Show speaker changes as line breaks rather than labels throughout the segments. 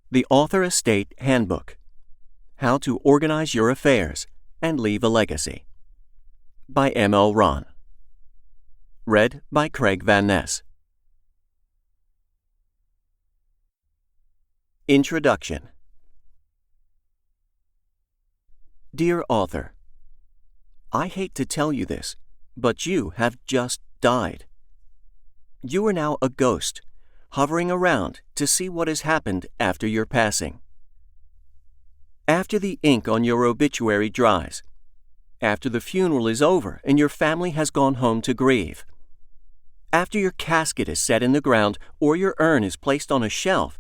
The Author Estate Handbook: How to Organize Your Affairs and Leave a Legacy, by M.L. Ron. Read by Craig Van Ness. Introduction. Dear author, I hate to tell you this, but you have just died. You are now a ghost, hovering around to see what has happened after your passing. After the ink on your obituary dries, after the funeral is over and your family has gone home to grieve, after your casket is set in the ground or your urn is placed on a shelf,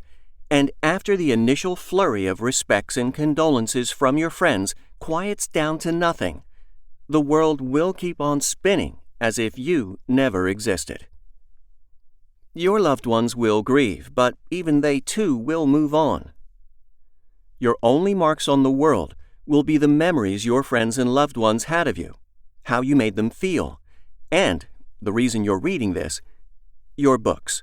and after the initial flurry of respects and condolences from your friends quiets down to nothing, the world will keep on spinning as if you never existed. Your loved ones will grieve, but even they too will move on. Your only marks on the world will be the memories your friends and loved ones had of you, how you made them feel, and, the reason you're reading this, your books.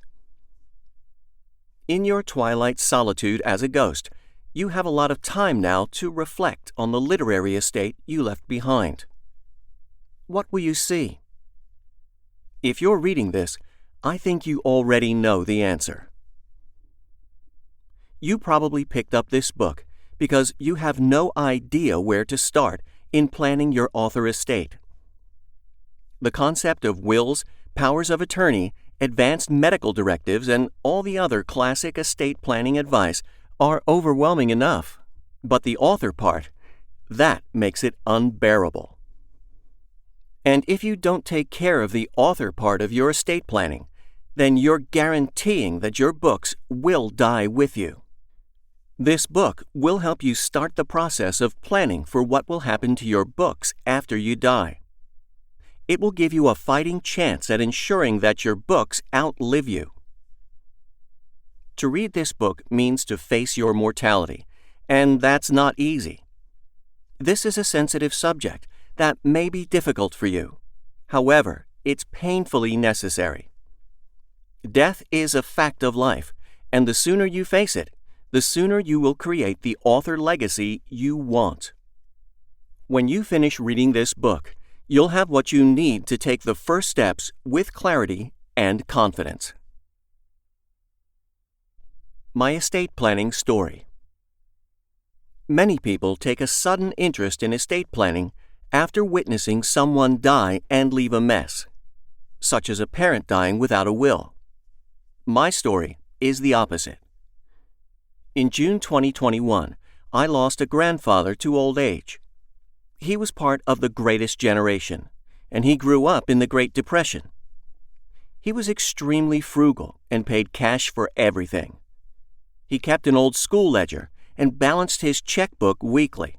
In your twilight solitude as a ghost, you have a lot of time now to reflect on the literary estate you left behind. What will you see? If you're reading this, I think you already know the answer. You probably picked up this book because you have no idea where to start in planning your author estate. The concept of wills, powers of attorney, advanced medical directives, and all the other classic estate planning advice are overwhelming enough, but the author part, that makes it unbearable. And if you don't take care of the author part of your estate planning, then you're guaranteeing that your books will die with you. This book will help you start the process of planning for what will happen to your books after you die. It will give you a fighting chance at ensuring that your books outlive you. To read this book means to face your mortality, and that's not easy. This is a sensitive subject that may be difficult for you. However, it's painfully necessary. Death is a fact of life, and the sooner you face it, the sooner you will create the author legacy you want. When you finish reading this book, you'll have what you need to take the first steps with clarity and confidence. My estate planning story. Many people take a sudden interest in estate planning after witnessing someone die and leave a mess, such as a parent dying without a will. My story is the opposite. In June 2021, I lost a grandfather to old age. He was part of the greatest generation, and he grew up in the Great Depression. He was extremely frugal and paid cash for everything. He kept an old school ledger and balanced his checkbook weekly.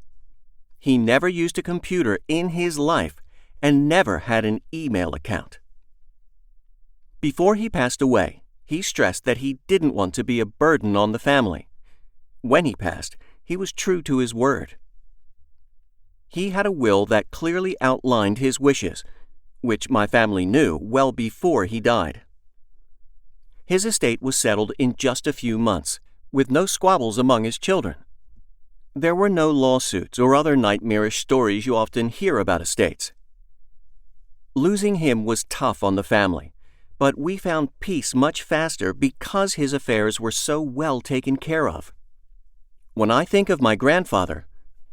He never used a computer in his life and never had an email account. Before he passed away, he stressed that he didn't want to be a burden on the family. When he passed, he was true to his word. He had a will that clearly outlined his wishes, which my family knew well before he died. His estate was settled in just a few months, with no squabbles among his children. There were no lawsuits or other nightmarish stories you often hear about estates. Losing him was tough on the family, but we found peace much faster because his affairs were so well taken care of. When I think of my grandfather,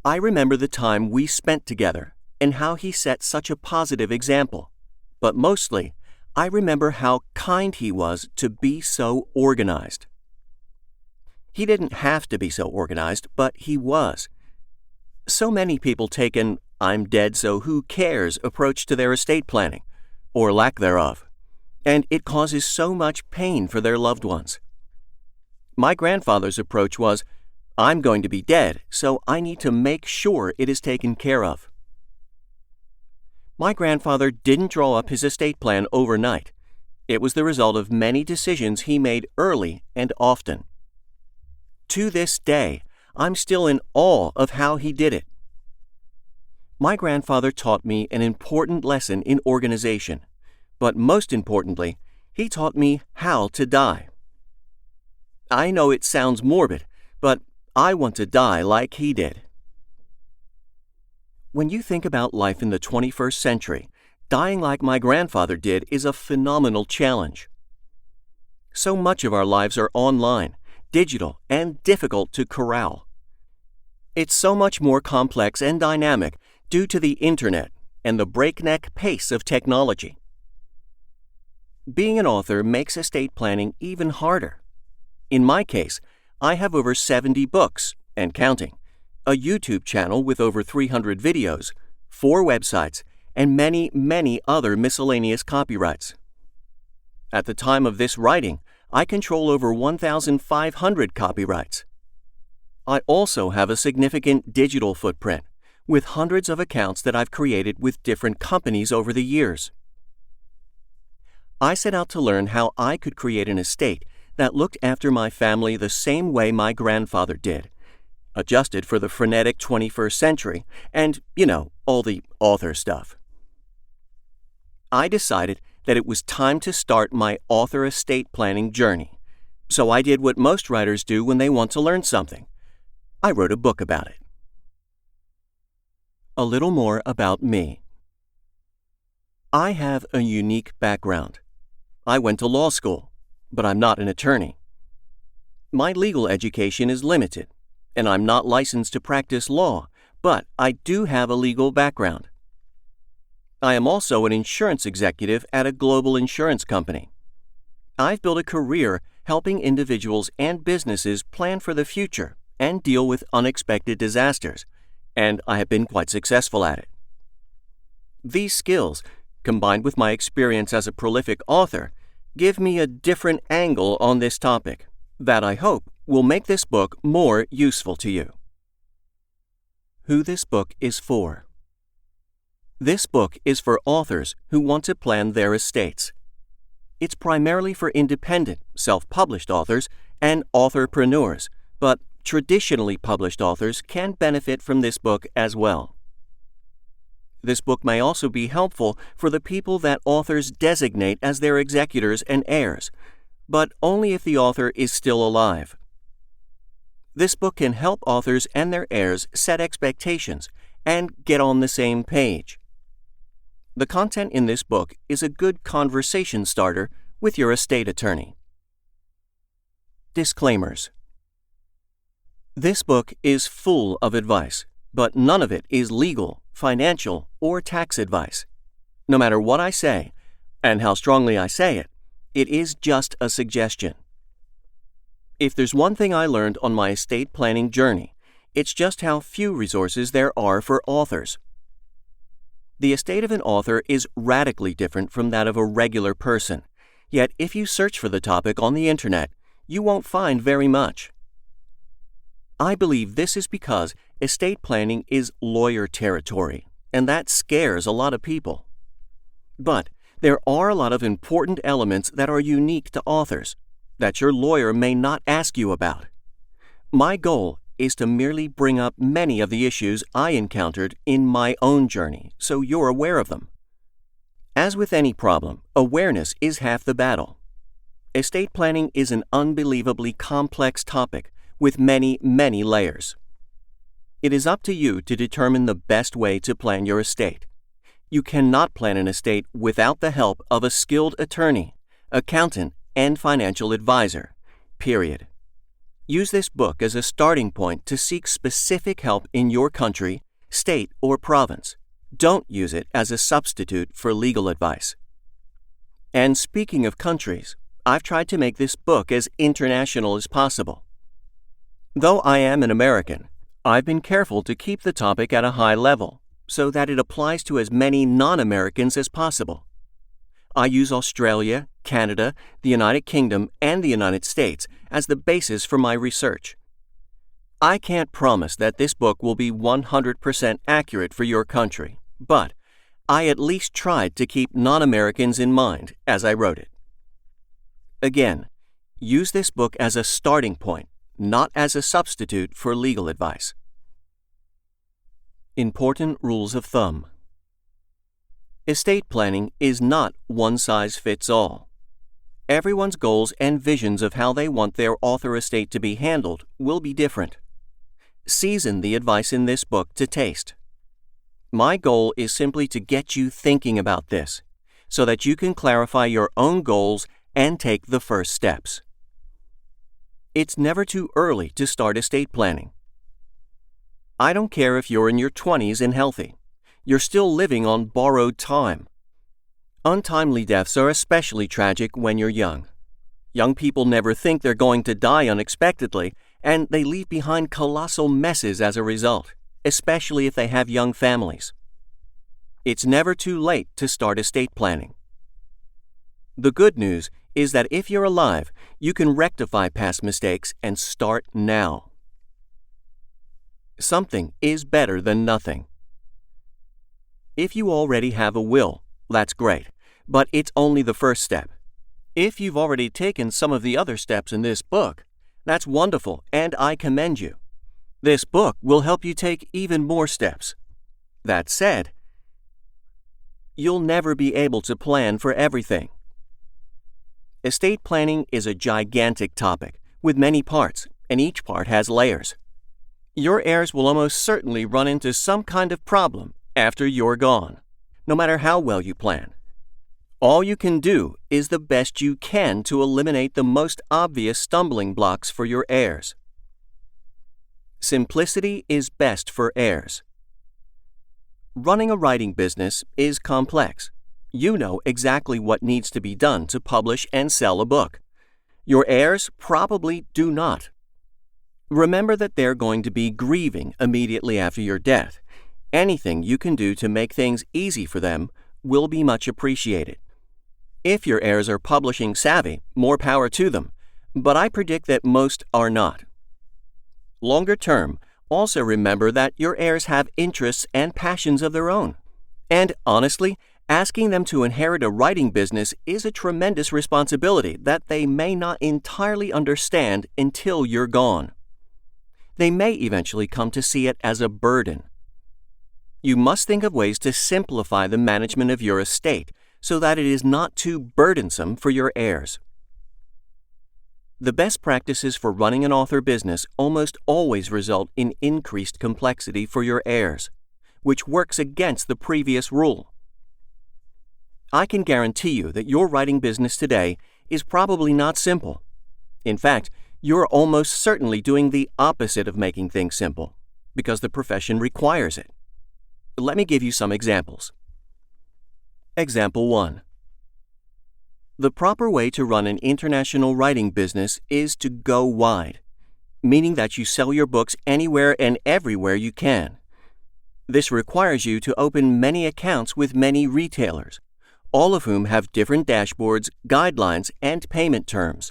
I remember the time we spent together and how he set such a positive example. But mostly, I remember how kind he was to be so organized. He didn't have to be so organized, but he was. So many people take an "I'm dead, so who cares" approach to their estate planning, or lack thereof, and it causes so much pain for their loved ones. My grandfather's approach was, "I'm going to be dead, so I need to make sure it is taken care of." My grandfather didn't draw up his estate plan overnight. It was the result of many decisions he made early and often. To this day, I'm still in awe of how he did it. My grandfather taught me an important lesson in organization, but most importantly, he taught me how to die. I know it sounds morbid, but I want to die like he did. When you think about life in the 21st century, dying like my grandfather did is a phenomenal challenge. So much of our lives are online, digital, and difficult to corral. It's so much more complex and dynamic due to the internet and the breakneck pace of technology. Being an author makes estate planning even harder. In my case, I have over 70 books, and counting, a YouTube channel with over 300 videos, 4 websites, and many, many other miscellaneous copyrights. At the time of this writing, I control over 1,500 copyrights. I also have a significant digital footprint, with hundreds of accounts that I've created with different companies over the years. I set out to learn how I could create an estate that looked after my family the same way my grandfather did, adjusted for the frenetic 21st century and, all the author stuff. I decided that it was time to start my author estate planning journey, so I did what most writers do when they want to learn something. I wrote a book about it. A little more about me. I have a unique background. I went to law school, but I'm not an attorney. My legal education is limited, and I'm not licensed to practice law, but I do have a legal background. I am also an insurance executive at a global insurance company. I've built a career helping individuals and businesses plan for the future and deal with unexpected disasters, and I have been quite successful at it. These skills, combined with my experience as a prolific author, give me a different angle on this topic that I hope will make this book more useful to you. Who this book is for. This book is for authors who want to plan their estates. It's primarily for independent, self-published authors and authorpreneurs, but traditionally published authors can benefit from this book as well. This book may also be helpful for the people that authors designate as their executors and heirs, but only if the author is still alive. This book can help authors and their heirs set expectations and get on the same page. The content in this book is a good conversation starter with your estate attorney. Disclaimers. This book is full of advice, but none of it is legal, financial, or tax advice. No matter what I say, and how strongly I say it, it is just a suggestion. If there's one thing I learned on my estate planning journey, it's just how few resources there are for authors. The estate of an author is radically different from that of a regular person, yet if you search for the topic on the internet, you won't find very much. I believe this is because estate planning is lawyer territory, and that scares a lot of people. But there are a lot of important elements that are unique to authors that your lawyer may not ask you about. My goal is to merely bring up many of the issues I encountered in my own journey, so you're aware of them. As with any problem, awareness is half the battle. Estate planning is an unbelievably complex topic with many, many layers. It is up to you to determine the best way to plan your estate. You cannot plan an estate without the help of a skilled attorney, accountant, and financial advisor, period. Use this book as a starting point to seek specific help in your country, state, or province. Don't use it as a substitute for legal advice. And speaking of countries, I've tried to make this book as international as possible. Though I am an American, I've been careful to keep the topic at a high level so that it applies to as many non-Americans as possible. I use Australia, Canada, the United Kingdom, and the United States as the basis for my research. I can't promise that this book will be 100% accurate for your country, but I at least tried to keep non-Americans in mind as I wrote it. Again, use this book as a starting point, not as a substitute for legal advice. Important rules of thumb. Estate planning is not one size fits all. Everyone's goals and visions of how they want their author estate to be handled will be different. Season the advice in this book to taste. My goal is simply to get you thinking about this, so that you can clarify your own goals and take the first steps. It's never too early to start estate planning. I don't care if you're in your 20s and healthy. You're still living on borrowed time. Untimely deaths are especially tragic when you're young. Young people never think they're going to die unexpectedly, and they leave behind colossal messes as a result, especially if they have young families. It's never too late to start estate planning. The good news is that if you're alive, you can rectify past mistakes and start now. Something is better than nothing. If you already have a will, that's great, but it's only the first step. If you've already taken some of the other steps in this book, that's wonderful, and I commend you. This book will help you take even more steps. That said, you'll never be able to plan for everything. Estate planning is a gigantic topic with many parts, and each part has layers. Your heirs will almost certainly run into some kind of problem after you're gone, no matter how well you plan. All you can do is the best you can to eliminate the most obvious stumbling blocks for your heirs. Simplicity is best for heirs. Running a writing business is complex. You know exactly what needs to be done to publish and sell a book. Your heirs probably do not. Remember that they're going to be grieving immediately after your death. Anything you can do to make things easy for them will be much appreciated. If your heirs are publishing savvy, more power to them, but I predict that most are not. Longer term, also remember that your heirs have interests and passions of their own. And honestly, asking them to inherit a writing business is a tremendous responsibility that they may not entirely understand until you're gone. They may eventually come to see it as a burden. You must think of ways to simplify the management of your estate so that it is not too burdensome for your heirs. The best practices for running an author business almost always result in increased complexity for your heirs, which works against the previous rule. I can guarantee you that your writing business today is probably not simple. In fact, you're almost certainly doing the opposite of making things simple, because the profession requires it. Let me give you some examples. Example 1. The proper way to run an international writing business is to go wide, meaning that you sell your books anywhere and everywhere you can. This requires you to open many accounts with many retailers, all of whom have different dashboards, guidelines, and payment terms.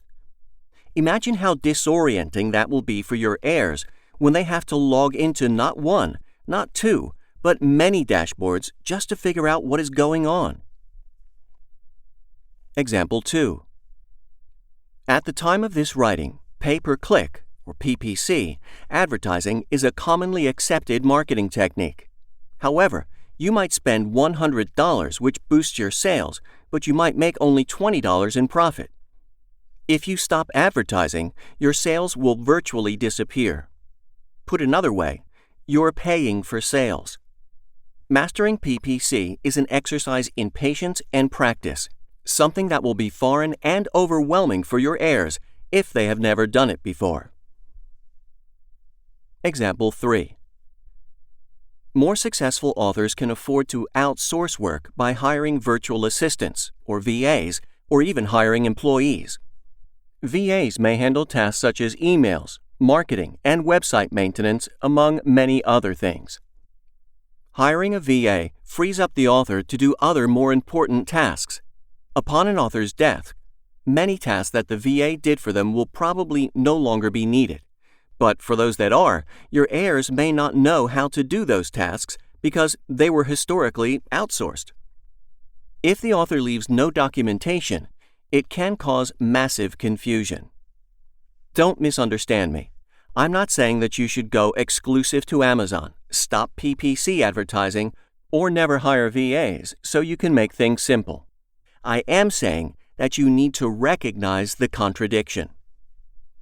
Imagine how disorienting that will be for your heirs when they have to log into not one, not two, but many dashboards just to figure out what is going on. Example 2. At the time of this writing, pay-per-click, or PPC, advertising is a commonly accepted marketing technique. However, you might spend $100, which boosts your sales, but you might make only $20 in profit. If you stop advertising, your sales will virtually disappear. Put another way, you're paying for sales. Mastering PPC is an exercise in patience and practice, something that will be foreign and overwhelming for your heirs if they have never done it before. Example 3. More successful authors can afford to outsource work by hiring virtual assistants, or VAs, or even hiring employees. VAs may handle tasks such as emails, marketing, and website maintenance, among many other things. Hiring a VA frees up the author to do other more important tasks. Upon an author's death, many tasks that the VA did for them will probably no longer be needed. But for those that are, your heirs may not know how to do those tasks because they were historically outsourced. If the author leaves no documentation, it can cause massive confusion. Don't misunderstand me. I'm not saying that you should go exclusive to Amazon, stop PPC advertising, or never hire VAs so you can make things simple. I am saying that you need to recognize the contradiction.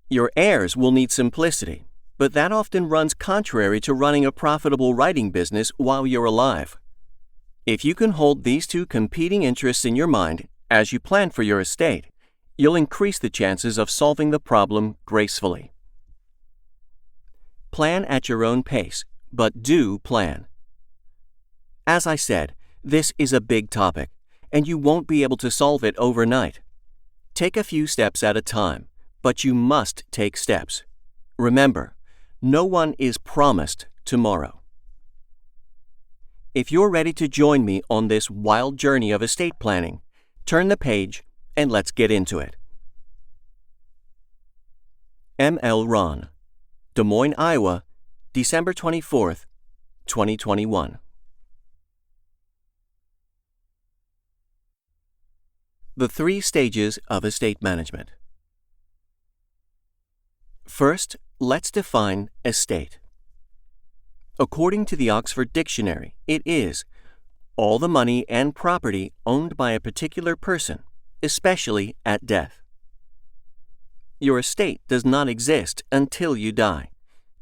Your heirs will need simplicity, but that often runs contrary to running a profitable writing business while you're alive. If you can hold these two competing interests in your mind as you plan for your estate, you'll increase the chances of solving the problem gracefully. Plan at your own pace, but do plan. As I said, this is a big topic, and you won't be able to solve it overnight. Take a few steps at a time, but you must take steps. Remember, no one is promised tomorrow. If you're ready to join me on this wild journey of estate planning, turn the page and let's get into it. M. L. Ron, Des Moines, Iowa, December 24th, 2021. The 3 stages of estate management. First, let's define estate. According to the Oxford Dictionary, it is all the money and property owned by a particular person, especially at death. Your estate does not exist until you die,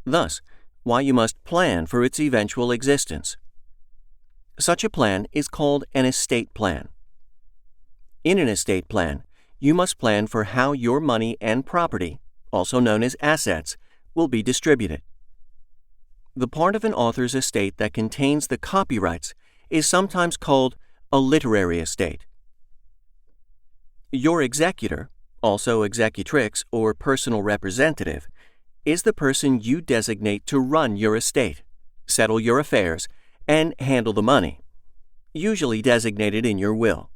thus, why you must plan for its eventual existence. Such a plan is called an estate plan. In an estate plan, you must plan for how your money and property, also known as assets, will be distributed. The part of an author's estate that contains the copyrights is sometimes called a literary estate. Your executor, also executrix or personal representative, is the person you designate to run your estate, settle your affairs, and handle the money, usually designated in your will.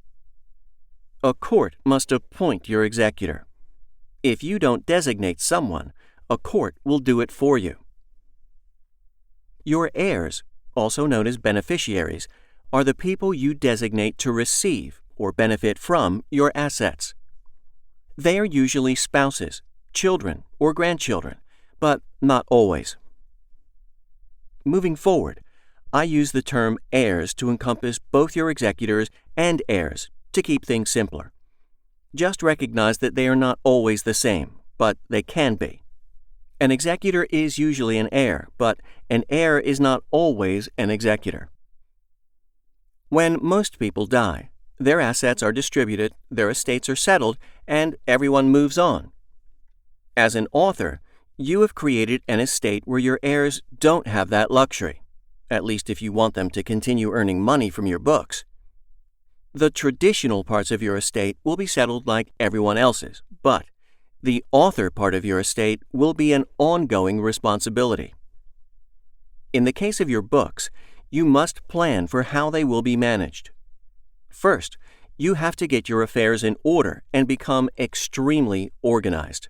A court must appoint your executor. If you don't designate someone, a court will do it for you. Your heirs, also known as beneficiaries, are the people you designate to receive or benefit from your assets. They are usually spouses, children, or grandchildren, but not always. Moving forward, I use the term heirs to encompass both your executors and heirs to keep things simpler. Just recognize that they are not always the same, but they can be. An executor is usually an heir, but an heir is not always an executor. When most people die, their assets are distributed, their estates are settled, and everyone moves on. As an author, you have created an estate where your heirs don't have that luxury, at least if you want them to continue earning money from your books. The traditional parts of your estate will be settled like everyone else's, but the author part of your estate will be an ongoing responsibility. In the case of your books, you must plan for how they will be managed. First, you have to get your affairs in order and become extremely organized.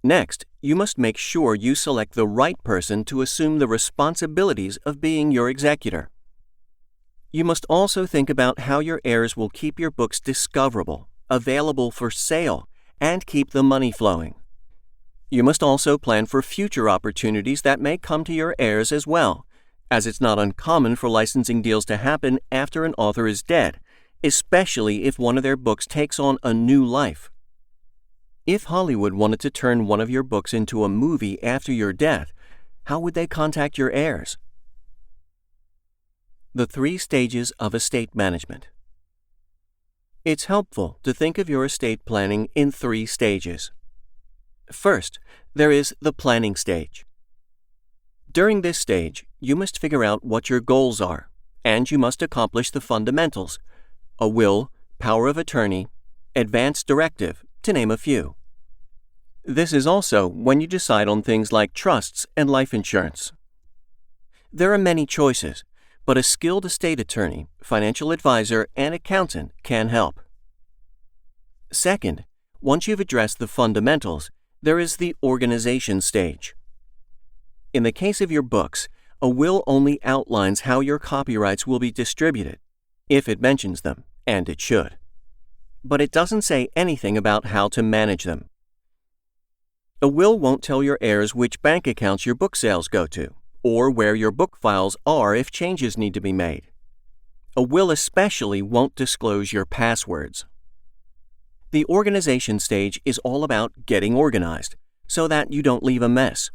Next, you must make sure you select the right person to assume the responsibilities of being your executor. You must also think about how your heirs will keep your books discoverable, available for sale, and keep the money flowing. You must also plan for future opportunities that may come to your heirs as well, as it's not uncommon for licensing deals to happen after an author is dead, especially if one of their books takes on a new life. If Hollywood wanted to turn one of your books into a movie after your death, how would they contact your heirs? The 3 stages of estate management. It's helpful to think of your estate planning in 3 stages. First, there is the planning stage. During this stage, you must figure out what your goals are, and you must accomplish the fundamentals: a will, power of attorney, advance directive, to name a few. This is also when you decide on things like trusts and life insurance. There are many choices, but a skilled estate attorney, financial advisor, and accountant can help. Second, once you've addressed the fundamentals, there is the organization stage. In the case of your books, a will only outlines how your copyrights will be distributed, if it mentions them, and it should. But it doesn't say anything about how to manage them. A will won't tell your heirs which bank accounts your book sales go to, or where your book files are if changes need to be made. A will especially won't disclose your passwords. The organization stage is all about getting organized so that you don't leave a mess.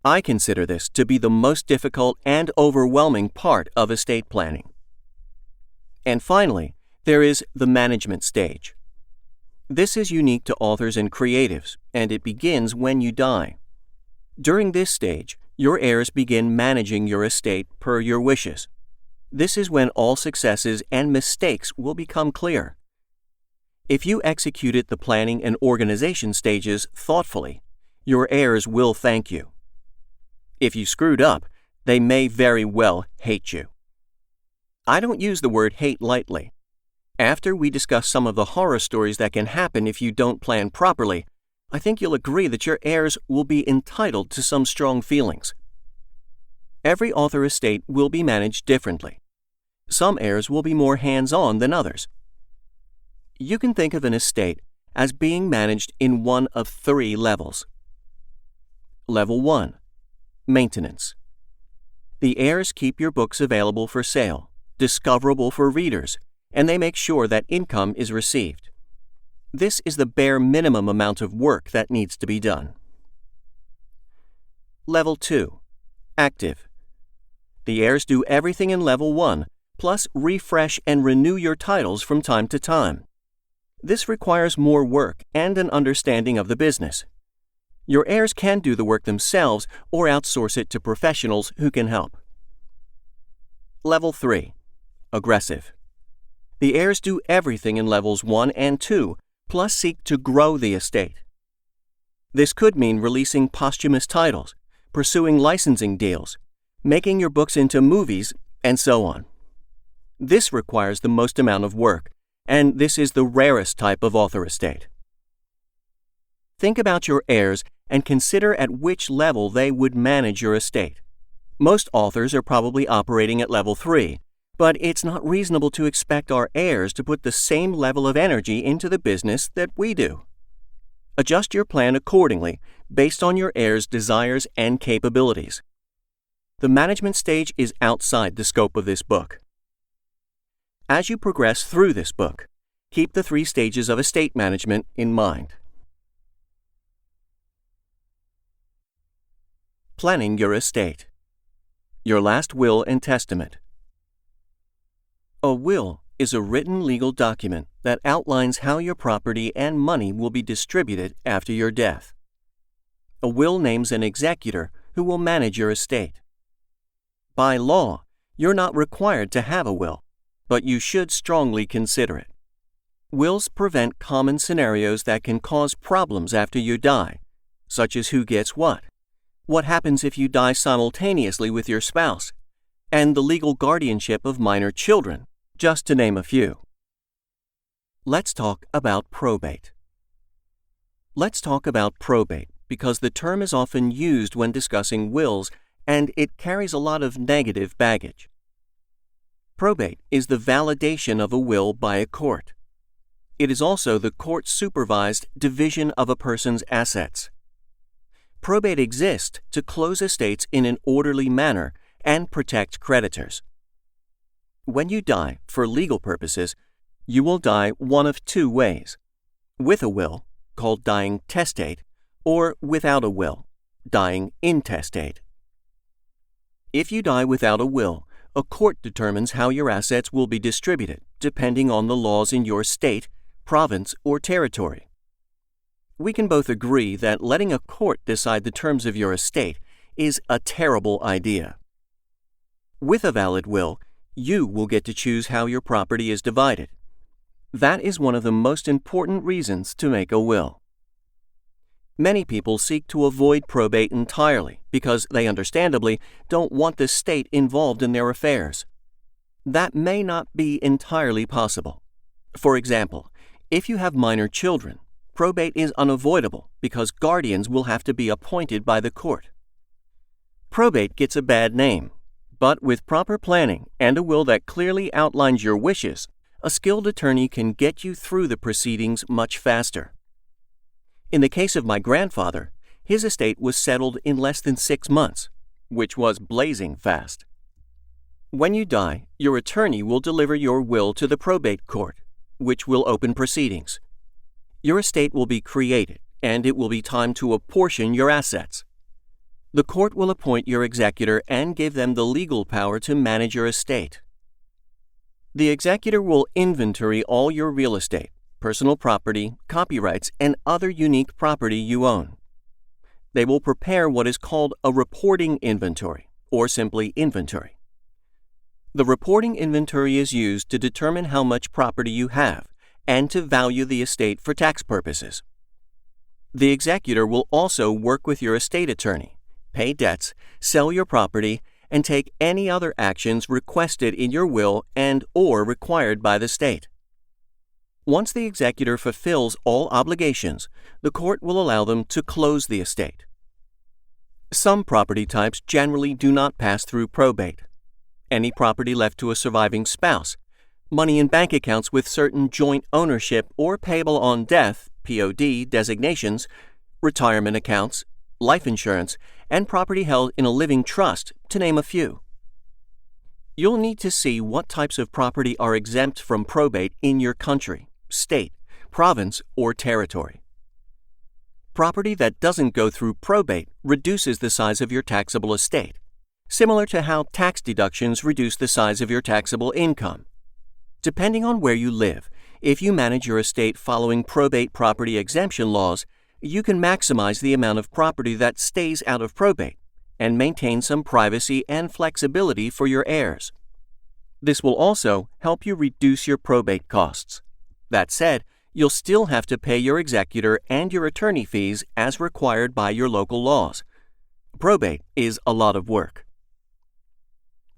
I consider this to be the most difficult and overwhelming part of estate planning. And finally, there is the management stage. This is unique to authors and creatives, and it begins when you die. During this stage, your heirs begin managing your estate per your wishes. This is when all successes and mistakes will become clear. If you executed the planning and organization stages thoughtfully, your heirs will thank you. If you screwed up, they may very well hate you. I don't use the word hate lightly. After we discuss some of the horror stories that can happen if you don't plan properly, I think you'll agree that your heirs will be entitled to some strong feelings. Every author estate will be managed differently. Some heirs will be more hands-on than others. You can think of an estate as being managed in one of 3 levels. Level 1. Maintenance. The heirs keep your books available for sale, discoverable for readers, and they make sure that income is received. This is the bare minimum amount of work that needs to be done. Level 2. Active. The heirs do everything in Level 1, plus refresh and renew your titles from time to time. This requires more work and an understanding of the business. Your heirs can do the work themselves or outsource it to professionals who can help. Level 3. Aggressive. The heirs do everything in Levels 1 and 2, plus seek to grow the estate. This could mean releasing posthumous titles, pursuing licensing deals, making your books into movies, and so on. This requires the most amount of work, and this is the rarest type of author estate. Think about your heirs and consider at which level they would manage your estate. Most authors are probably operating at Level 3, but it's not reasonable to expect our heirs to put the same level of energy into the business that we do. Adjust your plan accordingly based on your heirs' desires and capabilities. The management stage is outside the scope of this book. As you progress through this book, keep the 3 stages of estate management in mind. Planning your estate. Your last will and testament. A will is a written legal document that outlines how your property and money will be distributed after your death. A will names an executor who will manage your estate. By law, you're not required to have a will, but you should strongly consider it. Wills prevent common scenarios that can cause problems after you die, such as who gets what happens if you die simultaneously with your spouse, and the legal guardianship of minor children, just to name a few. Let's talk about probate. Let's talk about probate because the term is often used when discussing wills and it carries a lot of negative baggage. Probate is the validation of a will by a court. It is also the court-supervised division of a person's assets. Probate exists to close estates in an orderly manner and protect creditors. When you die, for legal purposes, you will die one of 2 ways: with a will, called dying testate, or without a will, dying intestate. If you die without a will, a court determines how your assets will be distributed, depending on the laws in your state, province, or territory. We can both agree that letting a court decide the terms of your estate is a terrible idea. With a valid will, you will get to choose how your property is divided. That is one of the most important reasons to make a will. Many people seek to avoid probate entirely because they understandably don't want the state involved in their affairs. That may not be entirely possible. For example, if you have minor children, probate is unavoidable because guardians will have to be appointed by the court. Probate gets a bad name, but with proper planning and a will that clearly outlines your wishes, a skilled attorney can get you through the proceedings much faster. In the case of my grandfather, his estate was settled in less than 6 months, which was blazing fast. When you die, your attorney will deliver your will to the probate court, which will open proceedings. Your estate will be created, and it will be time to apportion your assets. The court will appoint your executor and give them the legal power to manage your estate. The executor will inventory all your real estate, personal property, copyrights, and other unique property you own. They will prepare what is called a reporting inventory, or simply inventory. The reporting inventory is used to determine how much property you have and to value the estate for tax purposes. The executor will also work with your estate attorney, pay debts, sell your property, and take any other actions requested in your will and/or required by the state. Once the executor fulfills all obligations, the court will allow them to close the estate. Some property types generally do not pass through probate. Any property left to a surviving spouse, money in bank accounts with certain joint ownership or payable on death (POD) designations, retirement accounts, life insurance, and property held in a living trust, to name a few. You'll need to see what types of property are exempt from probate in your country, state, province, or territory. Property that doesn't go through probate reduces the size of your taxable estate, similar to how tax deductions reduce the size of your taxable income. Depending on where you live, if you manage your estate following probate property exemption laws, you can maximize the amount of property that stays out of probate and maintain some privacy and flexibility for your heirs. This will also help you reduce your probate costs. That said, you'll still have to pay your executor and your attorney fees as required by your local laws. Probate is a lot of work.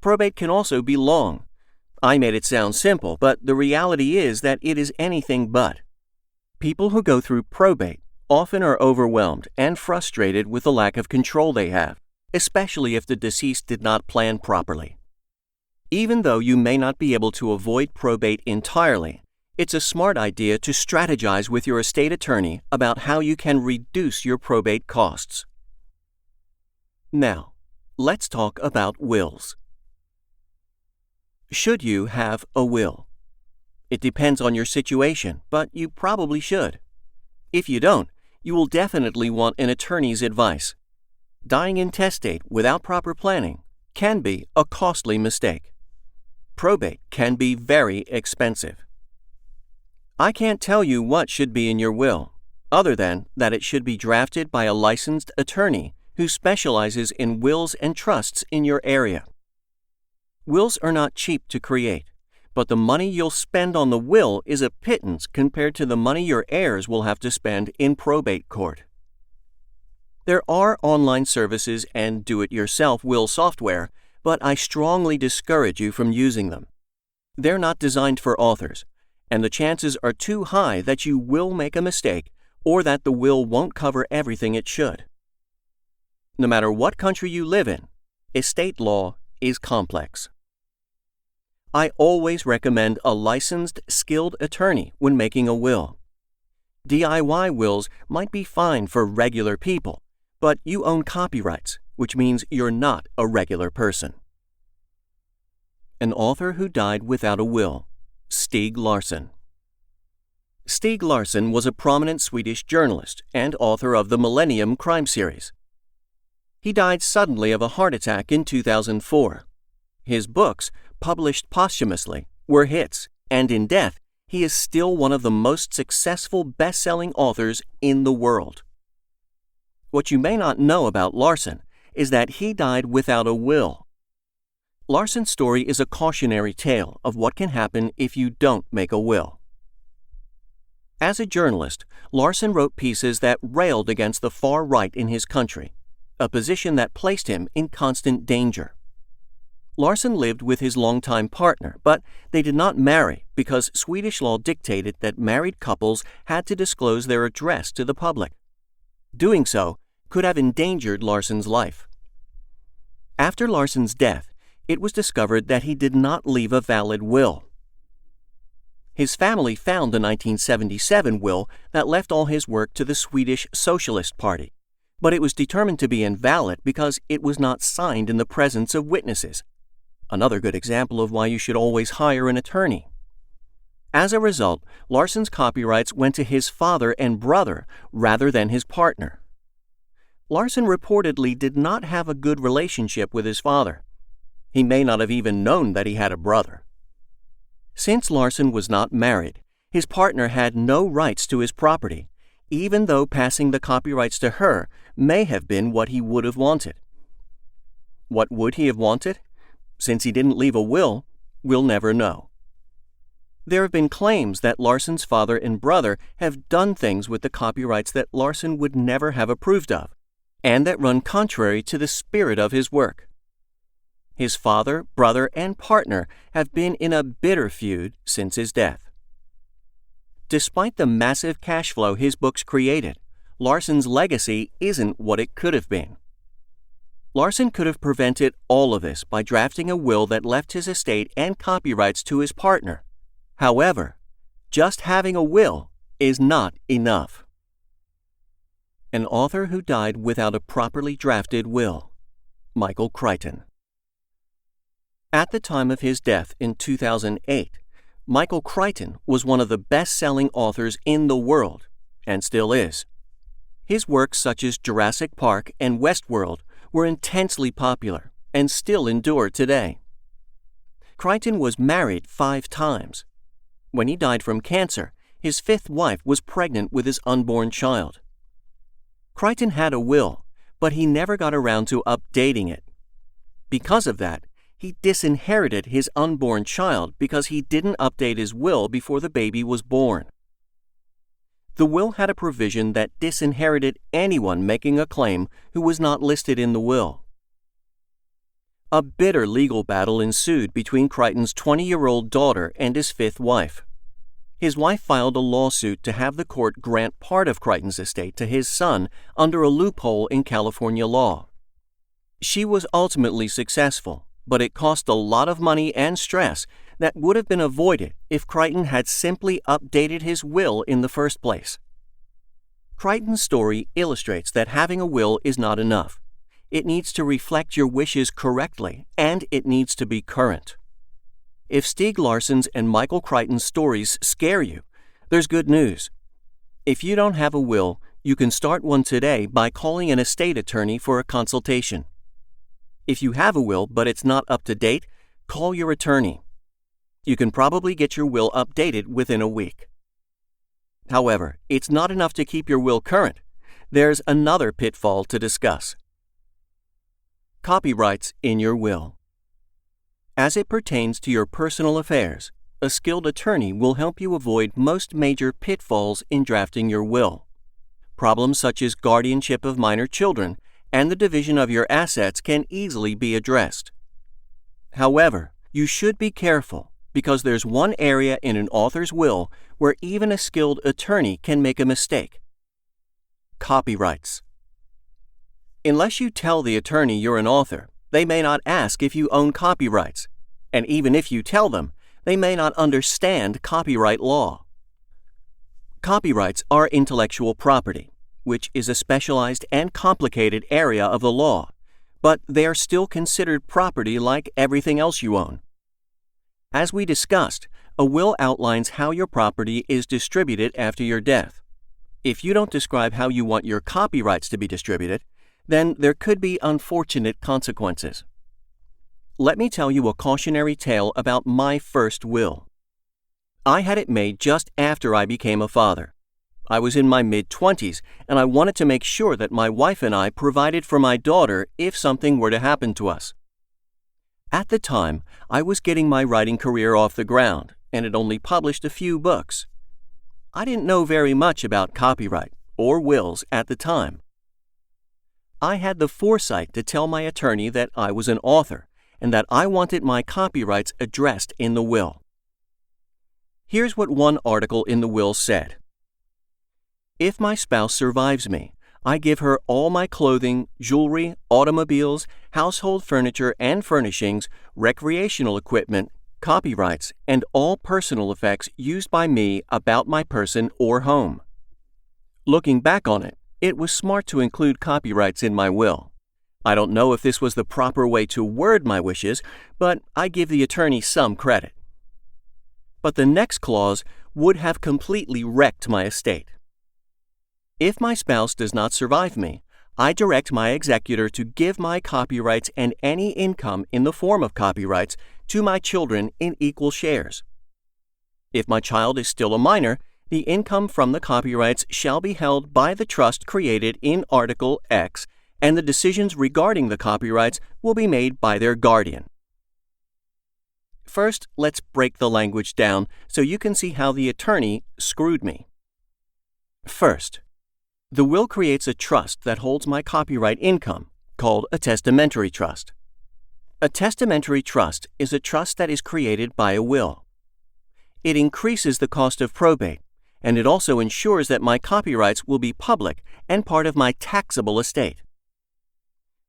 Probate can also be long. I made it sound simple, but the reality is that it is anything but. People who go through probate often are overwhelmed and frustrated with the lack of control they have, especially if the deceased did not plan properly. Even though you may not be able to avoid probate entirely, it's a smart idea to strategize with your estate attorney about how you can reduce your probate costs. Now, let's talk about wills. Should you have a will? It depends on your situation, but you probably should. If you don't, you will definitely want an attorney's advice. Dying intestate without proper planning can be a costly mistake. Probate can be very expensive. I can't tell you what should be in your will, other than that it should be drafted by a licensed attorney who specializes in wills and trusts in your area. Wills are not cheap to create, but the money you'll spend on the will is a pittance compared to the money your heirs will have to spend in probate court. There are online services and do-it-yourself will software, but I strongly discourage you from using them. They're not designed for authors, and the chances are too high that you will make a mistake or that the will won't cover everything it should. No matter what country you live in, estate law is complex. I always recommend a licensed, skilled attorney when making a will. DIY wills might be fine for regular people, but you own copyrights, which means you're not a regular person. An author who died without a will, Stieg Larsson. Stieg Larsson was a prominent Swedish journalist and author of the Millennium crime series. He died suddenly of a heart attack in 2004. His books, published posthumously, were hits, and in death, he is still one of the most successful best-selling authors in the world. What you may not know about Larsson is that he died without a will. Larsson's story is a cautionary tale of what can happen if you don't make a will. As a journalist, Larsson wrote pieces that railed against the far right in his country, a position that placed him in constant danger. Larsson lived with his longtime partner, but they did not marry because Swedish law dictated that married couples had to disclose their address to the public. Doing so could have endangered Larsson's life. After Larsson's death, it was discovered that he did not leave a valid will. His family found a 1977 will that left all his work to the Swedish Socialist Party, but it was determined to be invalid because it was not signed in the presence of witnesses. Another good example of why you should always hire an attorney. As a result, Larson's copyrights went to his father and brother rather than his partner. Larson reportedly did not have a good relationship with his father. He may not have even known that he had a brother. Since Larson was not married, his partner had no rights to his property, even though passing the copyrights to her may have been what he would have wanted. What would he have wanted? Since he didn't leave a will, we'll never know. There have been claims that Larson's father and brother have done things with the copyrights that Larson would never have approved of, and that run contrary to the spirit of his work. His father, brother, and partner have been in a bitter feud since his death. Despite the massive cash flow his books created, Larson's legacy isn't what it could have been. Larson could have prevented all of this by drafting a will that left his estate and copyrights to his partner. However, just having a will is not enough. An author who died without a properly drafted will. Michael Crichton. At the time of his death in 2008, Michael Crichton was one of the best-selling authors in the world, and still is. His works such as Jurassic Park and Westworld were intensely popular and still endure today. Crichton was married 5 times. When he died from cancer, his 5th wife was pregnant with his unborn child. Crichton had a will, but he never got around to updating it. Because of that, he disinherited his unborn child because he didn't update his will before the baby was born. The will had a provision that disinherited anyone making a claim who was not listed in the will. A bitter legal battle ensued between Crichton's 20-year-old daughter and his 5th wife. His wife filed a lawsuit to have the court grant part of Crichton's estate to his son under a loophole in California law. She was ultimately successful, but it cost a lot of money and stress that would have been avoided if Crichton had simply updated his will in the first place. Crichton's story illustrates that having a will is not enough. It needs to reflect your wishes correctly, and it needs to be current. If Stieg Larsson's and Michael Crichton's stories scare you, there's good news. If you don't have a will, you can start one today by calling an estate attorney for a consultation. If you have a will but it's not up to date, call your attorney. You can probably get your will updated within a week. However, it's not enough to keep your will current. There's another pitfall to discuss. Copyrights in your will. As it pertains to your personal affairs, a skilled attorney will help you avoid most major pitfalls in drafting your will. Problems such as guardianship of minor children and the division of your assets can easily be addressed. However, you should be careful because there's one area in an author's will where even a skilled attorney can make a mistake. Copyrights. Unless you tell the attorney you're an author, they may not ask if you own copyrights, and even if you tell them, they may not understand copyright law. Copyrights are intellectual property, which is a specialized and complicated area of the law, but they are still considered property like everything else you own. As we discussed, a will outlines how your property is distributed after your death. If you don't describe how you want your copyrights to be distributed, then there could be unfortunate consequences. Let me tell you a cautionary tale about my first will. I had it made just after I became a father. I was in my mid-20s, and I wanted to make sure that my wife and I provided for my daughter if something were to happen to us. At the time, I was getting my writing career off the ground and had only published a few books. I didn't know very much about copyright or wills at the time. I had the foresight to tell my attorney that I was an author and that I wanted my copyrights addressed in the will. Here's what one article in the will said. If my spouse survives me, I give her all my clothing, jewelry, automobiles, household furniture and furnishings, recreational equipment, copyrights, and all personal effects used by me about my person or home. Looking back on it, it was smart to include copyrights in my will. I don't know if this was the proper way to word my wishes, but I give the attorney some credit. but the next clause would have completely wrecked my estate. If my spouse does not survive me, I direct my executor to give my copyrights and any income in the form of copyrights to my children in equal shares. If my child is still a minor, the income from the copyrights shall be held by the trust created in Article X, and the decisions regarding the copyrights will be made by their guardian. First, let's break the language down so you can see how the attorney screwed me. First, the will creates a trust that holds my copyright income, called a testamentary trust. A testamentary trust is a trust that is created by a will. It increases the cost of probate, and it also ensures that my copyrights will be public and part of my taxable estate.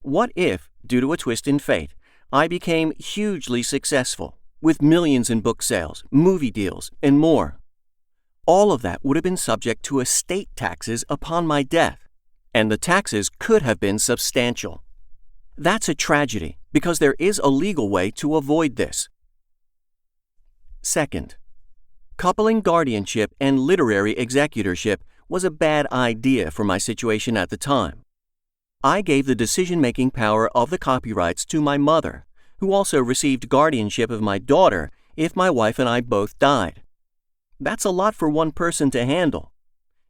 What if, due to a twist in fate, I became hugely successful, with millions in book sales, movie deals, and more? All of that would have been subject to estate taxes upon my death, and the taxes could have been substantial. That's a tragedy, because there is a legal way to avoid this. Second, coupling guardianship and literary executorship was a bad idea for my situation at the time. I gave the decision-making power of the copyrights to my mother, who also received guardianship of my daughter if my wife and I both died. That's a lot for one person to handle.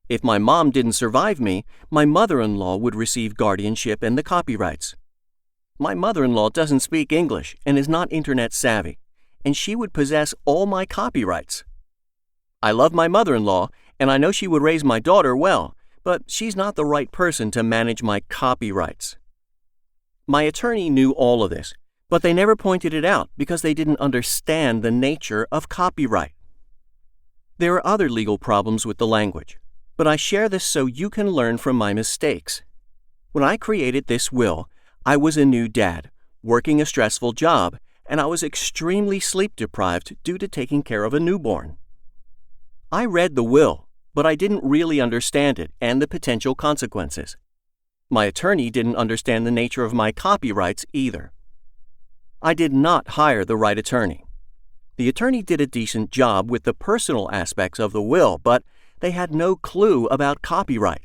If my mom didn't survive me, my mother-in-law would receive guardianship and the copyrights. My mother-in-law doesn't speak English and is not internet savvy, and she would possess all my copyrights. I love my mother-in-law, and I know she would raise my daughter well, but she's not the right person to manage my copyrights. My attorney knew all of this, but they never pointed it out because they didn't understand the nature of copyright. There are other legal problems with the language, but I share this so you can learn from my mistakes. When I created this will, I was a new dad, working a stressful job, and I was extremely sleep-deprived due to taking care of a newborn. I read the will, but I didn't really understand it and the potential consequences. My attorney didn't understand the nature of my copyrights either. I did not hire the right attorney. The attorney did a decent job with the personal aspects of the will, but they had no clue about copyright.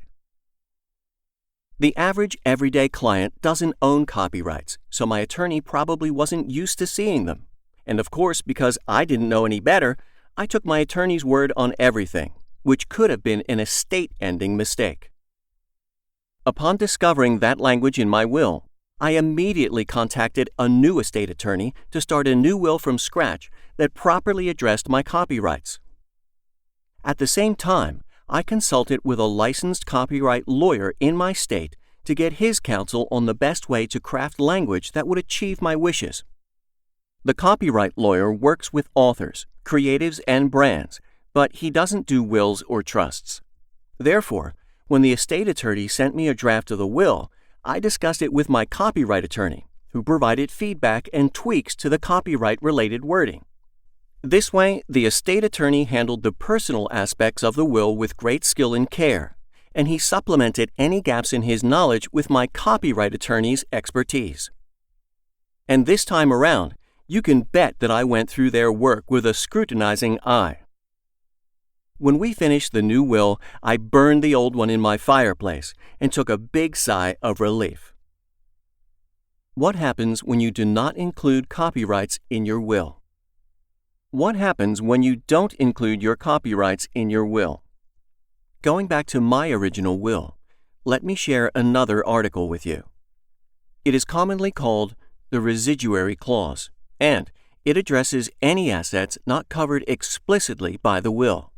The average everyday client doesn't own copyrights, so my attorney probably wasn't used to seeing them. And of course, because I didn't know any better, I took my attorney's word on everything, which could have been an estate-ending mistake. Upon discovering that language in my will, I immediately contacted a new estate attorney to start a new will from scratch that properly addressed my copyrights. At the same time, I consulted with a licensed copyright lawyer in my state to get his counsel on the best way to craft language that would achieve my wishes. The copyright lawyer works with authors, creatives, and brands, but he doesn't do wills or trusts. Therefore, when the estate attorney sent me a draft of the will, I discussed it with my copyright attorney, who provided feedback and tweaks to the copyright-related wording. This way, the estate attorney handled the personal aspects of the will with great skill and care, and he supplemented any gaps in his knowledge with my copyright attorney's expertise. And this time around, you can bet that I went through their work with a scrutinizing eye. When we finished the new will, I burned the old one in my fireplace and took a big sigh of relief. What happens when you do not include copyrights in your will? What happens when you don't include your copyrights in your will? Going back to my original will, let me share another article with you. It is commonly called the residuary clause, and it addresses any assets not covered explicitly by the will.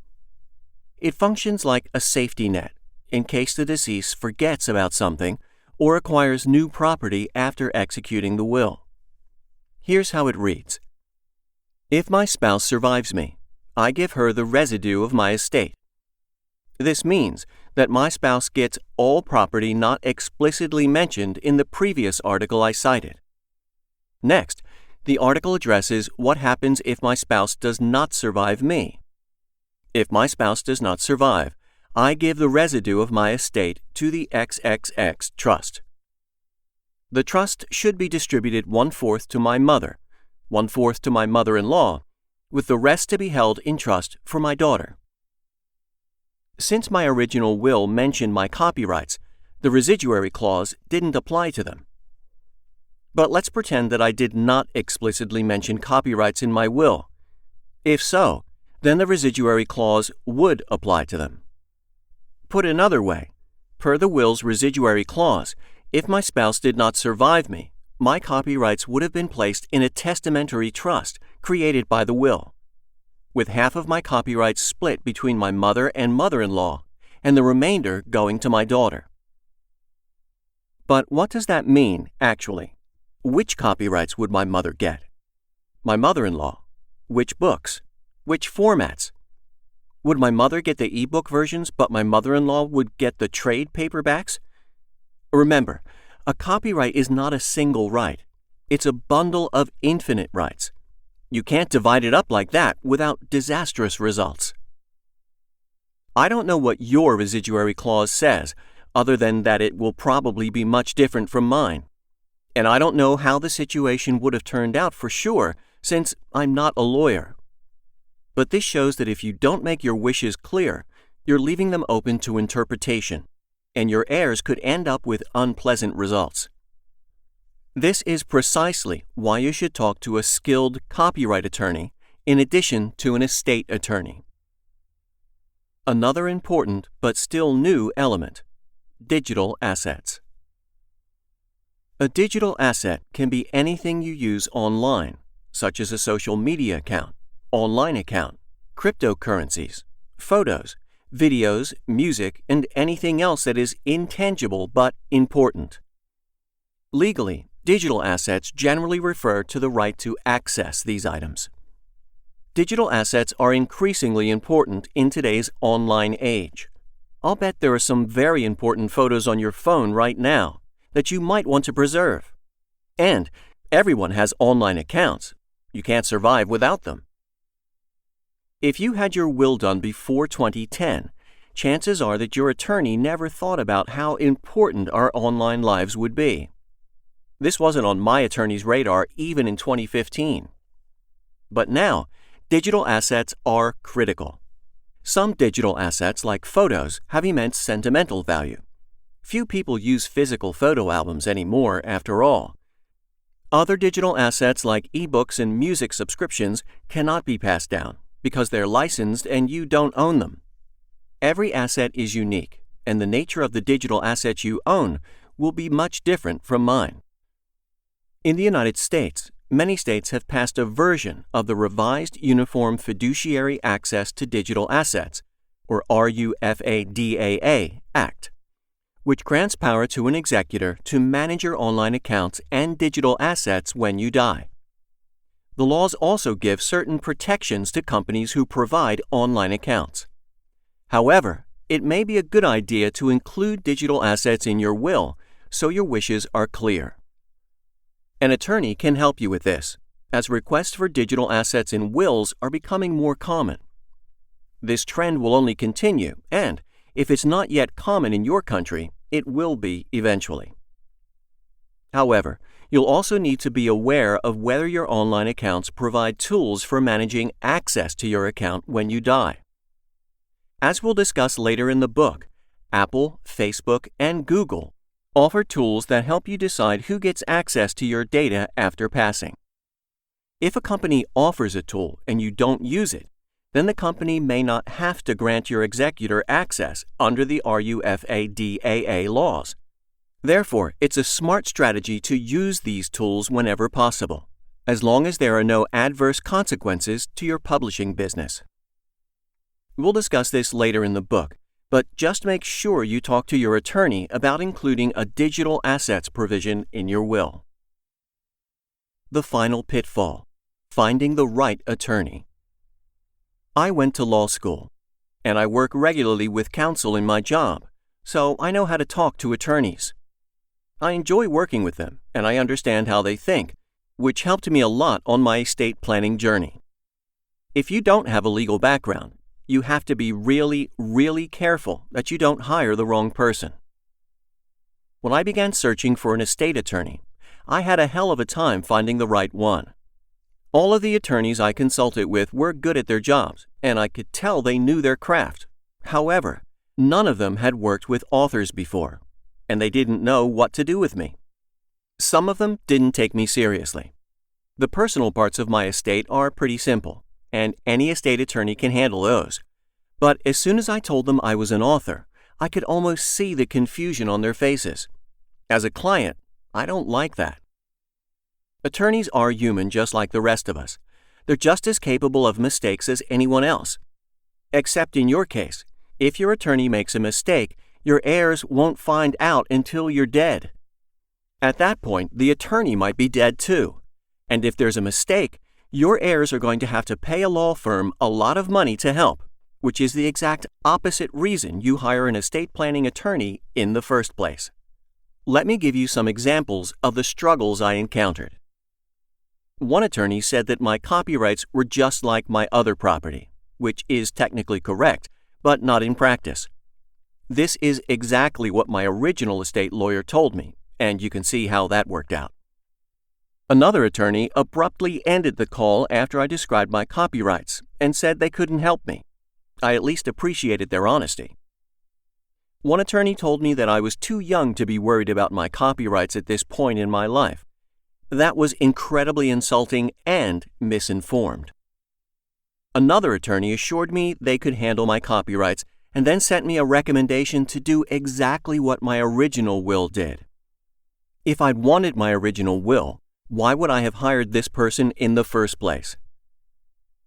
It functions like a safety net in case the deceased forgets about something or acquires new property after executing the will. Here's how it reads. If my spouse survives me, I give her the residue of my estate. This means that my spouse gets all property not explicitly mentioned in the previous article I cited. Next, the article addresses what happens if my spouse does not survive me. If my spouse does not survive, I give the residue of my estate to the XXX trust. The trust should be distributed 1/4 to my mother, 1/4 to my mother-in-law, with the rest to be held in trust for my daughter. Since my original will mentioned my copyrights, the residuary clause didn't apply to them. But let's pretend that I did not explicitly mention copyrights in my will. If so, then the residuary clause would apply to them. Put another way, per the will's residuary clause, if my spouse did not survive me, my copyrights would have been placed in a testamentary trust created by the will, with half of my copyrights split between my mother and mother-in-law, and the remainder going to my daughter. But what does that mean, actually? Which copyrights would my mother get? My mother-in-law? Which books? Which formats? Would my mother get the ebook versions, but my mother-in-law would get the trade paperbacks? Remember, a copyright is not a single right. It's a bundle of infinite rights. You can't divide it up like that without disastrous results. I don't know what your residuary clause says, other than that it will probably be much different from mine. And I don't know how the situation would have turned out for sure, since I'm not a lawyer. But this shows that if you don't make your wishes clear, you're leaving them open to interpretation, and your heirs could end up with unpleasant results. This is precisely why you should talk to a skilled copyright attorney in addition to an estate attorney. Another important but still new element: digital assets. A digital asset can be anything you use online, such as a social media account, online account, cryptocurrencies, photos, videos, music, and anything else that is intangible but important. Legally, digital assets generally refer to the right to access these items. Digital assets are increasingly important in today's online age. I'll bet there are some very important photos on your phone right now that you might want to preserve. And everyone has online accounts. You can't survive without them. If you had your will done before 2010, chances are that your attorney never thought about how important our online lives would be. This wasn't on my attorney's radar even in 2015. But now, digital assets are critical. Some digital assets, like photos, have immense sentimental value. Few people use physical photo albums anymore, after all. Other digital assets, like ebooks and music subscriptions, cannot be passed down because they're licensed and you don't own them. Every asset is unique, and the nature of the digital assets you own will be much different from mine. In the United States, many states have passed a version of the Revised Uniform Fiduciary Access to Digital Assets, or RUFADAA, Act, which grants power to an executor to manage your online accounts and digital assets when you die. The laws also give certain protections to companies who provide online accounts. However, it may be a good idea to include digital assets in your will so your wishes are clear. An attorney can help you with this, as requests for digital assets in wills are becoming more common. This trend will only continue, and if it's not yet common in your country, it will be eventually. However, you'll also need to be aware of whether your online accounts provide tools for managing access to your account when you die. As we'll discuss later in the book, Apple, Facebook, and Google offer tools that help you decide who gets access to your data after passing. If a company offers a tool and you don't use it, then the company may not have to grant your executor access under the RUFADAA laws. Therefore, it's a smart strategy to use these tools whenever possible, as long as there are no adverse consequences to your publishing business. We'll discuss this later in the book, but just make sure you talk to your attorney about including a digital assets provision in your will. The final pitfall: finding the right attorney. I went to law school, and I work regularly with counsel in my job, so I know how to talk to attorneys. I enjoy working with them, and I understand how they think, which helped me a lot on my estate planning journey. If you don't have a legal background, you have to be really, really careful that you don't hire the wrong person. When I began searching for an estate attorney, I had a hell of a time finding the right one. All of the attorneys I consulted with were good at their jobs, and I could tell they knew their craft. However, none of them had worked with authors before, and they didn't know what to do with me. Some of them didn't take me seriously. The personal parts of my estate are pretty simple, and any estate attorney can handle those. But as soon as I told them I was an author, I could almost see the confusion on their faces. As a client, I don't like that. Attorneys are human just like the rest of us. They're just as capable of mistakes as anyone else. Except in your case, if your attorney makes a mistake, your heirs won't find out until you're dead. At that point, the attorney might be dead too. And if there's a mistake, your heirs are going to have to pay a law firm a lot of money to help, which is the exact opposite reason you hire an estate planning attorney in the first place. Let me give you some examples of the struggles I encountered. One attorney said that my copyrights were just like my other property, which is technically correct, but not in practice. This is exactly what my original estate lawyer told me, and you can see how that worked out. Another attorney abruptly ended the call after I described my copyrights and said they couldn't help me. I at least appreciated their honesty. One attorney told me that I was too young to be worried about my copyrights at this point in my life. That was incredibly insulting and misinformed. Another attorney assured me they could handle my copyrights and then sent me a recommendation to do exactly what my original will did. If I'd wanted my original will, why would I have hired this person in the first place?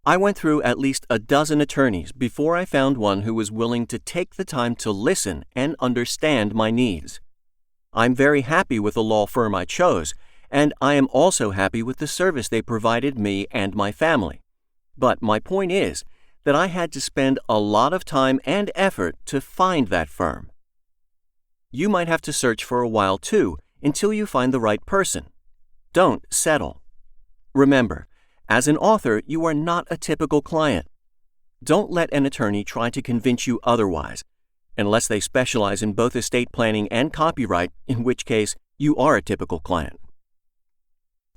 I went through at least a dozen attorneys before I found one who was willing to take the time to listen and understand my needs. I'm very happy with the law firm I chose, and I am also happy with the service they provided me and my family. But my point is that I had to spend a lot of time and effort to find that firm. You might have to search for a while too until you find the right person. Don't settle. Remember, as an author, you are not a typical client. Don't let an attorney try to convince you otherwise, unless they specialize in both estate planning and copyright, in which case you are a typical client.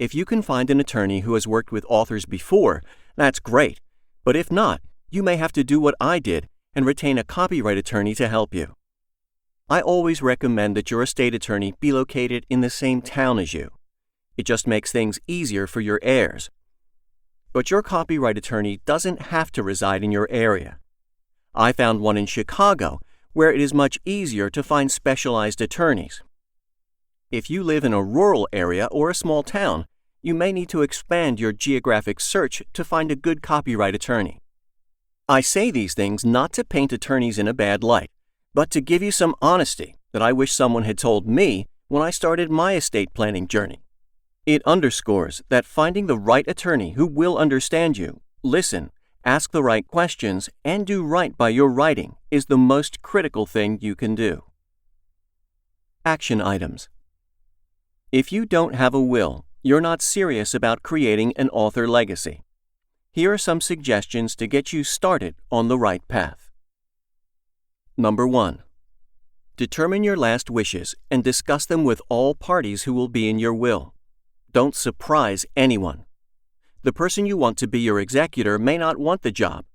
If you can find an attorney who has worked with authors before, that's great, but if not, you may have to do what I did and retain a copyright attorney to help you. I always recommend that your estate attorney be located in the same town as you. It just makes things easier for your heirs. But your copyright attorney doesn't have to reside in your area. I found one in Chicago, where it is much easier to find specialized attorneys. If you live in a rural area or a small town, you may need to expand your geographic search to find a good copyright attorney. I say these things not to paint attorneys in a bad light, but to give you some honesty that I wish someone had told me when I started my estate planning journey. It underscores that finding the right attorney who will understand you, listen, ask the right questions, and do right by your writing is the most critical thing you can do. Action items. If you don't have a will, you're not serious about creating an author legacy. Here are some suggestions to get you started on the right path. Number 1. Determine your last wishes and discuss them with all parties who will be in your will. Don't surprise anyone. The person you want to be your executor may not want the job.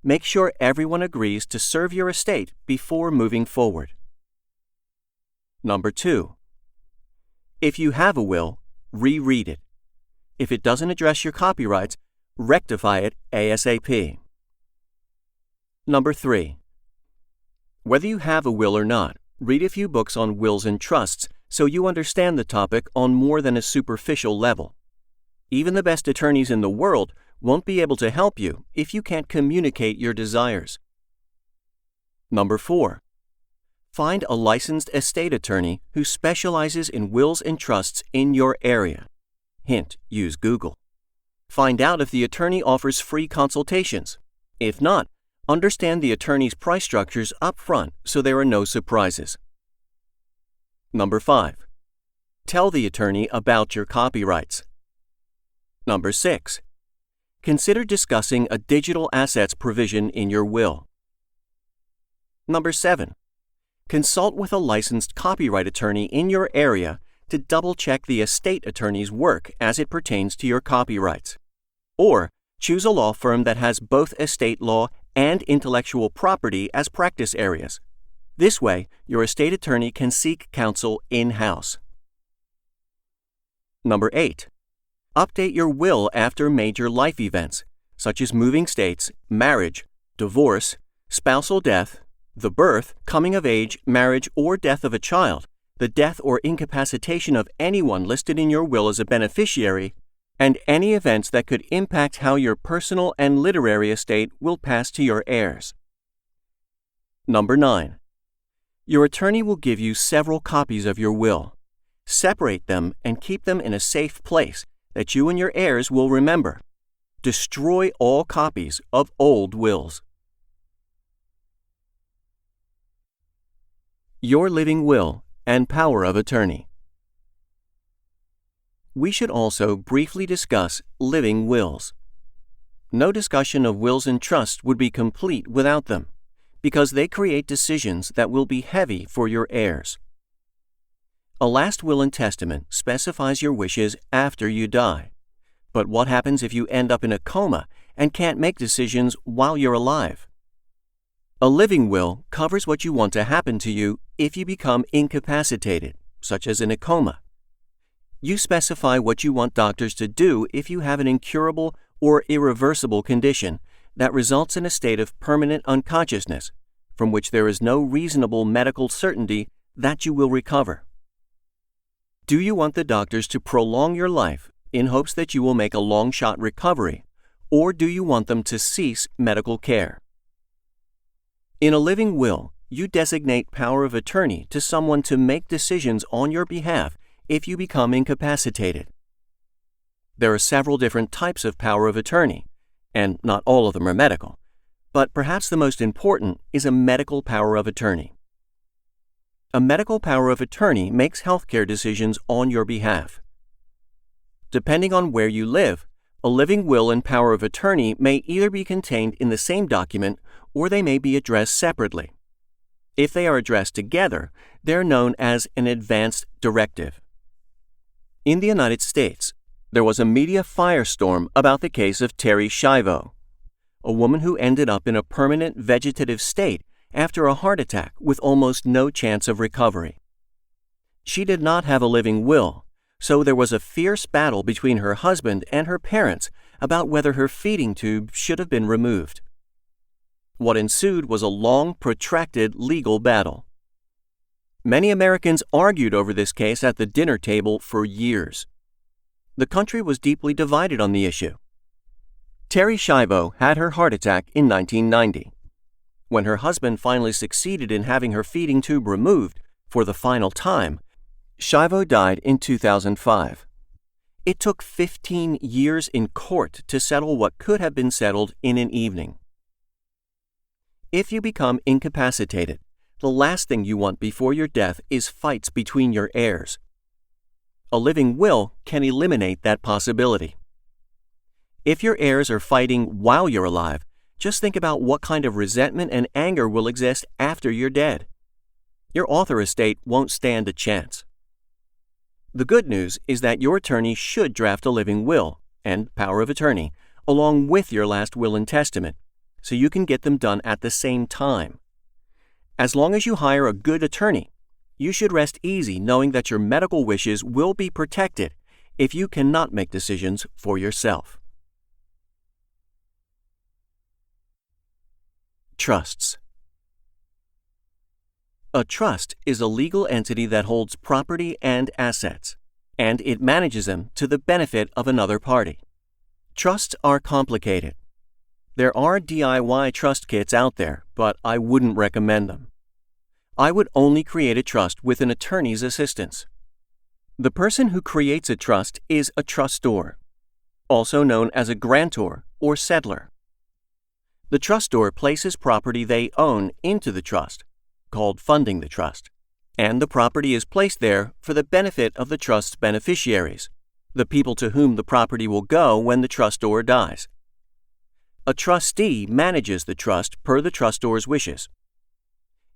Make sure everyone agrees to serve your estate before moving forward. Number 2. If you have a will, reread it. If it doesn't address your copyrights, rectify it ASAP. Number 3. Whether you have a will or not, read a few books on wills and trusts so you understand the topic on more than a superficial level. Even the best attorneys in the world won't be able to help you if you can't communicate your desires. Number 4. Find a licensed estate attorney who specializes in wills and trusts in your area. Hint, use Google. Find out if the attorney offers free consultations. If not, understand the attorney's price structures up front so there are no surprises. Number 5. Tell the attorney about your copyrights. Number 6. Consider discussing a digital assets provision in your will. Number 7. Consult with a licensed copyright attorney in your area to double-check the estate attorney's work as it pertains to your copyrights. or choose a law firm that has both estate law and intellectual property as practice areas. This way, your estate attorney can seek counsel in-house. Number 8. Update your will after major life events, such as moving states, marriage, divorce, spousal death, the birth, coming of age, marriage, or death of a child, the death or incapacitation of anyone listed in your will as a beneficiary, and any events that could impact how your personal and literary estate will pass to your heirs. Number 9. Your attorney will give you several copies of your will. Separate them and keep them in a safe place that you and your heirs will remember. Destroy all copies of old wills. Your living will and power of attorney. We should also briefly discuss living wills. No discussion of wills and trusts would be complete without them, because they create decisions that will be heavy for your heirs. A last will and testament specifies your wishes after you die. But what happens if you end up in a coma and can't make decisions while you're alive? A living will covers what you want to happen to you if you become incapacitated, such as in a coma. You specify what you want doctors to do if you have an incurable or irreversible condition that results in a state of permanent unconsciousness, from which there is no reasonable medical certainty that you will recover. Do you want the doctors to prolong your life in hopes that you will make a long-shot recovery, or do you want them to cease medical care? In a living will, you designate power of attorney to someone to make decisions on your behalf if you become incapacitated. There are several different types of power of attorney, and not all of them are medical, but perhaps the most important is a medical power of attorney. A medical power of attorney makes healthcare decisions on your behalf. Depending on where you live, a living will and power of attorney may either be contained in the same document or they may be addressed separately. If they are addressed together, they're known as an advanced directive. In the United States, there was a media firestorm about the case of Terri Schiavo, a woman who ended up in a permanent vegetative state after a heart attack with almost no chance of recovery. She did not have a living will, so there was a fierce battle between her husband and her parents about whether her feeding tube should have been removed. What ensued was a long, protracted legal battle. Many Americans argued over this case at the dinner table for years. The country was deeply divided on the issue. Terri Schiavo had her heart attack in 1990. When her husband finally succeeded in having her feeding tube removed for the final time, Schiavo died in 2005. It took 15 years in court to settle what could have been settled in an evening. If you become incapacitated, the last thing you want before your death is fights between your heirs. A living will can eliminate that possibility. If your heirs are fighting while you're alive, just think about what kind of resentment and anger will exist after you're dead. Your author estate won't stand a chance. The good news is that your attorney should draft a living will and power of attorney along with your last will and testament, so you can get them done at the same time. As long as you hire a good attorney, you should rest easy knowing that your medical wishes will be protected if you cannot make decisions for yourself. Trusts. A trust is a legal entity that holds property and assets, and it manages them to the benefit of another party. Trusts are complicated. There are DIY trust kits out there, but I wouldn't recommend them. I would only create a trust with an attorney's assistance. The person who creates a trust is a trustor, also known as a grantor or settlor. The trustor places property they own into the trust, called funding the trust, and the property is placed there for the benefit of the trust's beneficiaries, the people to whom the property will go when the trustor dies. A trustee manages the trust per the trustor's wishes.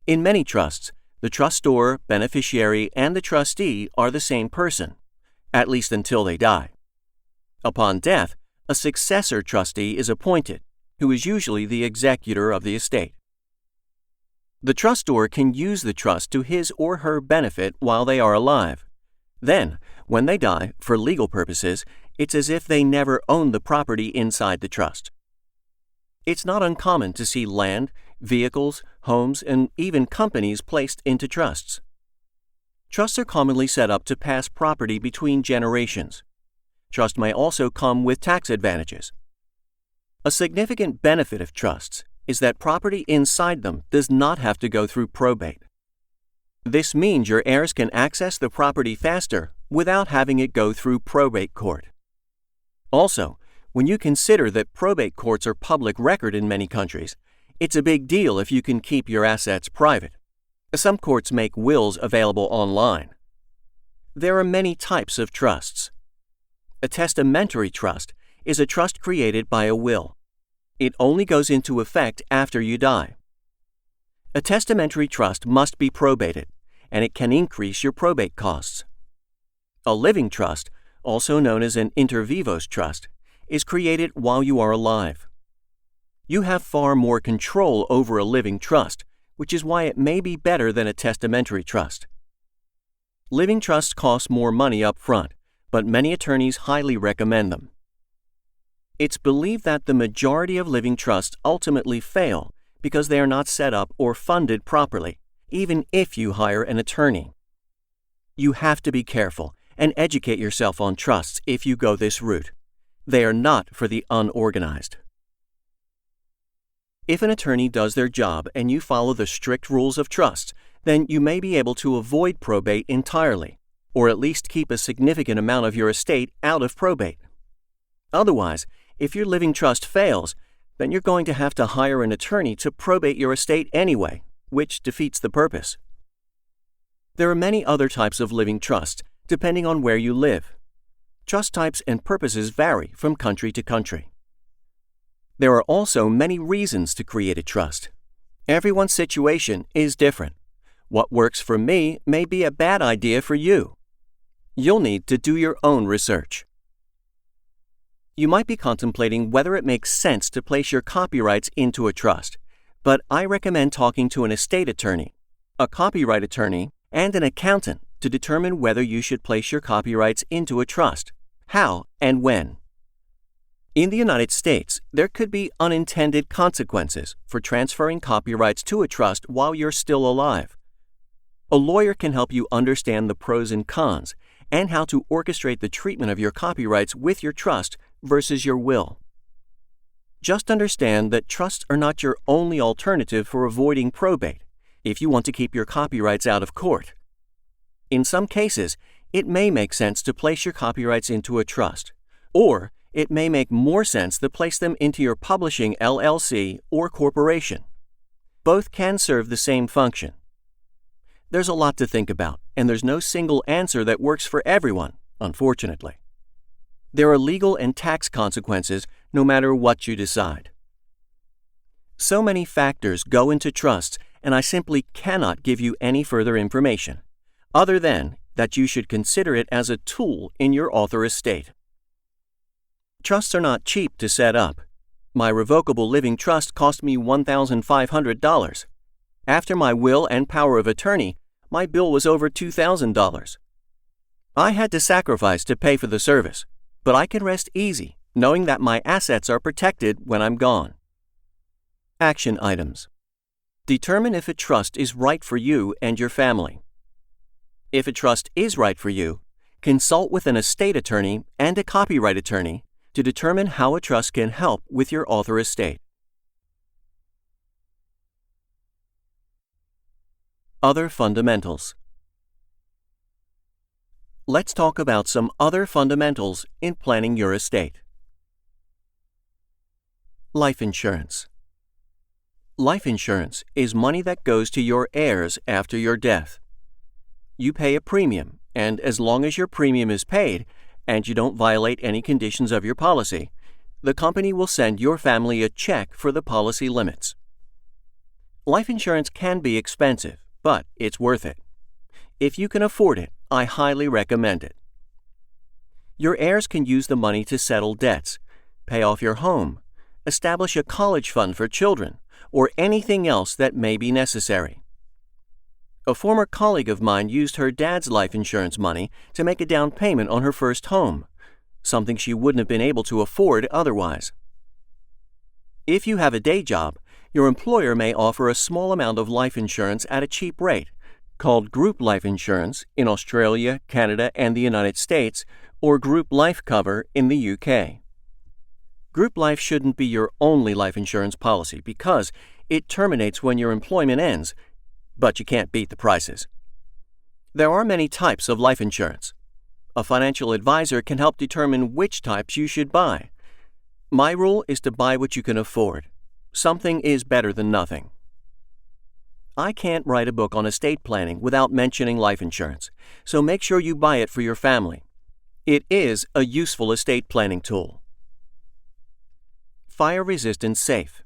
In many trusts, the trustor, beneficiary, and the trustee are the same person, at least until they die. Upon death, A successor trustee is appointed, who is usually the executor of the estate. The trustor can use the trust to his or her benefit while they are alive. Then, when they die, for legal purposes, it's as if they never owned the property inside the trust. It's not uncommon to see land, vehicles, homes, and even companies placed into trusts. Trusts are commonly set up to pass property between generations. Trust may also come with tax advantages. A significant benefit of trusts is that property inside them does not have to go through probate. This means your heirs can access the property faster without having it go through probate court. Also, when you consider that probate courts are public record in many countries, it's a big deal if you can keep your assets private. Some courts make wills available online. There are many types of trusts. A testamentary trust is a trust created by a will. It only goes into effect after you die. A testamentary trust must be probated, and it can increase your probate costs. A living trust, also known as an inter vivos trust, is created while you are alive. You have far more control over a living trust, which is why it may be better than a testamentary trust. Living trusts cost more money up front, but many attorneys highly recommend them. It's believed that the majority of living trusts ultimately fail because they are not set up or funded properly, even if you hire an attorney. You have to be careful and educate yourself on trusts if you go this route. They are not for the unorganized. If an attorney does their job and you follow the strict rules of trusts, then you may be able to avoid probate entirely, or at least keep a significant amount of your estate out of probate. Otherwise, if your living trust fails, then you're going to have to hire an attorney to probate your estate anyway, which defeats the purpose. There are many other types of living trusts, depending on where you live. Trust types and purposes vary from country to country. There are also many reasons to create a trust. Everyone's situation is different. What works for me may be a bad idea for you. You'll need to do your own research. You might be contemplating whether it makes sense to place your copyrights into a trust, but I recommend talking to an estate attorney, a copyright attorney, and an accountant to determine whether you should place your copyrights into a trust, how, and when. In the United States, there could be unintended consequences for transferring copyrights to a trust while you're still alive. A lawyer can help you understand the pros and cons and how to orchestrate the treatment of your copyrights with your trust versus your will. Just understand that trusts are not your only alternative for avoiding probate if you want to keep your copyrights out of court. In some cases, it may make sense to place your copyrights into a trust, or it may make more sense to place them into your publishing LLC or corporation. Both can serve the same function. There's a lot to think about, and there's no single answer that works for everyone, unfortunately. There are legal and tax consequences no matter what you decide. So many factors go into trusts, and I simply cannot give you any further information, other than that you should consider it as a tool in your author estate. Trusts are not cheap to set up. My revocable living trust cost me $1,500. After my will and power of attorney, my bill was over $2,000. I had to sacrifice to pay for the service, but I can rest easy knowing that my assets are protected when I'm gone. Action items. Determine if a trust is right for you and your family. If a trust is right for you, consult with an estate attorney and a copyright attorney to determine how a trust can help with your author estate. Other fundamentals. Let's talk about some other fundamentals in planning your estate. Life insurance. Life insurance is money that goes to your heirs after your death. You pay a premium, and as long as your premium is paid, and you don't violate any conditions of your policy, the company will send your family a check for the policy limits. Life insurance can be expensive, but it's worth it. If you can afford it, I highly recommend it. Your heirs can use the money to settle debts, pay off your home, establish a college fund for children, or anything else that may be necessary. A former colleague of mine used her dad's life insurance money to make a down payment on her first home, something she wouldn't have been able to afford otherwise. If you have a day job, your employer may offer a small amount of life insurance at a cheap rate, called group life insurance in Australia, Canada, and the United States, or group life cover in the UK. Group life shouldn't be your only life insurance policy because it terminates when your employment ends, but you can't beat the prices. There are many types of life insurance. A financial advisor can help determine which types you should buy. My rule is to buy what you can afford. Something is better than nothing. I can't write a book on estate planning without mentioning life insurance, so make sure you buy it for your family. It is a useful estate planning tool. Fire-resistant safe.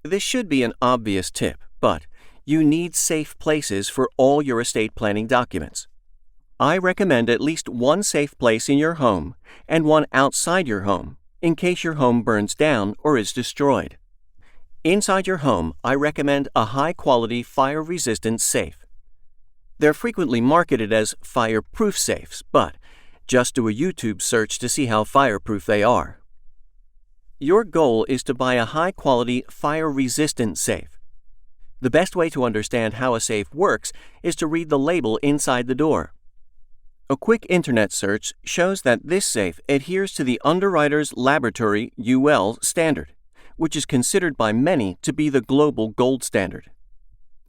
This should be an obvious tip, but you need safe places for all your estate planning documents. I recommend at least one safe place in your home and one outside your home in case your home burns down or is destroyed. Inside your home, I recommend a high-quality fire-resistant safe. They're frequently marketed as fireproof safes, but just do a YouTube search to see how fireproof they are. Your goal is to buy a high-quality fire-resistant safe. The best way to understand how a safe works is to read the label inside the door. A quick internet search shows that this safe adheres to the Underwriters Laboratory UL standard, which is considered by many to be the global gold standard.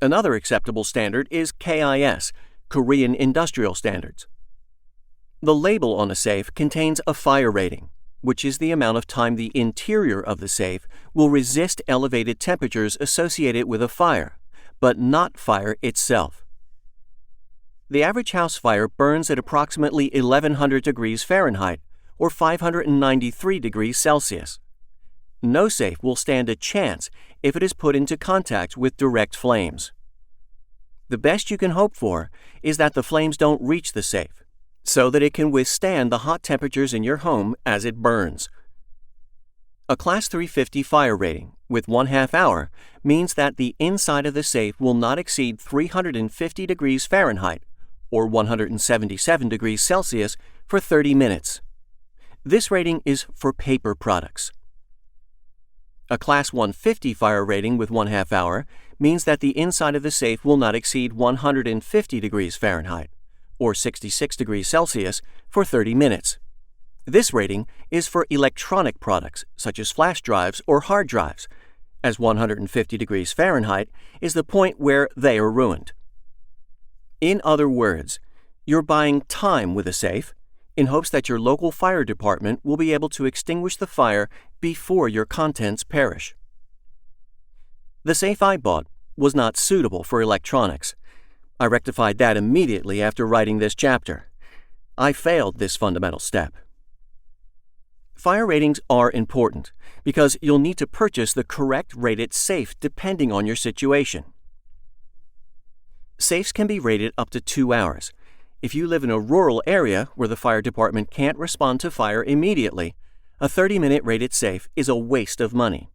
Another acceptable standard is KIS, Korean Industrial Standards. The label on a safe contains a fire rating, which is the amount of time the interior of the safe will resist elevated temperatures associated with a fire, but not fire itself. The average house fire burns at approximately 1100 degrees Fahrenheit or 593 degrees Celsius. No safe will stand a chance if it is put into contact with direct flames. The best you can hope for is that the flames don't reach the safe, so that it can withstand the hot temperatures in your home as it burns. A Class 350 fire rating with 1/2 hour means that the inside of the safe will not exceed 350 degrees Fahrenheit or 177 degrees Celsius for 30 minutes. This rating is for paper products. A Class 150 fire rating with 1/2 hour means that the inside of the safe will not exceed 150 degrees Fahrenheit or 66 degrees Celsius for 30 minutes. This rating is for electronic products such as flash drives or hard drives, as 150 degrees Fahrenheit is the point where they are ruined. In other words, you're buying time with a safe in hopes that your local fire department will be able to extinguish the fire before your contents perish. The safe I bought was not suitable for electronics. I rectified that immediately after writing this chapter. I failed this fundamental step. Fire ratings are important because you'll need to purchase the correct rated safe depending on your situation. Safes can be rated up to 2 hours. If you live in a rural area where the fire department can't respond to fire immediately, a 30-minute rated safe is a waste of money.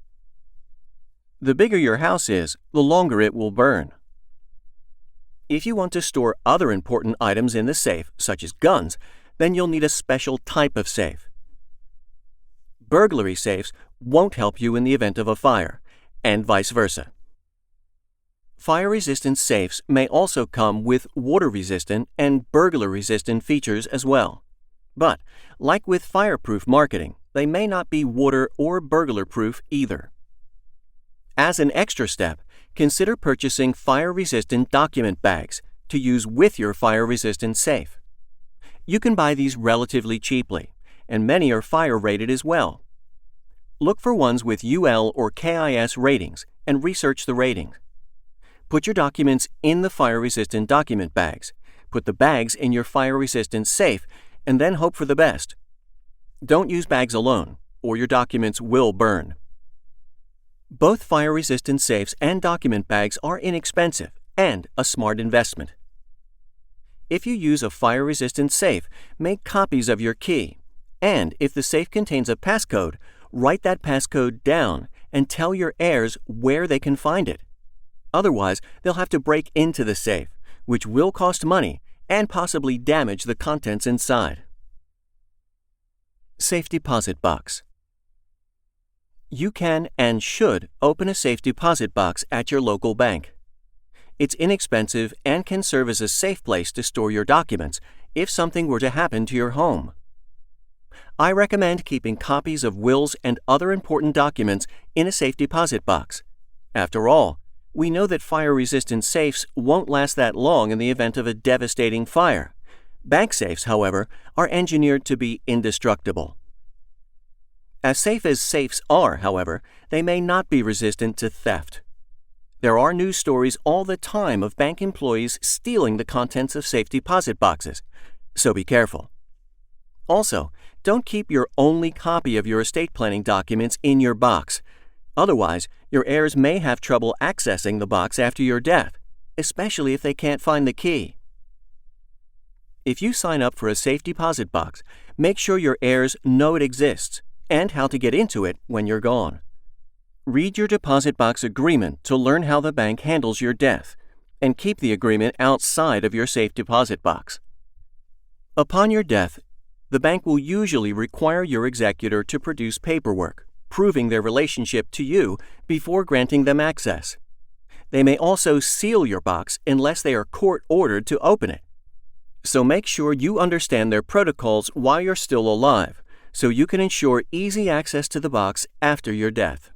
The bigger your house is, the longer it will burn. If you want to store other important items in the safe, such as guns, then you'll need a special type of safe. Burglary safes won't help you in the event of a fire, and vice versa. Fire-resistant safes may also come with water-resistant and burglar-resistant features as well. But, like with fireproof marketing, they may not be water- or burglar-proof either. As an extra step, consider purchasing fire-resistant document bags to use with your fire-resistant safe. You can buy these relatively cheaply, and many are fire-rated as well. Look for ones with UL or KIS ratings and research the ratings. Put your documents in the fire-resistant document bags, put the bags in your fire-resistant safe, and then hope for the best. Don't use bags alone, or your documents will burn. Both fire-resistant safes and document bags are inexpensive and a smart investment. If you use a fire-resistant safe, make copies of your key And if the safe contains a passcode, write that passcode down and tell your heirs where they can find it. Otherwise, they'll have to break into the safe, which will cost money and possibly damage the contents inside. Safe deposit box. You can and should open a safe deposit box at your local bank. It's inexpensive and can serve as a safe place to store your documents if something were to happen to your home. I recommend keeping copies of wills and other important documents in a safe deposit box. After all, we know that fire-resistant safes won't last that long in the event of a devastating fire. Bank safes, however, are engineered to be indestructible. As safe as safes are, however, they may not be resistant to theft. There are news stories all the time of bank employees stealing the contents of safe deposit boxes, so be careful. Also, don't keep your only copy of your estate planning documents in your box. Otherwise, your heirs may have trouble accessing the box after your death, especially if they can't find the key. If you sign up for a safe deposit box, make sure your heirs know it exists and how to get into it when you're gone. Read your deposit box agreement to learn how the bank handles your death, and keep the agreement outside of your safe deposit box. Upon your death, the bank will usually require your executor to produce paperwork proving their relationship to you before granting them access. They may also seal your box unless they are court-ordered to open it. So make sure you understand their protocols while you're still alive, so you can ensure easy access to the box after your death.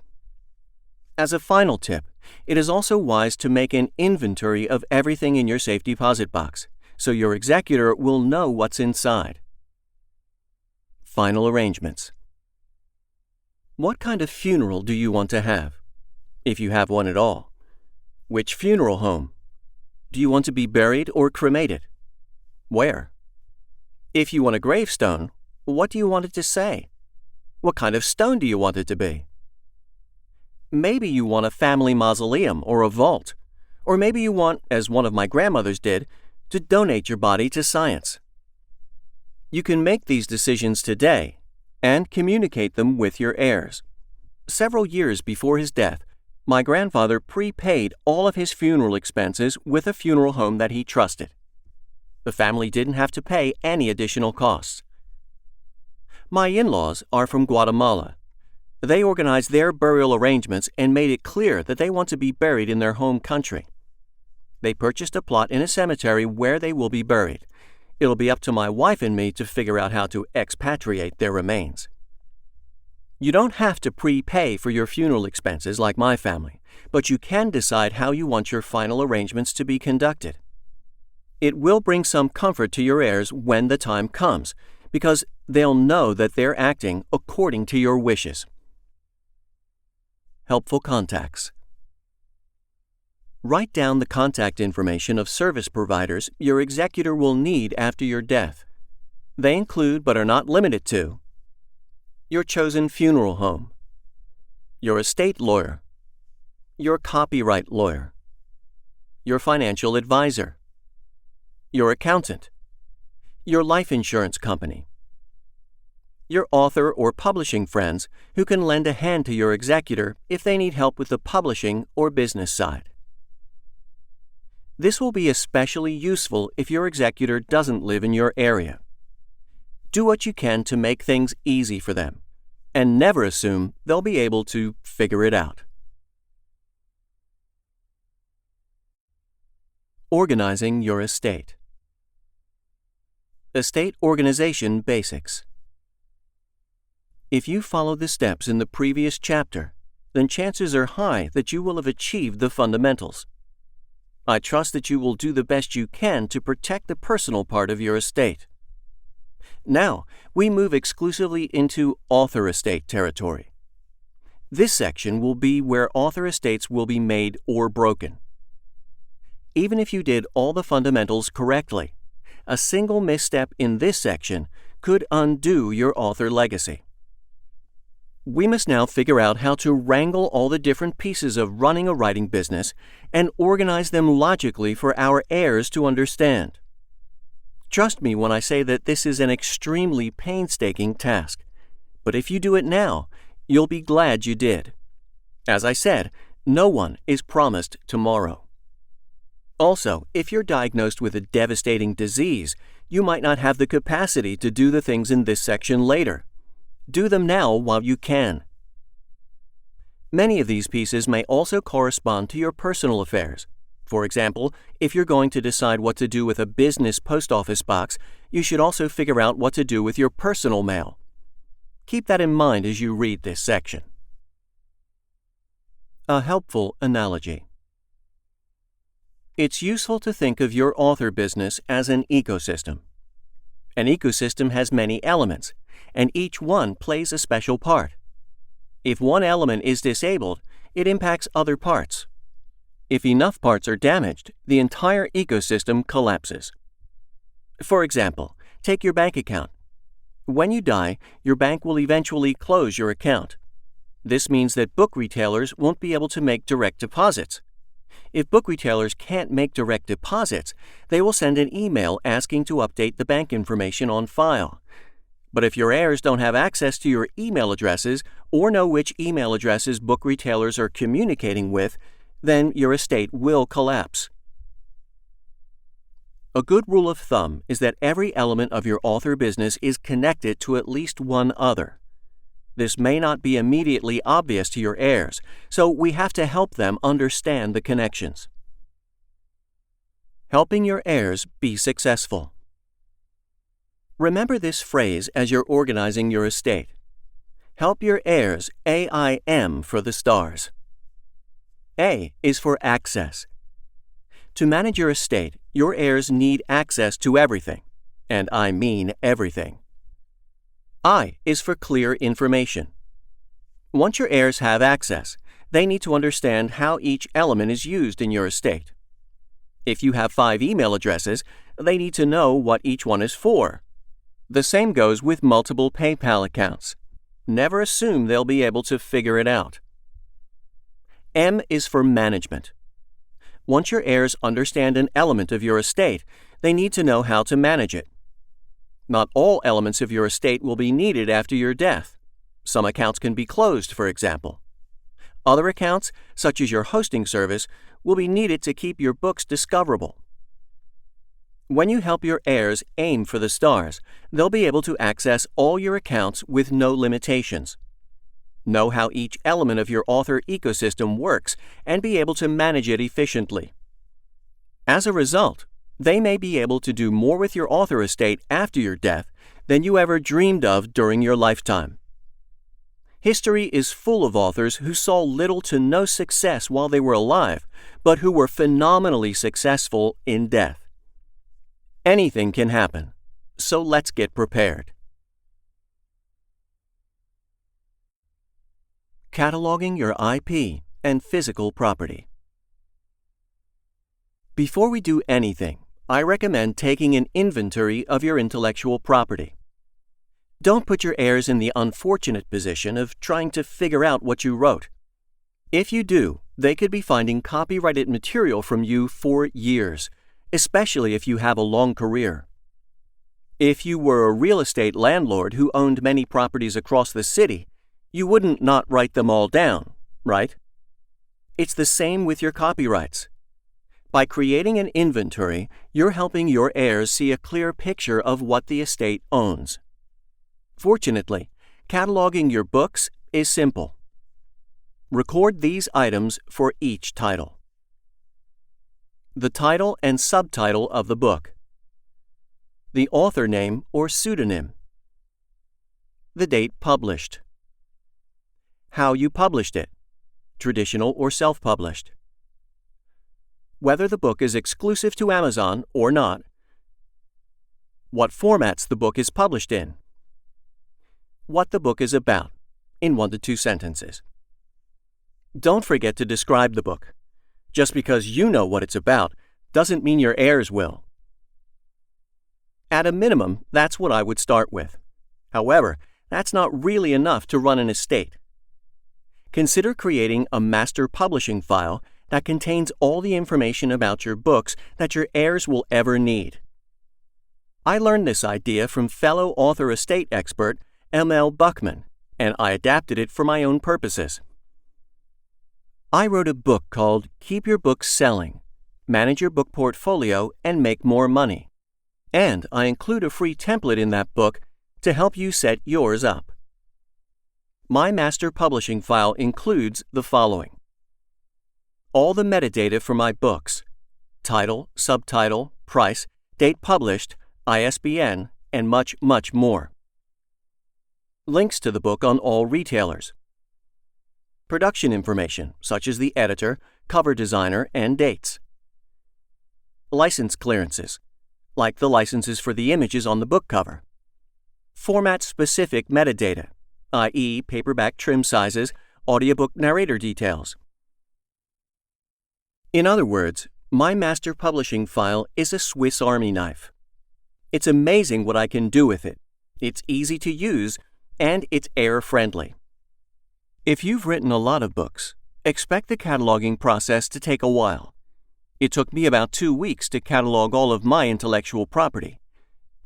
As a final tip, it is also wise to make an inventory of everything in your safe deposit box, so your executor will know what's inside. Final arrangements. What kind of funeral do you want to have, if you have one at all? Which funeral home? Do you want to be buried or cremated? Where? If you want a gravestone, what do you want it to say? What kind of stone do you want it to be? Maybe you want a family mausoleum or a vault, or maybe you want, as one of my grandmothers did, to donate your body to science. You can make these decisions today and communicate them with your heirs. Several years before his death, my grandfather prepaid all of his funeral expenses with a funeral home that he trusted. The family didn't have to pay any additional costs. My in-laws are from Guatemala. They organized their burial arrangements and made it clear that they want to be buried in their home country. They purchased a plot in a cemetery where they will be buried. It'll be up to my wife and me to figure out how to expatriate their remains. You don't have to prepay for your funeral expenses like my family, but you can decide how you want your final arrangements to be conducted. It will bring some comfort to your heirs when the time comes, because they'll know that they're acting according to your wishes. Helpful contacts. Write down the contact information of service providers your executor will need after your death. They include, but are not limited to, your chosen funeral home, your estate lawyer, your copyright lawyer, your financial advisor, your accountant, your life insurance company, your author or publishing friends who can lend a hand to your executor if they need help with the publishing or business side. This will be especially useful if your executor doesn't live in your area. Do what you can to make things easy for them, and never assume they'll be able to figure it out. Organizing your estate. Estate Organization Basics. If you followed the steps in the previous chapter, then chances are high that you will have achieved the fundamentals. I trust that you will do the best you can to protect the personal part of your estate. Now, we move exclusively into author estate territory. This section will be where author estates will be made or broken. Even if you did all the fundamentals correctly, a single misstep in this section could undo your author legacy. We must now figure out how to wrangle all the different pieces of running a writing business and organize them logically for our heirs to understand. Trust me when I say that this is an extremely painstaking task. But if you do it now, you'll be glad you did. As I said, no one is promised tomorrow. Also, if you're diagnosed with a devastating disease, you might not have the capacity to do the things in this section later. Do them now while you can. Many of these pieces may also correspond to your personal affairs. For example, if you're going to decide what to do with a business post office box, you should also figure out what to do with your personal mail. Keep that in mind as you read this section. A helpful analogy. It's useful to think of your author business as an ecosystem. An ecosystem has many elements, and each one plays a special part. If one element is disabled, it impacts other parts. If enough parts are damaged, the entire ecosystem collapses. For example, take your bank account. When you die, your bank will eventually close your account. This means that book retailers won't be able to make direct deposits. If book retailers can't make direct deposits, they will send an email asking to update the bank information on file. But if your heirs don't have access to your email addresses or know which email addresses book retailers are communicating with, then your estate will collapse. A good rule of thumb is that every element of your author business is connected to at least one other. This may not be immediately obvious to your heirs, so we have to help them understand the connections. Helping your heirs be successful. Remember this phrase as you're organizing your estate. Help your heirs AIM for the stars. A is for access. To manage your estate, your heirs need access to everything, and I mean everything. I is for clear information. Once your heirs have access, they need to understand how each element is used in your estate. If you have 5 email addresses, they need to know what each one is for. The same goes with multiple PayPal accounts. Never assume they'll be able to figure it out. M is for management. Once your heirs understand an element of your estate, they need to know how to manage it. Not all elements of your estate will be needed after your death. Some accounts can be closed, for example. Other accounts, such as your hosting service, will be needed to keep your books discoverable. When you help your heirs aim for the stars, they'll be able to access all your accounts with no limitations. Know how each element of your author ecosystem works and be able to manage it efficiently. As a result, they may be able to do more with your author estate after your death than you ever dreamed of during your lifetime. History is full of authors who saw little to no success while they were alive, but who were phenomenally successful in death. Anything can happen, so let's get prepared. Cataloging your IP and physical property. Before we do anything, I recommend taking an inventory of your intellectual property. Don't put your heirs in the unfortunate position of trying to figure out what you wrote. If you do, they could be finding copyrighted material from you for years, especially if you have a long career. If you were a real estate landlord who owned many properties across the city, you wouldn't not write them all down, right? It's the same with your copyrights. By creating an inventory, you're helping your heirs see a clear picture of what the estate owns. Fortunately, cataloging your books is simple. Record these items for each title. The title and subtitle of the book. The author name or pseudonym. The date published. How you published it, traditional or self-published. Whether the book is exclusive to Amazon or not. What formats the book is published in. What the book is about, in 1 to 2 sentences. Don't forget to describe the book. Just because you know what it's about doesn't mean your heirs will. At a minimum, that's what I would start with. However, that's not really enough to run an estate. Consider creating a master publishing file that contains all the information about your books that your heirs will ever need. I learned this idea from fellow author estate expert M.L. Buckman, and I adapted it for my own purposes. I wrote a book called Keep Your Books Selling, Manage Your Book Portfolio, and Make More Money. And I include a free template in that book to help you set yours up. My master publishing file includes the following: all the metadata for my books, title, subtitle, price, date published, ISBN, and much, much more. Links to the book on all retailers. Production information, such as the editor, cover designer, and dates. License clearances, like the licenses for the images on the book cover. Format-specific metadata, i.e. paperback trim sizes, audiobook narrator details. In other words, my master publishing file is a Swiss Army knife. It's amazing what I can do with it. It's easy to use, and it's Heir-friendly. If you've written a lot of books, expect the cataloging process to take a while. It took me about 2 weeks to catalog all of my intellectual property,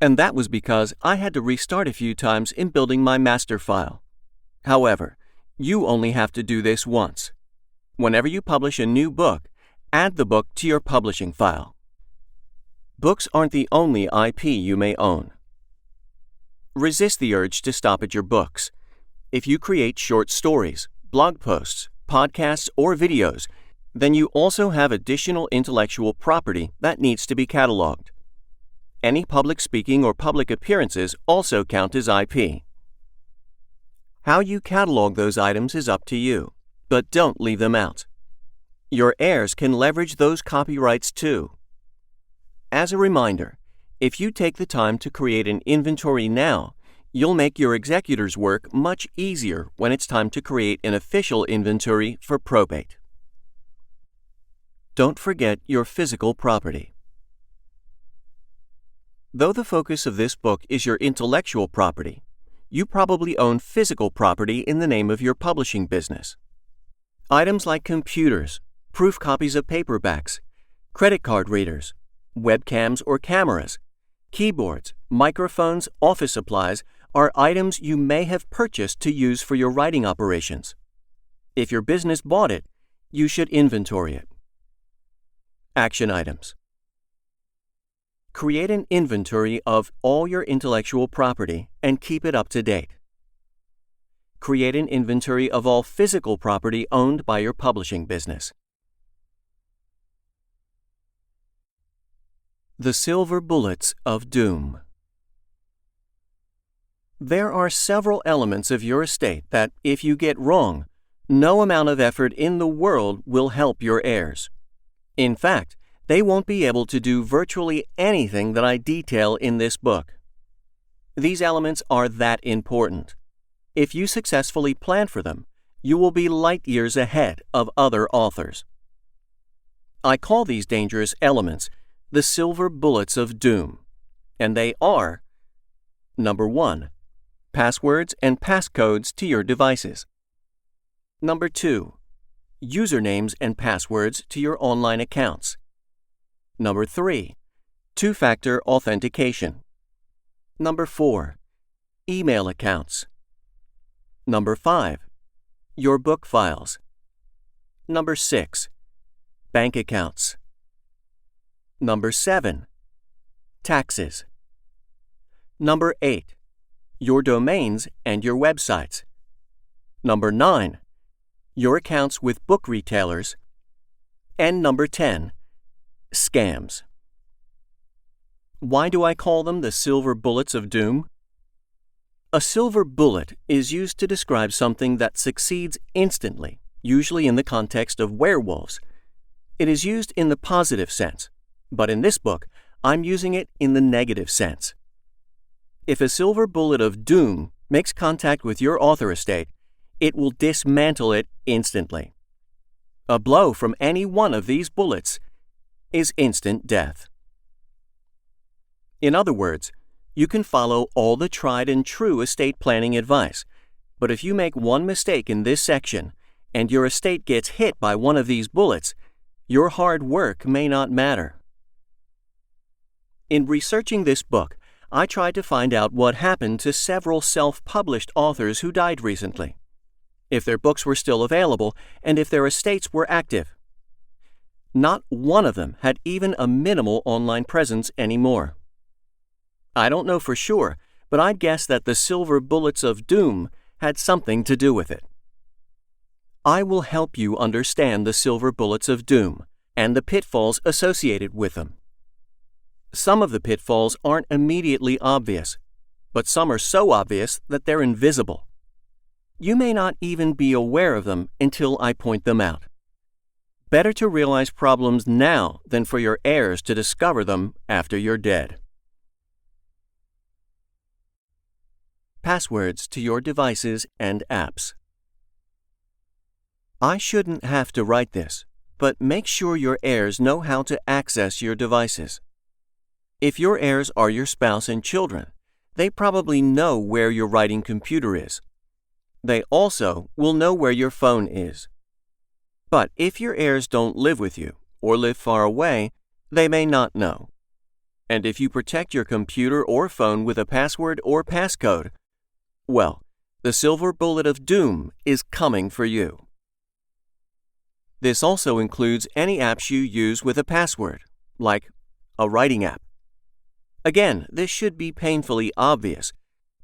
and that was because I had to restart a few times in building my master file. However, you only have to do this once. Whenever you publish a new book, add the book to your publishing file. Books aren't the only IP you may own. Resist the urge to stop at your books. If you create short stories, blog posts, podcasts, or videos, then you also have additional intellectual property that needs to be cataloged. Any public speaking or public appearances also count as IP. How you catalog those items is up to you, but don't leave them out. Your heirs can leverage those copyrights too. As a reminder, if you take the time to create an inventory now, you'll make your executor's work much easier when it's time to create an official inventory for probate. Don't forget your physical property. Though the focus of this book is your intellectual property, you probably own physical property in the name of your publishing business. Items like computers, proof copies of paperbacks, credit card readers, webcams or cameras, keyboards, microphones, office supplies are items you may have purchased to use for your writing operations. If your business bought it, you should inventory it. Action items. Create an inventory of all your intellectual property and keep it up to date. Create an inventory of all physical property owned by your publishing business. The Silver Bullets of Doom. There are several elements of your estate that, if you get wrong, no amount of effort in the world will help your heirs. In fact, they won't be able to do virtually anything that I detail in this book. These elements are that important. If you successfully plan for them, you will be light years ahead of other authors. I call these dangerous elements the silver bullets of doom, and they are: Number 1. Passwords and passcodes to your devices. Number 2. Usernames and passwords to your online accounts. Number 3. Two-factor authentication. Number 4. Email accounts. Number 5. Your book files. Number 6. Bank accounts. Number 7. Taxes. Number 8. Your domains and your websites. Number 9. Your accounts with book retailers. And number 10. Scams. Why do I call them the silver bullets of doom? A silver bullet is used to describe something that succeeds instantly, usually in the context of werewolves. It is used in the positive sense, but in this book, I'm using it in the negative sense. If a silver bullet of doom makes contact with your author estate, it will dismantle it instantly. A blow from any one of these bullets is instant death. In other words, you can follow all the tried and true estate planning advice, but if you make one mistake in this section and your estate gets hit by one of these bullets, your hard work may not matter. In researching this book, I tried to find out what happened to several self-published authors who died recently, if their books were still available, and if their estates were active. Not one of them had even a minimal online presence anymore. I don't know for sure, but I'd guess that the silver bullets of doom had something to do with it. I will help you understand the silver bullets of doom and the pitfalls associated with them. Some of the pitfalls aren't immediately obvious, but some are so obvious that they're invisible. You may not even be aware of them until I point them out. Better to realize problems now than for your heirs to discover them after you're dead. Passwords to your devices and apps. I shouldn't have to write this, but make sure your heirs know how to access your devices. If your heirs are your spouse and children, they probably know where your writing computer is. They also will know where your phone is. But if your heirs don't live with you or live far away, they may not know. And if you protect your computer or phone with a password or passcode, well, the silver bullet of doom is coming for you. This also includes any apps you use with a password, like a writing app. Again, this should be painfully obvious,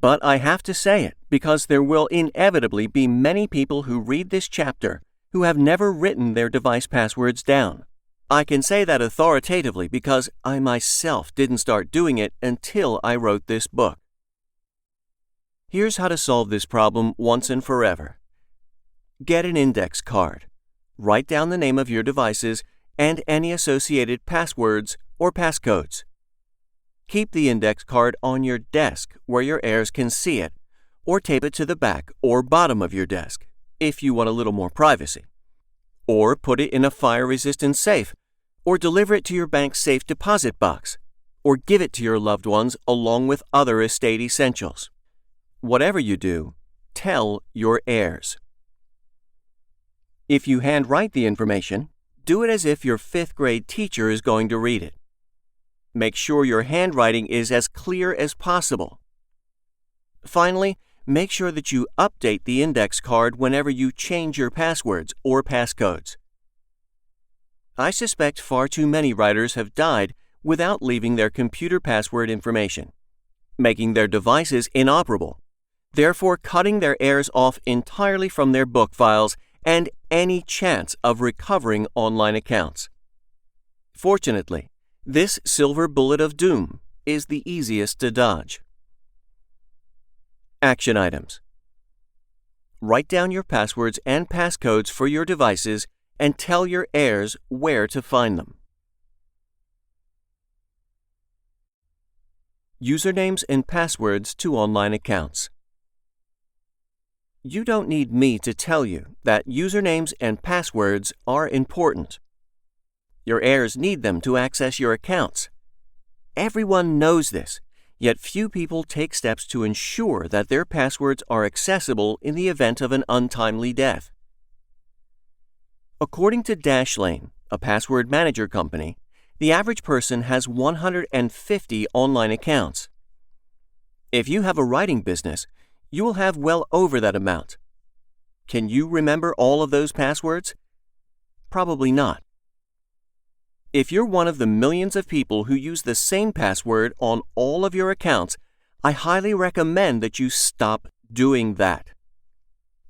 but I have to say it because there will inevitably be many people who read this chapter who have never written their device passwords down. I can say that authoritatively because I myself didn't start doing it until I wrote this book. Here's how to solve this problem once and forever. Get an index card. Write down the name of your devices and any associated passwords or passcodes. Keep the index card on your desk where your heirs can see it, or tape it to the back or bottom of your desk if you want a little more privacy. Or put it in a fire-resistant safe, or deliver it to your bank's safe deposit box, or give it to your loved ones along with other estate essentials. Whatever you do, tell your heirs. If you handwrite the information, do it as if your 5th grade teacher is going to read it. Make sure your handwriting is as clear as possible. Finally, make sure that you update the index card whenever you change your passwords or passcodes. I suspect far too many writers have died without leaving their computer password information, making their devices inoperable, therefore cutting their heirs off entirely from their book files and any chance of recovering online accounts. Fortunately, this silver bullet of doom is the easiest to dodge. Action items. Write down your passwords and passcodes for your devices and tell your heirs where to find them. Usernames and passwords to online accounts. You don't need me to tell you that usernames and passwords are important. Your heirs need them to access your accounts. Everyone knows this, yet few people take steps to ensure that their passwords are accessible in the event of an untimely death. According to Dashlane, a password manager company, the average person has 150 online accounts. If you have a writing business, you will have well over that amount. Can you remember all of those passwords? Probably not. If you're one of the millions of people who use the same password on all of your accounts, I highly recommend that you stop doing that.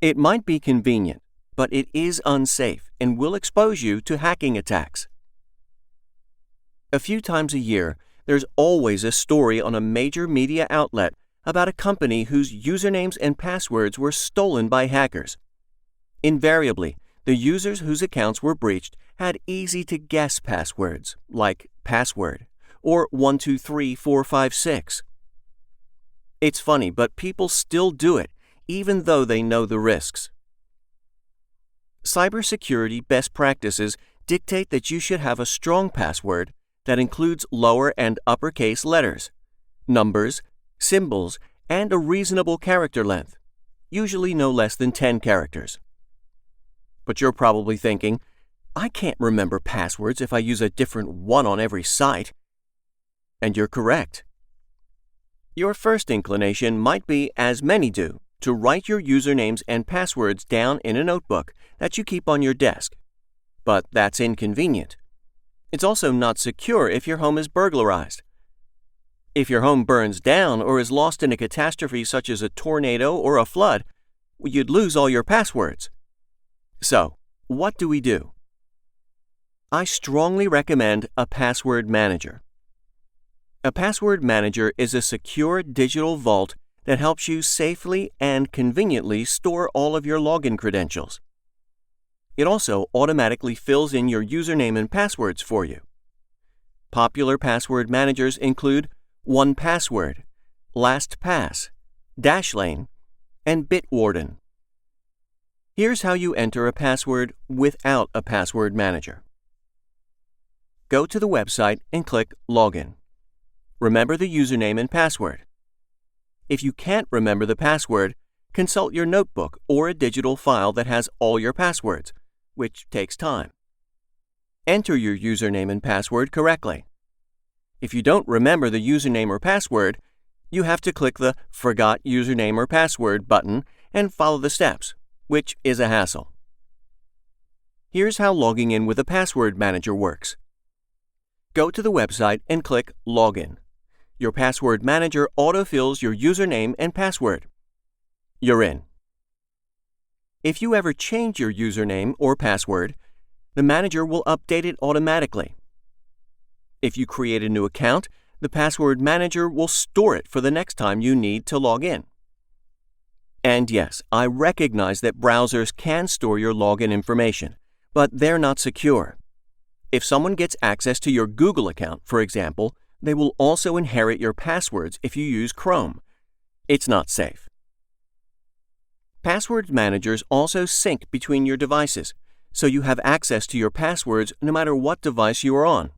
It might be convenient, but it is unsafe and will expose you to hacking attacks. A few times a year, there's always a story on a major media outlet about a company whose usernames and passwords were stolen by hackers. Invariably, the users whose accounts were breached had easy-to-guess passwords, like password or 123456. It's funny, but people still do it, even though they know the risks. Cybersecurity best practices dictate that you should have a strong password that includes lower and uppercase letters, numbers, symbols, and a reasonable character length, usually no less than 10 characters. But you're probably thinking, I can't remember passwords if I use a different one on every site. And you're correct. Your first inclination might be, as many do, to write your usernames and passwords down in a notebook that you keep on your desk. But that's inconvenient. It's also not secure if your home is burglarized. If your home burns down or is lost in a catastrophe such as a tornado or a flood, you'd lose all your passwords. So, what do we do? I strongly recommend a password manager. A password manager is a secure digital vault that helps you safely and conveniently store all of your login credentials. It also automatically fills in your username and passwords for you. Popular password managers include 1Password, LastPass, Dashlane, and Bitwarden. Here's how you enter a password without a password manager. Go to the website and click Login. Remember the username and password. If you can't remember the password, consult your notebook or a digital file that has all your passwords, which takes time. Enter your username and password correctly. If you don't remember the username or password, you have to click the Forgot Username or Password button and follow the steps, which is a hassle. Here's how logging in with a password manager works. Go to the website and click Login. Your password manager autofills your username and password. You're in. If you ever change your username or password, the manager will update it automatically. If you create a new account, the password manager will store it for the next time you need to log in. And yes, I recognize that browsers can store your login information, but they're not secure. If someone gets access to your Google account, for example, they will also inherit your passwords if you use Chrome. It's not safe. Password managers also sync between your devices, so you have access to your passwords no matter what device you are on.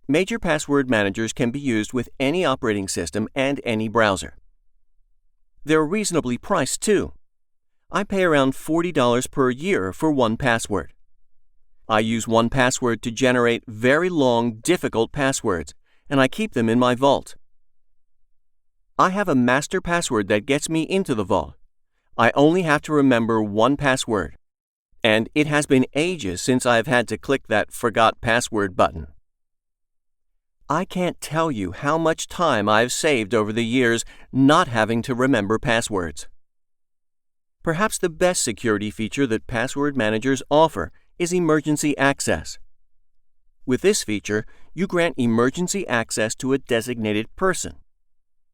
Major password managers can be used with any operating system and any browser. They're reasonably priced too. I pay around $40 per year for 1Password. I use 1Password to generate very long, difficult passwords, and I keep them in my vault. I have a master password that gets me into the vault. I only have to remember 1Password, and it has been ages since I've had to click that Forgot Password button. I can't tell you how much time I've saved over the years not having to remember passwords. Perhaps the best security feature that password managers offer is emergency access. With this feature, you grant emergency access to a designated person.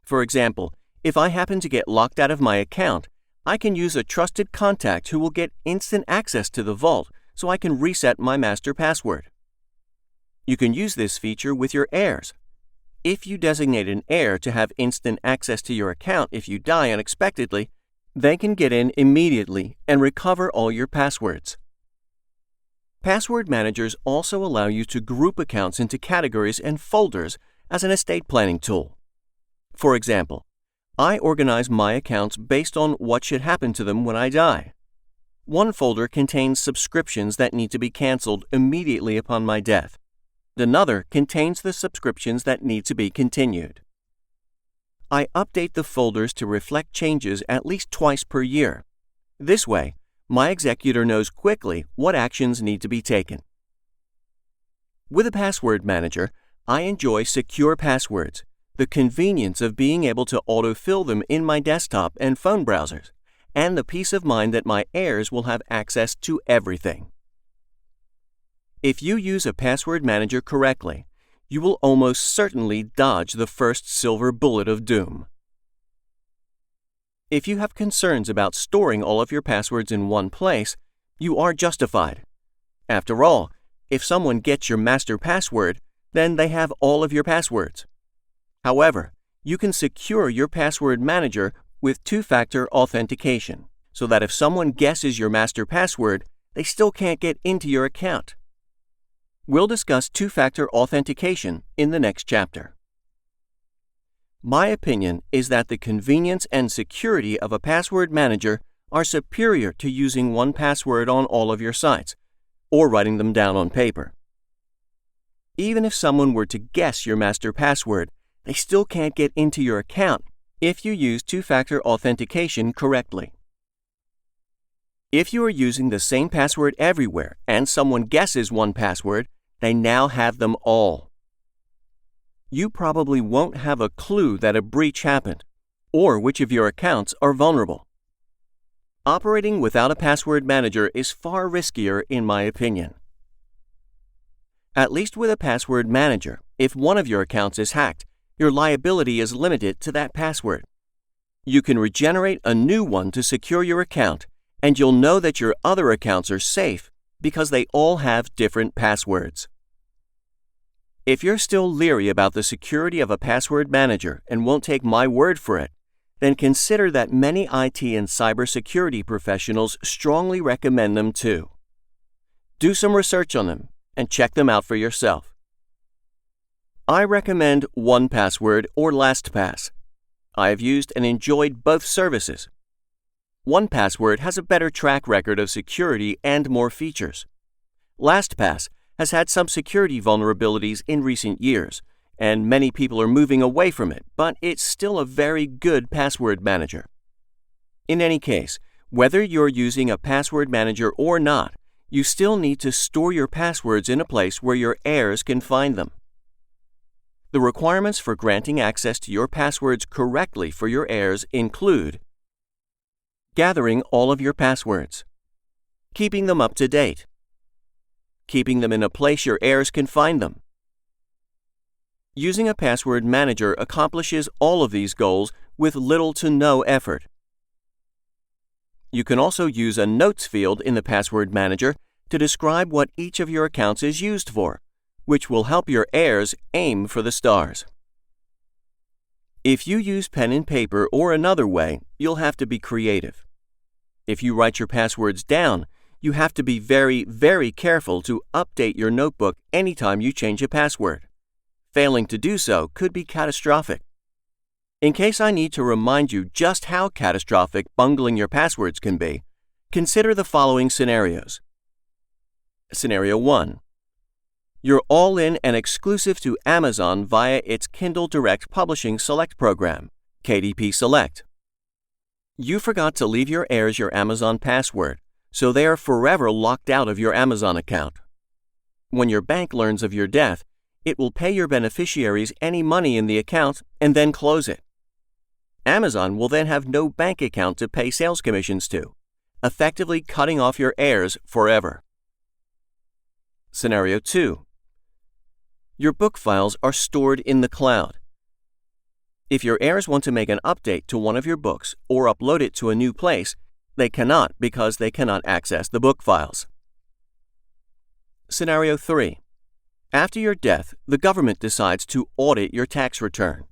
For example, if I happen to get locked out of my account, I can use a trusted contact who will get instant access to the vault so I can reset my master password. You can use this feature with your heirs. If you designate an heir to have instant access to your account if you die unexpectedly, they can get in immediately and recover all your passwords. Password managers also allow you to group accounts into categories and folders as an estate planning tool. For example, I organize my accounts based on what should happen to them when I die. One folder contains subscriptions that need to be canceled immediately upon my death. Another contains the subscriptions that need to be continued. I update the folders to reflect changes at least twice per year. This way, my executor knows quickly what actions need to be taken. With a password manager, I enjoy secure passwords, the convenience of being able to autofill them in my desktop and phone browsers, and the peace of mind that my heirs will have access to everything. If you use a password manager correctly, you will almost certainly dodge the first silver bullet of doom. If you have concerns about storing all of your passwords in one place, you are justified. After all, if someone gets your master password, then they have all of your passwords. However, you can secure your password manager with two-factor authentication, so that if someone guesses your master password, they still can't get into your account. We'll discuss two-factor authentication in the next chapter. My opinion is that the convenience and security of a password manager are superior to using 1Password on all of your sites, or writing them down on paper. Even if someone were to guess your master password, they still can't get into your account if you use two-factor authentication correctly. If you are using the same password everywhere and someone guesses one password, they now have them all. You probably won't have a clue that a breach happened or which of your accounts are vulnerable. Operating without a password manager is far riskier in my opinion. At least with a password manager, if one of your accounts is hacked, your liability is limited to that password. You can regenerate a new one to secure your account, and you'll know that your other accounts are safe because they all have different passwords. If you're still leery about the security of a password manager and won't take my word for it, then consider that many IT and cybersecurity professionals strongly recommend them too. Do some research on them and check them out for yourself. I recommend 1Password or LastPass. I have used and enjoyed both services. 1Password has a better track record of security and more features. LastPass has had some security vulnerabilities in recent years, and many people are moving away from it, but it's still a very good password manager. In any case, whether you're using a password manager or not, you still need to store your passwords in a place where your heirs can find them. The requirements for granting access to your passwords correctly for your heirs include gathering all of your passwords, keeping them up to date, keeping them in a place your heirs can find them. Using a password manager accomplishes all of these goals with little to no effort. You can also use a notes field in the password manager to describe what each of your accounts is used for, which will help your heirs aim for the stars. If you use pen and paper or another way, you'll have to be creative. If you write your passwords down, you have to be very, very careful to update your notebook anytime you change a password. Failing to do so could be catastrophic. In case I need to remind you just how catastrophic bungling your passwords can be, consider the following scenarios. Scenario 1. You're all in and exclusive to Amazon via its Kindle Direct Publishing Select program, KDP Select. You forgot to leave your heirs your Amazon password, so they are forever locked out of your Amazon account. When your bank learns of your death, it will pay your beneficiaries any money in the account and then close it. Amazon will then have no bank account to pay sales commissions to, effectively cutting off your heirs forever. Scenario 2. Your book files are stored in the cloud. If your heirs want to make an update to one of your books or upload it to a new place, they cannot because they cannot access the book files. Scenario 3. After your death, the government decides to audit your tax return.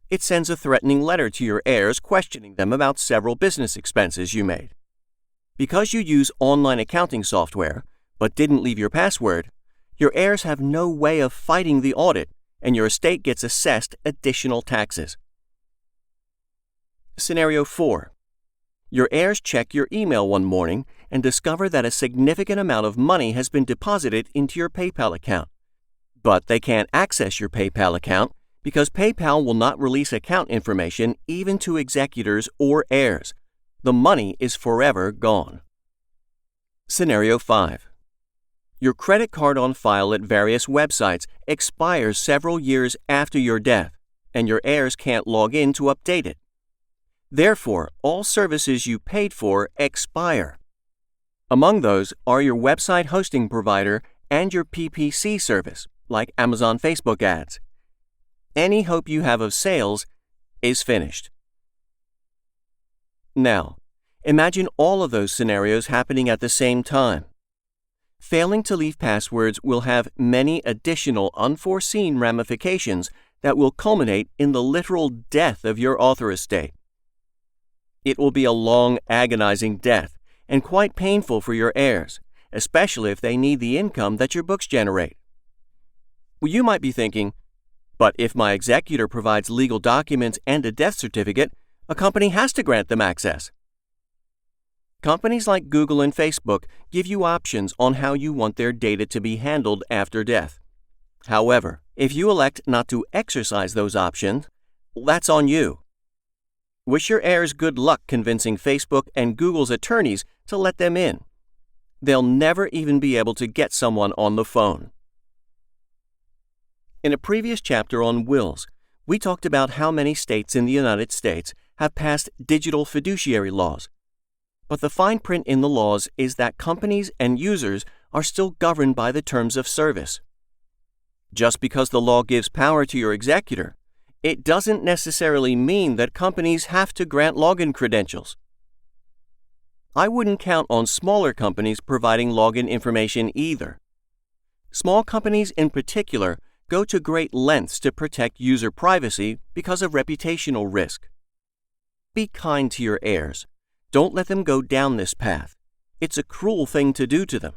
It sends a threatening letter to your heirs questioning them about several business expenses you made. Because you use online accounting software, but didn't leave your password, your heirs have no way of fighting the audit, and your estate gets assessed additional taxes. Scenario 4. Your heirs check your email one morning and discover that a significant amount of money has been deposited into your PayPal account. But they can't access your PayPal account because PayPal will not release account information even to executors or heirs. The money is forever gone. Scenario 5. Your credit card on file at various websites expires several years after your death, and your heirs can't log in to update it. Therefore, all services you paid for expire. Among those are your website hosting provider and your PPC service, like Amazon Facebook ads. Any hope you have of sales is finished. Now, imagine all of those scenarios happening at the same time. Failing to leave passwords will have many additional unforeseen ramifications that will culminate in the literal death of your author estate. It will be a long, agonizing death and quite painful for your heirs, especially if they need the income that your books generate. Well, you might be thinking, but if my executor provides legal documents and a death certificate, a company has to grant them access. Companies like Google and Facebook give you options on how you want their data to be handled after death. However, If you elect not to exercise those options, that's on you. Wish your heirs good luck convincing Facebook and Google's attorneys to let them in. They'll never even be able to get someone on the phone. In a previous chapter on wills, we talked about how many states in the United States have passed digital fiduciary laws. But the fine print in the laws is that companies and users are still governed by the terms of service. Just because the law gives power to your executor, it doesn't necessarily mean that companies have to grant login credentials. I wouldn't count on smaller companies providing login information either. Small companies in particular go to great lengths to protect user privacy because of reputational risk. Be kind to your heirs. Don't let them go down this path. It's a cruel thing to do to them.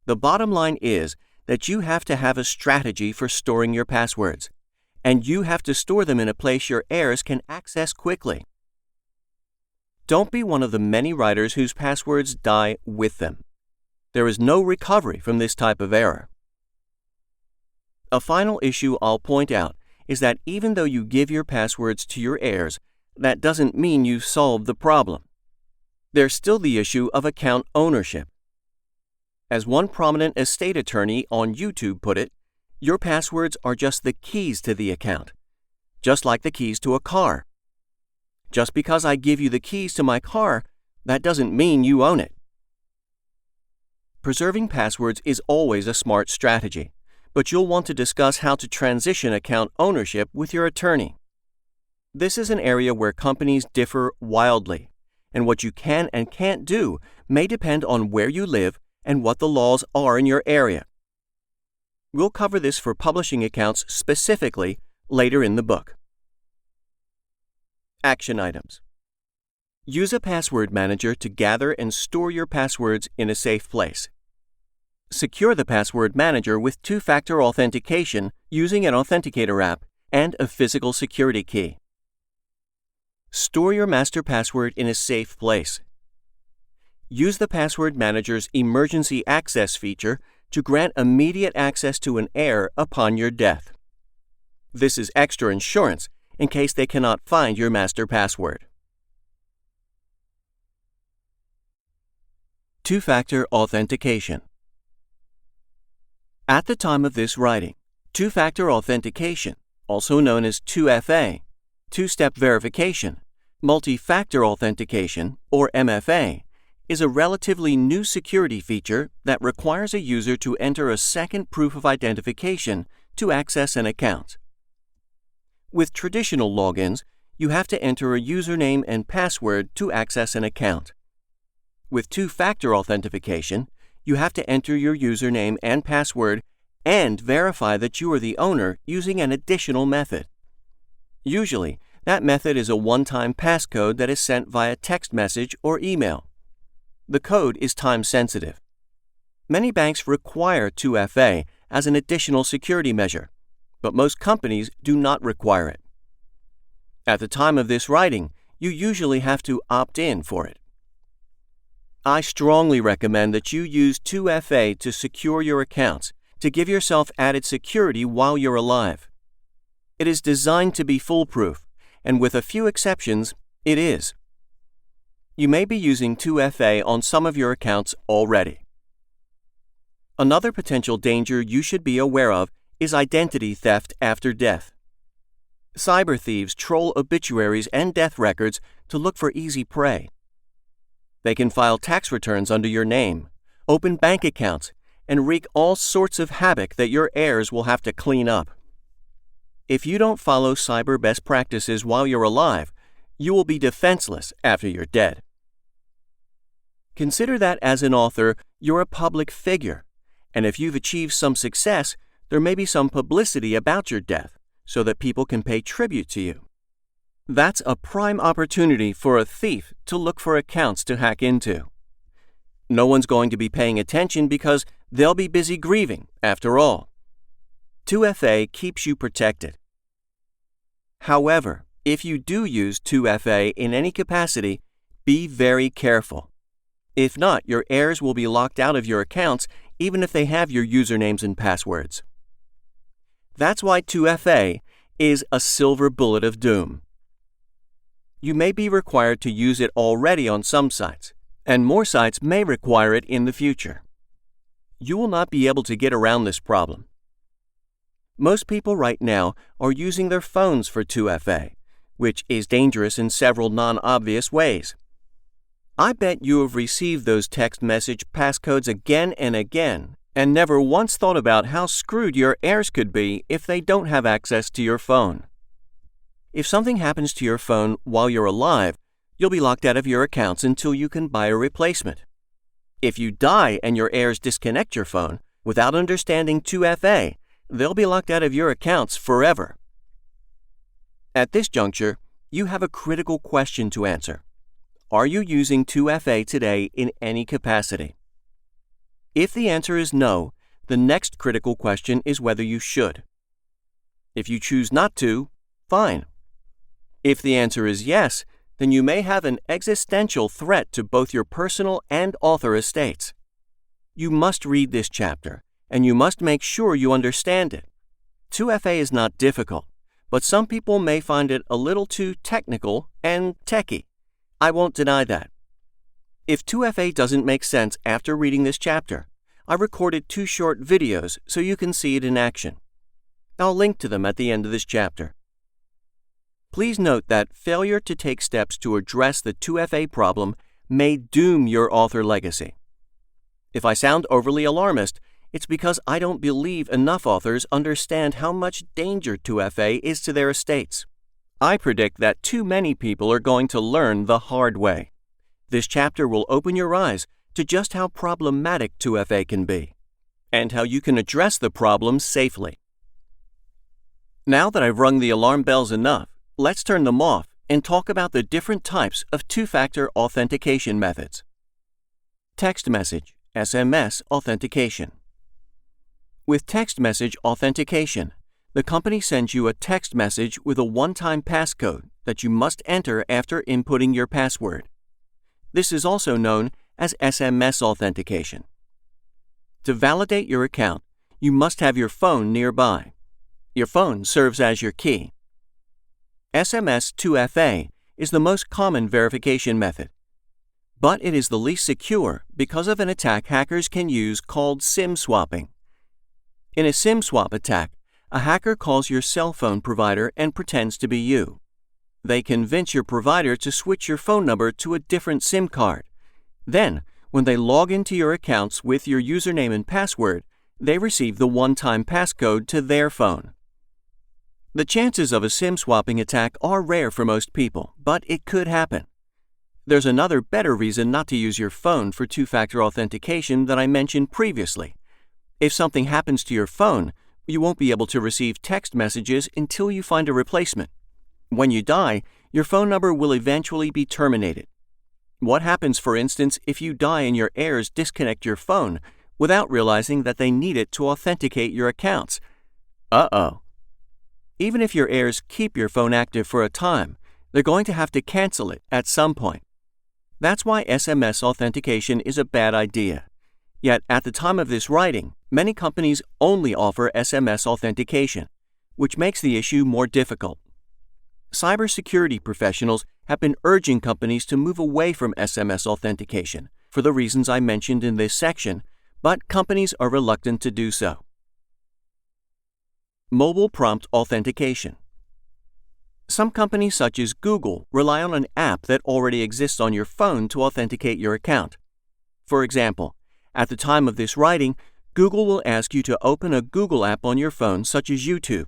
The bottom line is that you have to have a strategy for storing your passwords, and you have to store them in a place your heirs can access quickly. Don't be one of the many writers whose passwords die with them. There is no recovery from this type of error. A final issue I'll point out is that even though you give your passwords to your heirs, that doesn't mean you've solved the problem. There's still the issue of account ownership. As one prominent estate attorney on YouTube put it, your passwords are just the keys to the account, just like the keys to a car. Just because I give you the keys to my car, that doesn't mean you own it. Preserving passwords is always a smart strategy, but you'll want to discuss how to transition account ownership with your attorney. This is an area where companies differ wildly, and what you can and can't do may depend on where you live and what the laws are in your area. We'll cover this for publishing accounts specifically later in the book. Action items. Use a password manager to gather and store your passwords in a safe place. Secure the password manager with two-factor authentication using an authenticator app and a physical security key. Store your master password in a safe place. Use the password manager's emergency access feature to grant immediate access to an heir upon your death. This is extra insurance in case they cannot find your master password. Two-factor authentication. At the time of this writing, two-factor authentication, also known as 2FA, two-step verification, multi-factor authentication, or MFA, is a relatively new security feature that requires a user to enter a second proof of identification to access an account. With traditional logins, you have to enter a username and password to access an account. With two-factor authentication, you have to enter your username and password and verify that you are the owner using an additional method. Usually, that method is a one-time passcode that is sent via text message or email. The code is time-sensitive. Many banks require 2FA as an additional security measure, but most companies do not require it. At the time of this writing, you usually have to opt in for it. I strongly recommend that you use 2FA to secure your accounts to give yourself added security while you're alive. It is designed to be foolproof, and with a few exceptions, it is. You may be using 2FA on some of your accounts already. Another potential danger you should be aware of is identity theft after death. Cyber thieves troll obituaries and death records to look for easy prey. They can file tax returns under your name, open bank accounts, and wreak all sorts of havoc that your heirs will have to clean up. If you don't follow cyber best practices while you're alive, you will be defenseless after you're dead. Consider that as an author, you're a public figure, and if you've achieved some success, there may be some publicity about your death so that people can pay tribute to you. That's a prime opportunity for a thief to look for accounts to hack into. No one's going to be paying attention because they'll be busy grieving, after all. 2FA keeps you protected. However, if you do use 2FA in any capacity, be very careful. If not, your heirs will be locked out of your accounts even if they have your usernames and passwords. That's why 2FA is a silver bullet of doom. You may be required to use it already on some sites, and more sites may require it in the future. You will not be able to get around this problem. Most people right now are using their phones for 2FA, which is dangerous in several non-obvious ways. I bet you have received those text message passcodes again and again, and never once thought about how screwed your heirs could be if they don't have access to your phone. If something happens to your phone while you're alive, you'll be locked out of your accounts until you can buy a replacement. If you die and your heirs disconnect your phone without understanding 2FA, they'll be locked out of your accounts forever. At this juncture, you have a critical question to answer. Are you using 2FA today in any capacity? If the answer is no, the next critical question is whether you should. If you choose not to, fine. If the answer is yes, then you may have an existential threat to both your personal and author estates. You must read this chapter, and you must make sure you understand it. 2FA is not difficult, but some people may find it a little too technical and techy. I won't deny that. If 2FA doesn't make sense after reading this chapter, I recorded 2 short videos so you can see it in action. I'll link to them at the end of this chapter. Please note that failure to take steps to address the 2FA problem may doom your author legacy. If I sound overly alarmist, it's because I don't believe enough authors understand how much danger 2FA is to their estates. I predict that too many people are going to learn the hard way. This chapter will open your eyes to just how problematic 2FA can be, and how you can address the problem safely. Now that I've rung the alarm bells enough, let's turn them off and talk about the different types of two-factor authentication methods. Text message, SMS authentication. With text message authentication, the company sends you a text message with a one-time passcode that you must enter after inputting your password. This is also known as SMS authentication. To validate your account, you must have your phone nearby. Your phone serves as your key. SMS 2FA is the most common verification method, but it is the least secure because of an attack hackers can use called SIM swapping. In a SIM swap attack, a hacker calls your cell phone provider and pretends to be you. They convince your provider to switch your phone number to a different SIM card. Then, when they log into your accounts with your username and password, they receive the one-time passcode to their phone. The chances of a SIM swapping attack are rare for most people, but it could happen. There's another better reason not to use your phone for two-factor authentication that I mentioned previously. If something happens to your phone, you won't be able to receive text messages until you find a replacement. When you die, your phone number will eventually be terminated. What happens, for instance, if you die and your heirs disconnect your phone without realizing that they need it to authenticate your accounts? Uh-oh. Even if your heirs keep your phone active for a time, they're going to have to cancel it at some point. That's why SMS authentication is a bad idea. Yet, at the time of this writing, many companies only offer SMS authentication, which makes the issue more difficult. Cybersecurity professionals have been urging companies to move away from SMS authentication for the reasons I mentioned in this section, but companies are reluctant to do so. Mobile prompt authentication. Some companies such as Google rely on an app that already exists on your phone to authenticate your account. For example, at the time of this writing, Google will ask you to open a Google app on your phone such as YouTube.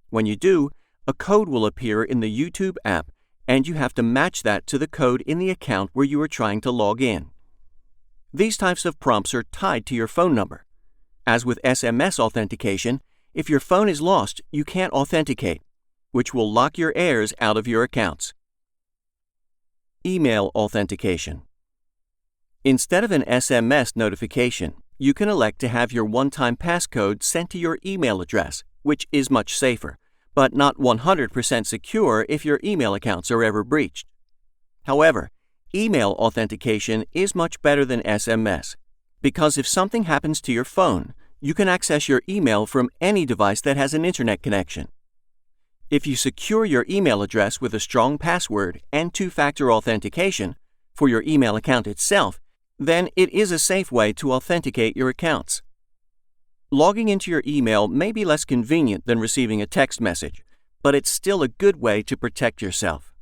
When you do, a code will appear in the YouTube app, and you have to match that to the code in the account where you are trying to log in. These types of prompts are tied to your phone number. As with SMS authentication, if your phone is lost, you can't authenticate, which will lock your heirs out of your accounts. Email authentication. Instead of an SMS notification, you can elect to have your one-time passcode sent to your email address, which is much safer, but not 100% secure if your email accounts are ever breached. However, email authentication is much better than SMS, because if something happens to your phone, You can access your email from any device that has an internet connection. If you secure your email address with a strong password and two-factor authentication for your email account itself, then it is a safe way to authenticate your accounts. Logging into your email may be less convenient than receiving a text message, but it's still a good way to protect yourself.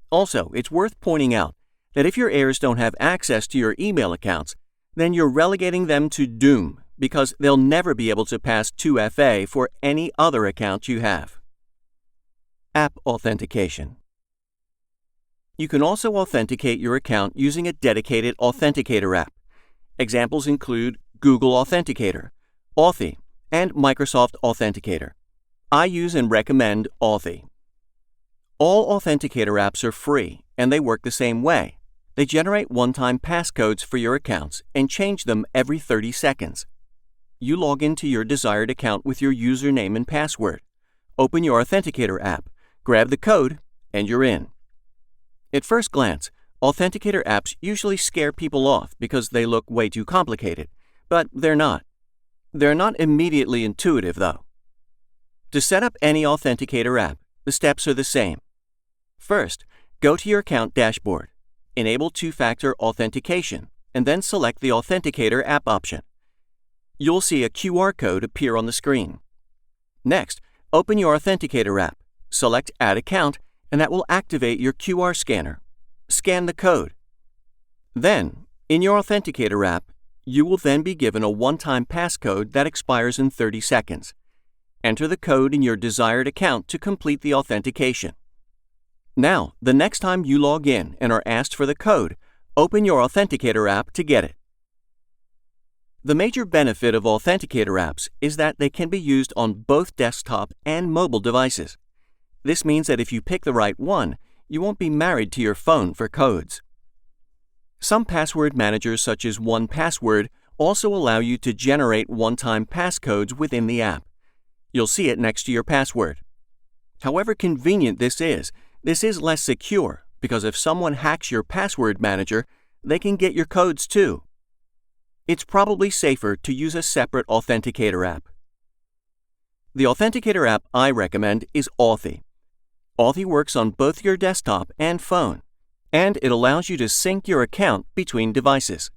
Also, it's worth pointing out that if your heirs don't have access to your email accounts, then you're relegating them to doom because they'll never be able to pass 2FA for any other account you have. App authentication. You can also authenticate your account using a dedicated authenticator app. Examples include Google Authenticator, Authy, and Microsoft Authenticator. I use and recommend Authy. All authenticator apps are free, and they work the same way. They generate one-time passcodes for your accounts and change them every 30 seconds. You log into your desired account with your username and password. Open your Authenticator app, grab the code, and you're in. At first glance, authenticator apps usually scare people off because they look way too complicated, but they're not. They're not immediately intuitive, though. To set up any authenticator app, the steps are the same. First, go to your account dashboard, enable two-factor authentication, and then select the Authenticator app option. You'll see a QR code appear on the screen. Next, open your Authenticator app, select Add Account, and that will activate your QR scanner. Scan the code. Then, in your Authenticator app, you will then be given a one-time passcode that expires in 30 seconds. Enter the code in your desired account to complete the authentication. Now, the next time you log in and are asked for the code, open your Authenticator app to get it. The major benefit of Authenticator apps is that they can be used on both desktop and mobile devices. This means that if you pick the right one, you won't be married to your phone for codes. Some password managers such as 1Password also allow you to generate one-time passcodes within the app. You'll see it next to your password. However convenient this is less secure because if someone hacks your password manager, they can get your codes too. It's probably safer to use a separate Authenticator app. The Authenticator app I recommend is Authy. Authy works on both your desktop and phone, and it allows you to sync your account between devices.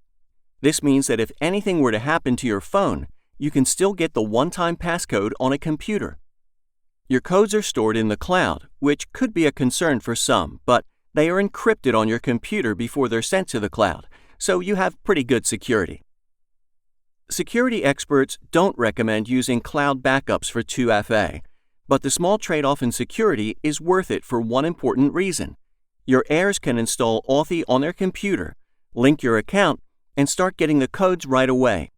This means that if anything were to happen to your phone, you can still get the one-time passcode on a computer. Your codes are stored in the cloud, which could be a concern for some, but they are encrypted on your computer before they're sent to the cloud, so you have pretty good security. Security experts don't recommend using cloud backups for 2FA, but the small trade-off in security is worth it for one important reason. Your heirs can install Authy on their computer, link your account, and start getting the codes right away.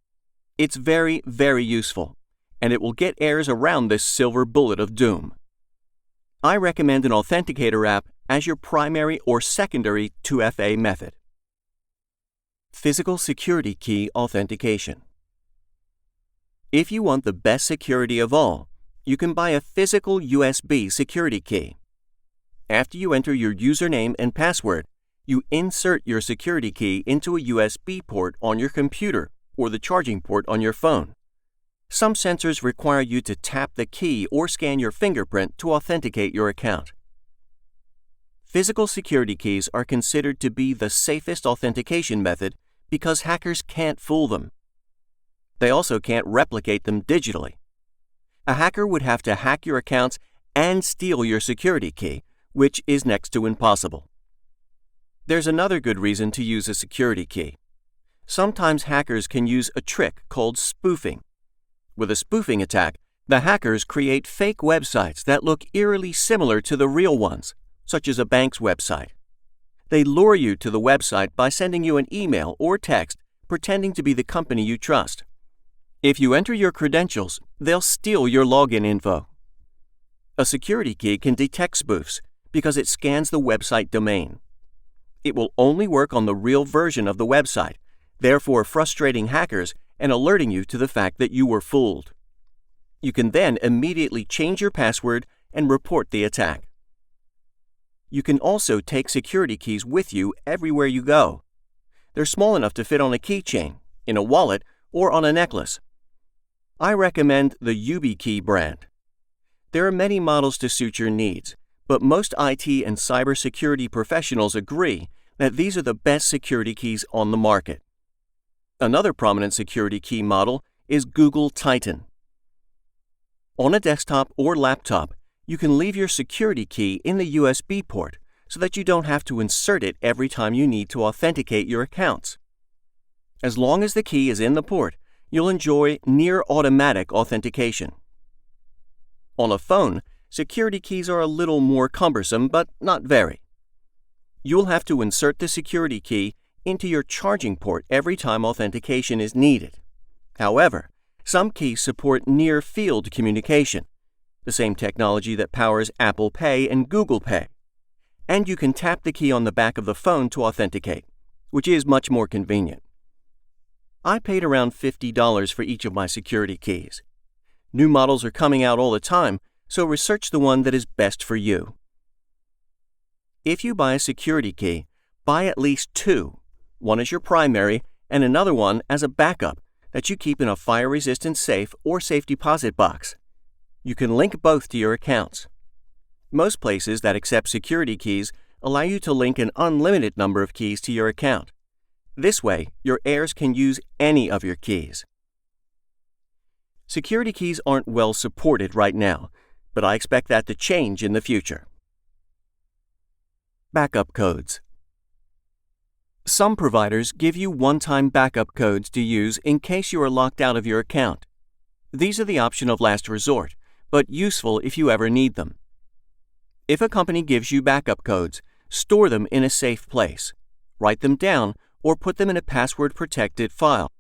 It's very, very useful, and it will get heirs around this silver bullet of doom. I recommend an Authenticator app as your primary or secondary 2FA method. Physical Security Key Authentication. If you want the best security of all, you can buy a physical USB security key. After you enter your username and password, you insert your security key into a USB port on your computer or the charging port on your phone. Some sensors require you to tap the key or scan your fingerprint to authenticate your account. Physical security keys are considered to be the safest authentication method because hackers can't fool them. They also can't replicate them digitally. A hacker would have to hack your accounts and steal your security key, which is next to impossible. There's another good reason to use a security key. Sometimes hackers can use a trick called spoofing. With a spoofing attack, the hackers create fake websites that look eerily similar to the real ones, such as a bank's website. They lure you to the website by sending you an email or text pretending to be the company you trust. If you enter your credentials, they'll steal your login info. A security key can detect spoofs because it scans the website domain. It will only work on the real version of the website, therefore frustrating hackers and alerting you to the fact that you were fooled. You can then immediately change your password and report the attack. You can also take security keys with you everywhere you go. They're small enough to fit on a keychain, in a wallet, or on a necklace. I recommend the YubiKey brand. There are many models to suit your needs, but most IT and cybersecurity professionals agree that these are the best security keys on the market. Another prominent security key model is Google Titan. On a desktop or laptop, you can leave your security key in the USB port so that you don't have to insert it every time you need to authenticate your accounts. As long as the key is in the port, you'll enjoy near-automatic authentication. On a phone, security keys are a little more cumbersome, but not very. You'll have to insert the security key into your charging port every time authentication is needed. However, some keys support near-field communication, the same technology that powers Apple Pay and Google Pay. And you can tap the key on the back of the phone to authenticate, which is much more convenient. I paid around $50 for each of my security keys. New models are coming out all the time, so research the one that is best for you. If you buy a security key, buy at least two. One as your primary and another one as a backup that you keep in a fire-resistant safe or safe deposit box. You can link both to your accounts. Most places that accept security keys allow you to link an unlimited number of keys to your account. This way, your heirs can use any of your keys. Security keys aren't well supported right now, but I expect that to change in the future. Backup codes. Some providers give you one-time backup codes to use in case you are locked out of your account. These are the option of last resort, but useful if you ever need them. If a company gives you backup codes, store them in a safe place. Write them down or put them in a password-protected file.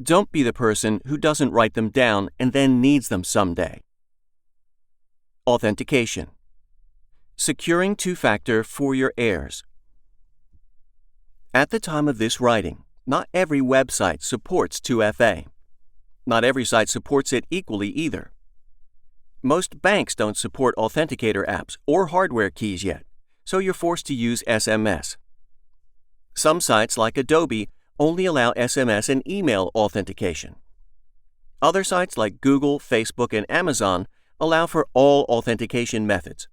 Don't be the person who doesn't write them down and then needs them someday. Authentication. Securing two-factor for your heirs. At the time of this writing, not every website supports 2FA. Not every site supports it equally either. Most banks don't support authenticator apps or hardware keys yet, so you're forced to use SMS. Some sites like Adobe only allow SMS and email authentication. Other sites like Google, Facebook, and Amazon allow for all authentication methods.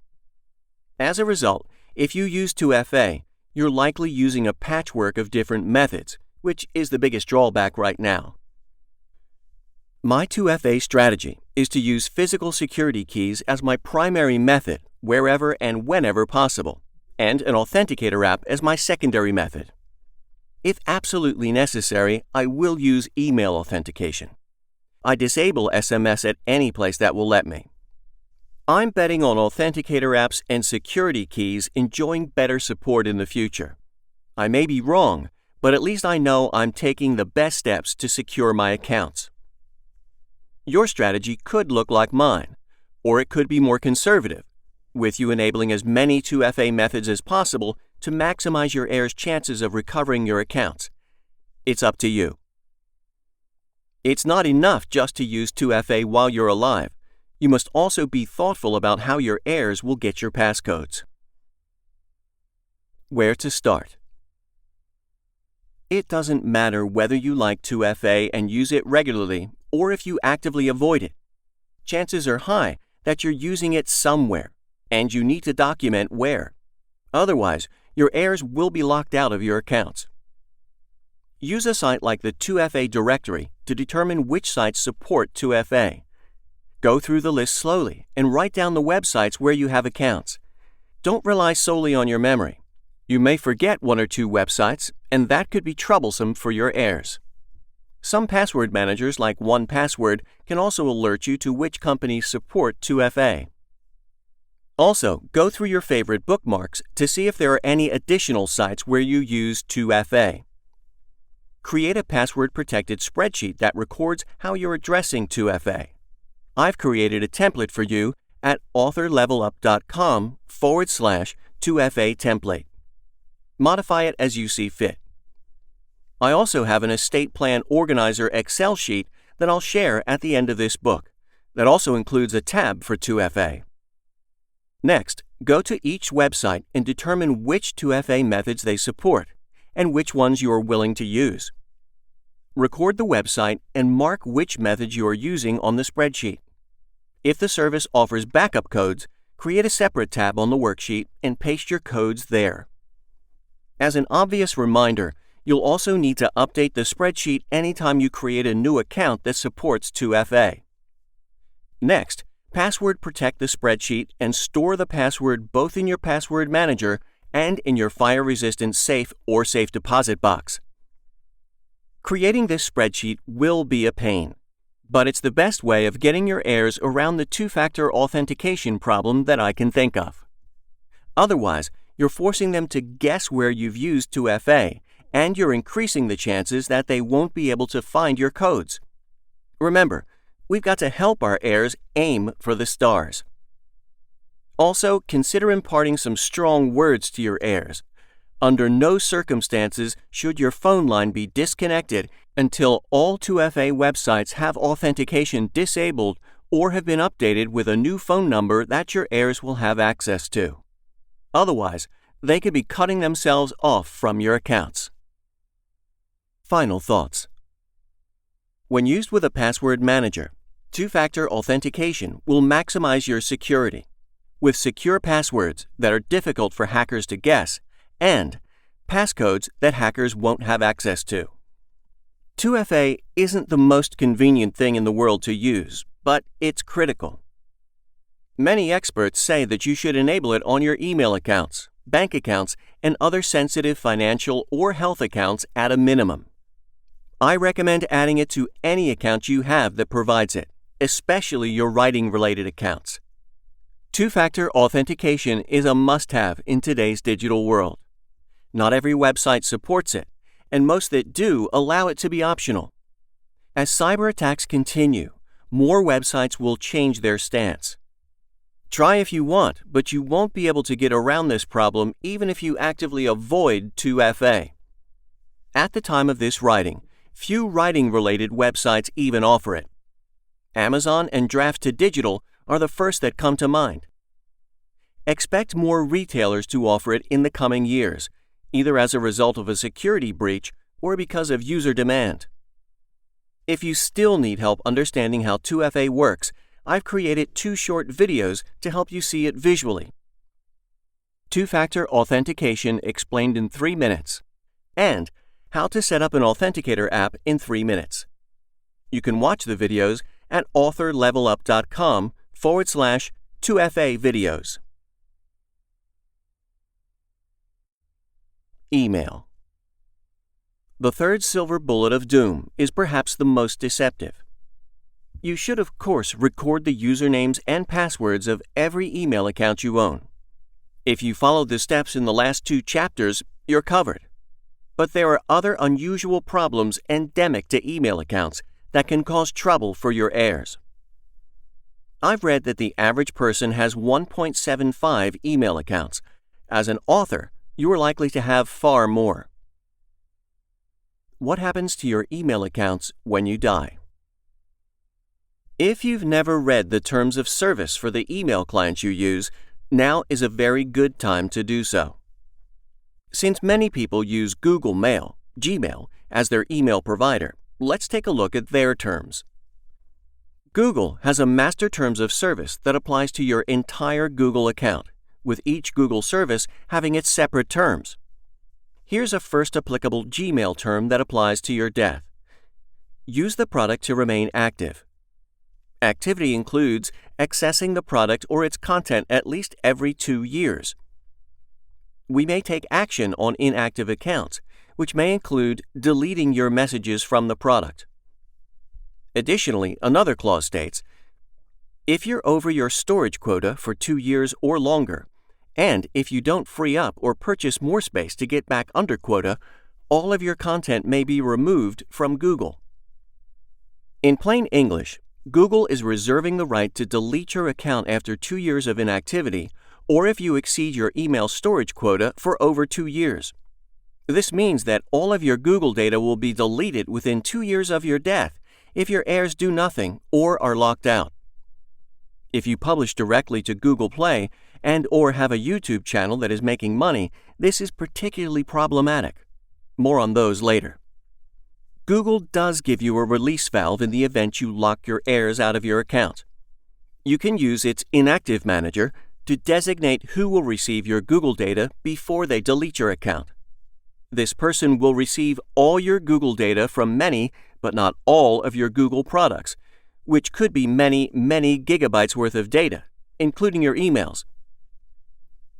As a result, if you use 2FA, you're likely using a patchwork of different methods, which is the biggest drawback right now. My 2FA strategy is to use physical security keys as my primary method wherever and whenever possible, and an authenticator app as my secondary method. If absolutely necessary, I will use email authentication. I disable SMS at any place that will let me. I'm betting on authenticator apps and security keys enjoying better support in the future. I may be wrong, but at least I know I'm taking the best steps to secure my accounts. Your strategy could look like mine, or it could be more conservative, with you enabling as many 2FA methods as possible to maximize your heirs' chances of recovering your accounts. It's up to you. It's not enough just to use 2FA while you're alive. You must also be thoughtful about how your heirs will get your passcodes. Where to start? It doesn't matter whether you like 2FA and use it regularly or if you actively avoid it. Chances are high that you're using it somewhere, and you need to document where. Otherwise, your heirs will be locked out of your accounts. Use a site like the 2FA directory to determine which sites support 2FA. Go through the list slowly and write down the websites where you have accounts. Don't rely solely on your memory. You may forget one or two websites, and that could be troublesome for your heirs. Some password managers like 1Password can also alert you to which companies support 2FA. Also, go through your favorite bookmarks to see if there are any additional sites where you use 2FA. Create a password-protected spreadsheet that records how you're addressing 2FA. I've created a template for you at authorlevelup.com/2FA template. Modify it as you see fit. I also have an estate plan organizer Excel sheet that I'll share at the end of this book that also includes a tab for 2FA. Next, go to each website and determine which 2FA methods they support and which ones you are willing to use. Record the website and mark which methods you are using on the spreadsheet. If the service offers backup codes, create a separate tab on the worksheet and paste your codes there. As an obvious reminder, you'll also need to update the spreadsheet anytime you create a new account that supports 2FA. Next, password protect the spreadsheet and store the password both in your password manager and in your fire-resistant safe or safe deposit box. Creating this spreadsheet will be a pain, but it's the best way of getting your heirs around the two-factor authentication problem that I can think of. Otherwise, you're forcing them to guess where you've used 2FA, and you're increasing the chances that they won't be able to find your codes. Remember, we've got to help our heirs aim for the stars. Also, consider imparting some strong words to your heirs. Under no circumstances should your phone line be disconnected until all 2FA websites have authentication disabled or have been updated with a new phone number that your heirs will have access to. Otherwise, they could be cutting themselves off from your accounts. Final thoughts. When used with a password manager, two-factor authentication will maximize your security with secure passwords that are difficult for hackers to guess and passcodes that hackers won't have access to. 2FA isn't the most convenient thing in the world to use, but it's critical. Many experts say that you should enable it on your email accounts, bank accounts, and other sensitive financial or health accounts at a minimum. I recommend adding it to any account you have that provides it, especially your writing-related accounts. Two-factor authentication is a must-have in today's digital world. Not every website supports it, and most that do allow it to be optional. As cyber attacks continue, more websites will change their stance. Try if you want, but you won't be able to get around this problem even if you actively avoid 2FA. At the time of this writing, few writing-related websites even offer it. Amazon and Draft2Digital are the first that come to mind. Expect more retailers to offer it in the coming years, either as a result of a security breach or because of user demand. If you still need help understanding how 2FA works, I've created 2 short videos to help you see it visually. Two-factor authentication explained in 3 minutes, and how to set up an authenticator app in 3 minutes. You can watch the videos at authorlevelup.com/2FA videos. Email. The third silver bullet of doom is perhaps the most deceptive. You should, of course, record the usernames and passwords of every email account you own. If you followed the steps in the last 2 chapters, you're covered. But there are other unusual problems endemic to email accounts that can cause trouble for your heirs. I've read that the average person has 1.75 email accounts. As an author, you are likely to have far more. What happens to your email accounts when you die? If you've never read the terms of service for the email clients you use, now is a very good time to do so. Since many people use Google Mail, Gmail, as their email provider, let's take a look at their terms. Google has a master terms of service that applies to your entire Google account, with each Google service having its separate terms. Here's a first applicable Gmail term that applies to your death. Use the product to remain active. Activity includes accessing the product or its content at least every 2 years. We may take action on inactive accounts, which may include deleting your messages from the product. Additionally, another clause states, if you're over your storage quota for 2 years or longer, and if you don't free up or purchase more space to get back under quota, all of your content may be removed from Google. In plain English, Google is reserving the right to delete your account after 2 years of inactivity or if you exceed your email storage quota for over 2 years. This means that all of your Google data will be deleted within 2 years of your death if your heirs do nothing or are locked out. If you publish directly to Google Play and/or have a YouTube channel that is making money, this is particularly problematic. More on those later. Google does give you a release valve in the event you lock your heirs out of your account. You can use its Inactive Manager to designate who will receive your Google data before they delete your account. This person will receive all your Google data from many, but not all of your Google products, which could be many, many gigabytes worth of data, including your emails.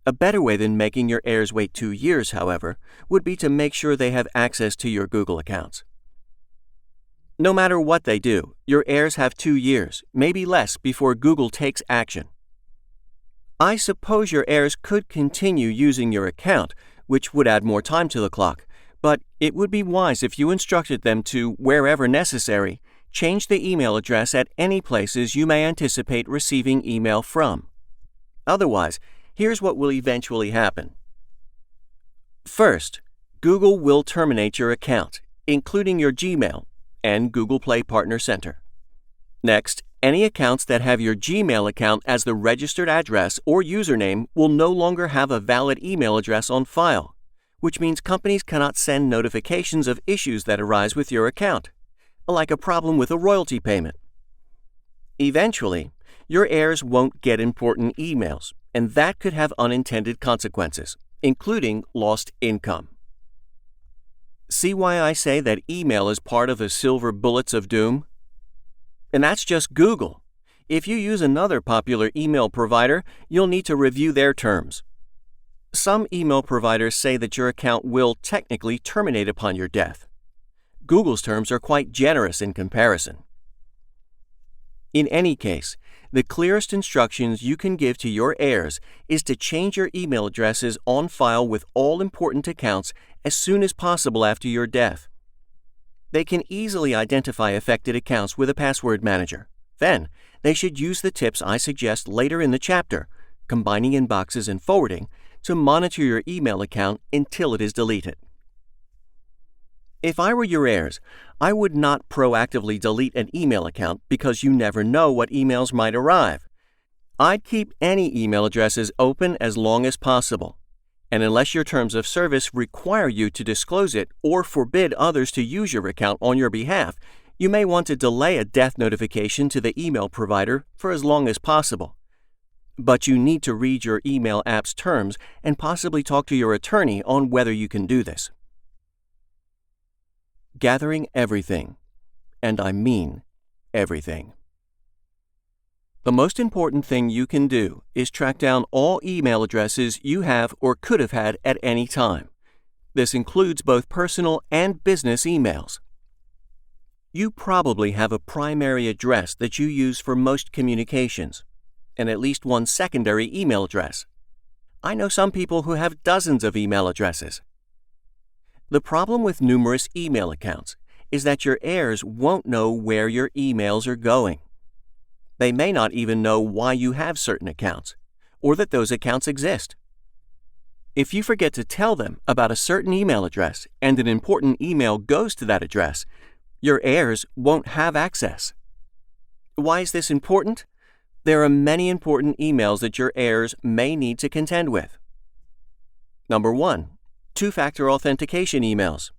A better way than making your heirs wait 2 years, however, would be to make sure they have access to your Google accounts. No matter what they do, your heirs have 2 years, maybe less, before Google takes action. I suppose your heirs could continue using your account, which would add more time to the clock, but it would be wise if you instructed them to, wherever necessary, change the email address at any places you may anticipate receiving email from. Otherwise, here's what will eventually happen. First, Google will terminate your account, including your Gmail and Google Play Partner Center. Next, any accounts that have your Gmail account as the registered address or username will no longer have a valid email address on file, which means companies cannot send notifications of issues that arise with your account, like a problem with a royalty payment. Eventually, your heirs won't get important emails, and that could have unintended consequences, including lost income. See why I say that email is part of the silver bullets of doom? And that's just Google. If you use another popular email provider, you'll need to review their terms. Some email providers say that your account will technically terminate upon your death. Google's terms are quite generous in comparison. In any case, the clearest instructions you can give to your heirs is to change your email addresses on file with all important accounts as soon as possible after your death. They can easily identify affected accounts with a password manager. Then, they should use the tips I suggest later in the chapter, combining inboxes and forwarding, to monitor your email account until it is deleted. If I were your heirs, I would not proactively delete an email account because you never know what emails might arrive. I'd keep any email addresses open as long as possible, and unless your terms of service require you to disclose it or forbid others to use your account on your behalf, you may want to delay a death notification to the email provider for as long as possible. But you need to read your email app's terms and possibly talk to your attorney on whether you can do this. Gathering everything, and I mean everything. The most important thing you can do is track down all email addresses you have or could have had at any time. This includes both personal and business emails. You probably have a primary address that you use for most communications, and at least one secondary email address. I know some people who have dozens of email addresses. The problem with numerous email accounts is that your heirs won't know where your emails are going. They may not even know why you have certain accounts, or that those accounts exist. If you forget to tell them about a certain email address and an important email goes to that address, your heirs won't have access. Why is this important? There are many important emails that your heirs may need to contend with. Number 1. Two-factor authentication emails.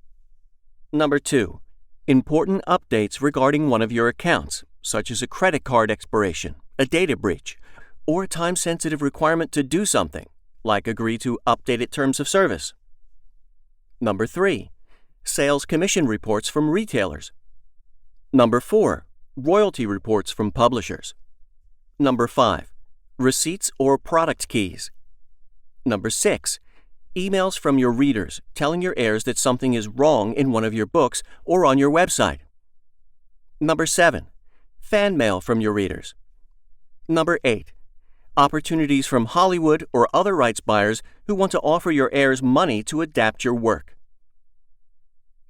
Number 2. Important updates regarding one of your accounts, such as a credit card expiration, a data breach, or a time-sensitive requirement to do something, like agree to updated terms of service. Number 3. Sales commission reports from retailers. Number 4. Royalty reports from publishers. Number 5. Receipts or product keys. Number 6. Emails from your readers telling your heirs that something is wrong in one of your books or on your website. Number 7. Fan mail from your readers. Number 8. Opportunities from Hollywood or other rights buyers who want to offer your heirs money to adapt your work.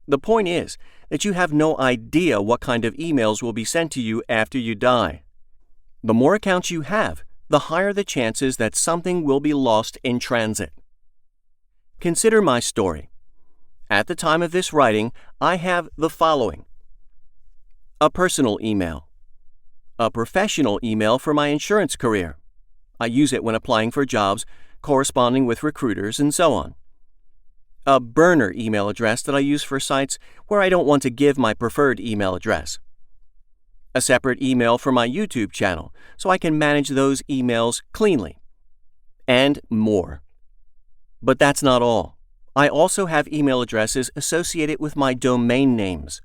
The point is that you have no idea what kind of emails will be sent to you after you die. The more accounts you have, the higher the chances that something will be lost in transit. Consider my story. At the time of this writing, I have the following: a personal email, a professional email for my insurance career. I use it when applying for jobs, corresponding with recruiters, and so on. a burner email address that I use for sites where I don't want to give my preferred email address, a separate email for my YouTube channel so I can manage those emails cleanly, and more. But that's not all. I also have email addresses associated with my domain names.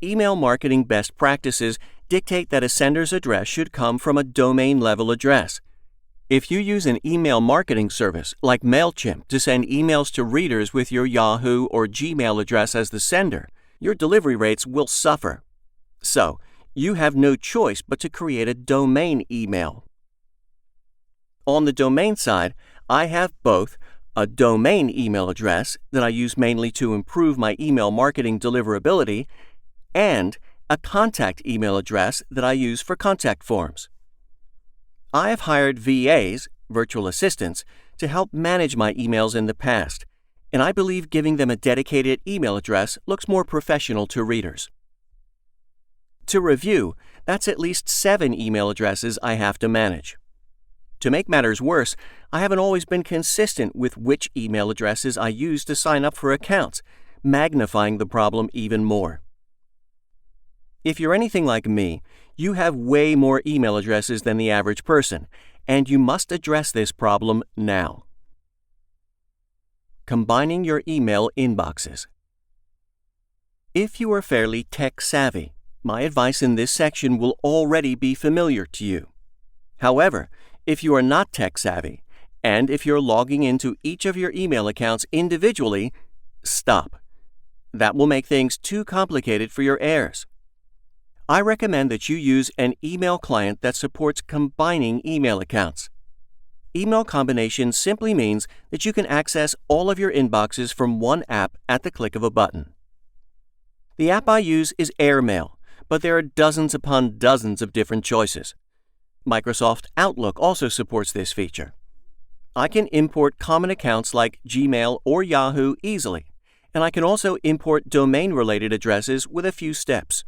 Email marketing best practices dictate that a sender's address should come from a domain-level address. If you use an email marketing service like MailChimp to send emails to readers with your Yahoo or Gmail address as the sender, your delivery rates will suffer. So, you have no choice but to create a domain email. On the domain side, I have both a domain email address that I use mainly to improve my email marketing deliverability and a contact email address that I use for contact forms. I have hired VAs, virtual assistants, to help manage my emails in the past, and I believe giving them a dedicated email address looks more professional to readers. To review, that's at least 7 email addresses I have to manage. To make matters worse, I haven't always been consistent with which email addresses I use to sign up for accounts, magnifying the problem even more. If you're anything like me, you have way more email addresses than the average person, and you must address this problem now. Combining your email inboxes. If you are fairly tech-savvy, my advice in this section will already be familiar to you. However, if you are not tech-savvy, and if you're logging into each of your email accounts individually, stop. That will make things too complicated for your heirs. I recommend that you use an email client that supports combining email accounts. Email combination simply means that you can access all of your inboxes from one app at the click of a button. The app I use is Airmail, but there are dozens upon dozens of different choices. Microsoft Outlook also supports this feature. I can import common accounts like Gmail or Yahoo easily, and I can also import domain-related addresses with a few steps.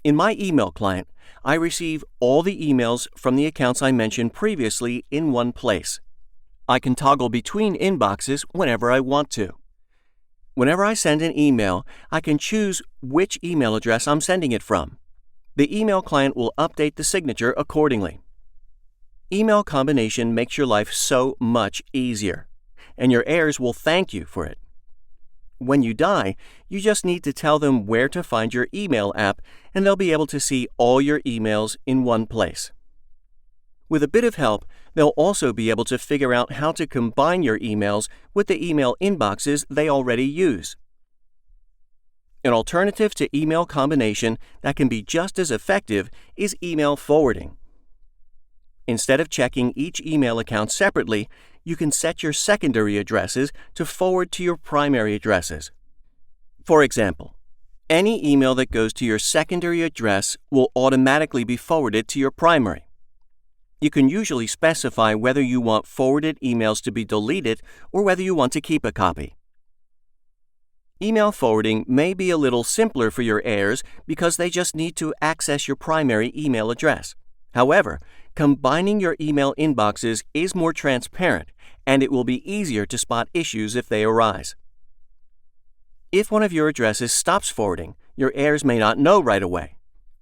In my email client, I receive all the emails from the accounts I mentioned previously in one place. I can toggle between inboxes whenever I want to. Whenever I send an email, I can choose which email address I'm sending it from. The email client will update the signature accordingly. Email combination makes your life so much easier, and your heirs will thank you for it. When you die, you just need to tell them where to find your email app, and they'll be able to see all your emails in one place. With a bit of help, they'll also be able to figure out how to combine your emails with the email inboxes they already use. An alternative to email combination that can be just as effective is email forwarding. Instead of checking each email account separately, you can set your secondary addresses to forward to your primary addresses. For example, any email that goes to your secondary address will automatically be forwarded to your primary. You can usually specify whether you want forwarded emails to be deleted or whether you want to keep a copy. Email forwarding may be a little simpler for your heirs because they just need to access your primary email address. However, combining your email inboxes is more transparent, and it will be easier to spot issues if they arise. If one of your addresses stops forwarding, your heirs may not know right away,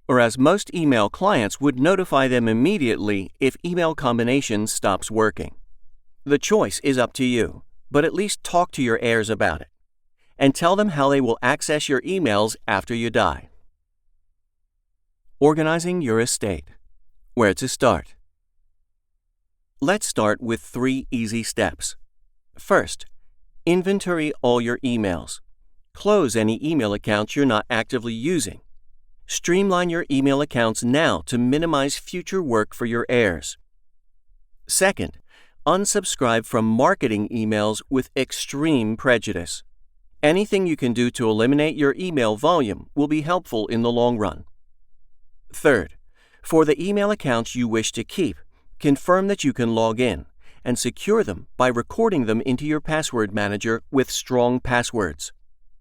whereas most email clients would notify them immediately if email combination stops working. The choice is up to you, but at least talk to your heirs about it, and tell them how they will access your emails after you die. Organizing your estate. Where to start? Let's start with 3 easy steps. First, inventory all your emails. Close any email accounts you're not actively using. Streamline your email accounts now to minimize future work for your heirs. Second, unsubscribe from marketing emails with extreme prejudice. Anything you can do to eliminate your email volume will be helpful in the long run. Third, for the email accounts you wish to keep, confirm that you can log in and secure them by recording them into your password manager with strong passwords.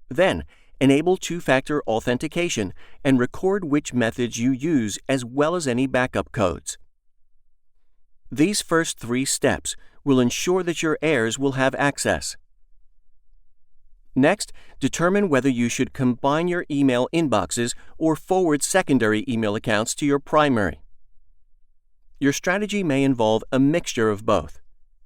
Then, enable 2-factor authentication and record which methods you use as well as any backup codes. These first 3 steps will ensure that your heirs will have access. Next, determine whether you should combine your email inboxes or forward secondary email accounts to your primary. Your strategy may involve a mixture of both.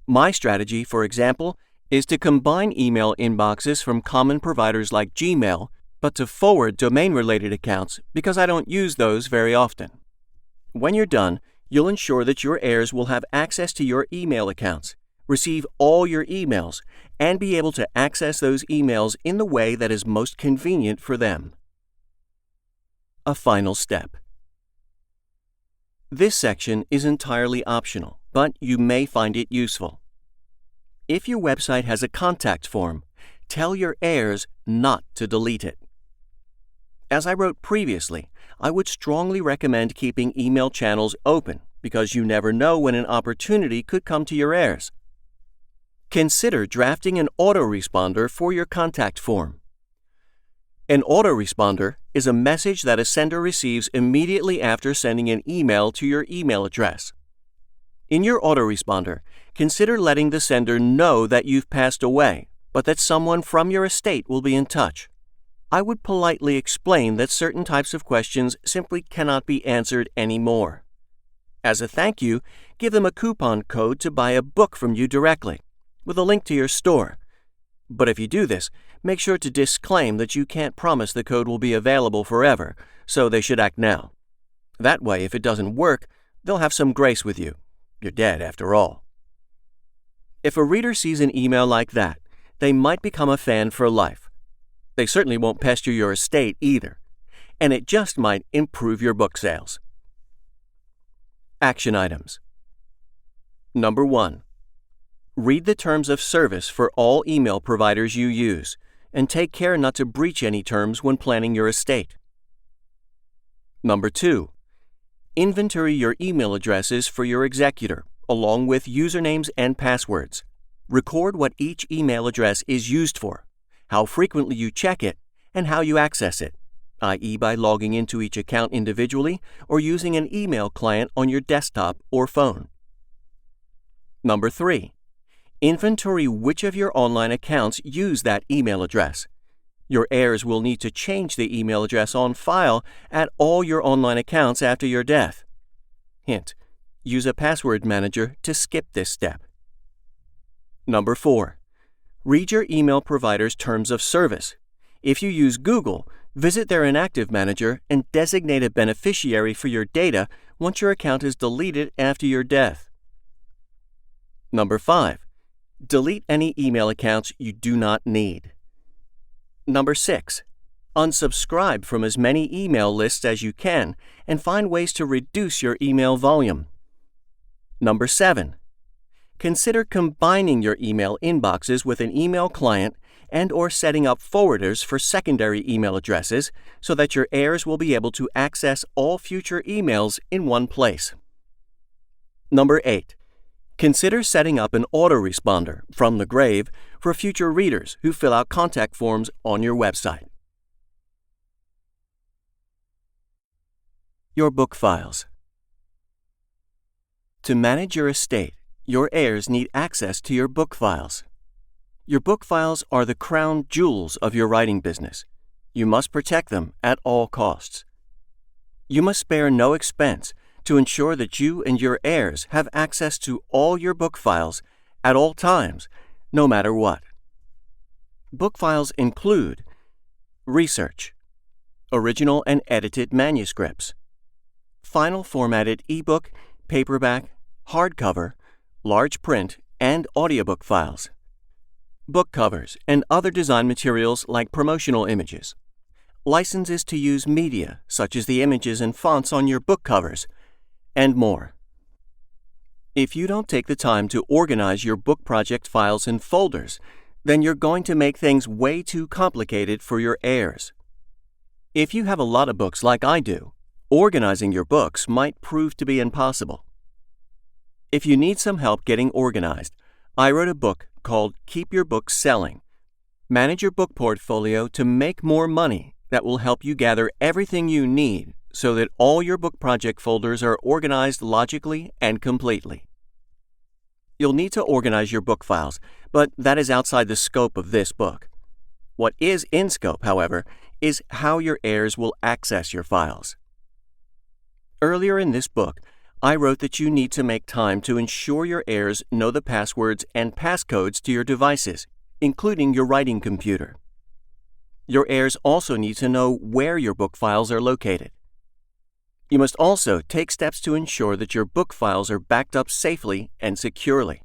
My strategy, for example, is to combine email inboxes from common providers like Gmail, but to forward domain-related accounts because I don't use those very often. When you're done, you'll ensure that your heirs will have access to your email accounts, receive all your emails, and be able to access those emails in the way that is most convenient for them. A final step. This section is entirely optional, but you may find it useful. If your website has a contact form, tell your heirs not to delete it. As I wrote previously, I would strongly recommend keeping email channels open because you never know when an opportunity could come to your heirs. Consider drafting an autoresponder for your contact form. An autoresponder is a message that a sender receives immediately after sending an email to your email address. In your autoresponder, consider letting the sender know that you've passed away, but that someone from your estate will be in touch. I would politely explain that certain types of questions simply cannot be answered anymore. As a thank you, give them a coupon code to buy a book from you directly, with a link to your store. But if you do this, make sure to disclaim that you can't promise the code will be available forever, so they should act now. That way, if it doesn't work, they'll have some grace with you. You're dead after all. If a reader sees an email like that, they might become a fan for life. They certainly won't pester your estate either, and it just might improve your book sales. Action items. Number 1. Read the terms of service for all email providers you use, and take care not to breach any terms when planning your estate. Number 2. Inventory your email addresses for your executor, along with usernames and passwords. Record what each email address is used for, how frequently you check it, and how you access it, i.e. by logging into each account individually or using an email client on your desktop or phone. Number 3. Inventory which of your online accounts use that email address. Your heirs will need to change the email address on file at all your online accounts after your death. Hint: use a password manager to skip this step. Number 4. Read your email provider's terms of service. If you use Google, visit their inactive manager and designate a beneficiary for your data once your account is deleted after your death. Number 5. Delete any email accounts you do not need. Number 6. Unsubscribe from as many email lists as you can and find ways to reduce your email volume. Number 7. Consider combining your email inboxes with an email client and/or setting up forwarders for secondary email addresses so that your heirs will be able to access all future emails in one place. Number 8. Consider setting up an autoresponder from the grave for future readers who fill out contact forms on your website. Your book files. To manage your estate, your heirs need access to your book files. Your book files are the crown jewels of your writing business. You must protect them at all costs. You must spare no expense to ensure that you and your heirs have access to all your book files at all times, no matter what. Book files include research, original and edited manuscripts, final formatted ebook, paperback, hardcover, large print, and audiobook files, book covers and other design materials like promotional images, licenses to use media such as the images and fonts on your book covers, and more. If you don't take the time to organize your book project files in folders, then you're going to make things way too complicated for your heirs. If you have a lot of books like I do, organizing your books might prove to be impossible. If you need some help getting organized, I wrote a book called Keep Your Books Selling. Manage your book portfolio to make more money that will help you gather everything you need so that all your book project folders are organized logically and completely. You'll need to organize your book files, but that is outside the scope of this book. What is in scope, however, is how your heirs will access your files. Earlier in this book, I wrote that you need to make time to ensure your heirs know the passwords and passcodes to your devices, including your writing computer. Your heirs also need to know where your book files are located. You must also take steps to ensure that your book files are backed up safely and securely.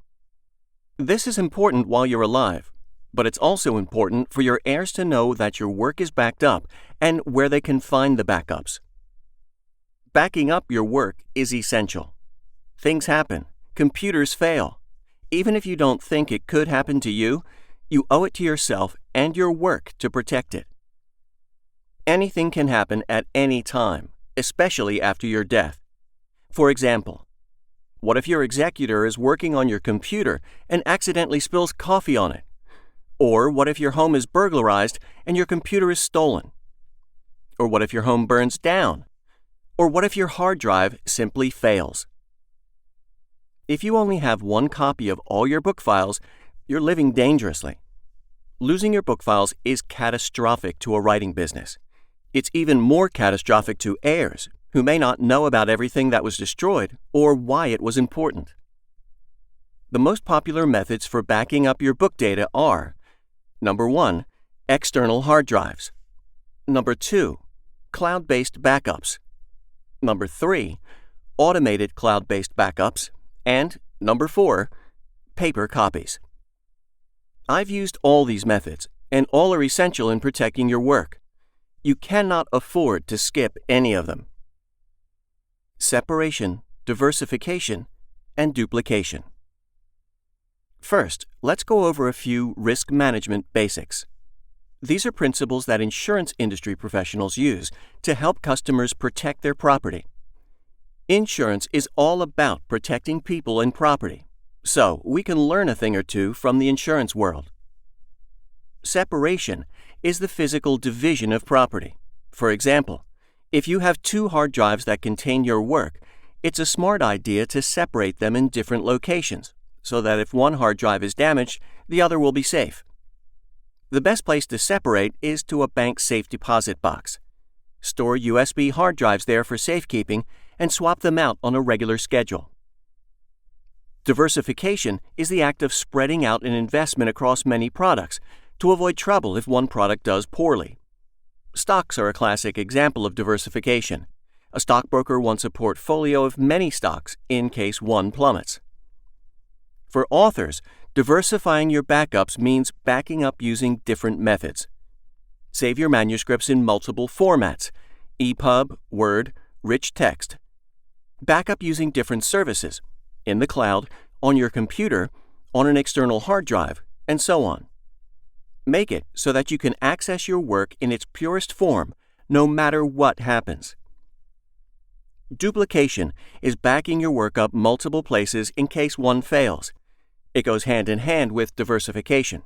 This is important while you're alive, but it's also important for your heirs to know that your work is backed up and where they can find the backups. Backing up your work is essential. Things happen. Computers fail. Even if you don't think it could happen to you, you owe it to yourself and your work to protect it. Anything can happen at any time, especially after your death. For example, what if your executor is working on your computer and accidentally spills coffee on it? Or what if your home is burglarized and your computer is stolen? Or what if your home burns down? Or what if your hard drive simply fails? If you only have one copy of all your book files, you're living dangerously. Losing your book files is catastrophic to a writing business. It's even more catastrophic to heirs, who may not know about everything that was destroyed or why it was important. The most popular methods for backing up your book data are: Number 1, external hard drives. Number 2, cloud-based backups. Number 3, automated cloud-based backups. And number 4, paper copies. I've used all these methods, and all are essential in protecting your work. You cannot afford to skip any of them. Separation, diversification, and duplication. First, let's go over a few risk management basics. These are principles that insurance industry professionals use to help customers protect their property. Insurance is all about protecting people and property, so we can learn a thing or two from the insurance world. Separation is the physical division of property. For example, if you have 2 hard drives that contain your work, it's a smart idea to separate them in different locations, so that if one hard drive is damaged, the other will be safe. The best place to separate is to a bank safe deposit box. Store USB hard drives there for safekeeping and swap them out on a regular schedule. Diversification is the act of spreading out an investment across many products to avoid trouble if one product does poorly. Stocks are a classic example of diversification. A stockbroker wants a portfolio of many stocks in case one plummets. For authors, diversifying your backups means backing up using different methods. Save your manuscripts in multiple formats: EPUB, Word, rich text. Backup using different services: in the cloud, on your computer, on an external hard drive, and so on. Make it so that you can access your work in its purest form, no matter what happens. Duplication is backing your work up multiple places in case one fails. It goes hand in hand with diversification.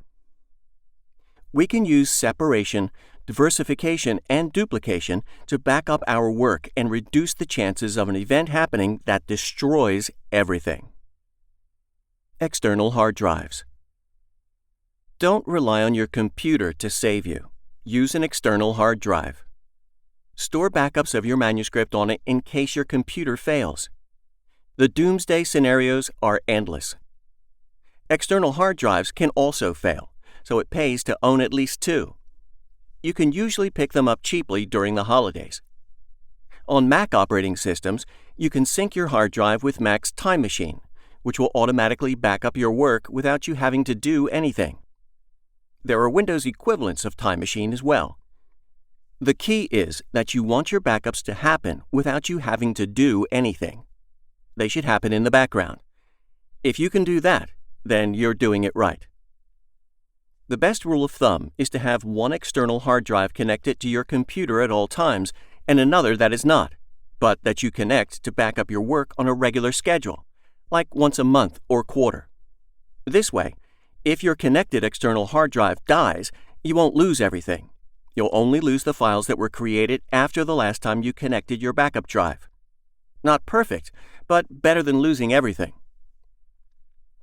We can use separation, diversification, and duplication to back up our work and reduce the chances of an event happening that destroys everything. External hard drives. Don't rely on your computer to save you. Use an external hard drive. Store backups of your manuscript on it in case your computer fails. The doomsday scenarios are endless. External hard drives can also fail, so it pays to own at least 2. You can usually pick them up cheaply during the holidays. On Mac operating systems, you can sync your hard drive with Mac's Time Machine, which will automatically back up your work without you having to do anything. There are Windows equivalents of Time Machine as well. The key is that you want your backups to happen without you having to do anything. They should happen in the background. If you can do that, then you're doing it right. The best rule of thumb is to have one external hard drive connected to your computer at all times and another that is not, but that you connect to back up your work on a regular schedule, like once a month or quarter. This way, if your connected external hard drive dies, you won't lose everything. You'll only lose the files that were created after the last time you connected your backup drive. Not perfect, but better than losing everything.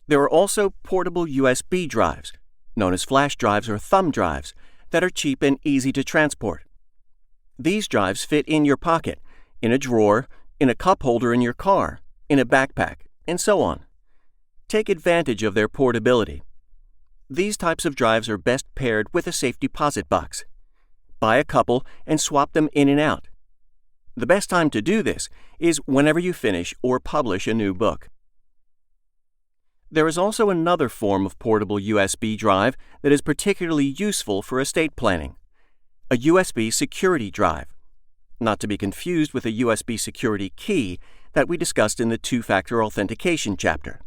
There are also portable USB drives, known as flash drives or thumb drives, that are cheap and easy to transport. These drives fit in your pocket, in a drawer, in a cup holder in your car, in a backpack, and so on. Take advantage of their portability. These types of drives are best paired with a safe deposit box. Buy a couple and swap them in and out. The best time to do this is whenever you finish or publish a new book. There is also another form of portable USB drive that is particularly useful for estate planning: a USB security drive, not to be confused with a USB security key that we discussed in the two-factor authentication chapter.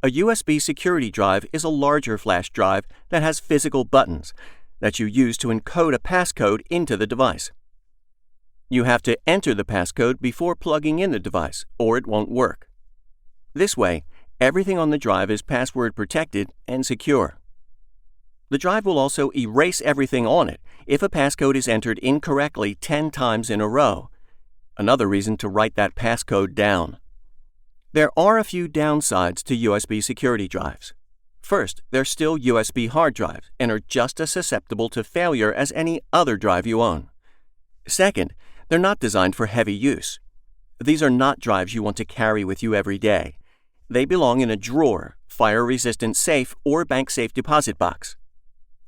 A USB security drive is a larger flash drive that has physical buttons that you use to encode a passcode into the device. You have to enter the passcode before plugging in the device, or it won't work. This way, everything on the drive is password protected and secure. The drive will also erase everything on it if a passcode is entered incorrectly 10 times in a row. Another reason to write that passcode down. There are a few downsides to USB security drives. First, they're still USB hard drives and are just as susceptible to failure as any other drive you own. Second, they're not designed for heavy use. These are not drives you want to carry with you every day. They belong in a drawer, fire-resistant safe, or bank-safe deposit box.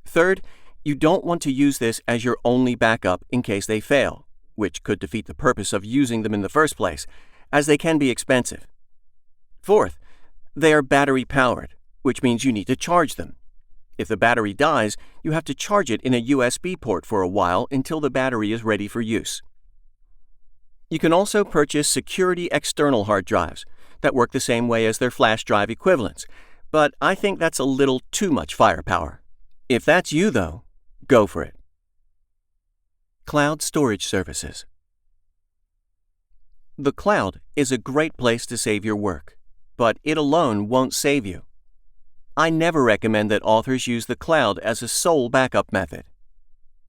Third, you don't want to use this as your only backup in case they fail, which could defeat the purpose of using them in the first place, as they can be expensive. Fourth, they are battery-powered, which means you need to charge them. If the battery dies, you have to charge it in a USB port for a while until the battery is ready for use. You can also purchase security external hard drives that work the same way as their flash drive equivalents, but I think that's a little too much firepower. If that's you, though, go for it. Cloud storage services. The cloud is a great place to save your work, but it alone won't save you. I never recommend that authors use the cloud as a sole backup method.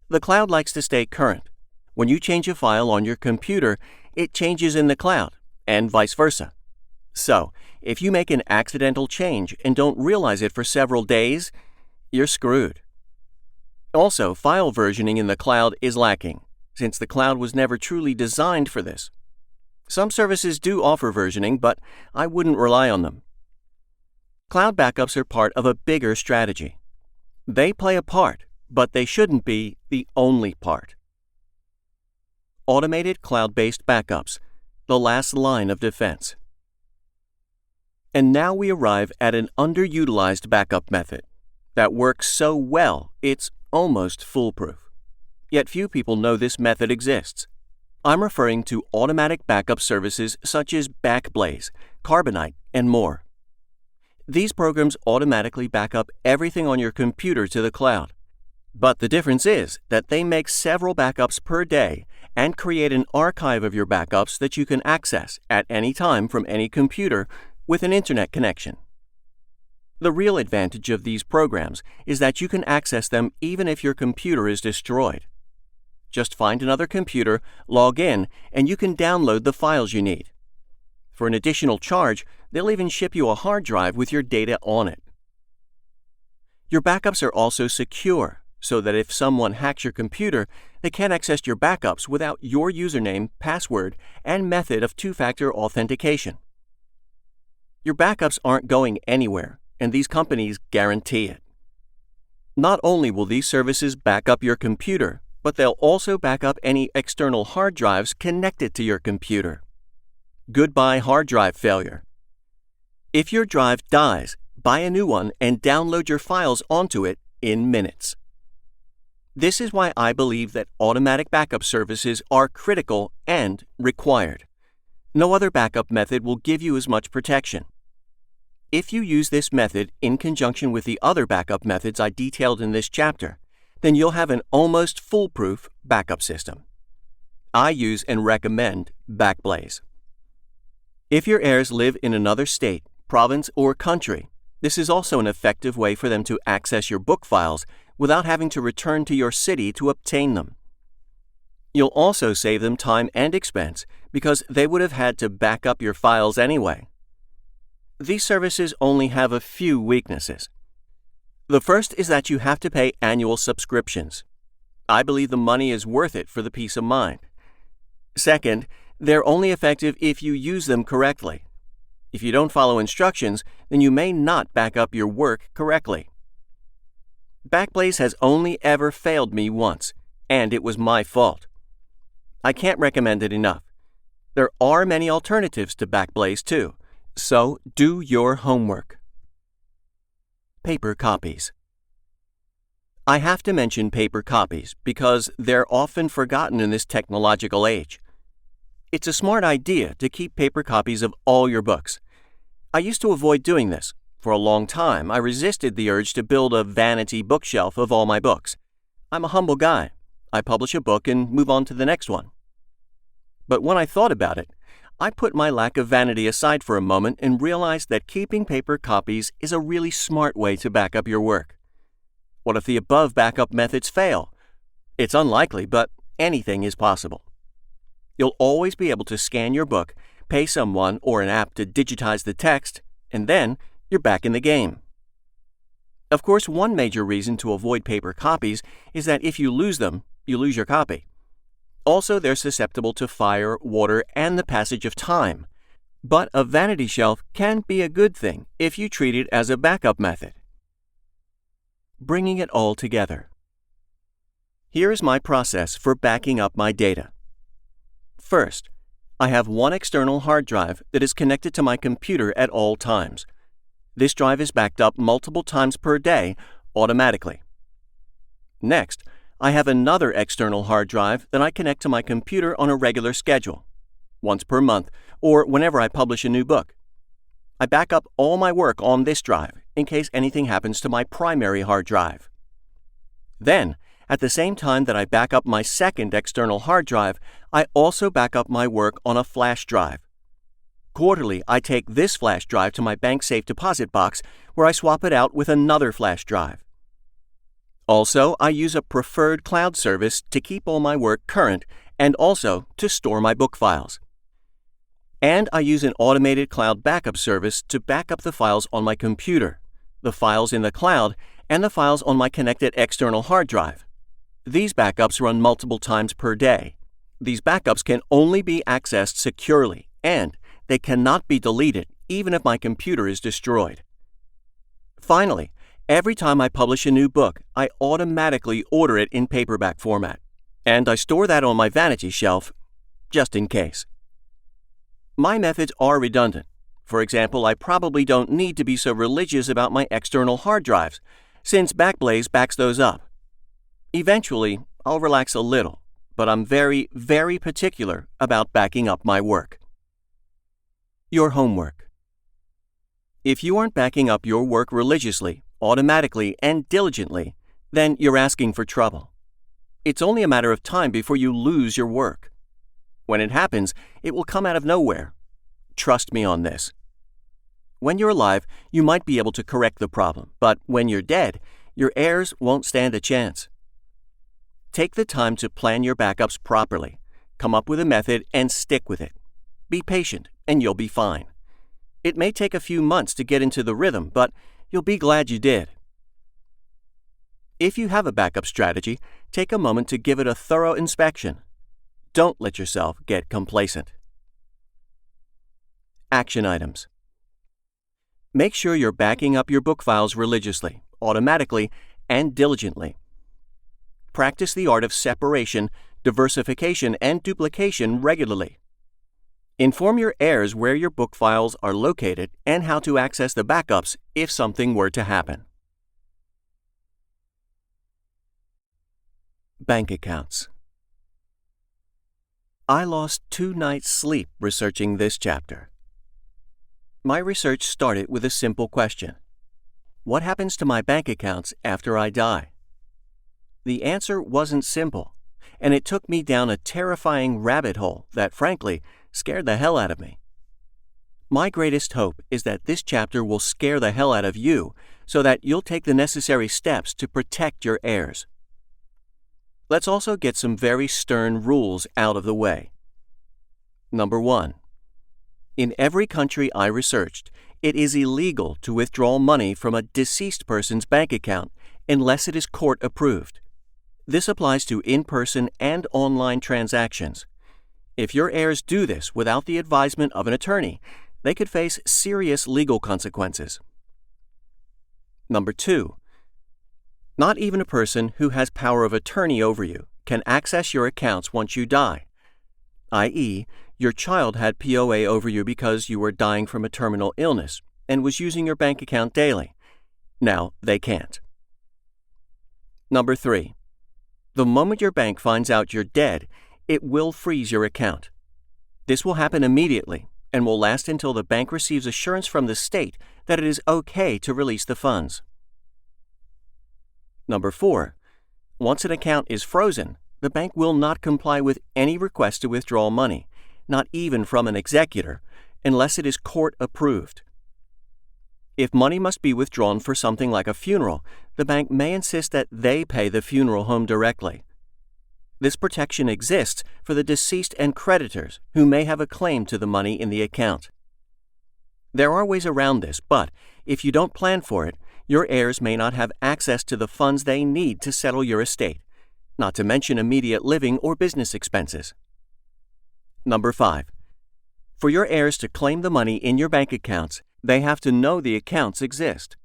The cloud likes to stay current. When you change a file on your computer, it changes in the cloud, and vice versa. So, if you make an accidental change and don't realize it for several days, you're screwed. Also, file versioning in the cloud is lacking, since the cloud was never truly designed for this. Some services do offer versioning, but I wouldn't rely on them. Cloud backups are part of a bigger strategy. They play a part, but they shouldn't be the only part. Automated cloud-based backups, the last line of defense. And now we arrive at an underutilized backup method that works so well it's almost foolproof. Yet few people know this method exists. I'm referring to automatic backup services such as Backblaze, Carbonite, and more. These programs automatically back up everything on your computer to the cloud. But the difference is that they make several backups per day and create an archive of your backups that you can access at any time from any computer with an internet connection. The real advantage of these programs is that you can access them even if your computer is destroyed. Just find another computer, log in, and you can download the files you need. For an additional charge, they'll even ship you a hard drive with your data on it. Your backups are also secure, so that if someone hacks your computer, they can't access your backups without your username, password, and method of two-factor authentication. Your backups aren't going anywhere, and these companies guarantee it. Not only will these services back up your computer, but they'll also back up any external hard drives connected to your computer. Goodbye hard drive failure. If your drive dies, buy a new one and download your files onto it in minutes. This is why I believe that automatic backup services are critical and required. No other backup method will give you as much protection. If you use this method in conjunction with the other backup methods I detailed in this chapter, then you'll have an almost foolproof backup system. I use and recommend Backblaze. If your heirs live in another state, province, or country, this is also an effective way for them to access your book files without having to return to your city to obtain them. You'll also save them time and expense because they would have had to back up your files anyway. These services only have a few weaknesses. The first is that you have to pay annual subscriptions. I believe the money is worth it for the peace of mind. Second, they're only effective if you use them correctly. If you don't follow instructions, then you may not back up your work correctly. Backblaze has only ever failed me once, and it was my fault. I can't recommend it enough. There are many alternatives to Backblaze too, so do your homework. Paper copies. I have to mention paper copies because they're often forgotten in this technological age. It's a smart idea to keep paper copies of all your books. I used to avoid doing this. For a long time, I resisted the urge to build a vanity bookshelf of all my books. I'm a humble guy. I publish a book and move on to the next one. But when I thought about it, I put my lack of vanity aside for a moment and realized that keeping paper copies is a really smart way to back up your work. What if the above backup methods fail? It's unlikely, but anything is possible. You'll always be able to scan your book, pay someone or an app to digitize the text, and then you're back in the game. Of course, one major reason to avoid paper copies is that if you lose them, you lose your copy. Also, they're susceptible to fire, water, and the passage of time. But a vanity shelf can be a good thing if you treat it as a backup method. Bringing it all together. Here is my process for backing up my data. First, I have one external hard drive that is connected to my computer at all times. This drive is backed up multiple times per day automatically. Next, I have another external hard drive that I connect to my computer on a regular schedule, once per month or whenever I publish a new book. I back up all my work on this drive in case anything happens to my primary hard drive. Then, at the same time that I back up my second external hard drive, I also back up my work on a flash drive. Quarterly, I take this flash drive to my bank safe deposit box where I swap it out with another flash drive. Also, I use a preferred cloud service to keep all my work current and also to store my book files. And I use an automated cloud backup service to back up the files on my computer, the files in the cloud, and the files on my connected external hard drive. These backups run multiple times per day. These backups can only be accessed securely, and they cannot be deleted even if my computer is destroyed. Finally, every time I publish a new book, I automatically order it in paperback format, and I store that on my vanity shelf just in case. My methods are redundant. For example, I probably don't need to be so religious about my external hard drives, since Backblaze backs those up. Eventually, I'll relax a little, but I'm very, very particular about backing up my work. Your homework. If you aren't backing up your work religiously, automatically, and diligently, then you're asking for trouble. It's only a matter of time before you lose your work. When it happens, it will come out of nowhere. Trust me on this. When you're alive, you might be able to correct the problem, but when you're dead, your heirs won't stand a chance. Take the time to plan your backups properly, come up with a method, and stick with it. Be patient, and you'll be fine. It may take a few months to get into the rhythm, but you'll be glad you did. If you have a backup strategy, take a moment to give it a thorough inspection. Don't let yourself get complacent. Action items. Make sure you're backing up your book files religiously, automatically, and diligently. Practice the art of separation, diversification, and duplication regularly. Inform your heirs where your book files are located and how to access the backups if something were to happen. Bank accounts. I lost 2 nights' sleep researching this chapter. My research started with a simple question. What happens to my bank accounts after I die? The answer wasn't simple, and it took me down a terrifying rabbit hole that, frankly, scared the hell out of me. My greatest hope is that this chapter will scare the hell out of you so that you'll take the necessary steps to protect your heirs. Let's also get some very stern rules out of the way. Number 1. In every country I researched, It is illegal to withdraw money from a deceased person's bank account unless it is court approved. This applies to in-person and online transactions. If your heirs do this without the advisement of an attorney, they could face serious legal consequences. Number 2. Not even a person who has power of attorney over you can access your accounts once you die, i.e., your child had POA over you because you were dying from a terminal illness and was using your bank account daily. Now they can't. Number 3. The moment your bank finds out you're dead, it will freeze your account. This will happen immediately and will last until the bank receives assurance from the state that it is okay to release the funds. Number 4. Once an account is frozen, the bank will not comply with any request to withdraw money, not even from an executor, unless it is court approved. If money must be withdrawn for something like a funeral, the bank may insist that they pay the funeral home directly. This protection exists for the deceased and creditors who may have a claim to the money in the account. There are ways around this, but if you don't plan for it, your heirs may not have access to the funds they need to settle your estate, not to mention immediate living or business expenses. Number 5. For your heirs to claim the money in your bank accounts, they have to know the accounts exist.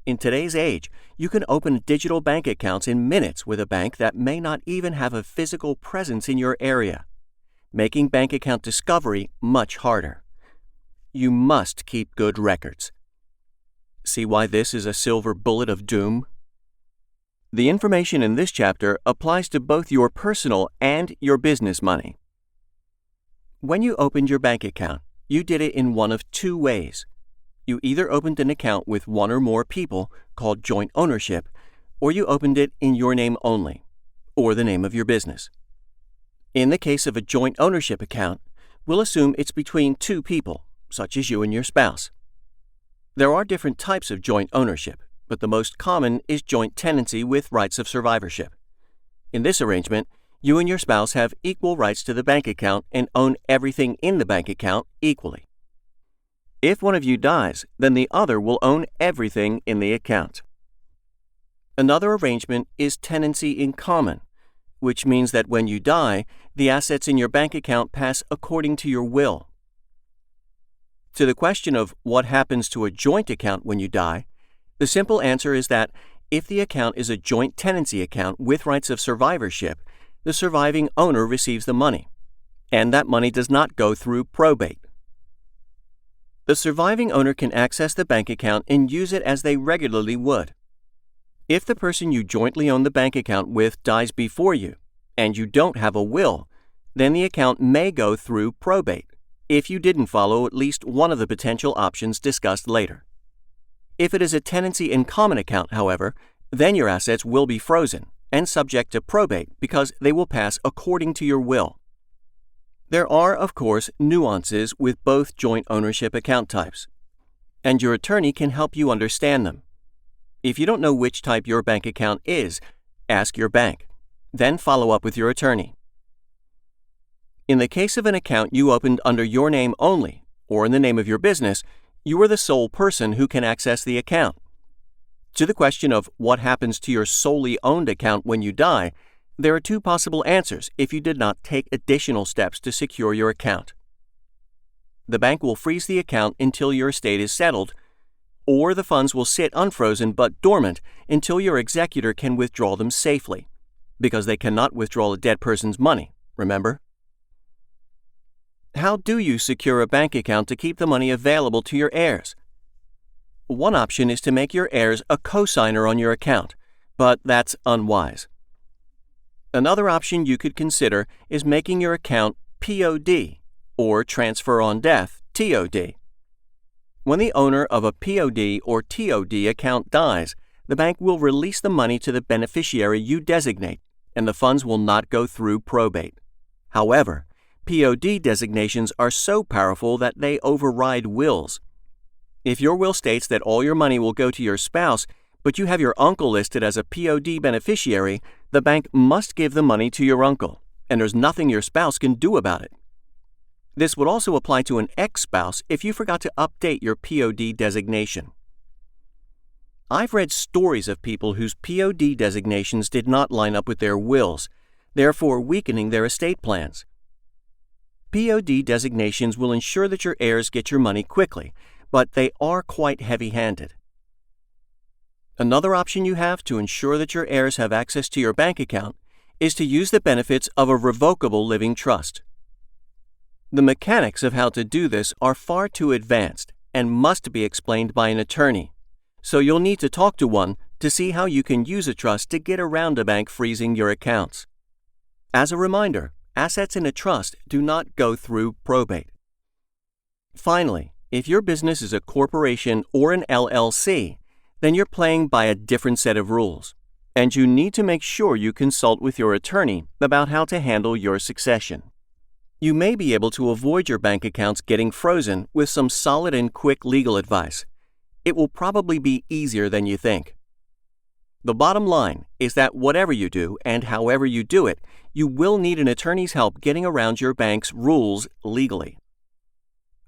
In today's age, you can open digital bank accounts in minutes with a bank that may not even have a physical presence in your area, making bank account discovery much harder. You must keep good records. See why this is a silver bullet of doom? The information in this chapter applies to both your personal and your business money. When you opened your bank account, you did it in one of two ways. You either opened an account with one or more people, called joint ownership, or you opened it in your name only, or the name of your business. In the case of a joint ownership account, we'll assume it's between two people, such as you and your spouse. There are different types of joint ownership, but the most common is joint tenancy with rights of survivorship. In this arrangement, you and your spouse have equal rights to the bank account and own everything in the bank account equally. If one of you dies, then the other will own everything in the account. Another arrangement is tenancy in common, which means that when you die, the assets in your bank account pass according to your will. To the question of what happens to a joint account when you die, the simple answer is that if the account is a joint tenancy account with rights of survivorship, the surviving owner receives the money, and that money does not go through probate. The surviving owner can access the bank account and use it as they regularly would. If the person you jointly own the bank account with dies before you, and you don't have a will, then the account may go through probate, if you didn't follow at least one of the potential options discussed later. If it is a tenancy in common account, however, then your assets will be frozen and subject to probate because they will pass according to your will. There are, of course, nuances with both joint ownership account types, and your attorney can help you understand them. If you don't know which type your bank account is, ask your bank. Then follow up with your attorney. In the case of an account you opened under your name only, or in the name of your business, you are the sole person who can access the account. To the question of what happens to your solely owned account when you die, there are two possible answers if you did not take additional steps to secure your account. The bank will freeze the account until your estate is settled, or the funds will sit unfrozen but dormant until your executor can withdraw them safely, because they cannot withdraw a dead person's money, remember? How do you secure a bank account to keep the money available to your heirs? One option is to make your heirs a co-signer on your account, but that's unwise. Another option you could consider is making your account POD, or Transfer on Death, TOD. When the owner of a POD or TOD account dies, the bank will release the money to the beneficiary you designate, and the funds will not go through probate. However, POD designations are so powerful that they override wills. If your will states that all your money will go to your spouse, but you have your uncle listed as a POD beneficiary, the bank must give the money to your uncle, and there's nothing your spouse can do about it. This would also apply to an ex-spouse if you forgot to update your POD designation. I've read stories of people whose POD designations did not line up with their wills, therefore weakening their estate plans. POD designations will ensure that your heirs get your money quickly, but they are quite heavy-handed. Another option you have to ensure that your heirs have access to your bank account is to use the benefits of a revocable living trust. The mechanics of how to do this are far too advanced and must be explained by an attorney, so you'll need to talk to one to see how you can use a trust to get around a bank freezing your accounts. As a reminder, assets in a trust do not go through probate. Finally, if your business is a corporation or an LLC, then you're playing by a different set of rules, and you need to make sure you consult with your attorney about how to handle your succession. You may be able to avoid your bank accounts getting frozen with some solid and quick legal advice. It will probably be easier than you think. The bottom line is that whatever you do and however you do it, you will need an attorney's help getting around your bank's rules legally.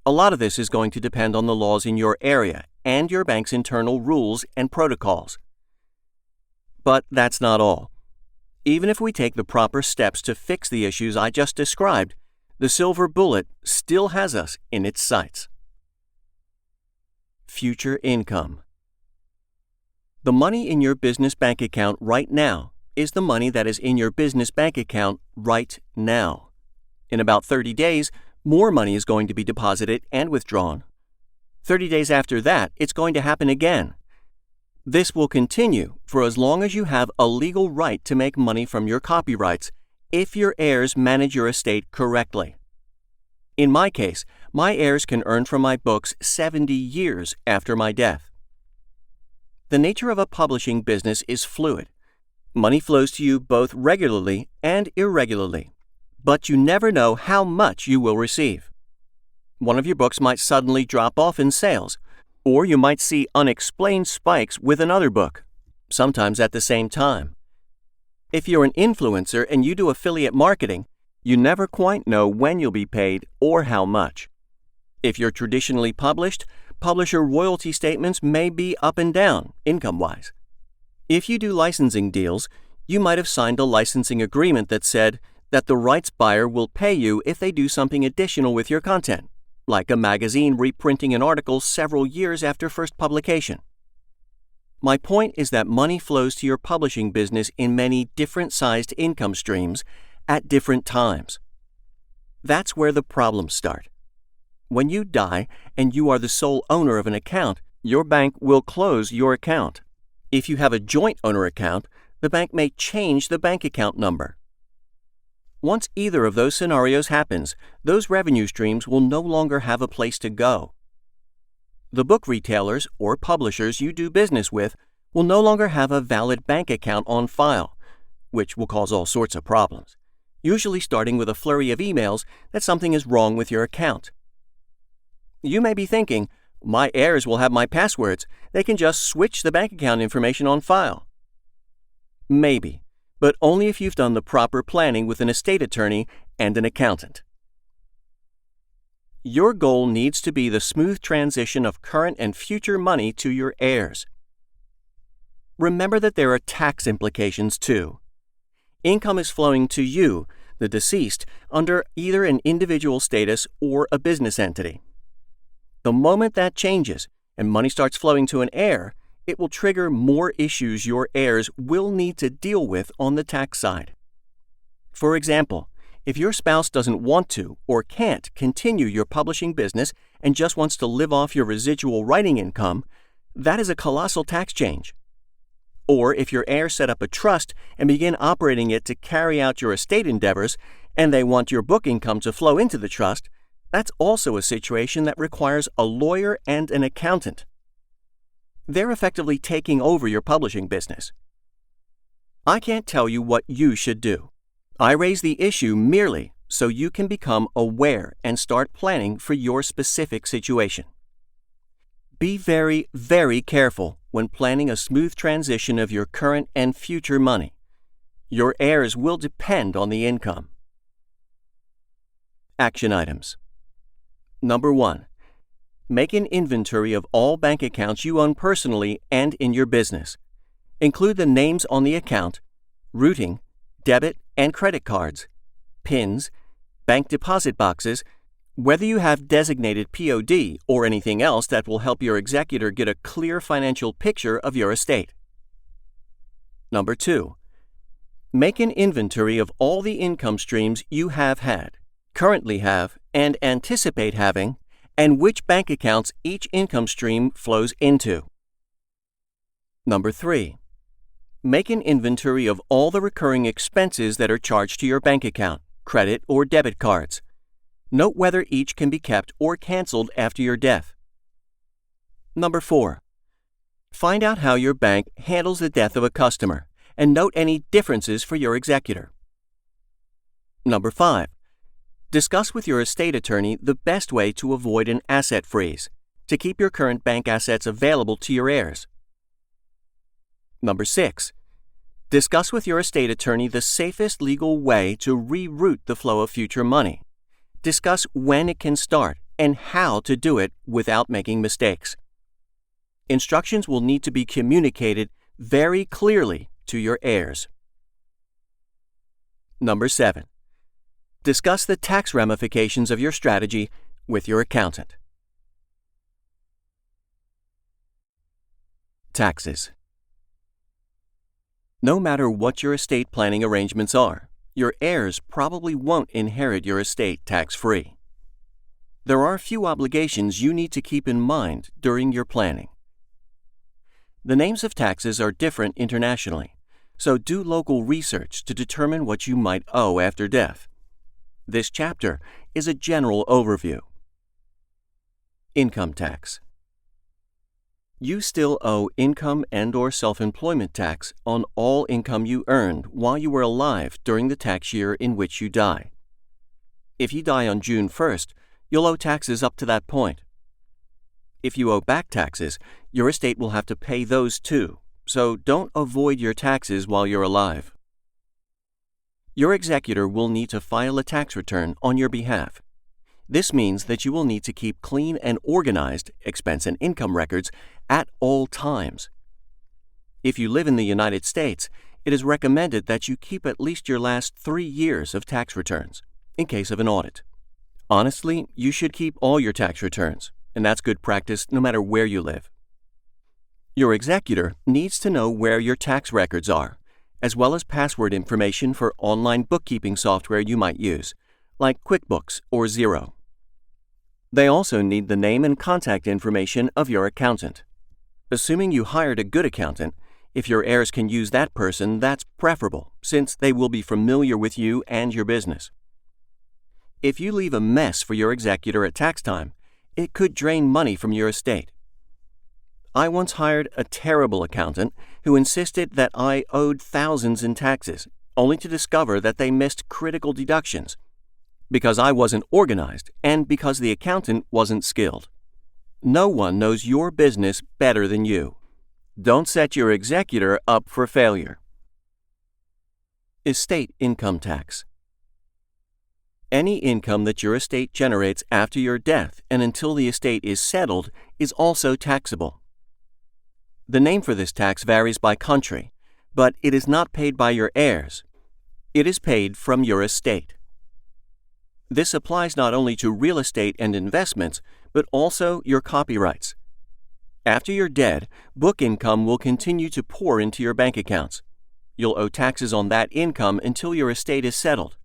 A lot of this is going to depend on the laws in your area and your bank's internal rules and protocols. But that's not all. Even if we take the proper steps to fix the issues I just described, the silver bullet still has us in its sights. Future income. The money in your business bank account right now is the money that is in your business bank account right now. In about 30 days, more money is going to be deposited and withdrawn. 30 days after that, it's going to happen again. This will continue for as long as you have a legal right to make money from your copyrights if your heirs manage your estate correctly. In my case, my heirs can earn from my books 70 years after my death. The nature of a publishing business is fluid. Money flows to you both regularly and irregularly, but you never know how much you will receive. One of your books might suddenly drop off in sales, or you might see unexplained spikes with another book, sometimes at the same time. If you're an influencer and you do affiliate marketing, you never quite know when you'll be paid or how much. If you're traditionally published, publisher royalty statements may be up and down, income-wise. If you do licensing deals, you might have signed a licensing agreement that said that the rights buyer will pay you if they do something additional with your content, like a magazine reprinting an article several years after first publication. My point is that money flows to your publishing business in many different-sized income streams at different times. That's where the problems start. When you die and you are the sole owner of an account, your bank will close your account. If you have a joint owner account, the bank may change the bank account number. Once either of those scenarios happens, those revenue streams will no longer have a place to go. The book retailers or publishers you do business with will no longer have a valid bank account on file, which will cause all sorts of problems, usually starting with a flurry of emails that something is wrong with your account. You may be thinking, my heirs will have my passwords. They can just switch the bank account information on file. Maybe, but only if you've done the proper planning with an estate attorney and an accountant. Your goal needs to be the smooth transition of current and future money to your heirs. Remember that there are tax implications too. Income is flowing to you, the deceased, under either an individual status or a business entity. The moment that changes and money starts flowing to an heir, it will trigger more issues your heirs will need to deal with on the tax side. For example, if your spouse doesn't want to or can't continue your publishing business and just wants to live off your residual writing income, that is a colossal tax change. Or if your heirs set up a trust and begin operating it to carry out your estate endeavors, and they want your book income to flow into the trust, that's also a situation that requires a lawyer and an accountant. They're effectively taking over your publishing business. I can't tell you what you should do. I raise the issue merely so you can become aware and start planning for your specific situation. Be very, very careful when planning a smooth transition of your current and future money. Your heirs will depend on the income. Action items. Number 1. Make an inventory of all bank accounts you own personally and in your business. Include the names on the account, routing, debit and credit cards, PINs, bank deposit boxes, whether you have designated POD or anything else that will help your executor get a clear financial picture of your estate. Number 2. Make an inventory of all the income streams you have had, currently have, and anticipate having, and which bank accounts each income stream flows into. Number 3. Make an inventory of all the recurring expenses that are charged to your bank account, credit or debit cards. Note whether each can be kept or canceled after your death. Number 4. Find out how your bank handles the death of a customer and note any differences for your executor. Number 5. Discuss with your estate attorney the best way to avoid an asset freeze to keep your current bank assets available to your heirs. Number 6. Discuss with your estate attorney the safest legal way to reroute the flow of future money. Discuss when it can start and how to do it without making mistakes. Instructions will need to be communicated very clearly to your heirs. Number 7. Discuss the tax ramifications of your strategy with your accountant. Taxes. No matter what your estate planning arrangements are, your heirs probably won't inherit your estate tax-free. There are a few obligations you need to keep in mind during your planning. The names of taxes are different internationally, so do local research to determine what you might owe after death. This chapter is a general overview. Income tax. You still owe income and/or self-employment tax on all income you earned while you were alive during the tax year in which you die. If you die on June 1st, you'll owe taxes up to that point. If you owe back taxes, your estate will have to pay those too, so don't avoid your taxes while you're alive. Your executor will need to file a tax return on your behalf. This means that you will need to keep clean and organized expense and income records at all times. If you live in the United States, it is recommended that you keep at least your last 3 years of tax returns, in case of an audit. Honestly, you should keep all your tax returns, and that's good practice no matter where you live. Your executor needs to know where your tax records are, as well as password information for online bookkeeping software you might use, like QuickBooks or Xero. They also need the name and contact information of your accountant. Assuming you hired a good accountant, if your heirs can use that person, that's preferable, since they will be familiar with you and your business. If you leave a mess for your executor at tax time, it could drain money from your estate. I once hired a terrible accountant who insisted that I owed thousands in taxes, only to discover that they missed critical deductions, because I wasn't organized and because the accountant wasn't skilled. No one knows your business better than you. Don't set your executor up for failure. Estate income tax. Any income that your estate generates after your death and until the estate is settled is also taxable. The name for this tax varies by country, but it is not paid by your heirs. It is paid from your estate. This applies not only to real estate and investments, but also your copyrights. After you're dead, book income will continue to pour into your bank accounts. You'll owe taxes on that income until your estate is settled.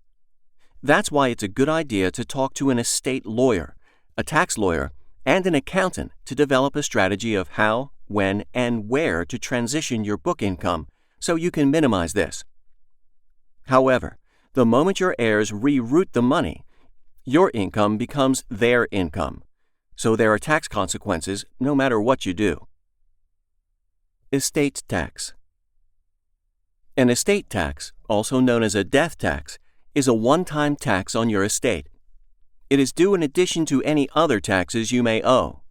That's why it's a good idea to talk to an estate lawyer, a tax lawyer, and an accountant to develop a strategy of how, when, and where to transition your book income so you can minimize this. However, the moment your heirs reroute the money, your income becomes their income, so there are tax consequences no matter what you do. Estate tax. An estate tax, also known as a death tax, is a one-time tax on your estate. It is due in addition to any other taxes you may owe.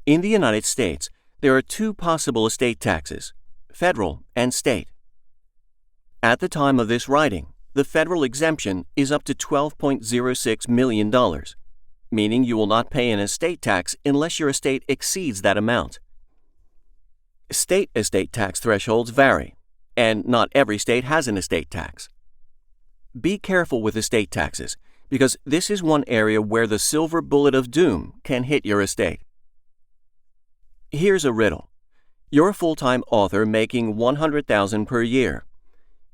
In the United States, there are 2 possible estate taxes, federal and state. At the time of this writing, the federal exemption is up to $12.06 million. meaning you will not pay an estate tax unless your estate exceeds that amount. State estate tax thresholds vary, and not every state has an estate tax. Be careful with estate taxes, because this is one area where the silver bullet of doom can hit your estate. Here's a riddle. You're a full-time author making $100,000 per year.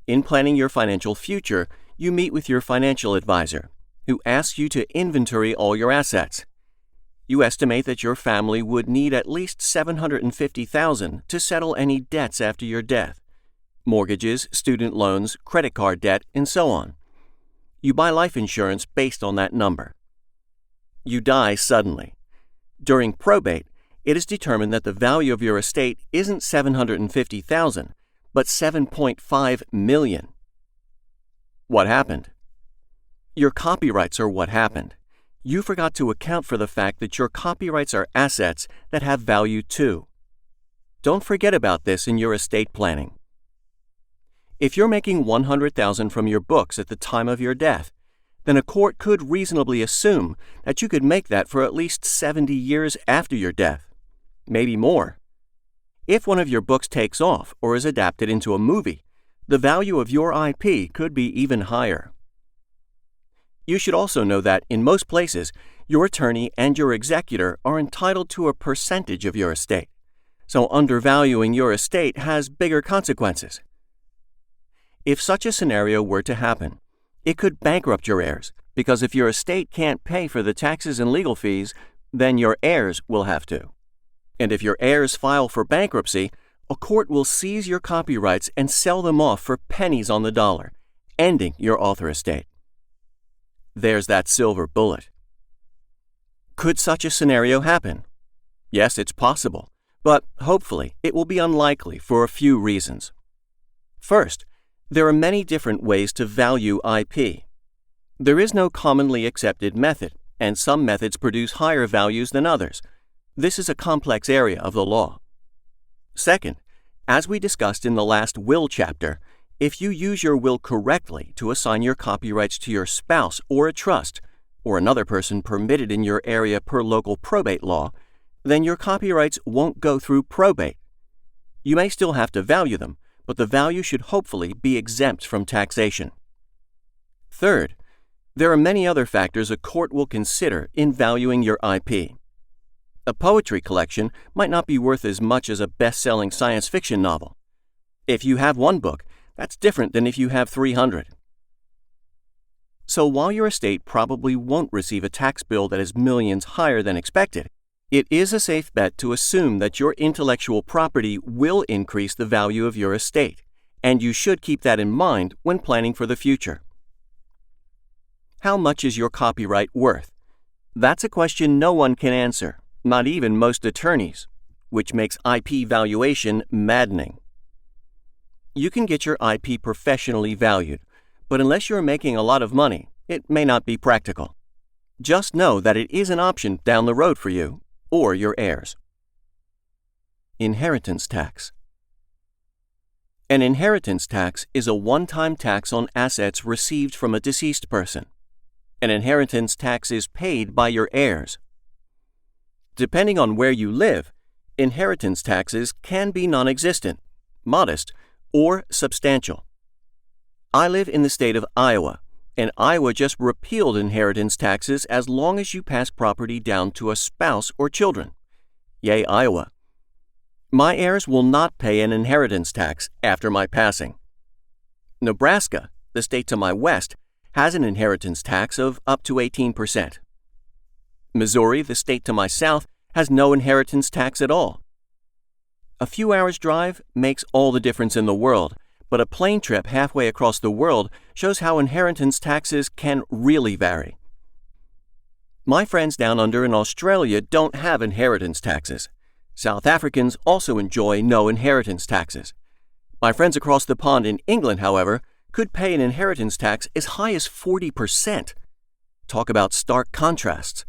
In planning your financial future, you meet with your financial advisor, who asks you to inventory all your assets. You estimate that your family would need at least $750,000 to settle any debts after your death: mortgages, student loans, credit card debt, and so on. You buy life insurance based on that number. You die suddenly. During probate, it is determined that the value of your estate isn't $750,000, but $7.5 million. What happened? Your copyrights are what happened. You forgot to account for the fact that your copyrights are assets that have value too. Don't forget about this in your estate planning. If you're making $100,000 from your books at the time of your death, then a court could reasonably assume that you could make that for at least 70 years after your death, maybe more. If one of your books takes off or is adapted into a movie, the value of your IP could be even higher. You should also know that, in most places, your attorney and your executor are entitled to a percentage of your estate, so undervaluing your estate has bigger consequences. If such a scenario were to happen, it could bankrupt your heirs, because if your estate can't pay for the taxes and legal fees, then your heirs will have to. And if your heirs file for bankruptcy, a court will seize your copyrights and sell them off for pennies on the dollar, ending your author estate. There's that silver bullet. Could such a scenario happen? Yes, it's possible, but hopefully it will be unlikely for a few reasons. First, there are many different ways to value IP. There is no commonly accepted method, and some methods produce higher values than others. This is a complex area of the law. Second, as we discussed in the last will chapter, if you use your will correctly to assign your copyrights to your spouse or a trust, or another person permitted in your area per local probate law, then your copyrights won't go through probate. You may still have to value them, but the value should hopefully be exempt from taxation. Third, there are many other factors a court will consider in valuing your IP. A poetry collection might not be worth as much as a best-selling science fiction novel. If you have one book, that's different than if you have 300. So while your estate probably won't receive a tax bill that is millions higher than expected, it is a safe bet to assume that your intellectual property will increase the value of your estate, and you should keep that in mind when planning for the future. How much is your copyright worth? That's a question no one can answer, not even most attorneys, which makes IP valuation maddening. You can get your IP professionally valued, but unless you're making a lot of money, it may not be practical. Just know that it is an option down the road for you or your heirs. Inheritance tax. An inheritance tax is a one-time tax on assets received from a deceased person. An inheritance tax is paid by your heirs. Depending on where you live, inheritance taxes can be non-existent, modest, or substantial. I live in the state of Iowa, and Iowa just repealed inheritance taxes as long as you pass property down to a spouse or children. Yay, Iowa. My heirs will not pay an inheritance tax after my passing. Nebraska, the state to my west, has an inheritance tax of up to 18%. Missouri, the state to my south, has no inheritance tax at all. A few hours' drive makes all the difference in the world, but a plane trip halfway across the world shows how inheritance taxes can really vary. My friends down under in Australia don't have inheritance taxes. South Africans also enjoy no inheritance taxes. My friends across the pond in England, however, could pay an inheritance tax as high as 40%. Talk about stark contrasts.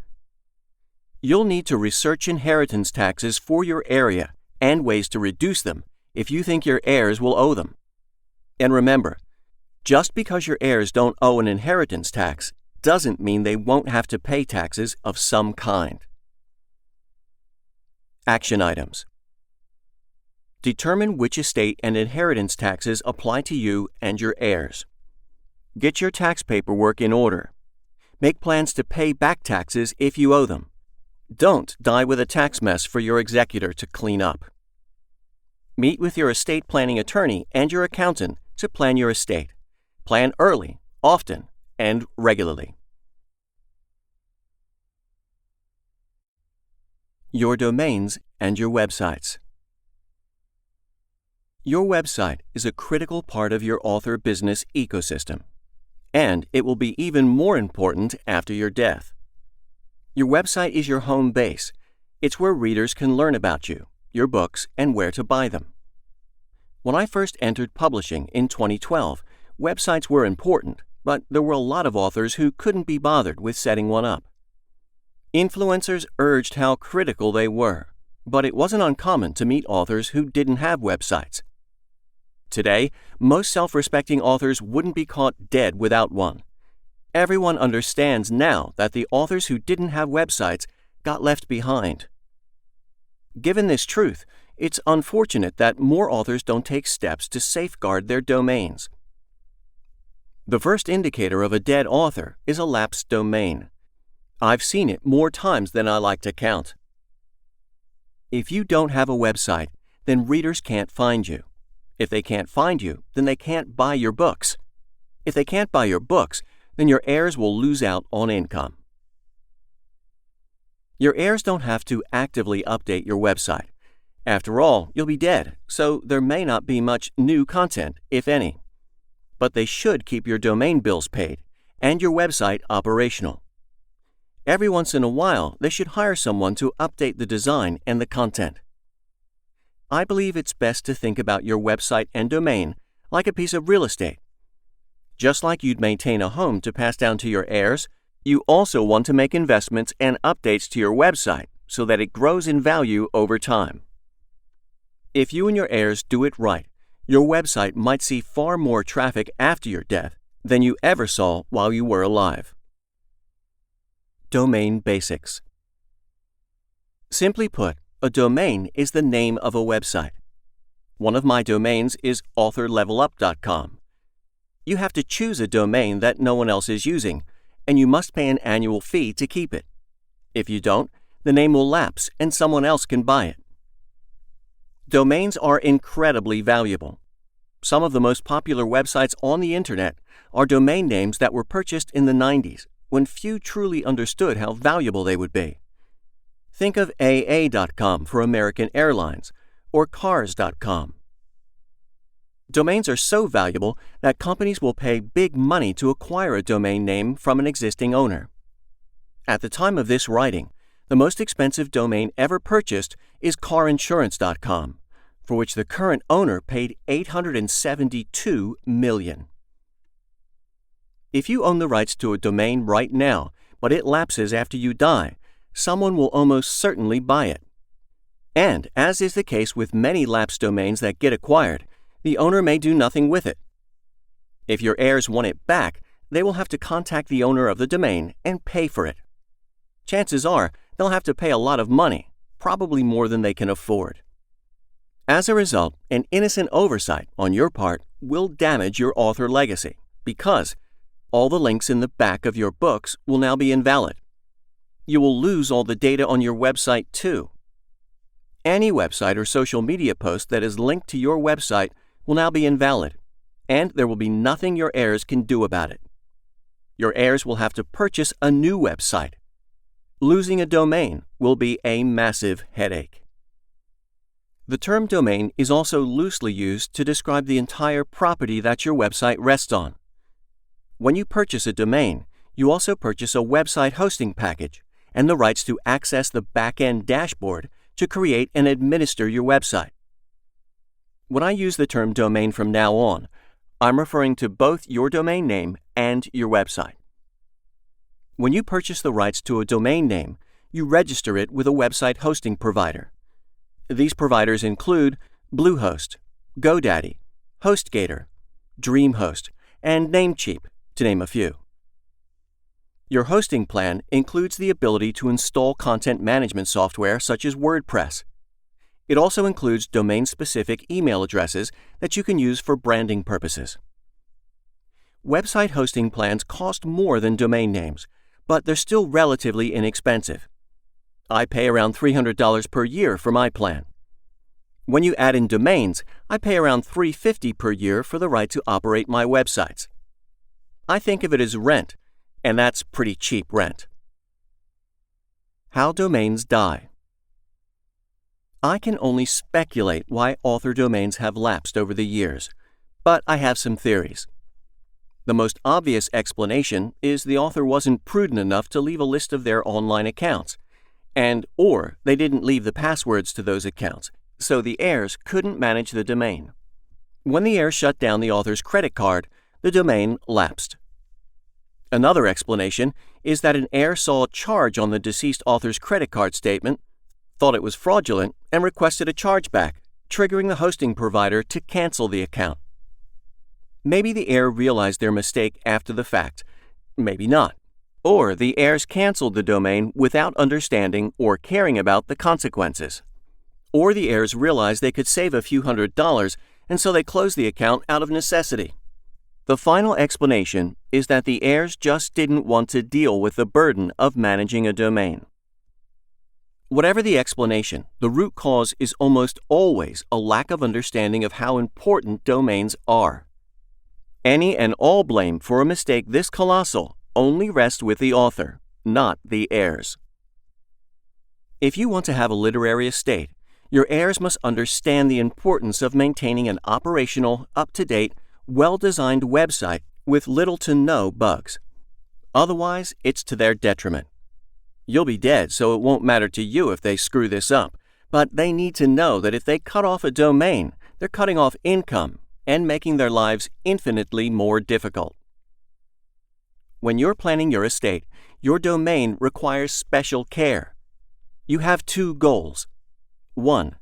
You'll need to research inheritance taxes for your area and ways to reduce them if you think your heirs will owe them. And remember, just because your heirs don't owe an inheritance tax doesn't mean they won't have to pay taxes of some kind. Action items. Determine which estate and inheritance taxes apply to you and your heirs. Get your tax paperwork in order. Make plans to pay back taxes if you owe them. Don't die with a tax mess for your executor to clean up. Meet with your estate planning attorney and your accountant to plan your estate. Plan early, often, and regularly. Your domains and your websites. Your website is a critical part of your author business ecosystem, and it will be even more important after your death. Your website is your home base. It's where readers can learn about you, your books, and where to buy them. When I first entered publishing in 2012, websites were important, but there were a lot of authors who couldn't be bothered with setting one up. Influencers urged how critical they were, but it wasn't uncommon to meet authors who didn't have websites. Today, most self-respecting authors wouldn't be caught dead without one. Everyone understands now that the authors who didn't have websites got left behind. Given this truth, it's unfortunate that more authors don't take steps to safeguard their domains. The first indicator of a dead author is a lapsed domain. I've seen it more times than I like to count. If you don't have a website, then readers can't find you. If they can't find you, then they can't buy your books. If they can't buy your books, then your heirs will lose out on income. Your heirs don't have to actively update your website. After all, you'll be dead, so there may not be much new content, if any. But they should keep your domain bills paid and your website operational. Every once in a while, they should hire someone to update the design and the content. I believe it's best to think about your website and domain like a piece of real estate. Just like you'd maintain a home to pass down to your heirs, you also want to make investments and updates to your website so that it grows in value over time. If you and your heirs do it right, your website might see far more traffic after your death than you ever saw while you were alive. Domain basics. Simply put, a domain is the name of a website. One of my domains is authorlevelup.com. You have to choose a domain that no one else is using, and you must pay an annual fee to keep it. If you don't, the name will lapse and someone else can buy it. Domains are incredibly valuable. Some of the most popular websites on the internet are domain names that were purchased in the 90s, when few truly understood how valuable they would be. Think of AA.com for American Airlines, or Cars.com. Domains are so valuable that companies will pay big money to acquire a domain name from an existing owner. At the time of this writing, the most expensive domain ever purchased is carinsurance.com, for which the current owner paid $872 million. If you own the rights to a domain right now, but it lapses after you die, someone will almost certainly buy it. And, as is the case with many lapsed domains that get acquired, the owner may do nothing with it. If your heirs want it back, they will have to contact the owner of the domain and pay for it. Chances are they'll have to pay a lot of money, probably more than they can afford. As a result, an innocent oversight on your part will damage your author legacy because all the links in the back of your books will now be invalid. You will lose all the data on your website too. Any website or social media post that is linked to your website will now be invalid, and there will be nothing your heirs can do about it. Your heirs will have to purchase a new website. Losing a domain will be a massive headache. The term domain is also loosely used to describe the entire property that your website rests on. When you purchase a domain, you also purchase a website hosting package and the rights to access the back-end dashboard to create and administer your website. When I use the term domain from now on, I'm referring to both your domain name and your website. When you purchase the rights to a domain name, you register it with a website hosting provider. These providers include Bluehost, GoDaddy, HostGator, DreamHost, and Namecheap, to name a few. Your hosting plan includes the ability to install content management software such as WordPress. It also includes domain-specific email addresses that you can use for branding purposes. Website hosting plans cost more than domain names, but they're still relatively inexpensive. I pay around $300 per year for my plan. When you add in domains, I pay around $350 per year for the right to operate my websites. I think of it as rent, and that's pretty cheap rent. How domains die. I can only speculate why author domains have lapsed over the years, but I have some theories. The most obvious explanation is the author wasn't prudent enough to leave a list of their online accounts, or they didn't leave the passwords to those accounts, so the heirs couldn't manage the domain. When the heirs shut down the author's credit card, the domain lapsed. Another explanation is that an heir saw a charge on the deceased author's credit card statement, thought it was fraudulent, and requested a chargeback, triggering the hosting provider to cancel the account. Maybe the heir realized their mistake after the fact, maybe not. Or the heirs canceled the domain without understanding or caring about the consequences. Or the heirs realized they could save a few $100s, and so they closed the account out of necessity. The final explanation is that the heirs just didn't want to deal with the burden of managing a domain. Whatever the explanation, the root cause is almost always a lack of understanding of how important domains are. Any and all blame for a mistake this colossal only rests with the author, not the heirs. If you want to have a literary estate, your heirs must understand the importance of maintaining an operational, up-to-date, well-designed website with little to no bugs. Otherwise, it's to their detriment. You'll be dead, so it won't matter to you if they screw this up, but they need to know that if they cut off a domain, they're cutting off income and making their lives infinitely more difficult. When you're planning your estate, your domain requires special care. You have two goals. 1.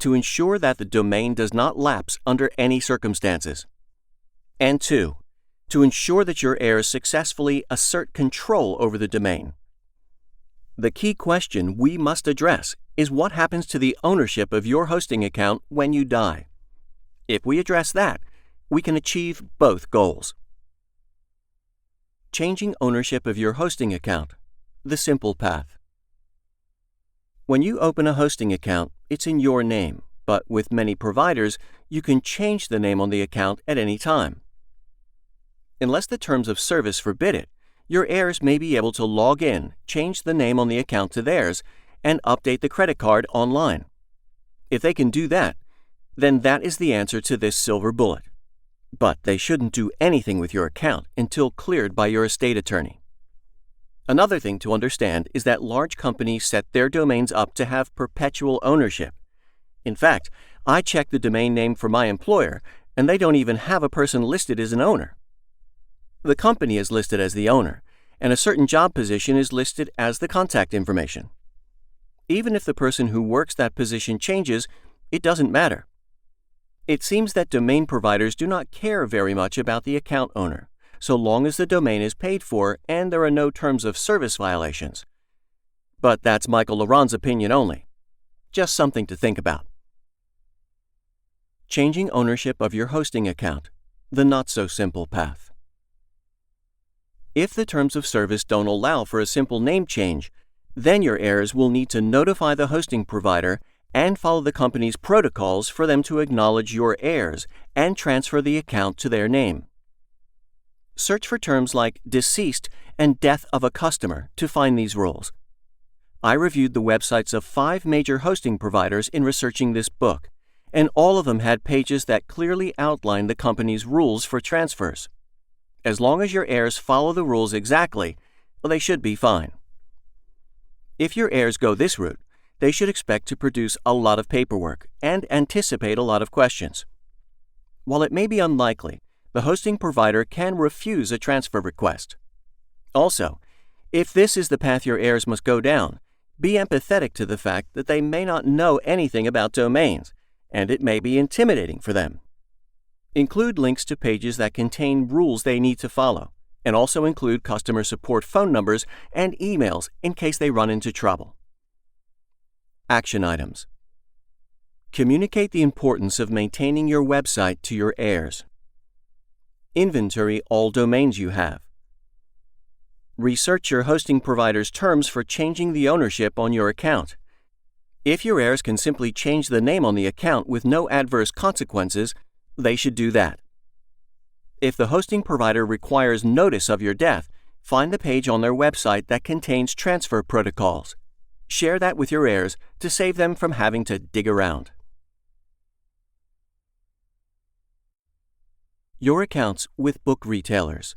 To ensure that the domain does not lapse under any circumstances. And 2. To ensure that your heirs successfully assert control over the domain. The key question we must address is what happens to the ownership of your hosting account when you die. If we address that, we can achieve both goals. Changing ownership of your hosting account. The simple path. When you open a hosting account, it's in your name, but with many providers, you can change the name on the account at any time. Unless the terms of service forbid it, your heirs may be able to log in, change the name on the account to theirs, and update the credit card online. If they can do that, then that is the answer to this silver bullet. But they shouldn't do anything with your account until cleared by your estate attorney. Another thing to understand is that large companies set their domains up to have perpetual ownership. In fact, I checked the domain name for my employer, and they don't even have a person listed as an owner. The company is listed as the owner, and a certain job position is listed as the contact information. Even if the person who works that position changes, it doesn't matter. It seems that domain providers do not care very much about the account owner, so long as the domain is paid for and there are no terms of service violations. But that's Michael Laron's opinion only. Just something to think about. Changing ownership of your hosting account. The not-so-simple path. If the terms of service don't allow for a simple name change, then your heirs will need to notify the hosting provider and follow the company's protocols for them to acknowledge your heirs and transfer the account to their name. Search for terms like deceased and death of a customer to find these rules. I reviewed the websites of 5 major hosting providers in researching this book, and all of them had pages that clearly outlined the company's rules for transfers. As long as your heirs follow the rules exactly, they should be fine. If your heirs go this route, they should expect to produce a lot of paperwork and anticipate a lot of questions. While it may be unlikely, the hosting provider can refuse a transfer request. Also, if this is the path your heirs must go down, be empathetic to the fact that they may not know anything about domains, and it may be intimidating for them. Include links to pages that contain rules they need to follow, and also include customer support phone numbers and emails in case they run into trouble. Action items. Communicate the importance of maintaining your website to your heirs. Inventory all domains you have. Research your hosting provider's terms for changing the ownership on your account. If your heirs can simply change the name on the account with no adverse consequences, they should do that. If the hosting provider requires notice of your death, find the page on their website that contains transfer protocols. Share that with your heirs to save them from having to dig around. Your accounts with book retailers.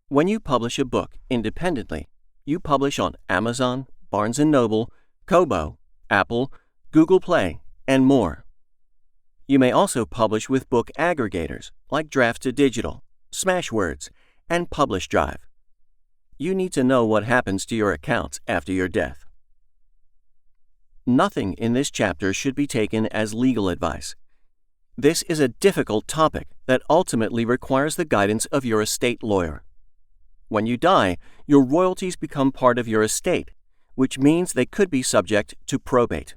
When you publish a book independently, you publish on Amazon, Barnes & Noble, Kobo, Apple, Google Play, and more. You may also publish with book aggregators like Draft2Digital, Smashwords, and Publish Drive. You need to know what happens to your accounts after your death. Nothing in this chapter should be taken as legal advice. This is a difficult topic that ultimately requires the guidance of your estate lawyer. When you die, your royalties become part of your estate, which means they could be subject to probate.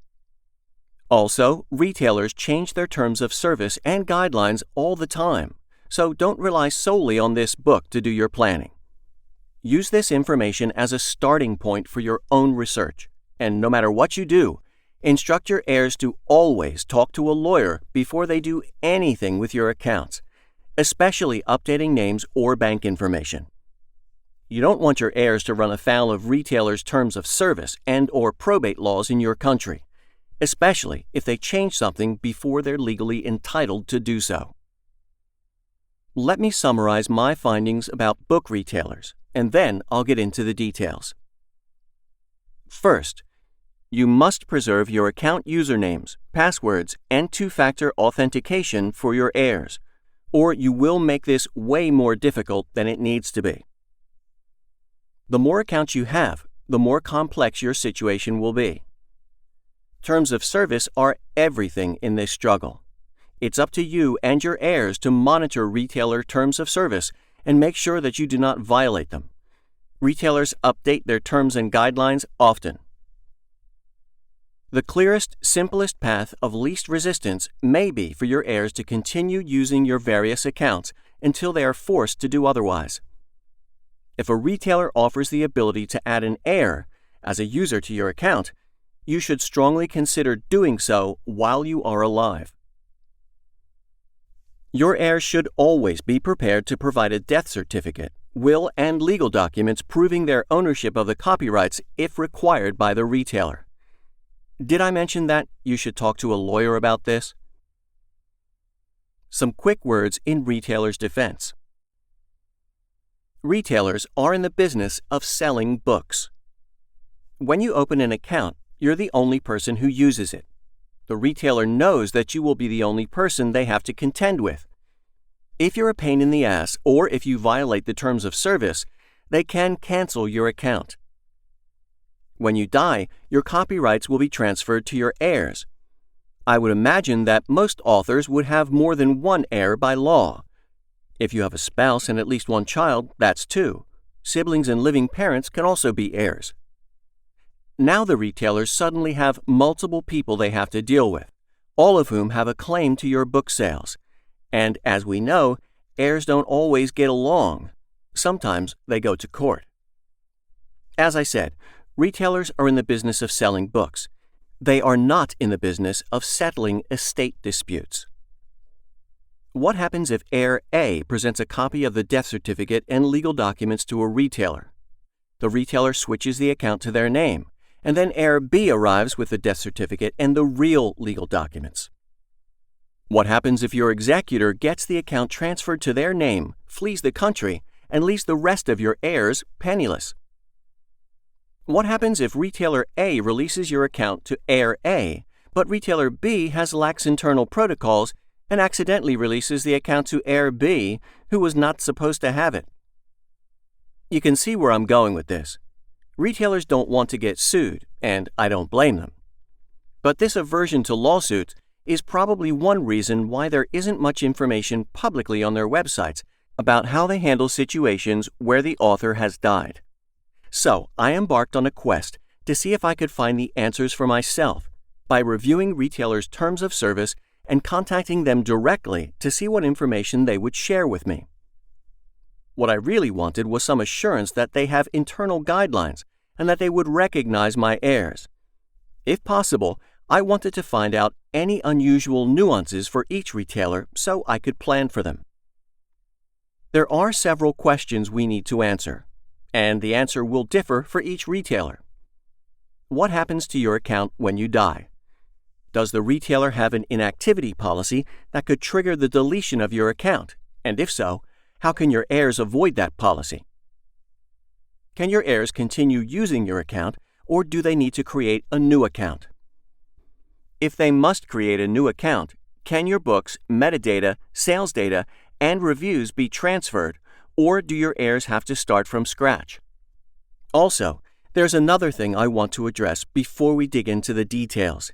Also, retailers change their terms of service and guidelines all the time, so don't rely solely on this book to do your planning. Use this information as a starting point for your own research, and no matter what you do, instruct your heirs to always talk to a lawyer before they do anything with your accounts, especially updating names or bank information. You don't want your heirs to run afoul of retailers' terms of service and/or probate laws in your country, especially if they change something before they're legally entitled to do so. Let me summarize my findings about book retailers, and then I'll get into the details. First, you must preserve your account usernames, passwords, and two-factor authentication for your heirs, or you will make this way more difficult than it needs to be. The more accounts you have, the more complex your situation will be. Terms of service are everything in this struggle. It's up to you and your heirs to monitor retailer terms of service and make sure that you do not violate them. Retailers update their terms and guidelines often. The clearest, simplest path of least resistance may be for your heirs to continue using your various accounts until they are forced to do otherwise. If a retailer offers the ability to add an heir as a user to your account, you should strongly consider doing so while you are alive. Your heirs should always be prepared to provide a death certificate, will, and legal documents proving their ownership of the copyrights if required by the retailer. Did I mention that you should talk to a lawyer about this? Some quick words in retailers' defense. Retailers are in the business of selling books. When you open an account, you're the only person who uses it. The retailer knows that you will be the only person they have to contend with. If you're a pain in the ass, or if you violate the terms of service, they can cancel your account. When you die, your copyrights will be transferred to your heirs. I would imagine that most authors would have more than one heir by law. If you have a spouse and at least one child, that's two. Siblings and living parents can also be heirs. Now the retailers suddenly have multiple people they have to deal with, all of whom have a claim to your book sales. And as we know, heirs don't always get along. Sometimes they go to court. As I said, retailers are in the business of selling books. They are not in the business of settling estate disputes. What happens if heir A presents a copy of the death certificate and legal documents to a retailer? The retailer switches the account to their name, and then heir B arrives with the death certificate and the real legal documents. What happens if your executor gets the account transferred to their name, flees the country, and leaves the rest of your heirs penniless? What happens if retailer A releases your account to heir A, but retailer B has lax internal protocols and accidentally releases the account to heir B, who was not supposed to have it? You can see where I'm going with this. Retailers don't want to get sued, and I don't blame them. But this aversion to lawsuits is probably one reason why there isn't much information publicly on their websites about how they handle situations where the author has died. So I embarked on a quest to see if I could find the answers for myself by reviewing retailers' terms of service and contacting them directly to see what information they would share with me. What I really wanted was some assurance that they have internal guidelines and that they would recognize my heirs. If possible, I wanted to find out any unusual nuances for each retailer so I could plan for them. There are several questions we need to answer, and the answer will differ for each retailer. What happens to your account when you die? Does the retailer have an inactivity policy that could trigger the deletion of your account? And if so, how can your heirs avoid that policy? Can your heirs continue using your account, or do they need to create a new account? If they must create a new account, can your books, metadata, sales data, and reviews be transferred, or do your heirs have to start from scratch? Also, there's another thing I want to address before we dig into the details.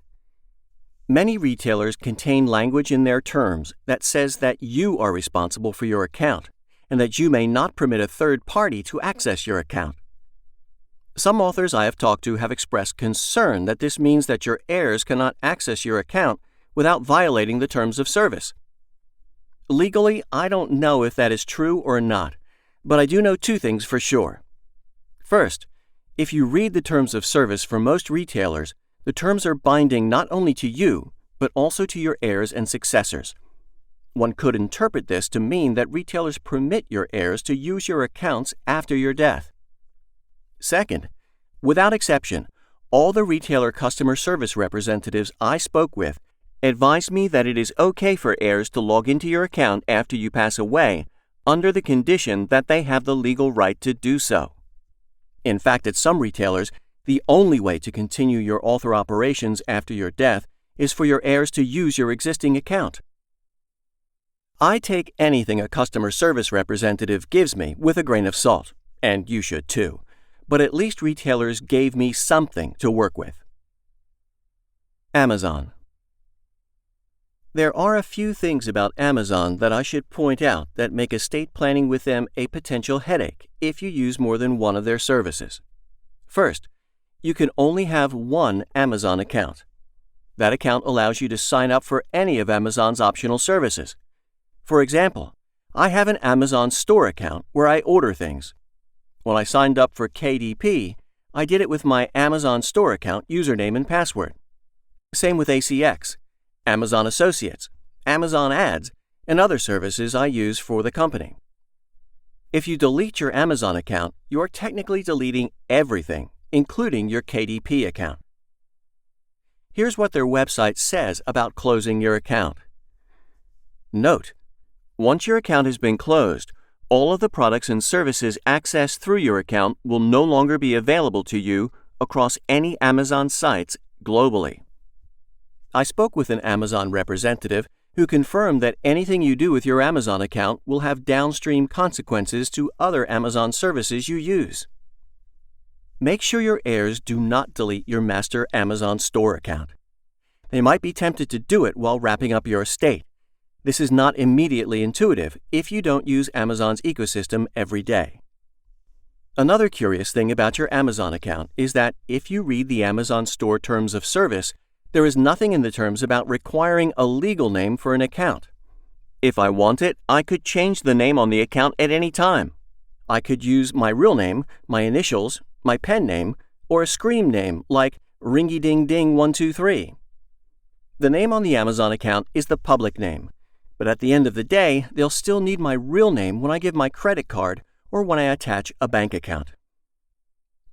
Many retailers contain language in their terms that says that you are responsible for your account and that you may not permit a third party to access your account. Some authors I have talked to have expressed concern that this means that your heirs cannot access your account without violating the terms of service. Legally, I don't know if that is true or not, but I do know two things for sure. First, if you read the terms of service for most retailers, the terms are binding not only to you, but also to your heirs and successors. One could interpret this to mean that retailers permit your heirs to use your accounts after your death. Second, without exception, all the retailer customer service representatives I spoke with advised me that it is okay for heirs to log into your account after you pass away under the condition that they have the legal right to do so. In fact, at some retailers, the only way to continue your author operations after your death is for your heirs to use your existing account. I take anything a customer service representative gives me with a grain of salt, and you should too, but at least retailers gave me something to work with. Amazon. There are a few things about Amazon that I should point out that make estate planning with them a potential headache if you use more than one of their services. First, you can only have one Amazon account. That account allows you to sign up for any of Amazon's optional services. For example, I have an Amazon store account where I order things. When I signed up for KDP, I did it with my Amazon store account username and password. Same with ACX, Amazon Associates, Amazon Ads, and other services I use for the company. If you delete your Amazon account, you are technically deleting everything, including your KDP account. Here's what their website says about closing your account. Note: once your account has been closed, all of the products and services accessed through your account will no longer be available to you across any Amazon sites globally. I spoke with an Amazon representative who confirmed that anything you do with your Amazon account will have downstream consequences to other Amazon services you use. Make sure your heirs do not delete your master Amazon store account. They might be tempted to do it while wrapping up your estate. This is not immediately intuitive if you don't use Amazon's ecosystem every day. Another curious thing about your Amazon account is that if you read the Amazon store terms of service, there is nothing in the terms about requiring a legal name for an account. If I want it, I could change the name on the account at any time. I could use my real name, my initials, my pen name, or a screen name like Ringy-Ding-Ding-123. The name on the Amazon account is the public name, but at the end of the day, they'll still need my real name when I give my credit card or when I attach a bank account.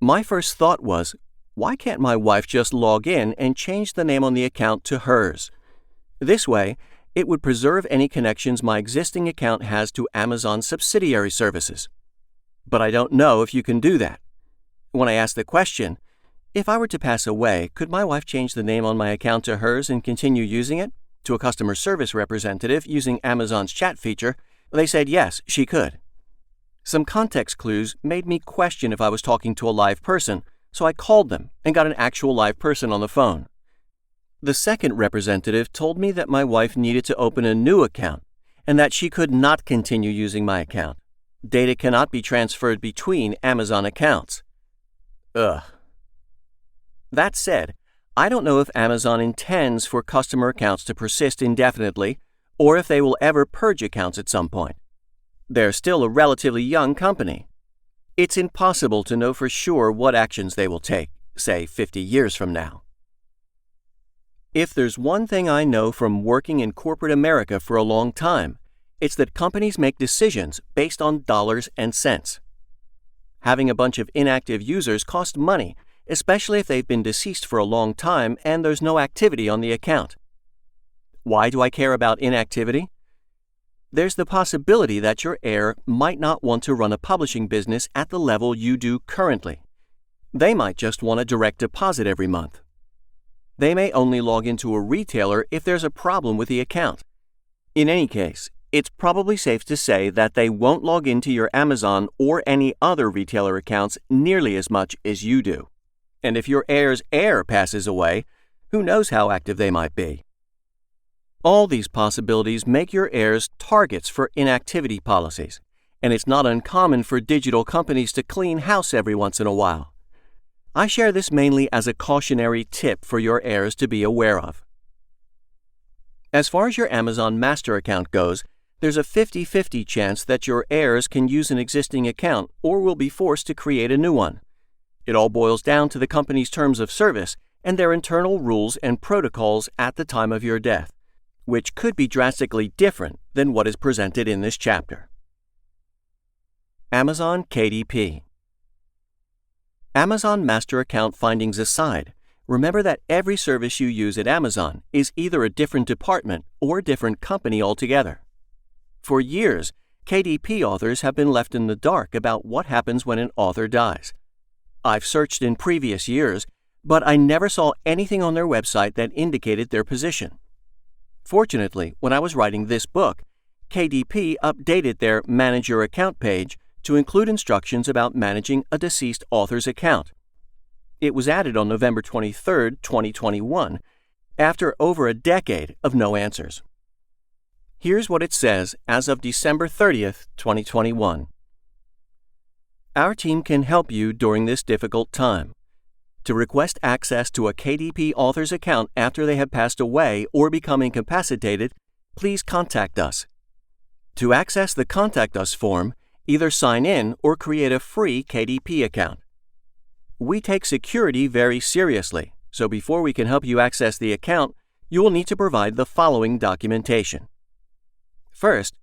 My first thought was, why can't my wife just log in and change the name on the account to hers? This way, it would preserve any connections my existing account has to Amazon's subsidiary services. But I don't know if you can do that. When I asked the question, if I were to pass away, could my wife change the name on my account to hers and continue using it? To a customer service representative using Amazon's chat feature, they said yes, she could. Some context clues made me question if I was talking to a live person, so I called them and got an actual live person on the phone. The second representative told me that my wife needed to open a new account, and that she could not continue using my account. Data cannot be transferred between Amazon accounts. Ugh. That said, I don't know if Amazon intends for customer accounts to persist indefinitely or if they will ever purge accounts at some point. They're still a relatively young company. It's impossible to know for sure what actions they will take, say 50 years from now. If there's one thing I know from working in corporate America for a long time, it's that companies make decisions based on dollars and cents. Having a bunch of inactive users costs money, especially if they've been deceased for a long time and there's no activity on the account. Why do I care about inactivity? There's the possibility that your heir might not want to run a publishing business at the level you do currently. They might just want a direct deposit every month. They may only log into a retailer if there's a problem with the account. In any case, it's probably safe to say that they won't log into your Amazon or any other retailer accounts nearly as much as you do. And if your heir's heir passes away, who knows how active they might be. All these possibilities make your heirs targets for inactivity policies, and it's not uncommon for digital companies to clean house every once in a while. I share this mainly as a cautionary tip for your heirs to be aware of. As far as your Amazon Master account goes, there's a 50-50 chance that your heirs can use an existing account or will be forced to create a new one. It all boils down to the company's terms of service and their internal rules and protocols at the time of your death, which could be drastically different than what is presented in this chapter. Amazon KDP. Amazon Master account findings aside, remember that every service you use at Amazon is either a different department or a different company altogether. For years, KDP authors have been left in the dark about what happens when an author dies. I've searched in previous years, but I never saw anything on their website that indicated their position. Fortunately, when I was writing this book, KDP updated their Manage Your Account page to include instructions about managing a deceased author's account. It was added on November 23, 2021, after over a decade of no answers. Here's what it says as of December 30, 2021. Our team can help you during this difficult time. To request access to a KDP author's account after they have passed away or become incapacitated, please contact us. To access the Contact Us form, either sign in or create a free KDP account. We take security very seriously, so before we can help you access the account, you will need to provide the following documentation. First,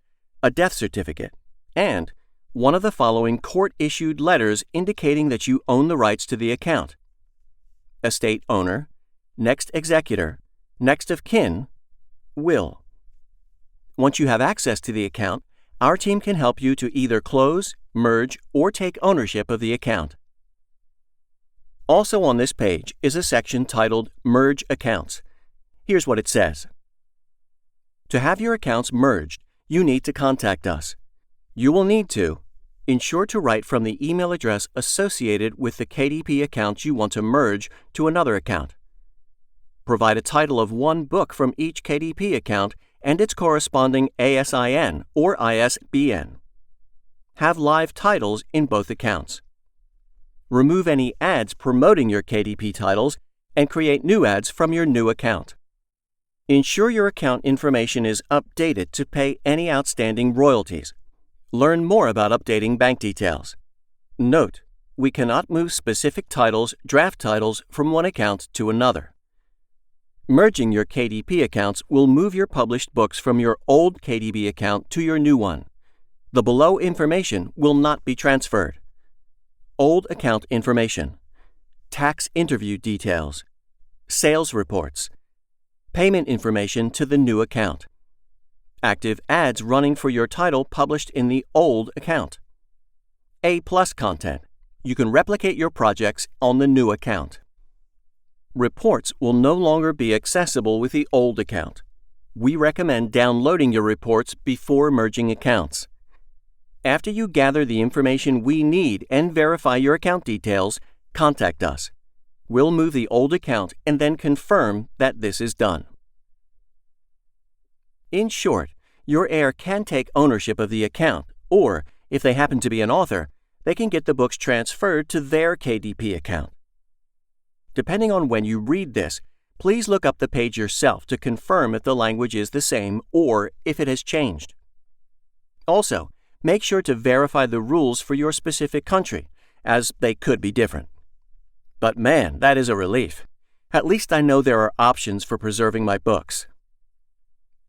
a death certificate, and one of the following court-issued letters indicating that you own the rights to the account. Estate owner, next executor, next of kin, will. Once you have access to the account, our team can help you to either close, merge, or take ownership of the account. Also on this page is a section titled Merge Accounts. Here's what it says. To have your accounts merged, you need to contact us. You will need to ensure to write from the email address associated with the KDP account you want to merge to another account. Provide a title of one book from each KDP account and its corresponding ASIN or ISBN. Have live titles in both accounts. Remove any ads promoting your KDP titles and create new ads from your new account. Ensure your account information is updated to pay any outstanding royalties. Learn more about updating bank details. Note, we cannot move specific titles, draft titles, from one account to another. Merging your KDP accounts will move your published books from your old KDP account to your new one. The below information will not be transferred. Old account information, tax interview details, sales reports, payment information to the new account, active ads running for your title published in the old account, A+ content. You can replicate your projects on the new account. Reports will no longer be accessible with the old account. We recommend downloading your reports before merging accounts. After you gather the information we need and verify your account details, contact us. We'll move the old account and then confirm that this is done. In short, your heir can take ownership of the account, or, if they happen to be an author, they can get the books transferred to their KDP account. Depending on when you read this, please look up the page yourself to confirm if the language is the same or if it has changed. Also, make sure to verify the rules for your specific country, as they could be different. But man, that is a relief. At least I know there are options for preserving my books.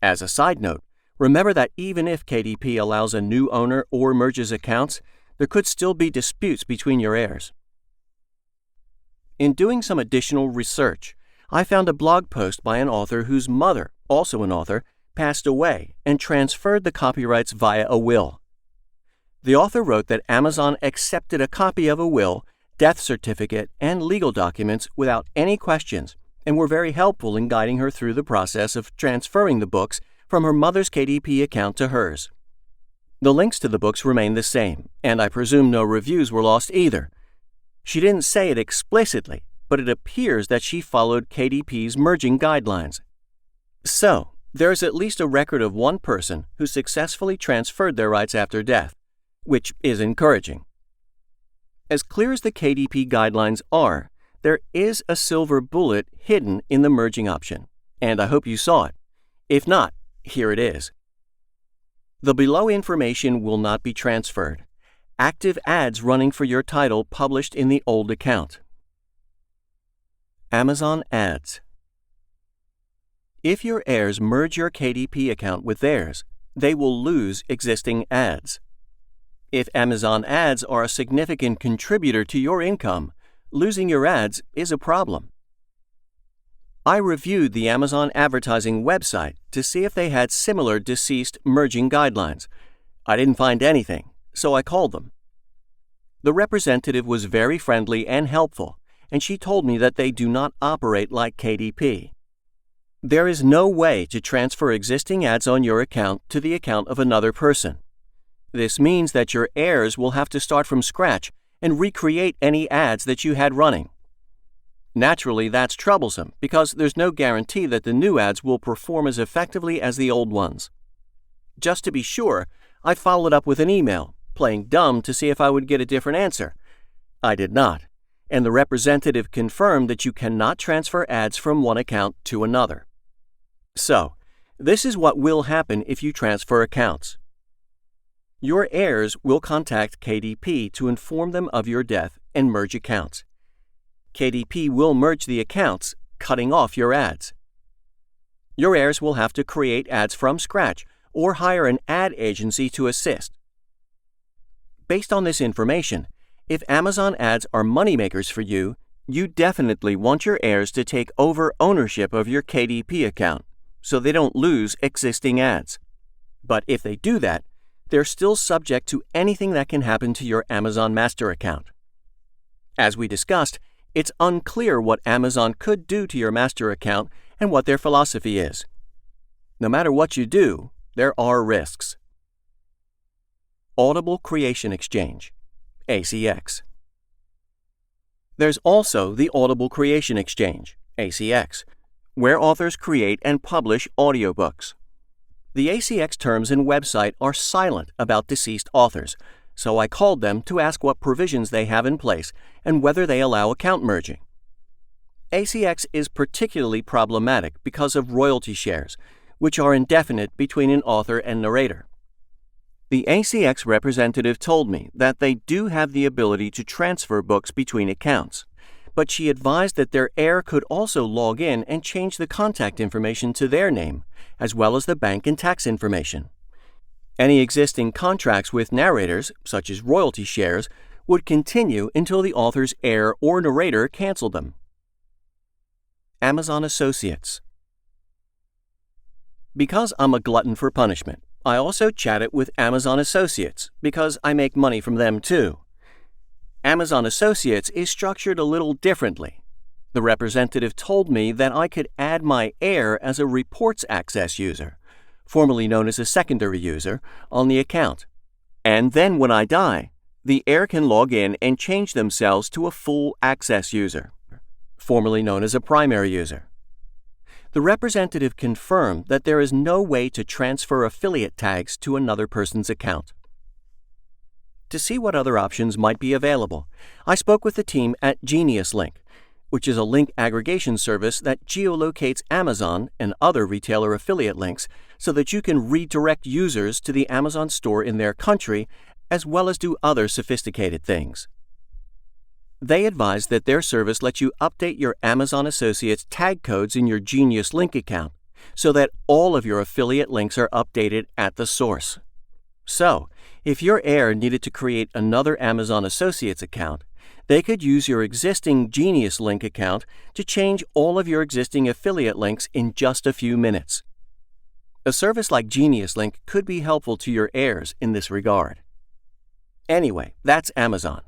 As a side note, remember that even if KDP allows a new owner or merges accounts, there could still be disputes between your heirs. In doing some additional research, I found a blog post by an author whose mother, also an author, passed away and transferred the copyrights via a will. The author wrote that Amazon accepted a copy of a will, death certificate, and legal documents without any questions and were very helpful in guiding her through the process of transferring the books from her mother's KDP account to hers. The links to the books remain the same, and I presume no reviews were lost either. She didn't say it explicitly, but it appears that she followed KDP's merging guidelines. So, there's at least a record of one person who successfully transferred their rights after death, which is encouraging. As clear as the KDP guidelines are, there is a silver bullet hidden in the merging option, and I hope you saw it. If not, here it is. The below information will not be transferred. Active ads running for your title published in the old account. Amazon ads. If your heirs merge your KDP account with theirs, they will lose existing ads. If Amazon ads are a significant contributor to your income, losing your ads is a problem. I reviewed the Amazon advertising website to see if they had similar deceased merging guidelines. I didn't find anything, so I called them. The representative was very friendly and helpful, and she told me that they do not operate like KDP. There is no way to transfer existing ads on your account to the account of another person. This means that your heirs will have to start from scratch and recreate any ads that you had running. Naturally, that's troublesome because there's no guarantee that the new ads will perform as effectively as the old ones. Just to be sure, I followed up with an email, playing dumb to see if I would get a different answer. I did not, and the representative confirmed that you cannot transfer ads from one account to another. So, this is what will happen if you transfer accounts. Your heirs will contact KDP to inform them of your death and merge accounts. KDP will merge the accounts, cutting off your ads. Your heirs will have to create ads from scratch or hire an ad agency to assist. Based on this information, if Amazon ads are moneymakers for you, you definitely want your heirs to take over ownership of your KDP account so they don't lose existing ads. But if they do that, they're still subject to anything that can happen to your Amazon Master account. As we discussed, it's unclear what Amazon could do to your Master account and what their philosophy is. No matter what you do, there are risks. Audible Creation Exchange, ACX. There's also the Audible Creation Exchange, ACX, where authors create and publish audiobooks. The ACX terms and website are silent about deceased authors, so I called them to ask what provisions they have in place and whether they allow account merging. ACX is particularly problematic because of royalty shares, which are indefinite between an author and narrator. The ACX representative told me that they do have the ability to transfer books between accounts, but she advised that their heir could also log in and change the contact information to their name, as well as the bank and tax information. Any existing contracts with narrators, such as royalty shares, would continue until the author's heir or narrator canceled them. Amazon Associates. Because I'm a glutton for punishment, I also chatted with Amazon Associates because I make money from them too. Amazon Associates is structured a little differently. The representative told me that I could add my heir as a reports access user, formerly known as a secondary user, on the account. And then when I die, the heir can log in and change themselves to a full access user, formerly known as a primary user. The representative confirmed that there is no way to transfer affiliate tags to another person's account. To see what other options might be available, I spoke with the team at Genius Link, which is a link aggregation service that geolocates Amazon and other retailer affiliate links so that you can redirect users to the Amazon store in their country, as well as do other sophisticated things. They advise that their service lets you update your Amazon Associates tag codes in your Genius Link account so that all of your affiliate links are updated at the source. So, if your heir needed to create another Amazon Associates account, they could use your existing Genius Link account to change all of your existing affiliate links in just a few minutes. A service like Genius Link could be helpful to your heirs in this regard. Anyway, that's Amazon.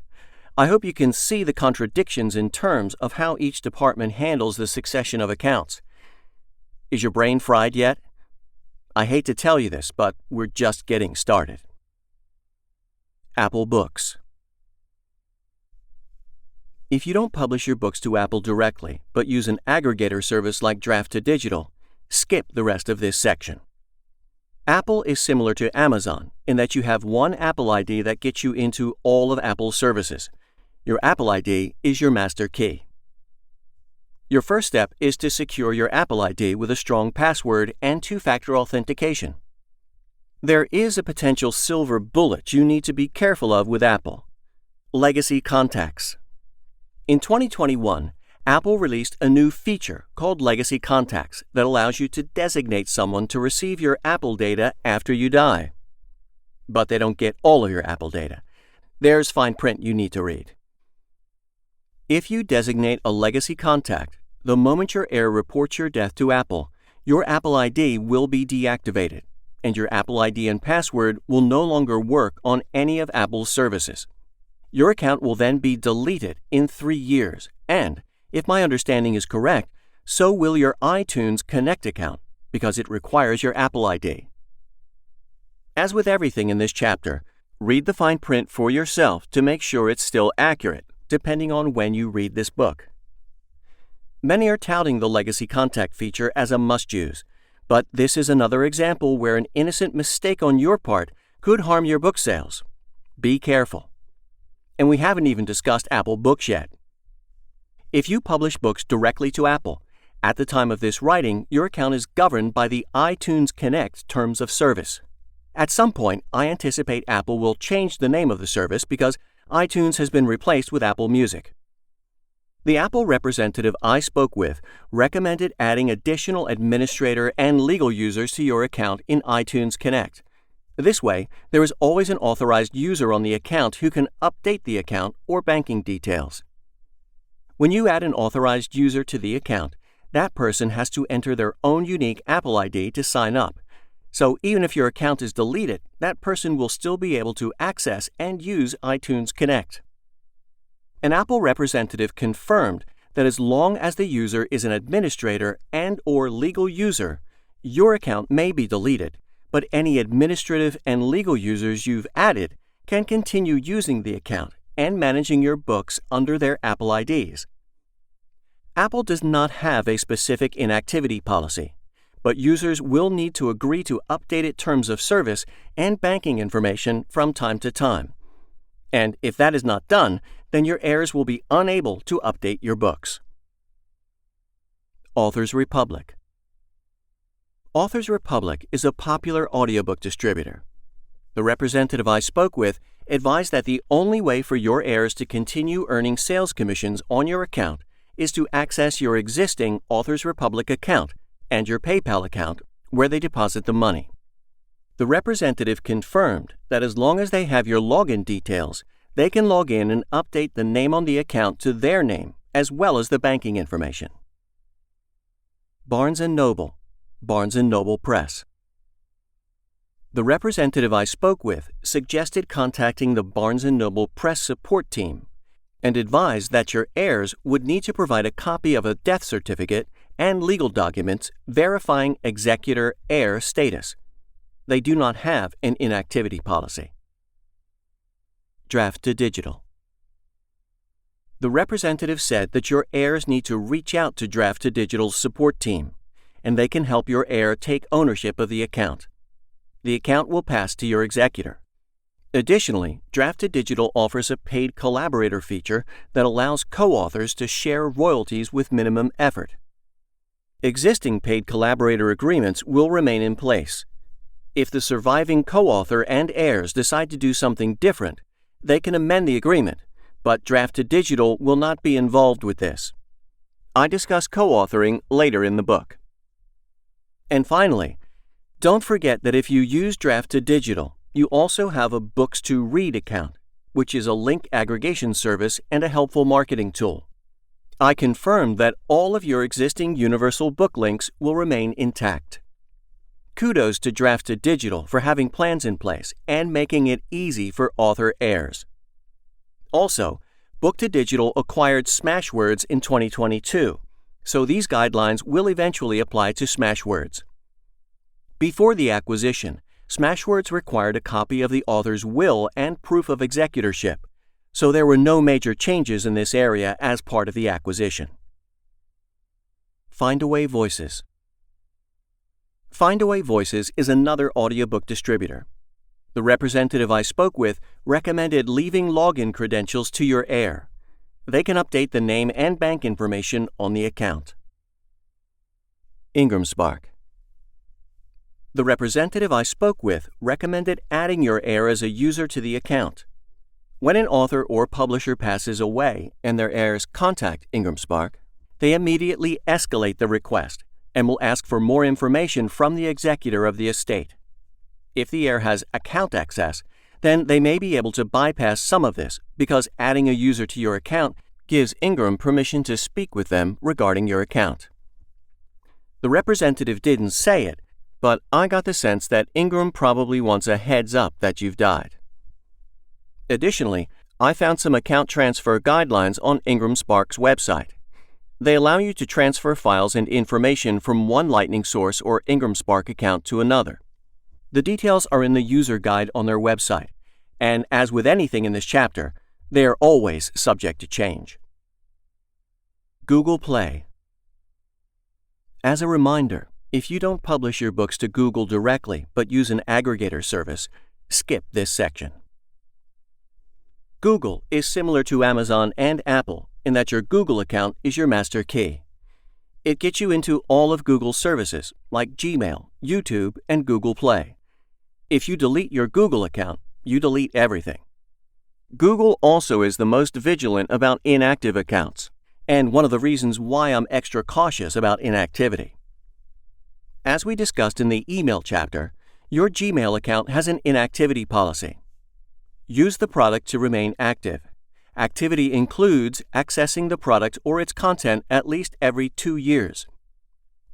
I hope you can see the contradictions in terms of how each department handles the succession of accounts. Is your brain fried yet? I hate to tell you this, but we're just getting started. Apple Books. If you don't publish your books to Apple directly, but use an aggregator service like Draft2Digital, skip the rest of this section. Apple is similar to Amazon in that you have one Apple ID that gets you into all of Apple's services. Your Apple ID is your master key. Your first step is to secure your Apple ID with a strong password and two-factor authentication. There is a potential silver bullet you need to be careful of with Apple: legacy contacts. In 2021, Apple released a new feature called Legacy Contacts that allows you to designate someone to receive your Apple data after you die. But they don't get all of your Apple data. There's fine print you need to read. If you designate a legacy contact, the moment your heir reports your death to Apple, your Apple ID will be deactivated, and your Apple ID and password will no longer work on any of Apple's services. Your account will then be deleted in 3 years, and, if my understanding is correct, so will your iTunes Connect account, because it requires your Apple ID. As with everything in this chapter, read the fine print for yourself to make sure it's still accurate, depending on when you read this book. Many are touting the legacy contact feature as a must-use, but this is another example where an innocent mistake on your part could harm your book sales. Be careful. And we haven't even discussed Apple Books yet. If you publish books directly to Apple, at the time of this writing, your account is governed by the iTunes Connect Terms of Service. At some point, I anticipate Apple will change the name of the service because iTunes has been replaced with Apple Music. The Apple representative I spoke with recommended adding additional administrator and legal users to your account in iTunes Connect. This way, there is always an authorized user on the account who can update the account or banking details. When you add an authorized user to the account, that person has to enter their own unique Apple ID to sign up. So even if your account is deleted, that person will still be able to access and use iTunes Connect. An Apple representative confirmed that as long as the user is an administrator and/or legal user, your account may be deleted, but any administrative and legal users you've added can continue using the account and managing your books under their Apple IDs. Apple does not have a specific inactivity policy, but users will need to agree to updated terms of service and banking information from time to time. And if that is not done, then your heirs will be unable to update your books. Authors Republic. Authors Republic is a popular audiobook distributor. The representative I spoke with advised that the only way for your heirs to continue earning sales commissions on your account is to access your existing Authors Republic account and your PayPal account where they deposit the money. The representative confirmed that as long as they have your login details, they can log in and update the name on the account to their name as well as the banking information. Barnes & Noble, Barnes & Noble Press. The representative I spoke with suggested contacting the Barnes & Noble Press support team and advised that your heirs would need to provide a copy of a death certificate and legal documents verifying executor heir status. They do not have an inactivity policy. Draft2Digital. The representative said that your heirs need to reach out to Draft2Digital's support team and they can help your heir take ownership of the account. The account will pass to your executor. Additionally, Draft2Digital offers a paid collaborator feature that allows co-authors to share royalties with minimum effort. Existing paid collaborator agreements will remain in place. If the surviving co-author and heirs decide to do something different, they can amend the agreement, but Draft2Digital will not be involved with this. I discuss co-authoring later in the book. And finally, don't forget that if you use Draft2Digital, you also have a Books-to-Read account, which is a link aggregation service and a helpful marketing tool. I confirm that all of your existing universal book links will remain intact. Kudos to Draft2Digital for having plans in place and making it easy for author heirs. Also, Book2Digital acquired Smashwords in 2022, so these guidelines will eventually apply to Smashwords. Before the acquisition, Smashwords required a copy of the author's will and proof of executorship, so there were no major changes in this area as part of the acquisition. Findaway Voices. Findaway Voices is another audiobook distributor. The representative I spoke with recommended leaving login credentials to your heir. They can update the name and bank information on the account. IngramSpark. The representative I spoke with recommended adding your heir as a user to the account. When an author or publisher passes away and their heirs contact IngramSpark, they immediately escalate the request and will ask for more information from the executor of the estate. If the heir has account access, then they may be able to bypass some of this because adding a user to your account gives Ingram permission to speak with them regarding your account. The representative didn't say it, but I got the sense that Ingram probably wants a heads up that you've died. Additionally, I found some account transfer guidelines on IngramSpark's website. They allow you to transfer files and information from one Lightning source or IngramSpark account to another. The details are in the user guide on their website, and as with anything in this chapter, they are always subject to change. Google Play. As a reminder, if you don't publish your books to Google directly but use an aggregator service, skip this section. Google is similar to Amazon and Apple in that your Google account is your master key. It gets you into all of Google's services like Gmail, YouTube, and Google Play. If you delete your Google account, you delete everything. Google also is the most vigilant about inactive accounts, and one of the reasons why I'm extra cautious about inactivity. As we discussed in the email chapter, your Gmail account has an inactivity policy. Use the product to remain active. Activity includes accessing the product or its content at least every 2 years.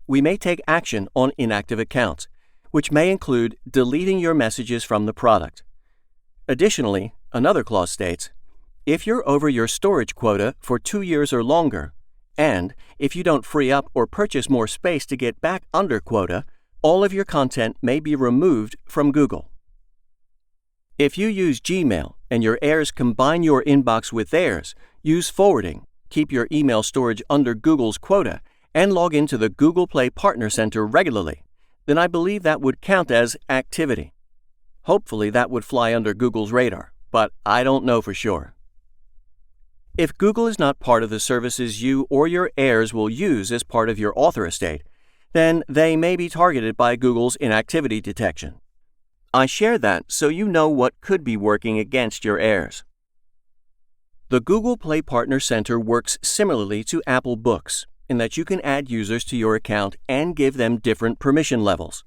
We may take action on inactive accounts, which may include deleting your messages from the product. Additionally, another clause states, if you're over your storage quota for 2 years or longer, and if you don't free up or purchase more space to get back under quota, all of your content may be removed from Google. If you use Gmail and your heirs combine your inbox with theirs, use forwarding, keep your email storage under Google's quota, and log into the Google Play Partner Center regularly, then I believe that would count as activity. Hopefully that would fly under Google's radar, but I don't know for sure. If Google is not part of the services you or your heirs will use as part of your author estate, then they may be targeted by Google's inactivity detection. I share that so you know what could be working against your heirs. The Google Play Partner Center works similarly to Apple Books in that you can add users to your account and give them different permission levels.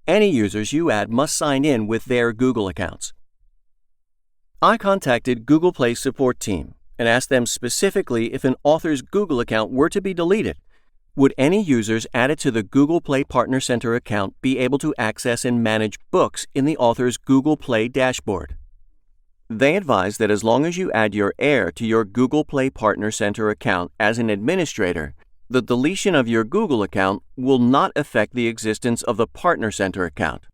Any users you add must sign in with their Google accounts. I contacted Google Play's support team and asked them specifically if an author's Google account were to be deleted, would any users added to the Google Play Partner Center account be able to access and manage books in the author's Google Play dashboard? They advised that as long as you add your heir to your Google Play Partner Center account as an administrator, the deletion of your Google account will not affect the existence of the Partner Center account.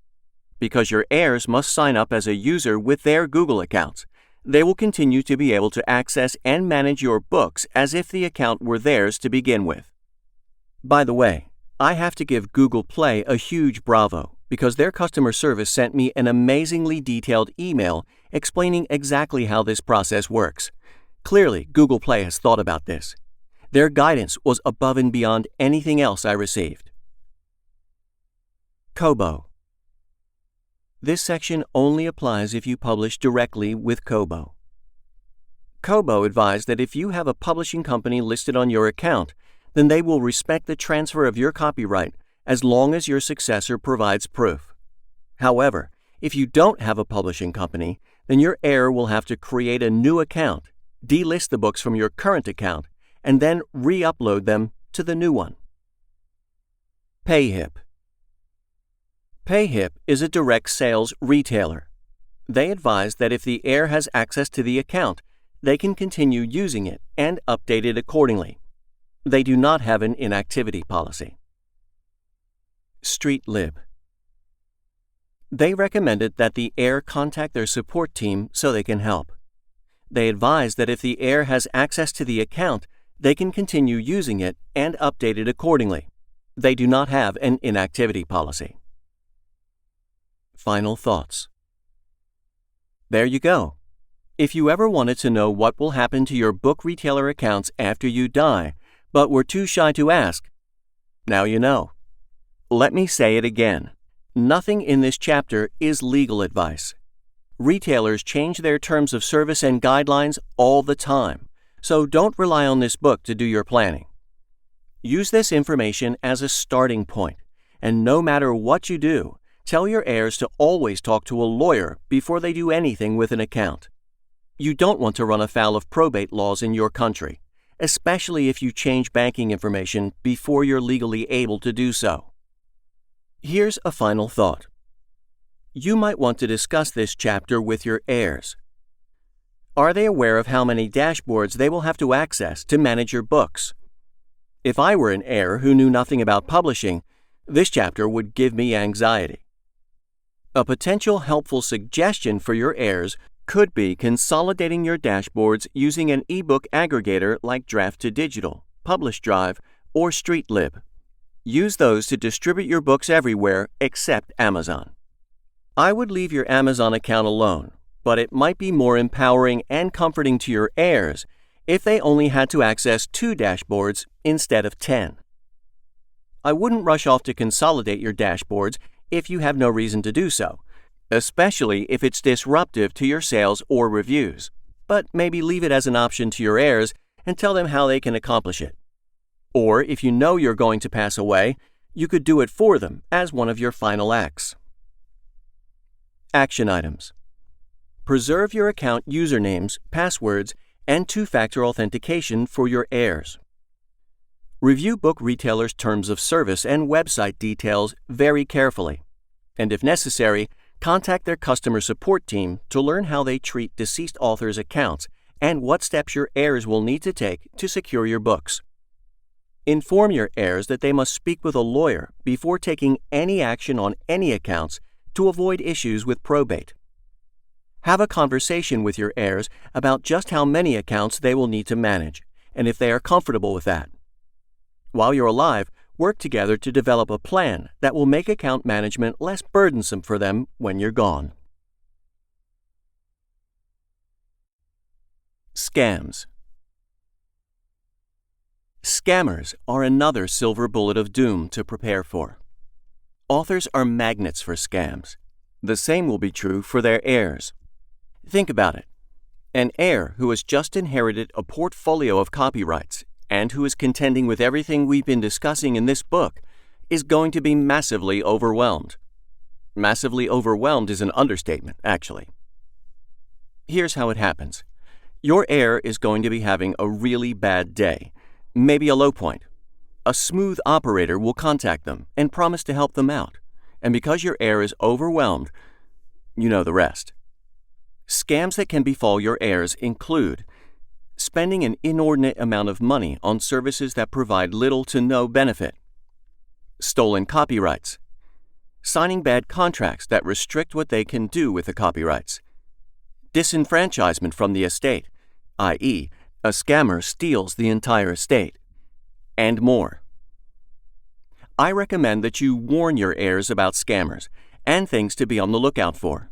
Because your heirs must sign up as a user with their Google accounts, they will continue to be able to access and manage your books as if the account were theirs to begin with. By the way, I have to give Google Play a huge bravo because their customer service sent me an amazingly detailed email explaining exactly how this process works. Clearly, Google Play has thought about this. Their guidance was above and beyond anything else I received. Kobo. This section only applies if you publish directly with Kobo. Kobo advised that if you have a publishing company listed on your account, then they will respect the transfer of your copyright as long as your successor provides proof. However, if you don't have a publishing company, then your heir will have to create a new account, delist the books from your current account, and then re-upload them to the new one. PayHip. PayHip is a direct sales retailer. They advise that if the heir has access to the account, they can continue using it and update it accordingly. They do not have an inactivity policy. StreetLib. They recommended that the heir contact their support team so they can help. They advise that if the heir has access to the account, they can continue using it and update it accordingly. They do not have an inactivity policy. Final thoughts. There you go. If you ever wanted to know what will happen to your book retailer accounts after you die, but were too shy to ask, now you know. Let me say it again. Nothing in this chapter is legal advice. Retailers change their terms of service and guidelines all the time, so don't rely on this book to do your planning. Use this information as a starting point, and no matter what you do, tell your heirs to always talk to a lawyer before they do anything with an account. You don't want to run afoul of probate laws in your country, especially if you change banking information before you're legally able to do so. Here's a final thought. You might want to discuss this chapter with your heirs. Are they aware of how many dashboards they will have to access to manage your books? If I were an heir who knew nothing about publishing, this chapter would give me anxiety. A potential helpful suggestion for your heirs could be consolidating your dashboards using an ebook aggregator like Draft2Digital, PublishDrive, or StreetLib. Use those to distribute your books everywhere except Amazon. I would leave your Amazon account alone, but it might be more empowering and comforting to your heirs if they only had to access 2 dashboards instead of 10. I wouldn't rush off to consolidate your dashboards if you have no reason to do so, especially if it's disruptive to your sales or reviews, but maybe leave it as an option to your heirs and tell them how they can accomplish it. Or if you know you're going to pass away, you could do it for them as one of your final acts. Action items. Preserve your account usernames, passwords, and 2-factor authentication for your heirs. Review book retailers' terms of service and website details very carefully, and if necessary, contact their customer support team to learn how they treat deceased authors' accounts and what steps your heirs will need to take to secure your books. Inform your heirs that they must speak with a lawyer before taking any action on any accounts to avoid issues with probate. Have a conversation with your heirs about just how many accounts they will need to manage, and if they are comfortable with that. While you're alive, work together to develop a plan that will make account management less burdensome for them when you're gone. Scams. Scammers are another silver bullet of doom to prepare for. Authors are magnets for scams. The same will be true for their heirs. Think about it. An heir who has just inherited a portfolio of copyrights and who is contending with everything we've been discussing in this book is going to be massively overwhelmed. Massively overwhelmed is an understatement, actually. Here's how it happens. Your heir is going to be having a really bad day, maybe a low point. A smooth operator will contact them and promise to help them out, and because your heir is overwhelmed, you know the rest. Scams that can befall your heirs include spending an inordinate amount of money on services that provide little to no benefit, stolen copyrights, signing bad contracts that restrict what they can do with the copyrights, disenfranchisement from the estate, i.e., a scammer steals the entire estate, and more. I recommend that you warn your heirs about scammers and things to be on the lookout for.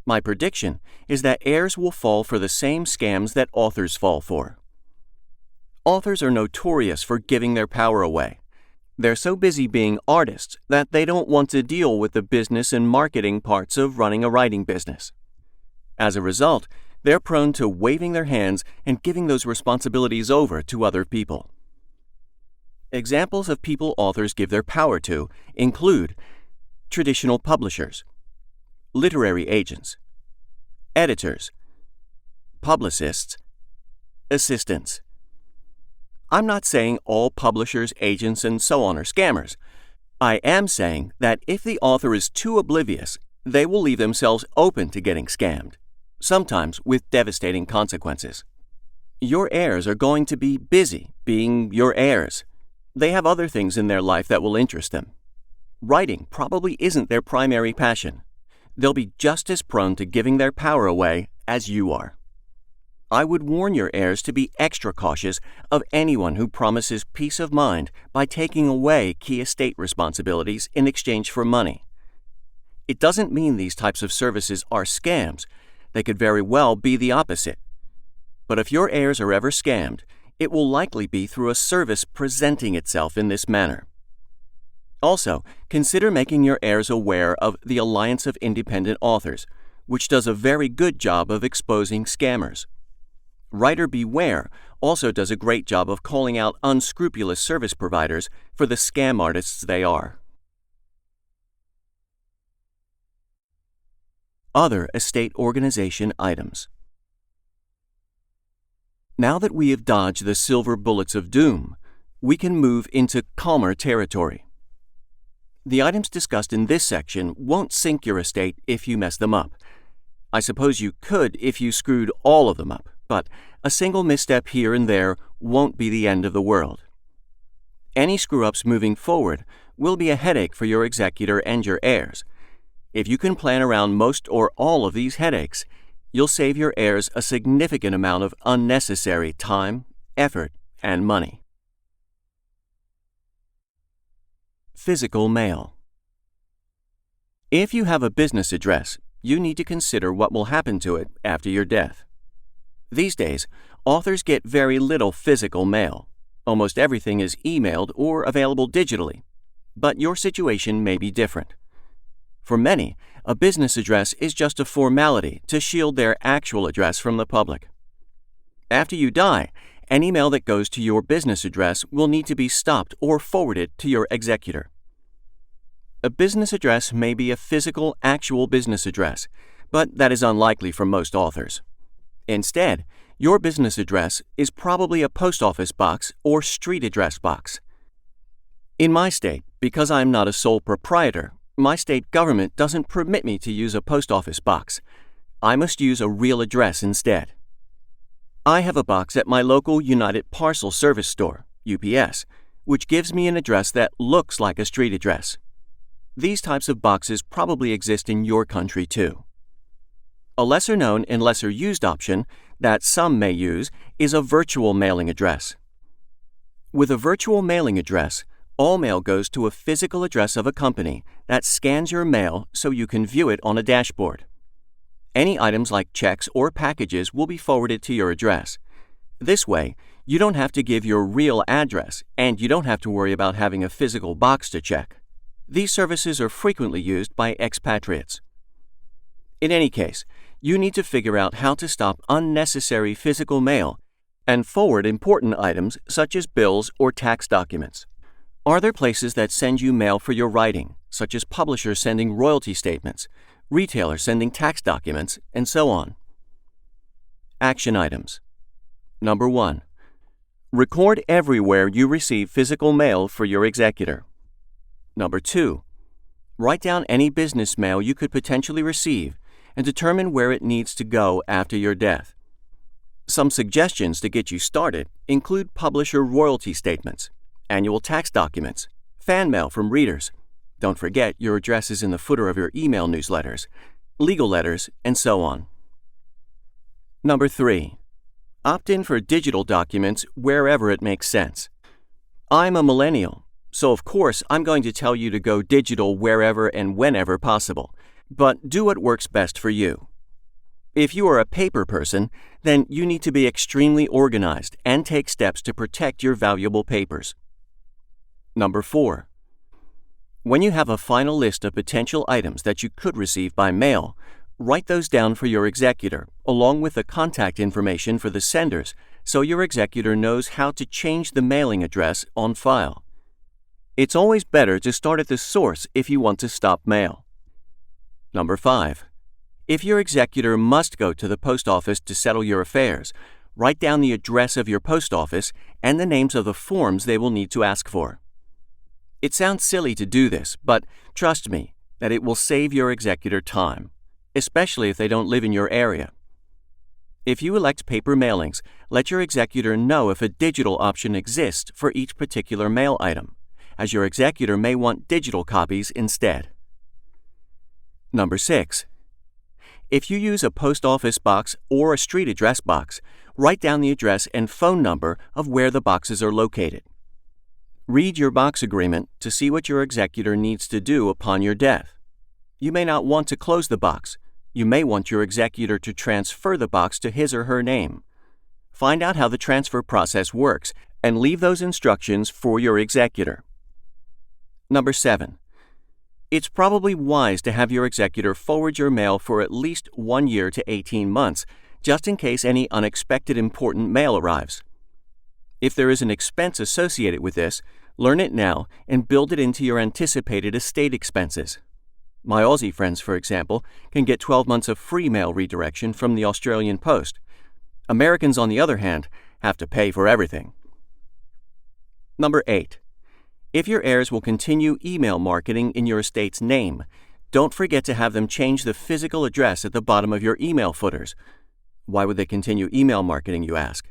My prediction is that heirs will fall for the same scams that authors fall for. Authors are notorious for giving their power away. They're so busy being artists that they don't want to deal with the business and marketing parts of running a writing business. As a result, they're prone to waving their hands and giving those responsibilities over to other people. Examples of people authors give their power to include traditional publishers, literary agents, editors, publicists, assistants. I'm not saying all publishers, agents, and so on are scammers. I am saying that if the author is too oblivious, they will leave themselves open to getting scammed, sometimes with devastating consequences. Your heirs are going to be busy being your heirs. They have other things in their life that will interest them. Writing probably isn't their primary passion. They'll be just as prone to giving their power away as you are. I would warn your heirs to be extra cautious of anyone who promises peace of mind by taking away key estate responsibilities in exchange for money. It doesn't mean these types of services are scams. They could very well be the opposite. But if your heirs are ever scammed, it will likely be through a service presenting itself in this manner. Also, consider making your heirs aware of the Alliance of Independent Authors, which does a very good job of exposing scammers. Writer Beware also does a great job of calling out unscrupulous service providers for the scam artists they are. Other estate organization items. Now that we have dodged the silver bullets of doom, we can move into calmer territory. The items discussed in this section won't sink your estate if you mess them up. I suppose you could if you screwed all of them up, but a single misstep here and there won't be the end of the world. Any screw-ups moving forward will be a headache for your executor and your heirs. If you can plan around most or all of these headaches, you'll save your heirs a significant amount of unnecessary time, effort, and money. Physical mail. If you have a business address, you need to consider what will happen to it after your death. These days, authors get very little physical mail. Almost everything is emailed or available digitally, but your situation may be different. For many, a business address is just a formality to shield their actual address from the public. After you die, any mail that goes to your business address will need to be stopped or forwarded to your executor. A business address may be a physical, actual business address, but that is unlikely for most authors. Instead, your business address is probably a post office box or street address box. In my state, because I'm not a sole proprietor, my state government doesn't permit me to use a post office box. I must use a real address instead. I have a box at my local United Parcel Service Store, UPS, which gives me an address that looks like a street address. These types of boxes probably exist in your country too. A lesser-known and lesser-used option that some may use is a virtual mailing address. With a virtual mailing address, all mail goes to a physical address of a company that scans your mail so you can view it on a dashboard. Any items like checks or packages will be forwarded to your address. This way, you don't have to give your real address, and you don't have to worry about having a physical box to check. These services are frequently used by expatriates. In any case, you need to figure out how to stop unnecessary physical mail and forward important items such as bills or tax documents. Are there places that send you mail for your writing, such as publishers sending royalty statements, retailers sending tax documents, and so on? Action items. Number 1. Record everywhere you receive physical mail for your executor. Number 2. Write down any business mail you could potentially receive and determine where it needs to go after your death. Some suggestions to get you started include publisher royalty statements, annual tax documents, fan mail from readers. Don't forget your address is in the footer of your email newsletters, legal letters, and so on. Number 3. Opt in for digital documents wherever it makes sense. I'm a millennial. so of course I'm going to tell you to go digital wherever and whenever possible, but do what works best for you. If you are a paper person, then you need to be extremely organized and take steps to protect your valuable papers. Number 4. When you have a final list of potential items that you could receive by mail, write those down for your executor, along with the contact information for the senders, so your executor knows how to change the mailing address on file. It's always better to start at the source if you want to stop mail. Number 5. If your executor must go to the post office to settle your affairs, write down the address of your post office and the names of the forms they will need to ask for. It sounds silly to do this, but trust me that it will save your executor time, especially if they don't live in your area. If you elect paper mailings, let your executor know if a digital option exists for each particular mail item, as your executor may want digital copies instead. Number 6. If you use a post office box or a street address box, write down the address and phone number of where the boxes are located. Read your box agreement to see what your executor needs to do upon your death. You may not want to close the box. You may want your executor to transfer the box to his or her name. Find out how the transfer process works and leave those instructions for your executor. Number 7. It's probably wise to have your executor forward your mail for at least 1 year to 18 months, just in case any unexpected important mail arrives. If there is an expense associated with this, learn it now and build it into your anticipated estate expenses. My Aussie friends, for example, can get 12 months of free mail redirection from the Australian Post. Americans, on the other hand, have to pay for everything. Number 8. If your heirs will continue email marketing in your estate's name, don't forget to have them change the physical address at the bottom of your email footers. Why would they continue email marketing, you ask?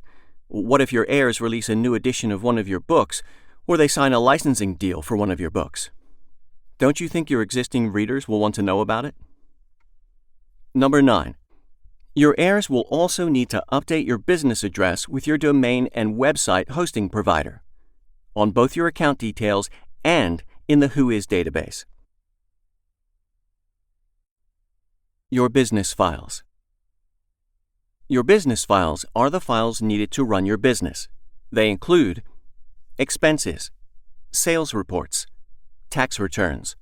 What if your heirs release a new edition of one of your books, or they sign a licensing deal for one of your books? Don't you think your existing readers will want to know about it? Number 9. Your heirs will also need to update your business address with your domain and website hosting provider, on both your account details and in the Whois database. Your business files. Your business files are the files needed to run your business. They include expenses, sales reports, tax returns,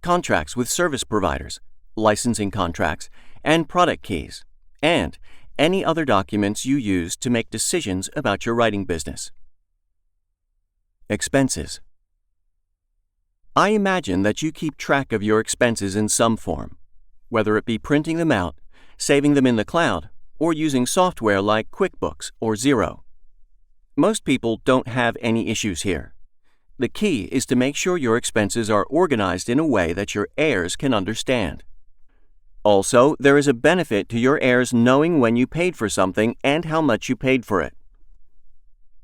contracts with service providers, licensing contracts, and product keys, and any other documents you use to make decisions about your writing business. Expenses. I imagine that you keep track of your expenses in some form, whether it be printing them out, saving them in the cloud, or using software like QuickBooks or Xero. Most people don't have any issues here. The key is to make sure your expenses are organized in a way that your heirs can understand. Also, there is a benefit to your heirs knowing when you paid for something and how much you paid for it.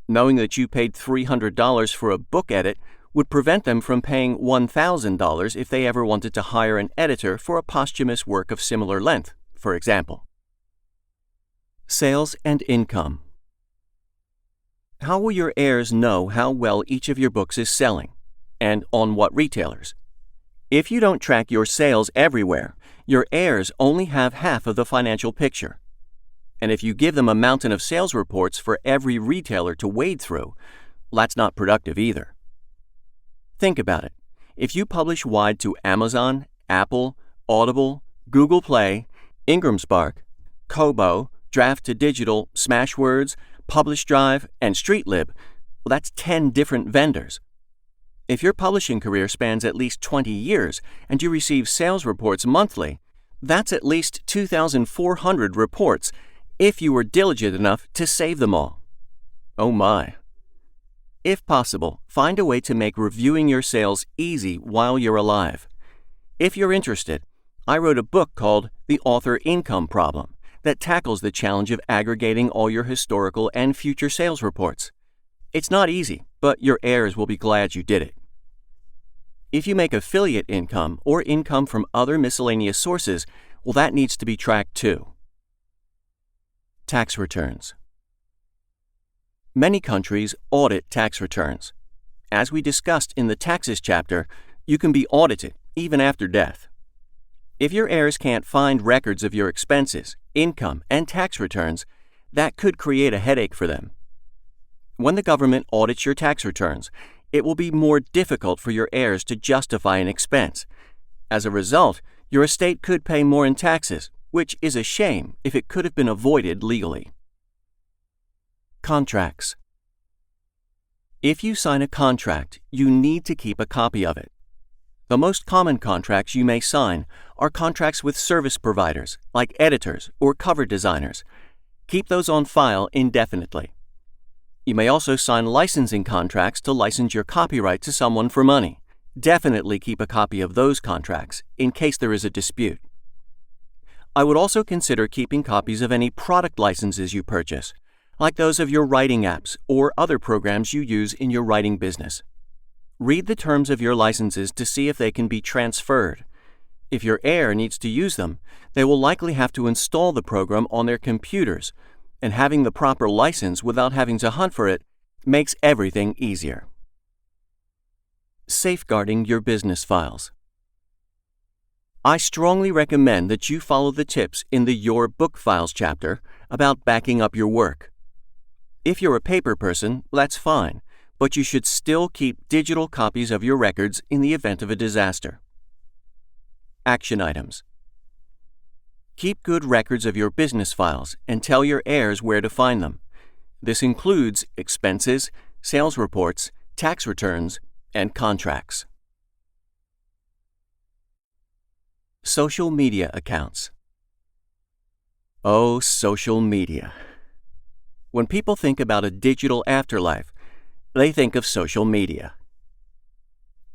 Knowing that you paid $300 for a book edit would prevent them from paying $1,000 if they ever wanted to hire an editor for a posthumous work of similar length, for example. Sales and income. How will your heirs know how well each of your books is selling, and on what retailers? If you don't track your sales everywhere, your heirs only have half of the financial picture. And if you give them a mountain of sales reports for every retailer to wade through, that's not productive either. Think about it. If you publish wide to Amazon, Apple, Audible, Google Play, Ingram Spark, Kobo, Draft to Digital, Smashwords, Publish Drive, and StreetLib, that's 10 different vendors. If your publishing career spans at least 20 years and you receive sales reports monthly, that's at least 2,400 reports if you were diligent enough to save them all. Oh my. If possible, find a way to make reviewing your sales easy while you're alive. If you're interested, I wrote a book called The Author Income Problem that tackles the challenge of aggregating all your historical and future sales reports. It's not easy, but your heirs will be glad you did it. If you make affiliate income or income from other miscellaneous sources, well, that needs to be tracked too. Tax returns. Many countries audit tax returns. As we discussed in the taxes chapter, you can be audited even after death. If your heirs can't find records of your expenses, income, and tax returns, that could create a headache for them. When the government audits your tax returns, it will be more difficult for your heirs to justify an expense. As a result, your estate could pay more in taxes, which is a shame if it could have been avoided legally. Contracts. If you sign a contract, you need to keep a copy of it. The most common contracts you may sign are contracts with service providers, like editors or cover designers. Keep those on file indefinitely. You may also sign licensing contracts to license your copyright to someone for money. Definitely keep a copy of those contracts in case there is a dispute. I would also consider keeping copies of any product licenses you purchase, like those of your writing apps or other programs you use in your writing business. Read the terms of your licenses to see if they can be transferred. If your heir needs to use them, they will likely have to install the program on their computers, and having the proper license without having to hunt for it makes everything easier. Safeguarding your business files. I strongly recommend that you follow the tips in the Your Book Files chapter about backing up your work. If you're a paper person, that's fine, but you should still keep digital copies of your records in the event of a disaster. Action items. Keep good records of your business files and tell your heirs where to find them. This includes expenses, sales reports, tax returns, and contracts. Social media accounts. Oh, social media. When people think about a digital afterlife, they think of social media.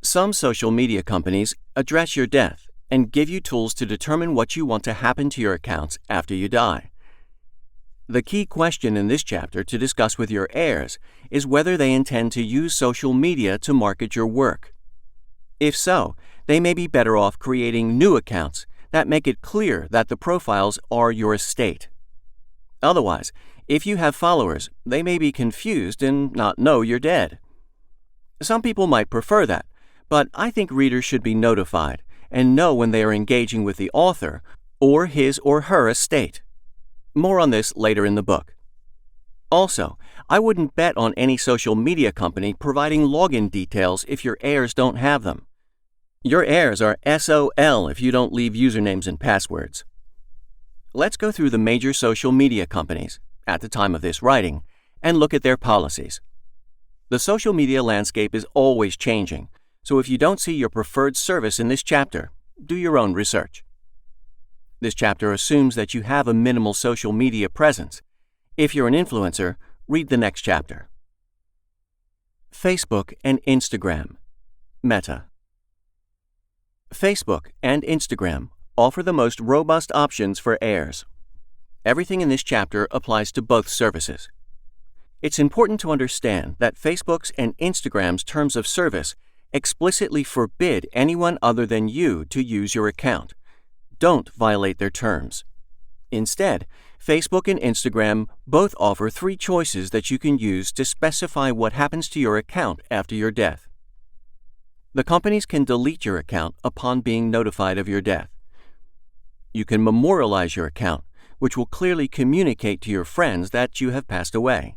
Some social media companies address your death and give you tools to determine what you want to happen to your accounts after you die. The key question in this chapter to discuss with your heirs is whether they intend to use social media to market your work. If so, they may be better off creating new accounts that make it clear that the profiles are your estate. Otherwise, if you have followers, they may be confused and not know you're dead. Some people might prefer that, but I think readers should be notified and know when they are engaging with the author or his or her estate. More on this later in the book. Also, I wouldn't bet on any social media company providing login details if your heirs don't have them. Your heirs are SOL if you don't leave usernames and passwords. Let's go through the major social media companies at the time of this writing and look at their policies. The social media landscape is always changing, so if you don't see your preferred service in this chapter, do your own research. This chapter assumes that you have a minimal social media presence. If you're an influencer, read the next chapter. Facebook and Instagram. Meta. Facebook and Instagram offer the most robust options for heirs. Everything in this chapter applies to both services. It's important to understand that Facebook's and Instagram's terms of service explicitly forbid anyone other than you to use your account. Don't violate their terms. Instead, Facebook and Instagram both offer 3 choices that you can use to specify what happens to your account after your death. The companies can delete your account upon being notified of your death. You can memorialize your account, which will clearly communicate to your friends that you have passed away.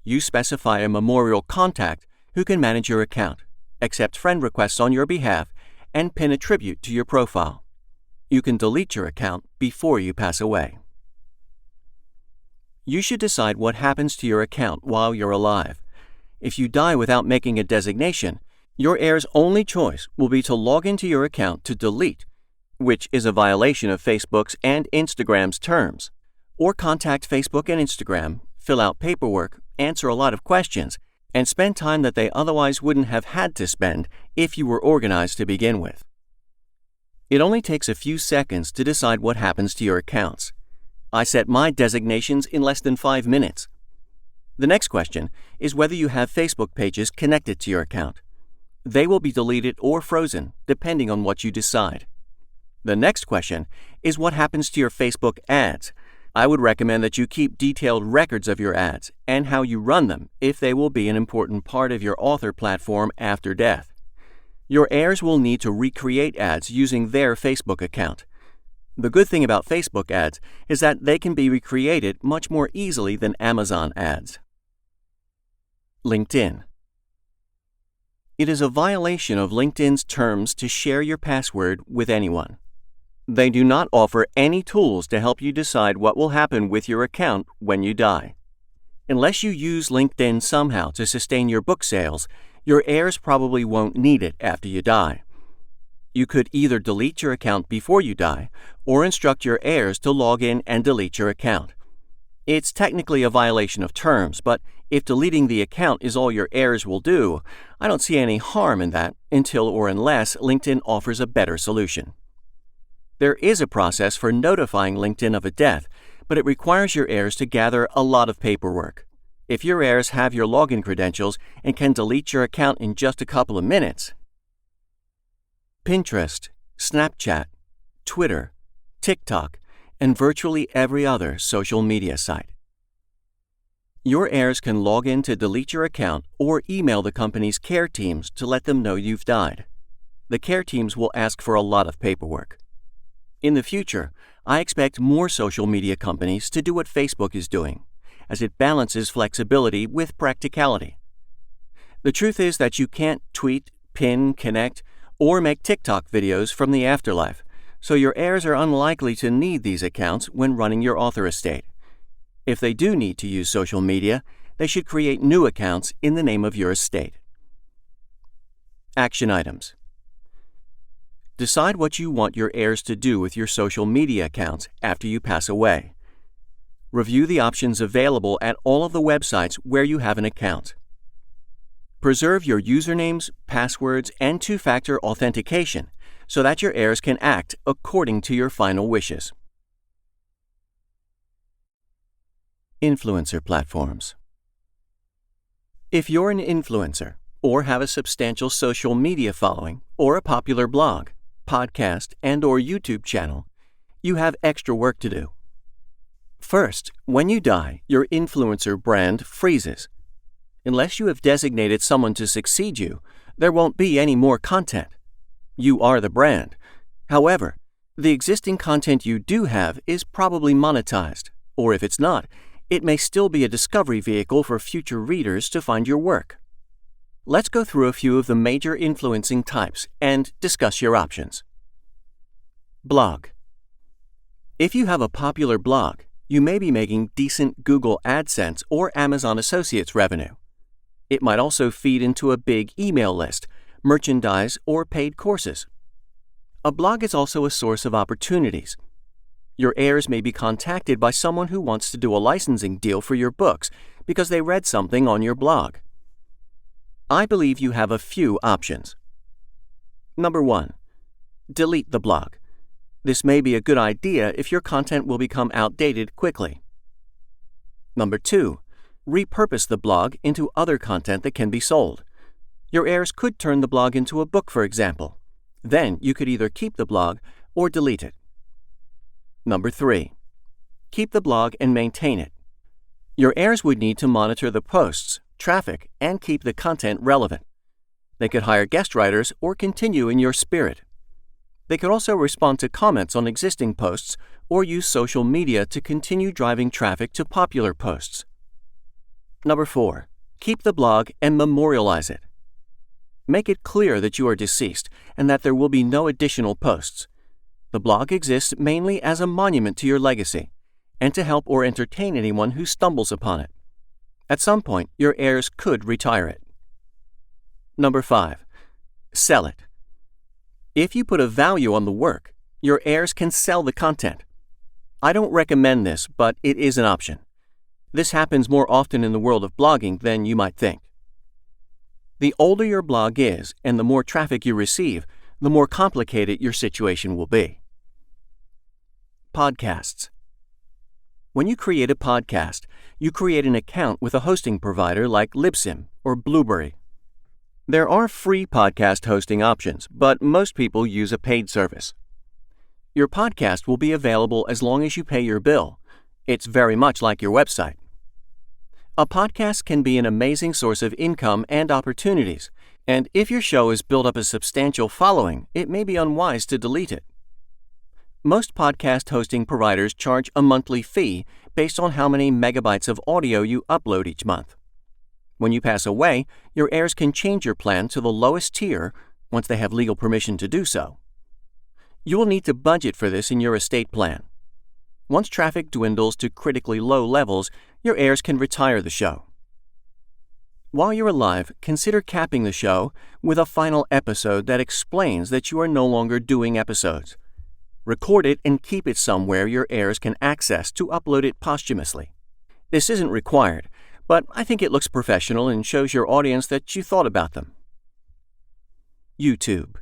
You specify a memorial contact who can manage your account, accept friend requests on your behalf, and pin a tribute to your profile. You can delete your account before you pass away. You should decide what happens to your account while you're alive. If you die without making a designation, your heir's only choice will be to log into your account to delete, which is a violation of Facebook's and Instagram's terms, or contact Facebook and Instagram, fill out paperwork, answer a lot of questions, and spend time that they otherwise wouldn't have had to spend if you were organized to begin with. It only takes a few seconds to decide what happens to your accounts. I set my designations in less than 5 minutes. The next question is whether you have Facebook pages connected to your account. They will be deleted or frozen, depending on what you decide. The next question is what happens to your Facebook ads. I would recommend that you keep detailed records of your ads and how you run them if they will be an important part of your author platform after death. Your heirs will need to recreate ads using their Facebook account. The good thing about Facebook ads is that they can be recreated much more easily than Amazon ads. LinkedIn. It is a violation of LinkedIn's terms to share your password with anyone. They do not offer any tools to help you decide what will happen with your account when you die. Unless you use LinkedIn somehow to sustain your book sales, your heirs probably won't need it after you die. You could either delete your account before you die or instruct your heirs to log in and delete your account. It's technically a violation of terms, but if deleting the account is all your heirs will do, I don't see any harm in that until or unless LinkedIn offers a better solution. There is a process for notifying LinkedIn of a death, but it requires your heirs to gather a lot of paperwork. If your heirs have your login credentials and can delete your account in just a couple of minutes. Pinterest, Snapchat, Twitter, TikTok, and virtually every other social media site. Your heirs can log in to delete your account or email the company's care teams to let them know you've died. The care teams will ask for a lot of paperwork. In the future, I expect more social media companies to do what Facebook is doing, as it balances flexibility with practicality. The truth is that you can't tweet, pin, connect, or make TikTok videos from the afterlife, so your heirs are unlikely to need these accounts when running your author estate. If they do need to use social media, they should create new accounts in the name of your estate. Action items. Decide what you want your heirs to do with your social media accounts after you pass away. Review the options available at all of the websites where you have an account. Preserve your usernames, passwords, and two-factor authentication so that your heirs can act according to your final wishes. Influencer platforms. If you're an influencer or have a substantial social media following or a popular blog, podcast, and/or YouTube channel, you have extra work to do. First, when you die, your influencer brand freezes. Unless you have designated someone to succeed you, there won't be any more content. You are the brand. However, the existing content you do have is probably monetized, or if it's not, it may still be a discovery vehicle for future readers to find your work. Let's go through a few of the major influencing types and discuss your options. Blog. If you have a popular blog, you may be making decent Google AdSense or Amazon Associates revenue. It might also feed into a big email list, merchandise, or paid courses. A blog is also a source of opportunities. Your heirs may be contacted by someone who wants to do a licensing deal for your books because they read something on your blog. I believe you have a few options. Number 1. Delete the blog. This may be a good idea if your content will become outdated quickly. Number 2. Repurpose the blog into other content that can be sold. Your heirs could turn the blog into a book, for example. Then you could either keep the blog or delete it. Number 3. Keep the blog and maintain it. Your heirs would need to monitor the posts, traffic, and keep the content relevant. They could hire guest writers or continue in your spirit. They could also respond to comments on existing posts or use social media to continue driving traffic to popular posts. Number 4. Keep the blog and memorialize it. Make it clear that you are deceased and that there will be no additional posts. The blog exists mainly as a monument to your legacy and to help or entertain anyone who stumbles upon it. At some point, your heirs could retire it. Number 5. Sell it. If you put a value on the work, your heirs can sell the content. I don't recommend this, but it is an option. This happens more often in the world of blogging than you might think. The older your blog is and the more traffic you receive, the more complicated your situation will be. Podcasts. When you create a podcast, you create an account with a hosting provider like Libsyn or Blueberry. There are free podcast hosting options, but most people use a paid service. Your podcast will be available as long as you pay your bill. It's very much like your website. A podcast can be an amazing source of income and opportunities, and if your show has built up a substantial following, it may be unwise to delete it. Most podcast hosting providers charge a monthly fee based on how many megabytes of audio you upload each month. When you pass away, your heirs can change your plan to the lowest tier once they have legal permission to do so. You will need to budget for this in your estate plan. Once traffic dwindles to critically low levels, your heirs can retire the show. While you're alive, consider capping the show with a final episode that explains that you are no longer doing episodes. Record it and keep it somewhere your heirs can access to upload it posthumously. This isn't required, but I think it looks professional and shows your audience that you thought about them. YouTube.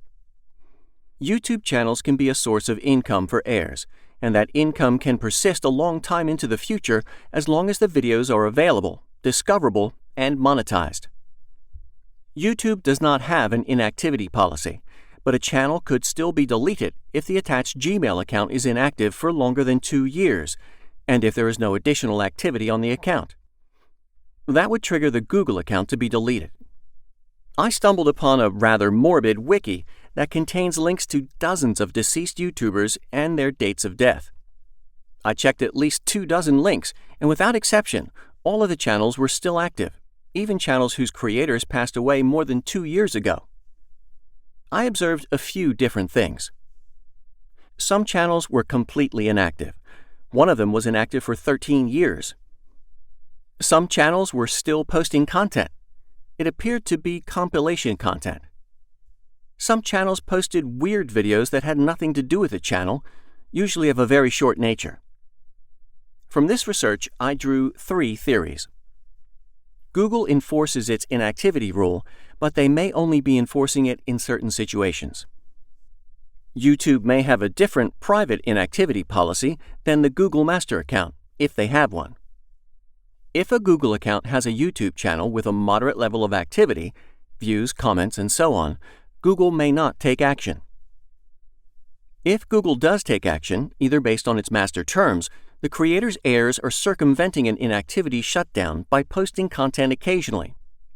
YouTube channels can be a source of income for heirs, and that income can persist a long time into the future as long as the videos are available, discoverable, and monetized. YouTube does not have an inactivity policy, but a channel could still be deleted if the attached Gmail account is inactive for longer than 2 years, and if there is no additional activity on the account. That would trigger the Google account to be deleted. I stumbled upon a rather morbid wiki that contains links to dozens of deceased YouTubers and their dates of death. I checked at least 24 links, and without exception, all of the channels were still active, even channels whose creators passed away more than 2 years ago. I observed a few different things. Some channels were completely inactive. One of them was inactive for 13 years. Some channels were still posting content. It appeared to be compilation content. Some channels posted weird videos that had nothing to do with the channel, usually of a very short nature. From this research, I drew 3 theories. Google enforces its inactivity rule, but they may only be enforcing it in certain situations. YouTube may have a different private inactivity policy than the Google Master account, if they have one. If a Google account has a YouTube channel with a moderate level of activity, views, comments, and so on, Google may not take action. If Google does take action, either based on its master terms, the creator's heirs are circumventing an inactivity shutdown by posting content occasionally,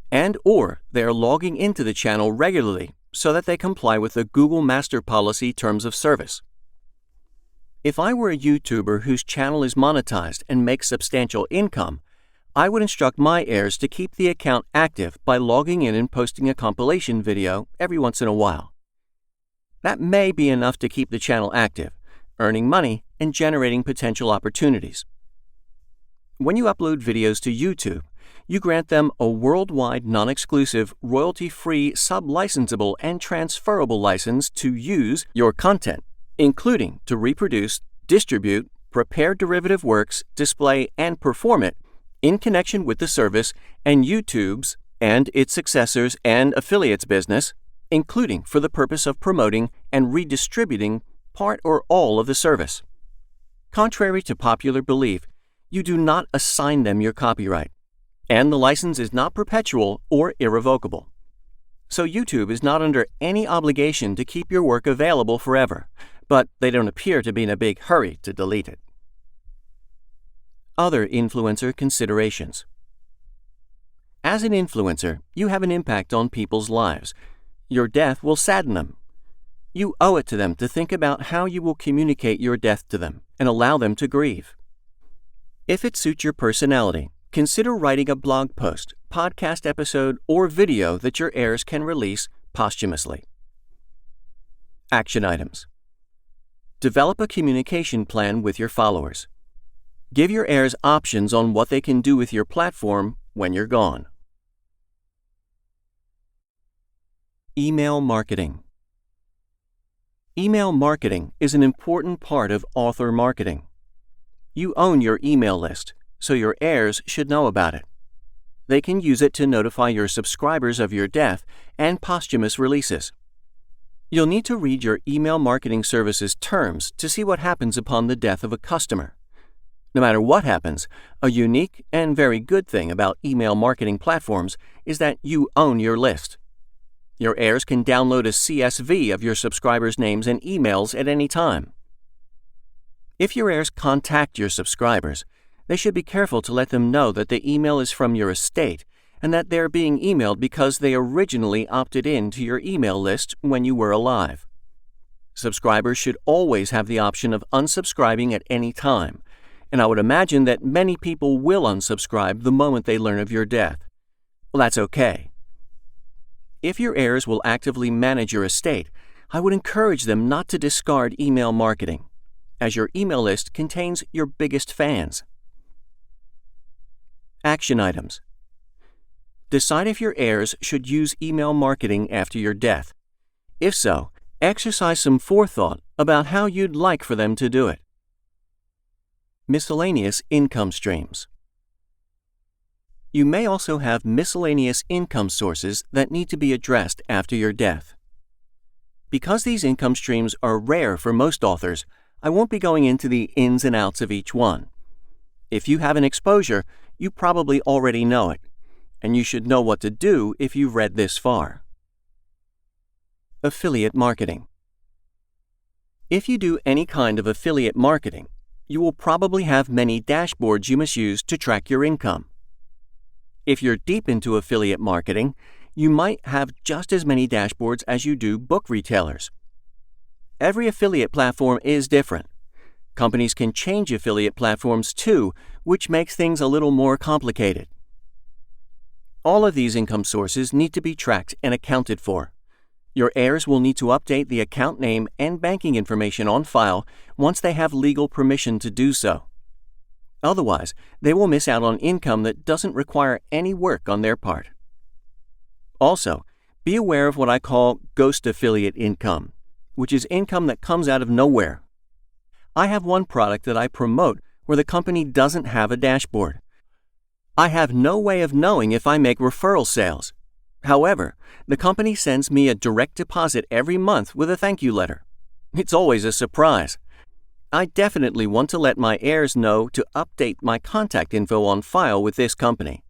and/or they are logging into the channel regularly so that they comply with the Google Master Policy Terms of Service. If I were a YouTuber whose channel is monetized and makes substantial income, I would instruct my heirs to keep the account active by logging in and posting a compilation video every once in a while. That may be enough to keep the channel active, earning money and generating potential opportunities. When you upload videos to YouTube, you grant them a worldwide non-exclusive, royalty-free, sub-licensable, and transferable license to use your content, including to reproduce, distribute, prepare derivative works, display, and perform it in connection with the service and YouTube's and its successors and affiliates business, including for the purpose of promoting and redistributing part or all of the service. Contrary to popular belief, you do not assign them your copyright, and the license is not perpetual or irrevocable. So YouTube is not under any obligation to keep your work available forever, but they don't appear to be in a big hurry to delete it. Other influencer considerations. As an influencer, you have an impact on people's lives. Your death will sadden them. You owe it to them to think about how you will communicate your death to them and allow them to grieve. If it suits your personality, consider writing a blog post, podcast episode, or video that your heirs can release posthumously. Action items. Develop a communication plan with your followers. Give your heirs options on what they can do with your platform when you're gone. Email marketing. Email marketing is an important part of author marketing. You own your email list, so your heirs should know about it. They can use it to notify your subscribers of your death and posthumous releases. You'll need to read your email marketing service's terms to see what happens upon the death of a customer. No matter what happens, a unique and very good thing about email marketing platforms is that you own your list. Your heirs can download a CSV of your subscribers' names and emails at any time. If your heirs contact your subscribers, they should be careful to let them know that the email is from your estate and that they're being emailed because they originally opted in to your email list when you were alive. Subscribers should always have the option of unsubscribing at any time, and I would imagine that many people will unsubscribe the moment they learn of your death. Well, that's okay. If your heirs will actively manage your estate, I would encourage them not to discard email marketing, as your email list contains your biggest fans. Action items. Decide if your heirs should use email marketing after your death. If so, exercise some forethought about how you'd like for them to do it. Miscellaneous income streams. You may also have miscellaneous income sources that need to be addressed after your death. Because these income streams are rare for most authors, I won't be going into the ins and outs of each one. If you have an exposure, you probably already know it, and you should know what to do if you've read this far. Affiliate marketing. If you do any kind of affiliate marketing, you will probably have many dashboards you must use to track your income. If you're deep into affiliate marketing, you might have just as many dashboards as you do book retailers. Every affiliate platform is different. Companies can change affiliate platforms too, which makes things a little more complicated. All of these income sources need to be tracked and accounted for. Your heirs will need to update the account name and banking information on file once they have legal permission to do so. Otherwise, they will miss out on income that doesn't require any work on their part. Also, be aware of what I call ghost affiliate income, which is income that comes out of nowhere. I have one product that I promote where the company doesn't have a dashboard. I have no way of knowing if I make referral sales. However, the company sends me a direct deposit every month with a thank you letter. It's always a surprise. I definitely want to let my heirs know to update my contact info on file with this company,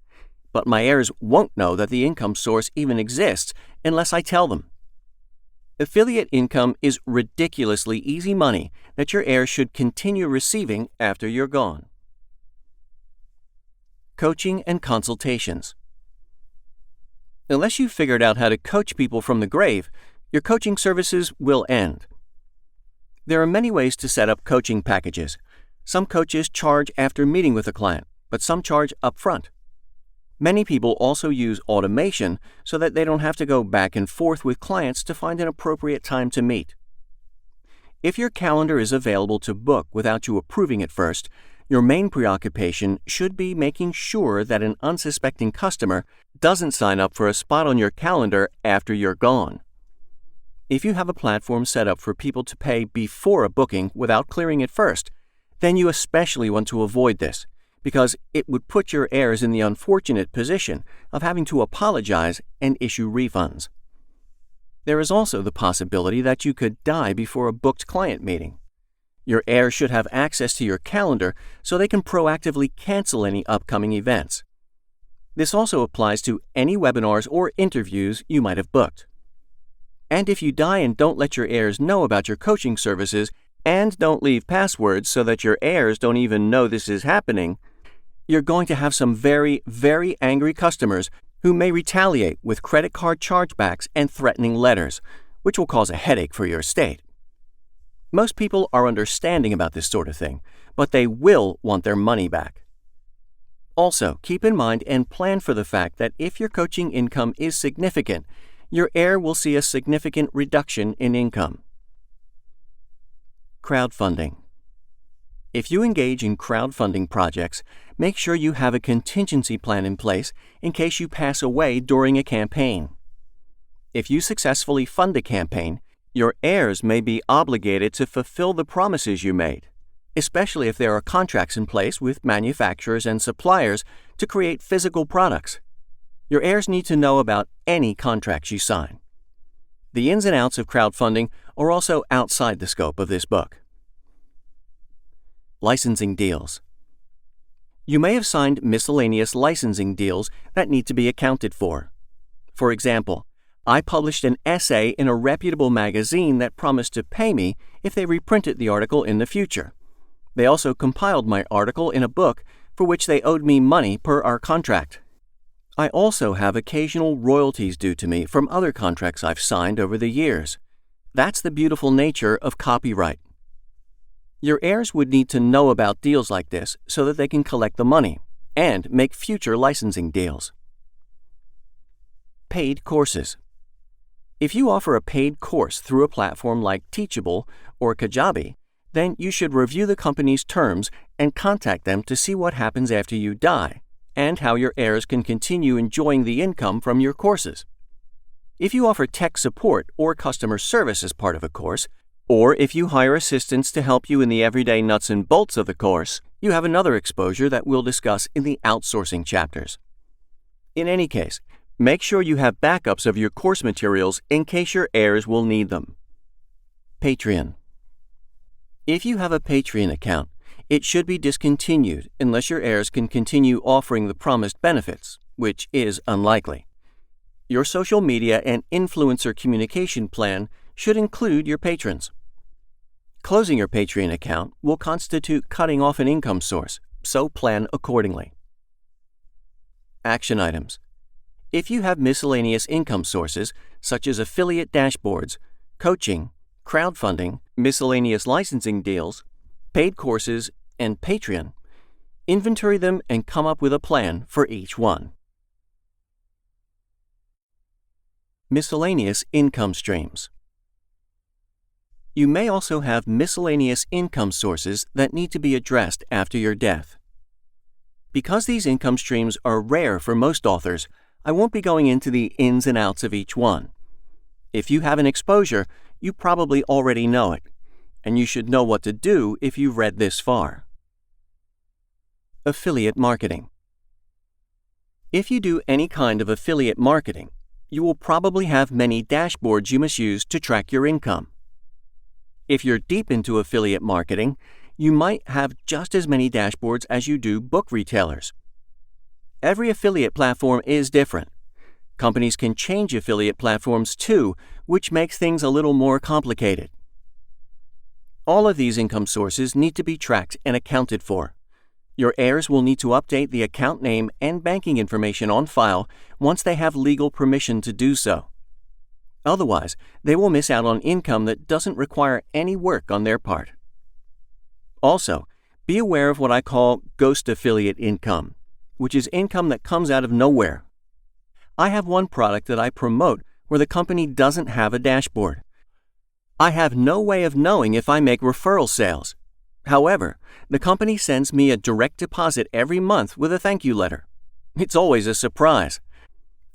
but my heirs won't know that the income source even exists unless I tell them. Affiliate income is ridiculously easy money that your heirs should continue receiving after you're gone. Coaching and consultations. Unless you've figured out how to coach people from the grave, your coaching services will end. There are many ways to set up coaching packages. Some coaches charge after meeting with a client, but some charge up front. Many people also use automation so that they don't have to go back and forth with clients to find an appropriate time to meet. If your calendar is available to book without you approving it first, your main preoccupation should be making sure that an unsuspecting customer doesn't sign up for a spot on your calendar after you're gone. If you have a platform set up for people to pay before a booking without clearing it first, then you especially want to avoid this, because it would put your heirs in the unfortunate position of having to apologize and issue refunds. There is also the possibility that you could die before a booked client meeting. Your heirs should have access to your calendar so they can proactively cancel any upcoming events. This also applies to any webinars or interviews you might have booked. And if you die and don't let your heirs know about your coaching services and don't leave passwords so that your heirs don't even know this is happening, you're going to have some very, very angry customers who may retaliate with credit card chargebacks and threatening letters, which will cause a headache for your estate. Most people are understanding about this sort of thing, but they will want their money back. Also, keep in mind and plan for the fact that if your coaching income is significant, your heir will see a significant reduction in income. Crowdfunding. If you engage in crowdfunding projects, make sure you have a contingency plan in place in case you pass away during a campaign. If you successfully fund a campaign, your heirs may be obligated to fulfill the promises you made, especially if there are contracts in place with manufacturers and suppliers to create physical products. Your heirs need to know about any contracts you sign. The ins and outs of crowdfunding are also outside the scope of this book. Licensing deals. You may have signed miscellaneous licensing deals that need to be accounted for. For example, I published an essay in a reputable magazine that promised to pay me if they reprinted the article in the future. They also compiled my article in a book for which they owed me money per our contract. I also have occasional royalties due to me from other contracts I've signed over the years. That's the beautiful nature of copyright. Your heirs would need to know about deals like this so that they can collect the money and make future licensing deals. Paid courses. If you offer a paid course through a platform like Teachable or Kajabi, then you should review the company's terms and contact them to see what happens after you die and how your heirs can continue enjoying the income from your courses. If you offer tech support or customer service as part of a course, or if you hire assistants to help you in the everyday nuts and bolts of the course, you have another exposure that we'll discuss in the outsourcing chapters. In any case, make sure you have backups of your course materials in case your heirs will need them. Patreon. If you have a Patreon account, it should be discontinued unless your heirs can continue offering the promised benefits, which is unlikely. Your social media and influencer communication plan should include your patrons. Closing your Patreon account will constitute cutting off an income source, so plan accordingly. Action items. If you have miscellaneous income sources, such as affiliate dashboards, coaching, crowdfunding, miscellaneous licensing deals, paid courses, and Patreon, inventory them and come up with a plan for each one. Miscellaneous income streams. You may also have miscellaneous income sources that need to be addressed after your death. Because these income streams are rare for most authors, I won't be going into the ins and outs of each one. If you have an exposure, you probably already know it, and you should know what to do if you've read this far. Affiliate marketing. If you do any kind of affiliate marketing, you will probably have many dashboards you must use to track your income. If you're deep into affiliate marketing, you might have just as many dashboards as you do book retailers. Every affiliate platform is different. Companies can change affiliate platforms too, which makes things a little more complicated. All of these income sources need to be tracked and accounted for. Your heirs will need to update the account name and banking information on file once they have legal permission to do so. Otherwise, they will miss out on income that doesn't require any work on their part. Also, be aware of what I call ghost affiliate income, which is income that comes out of nowhere. I have one product that I promote where the company doesn't have a dashboard. I have no way of knowing if I make referral sales. However, the company sends me a direct deposit every month with a thank you letter. It's always a surprise.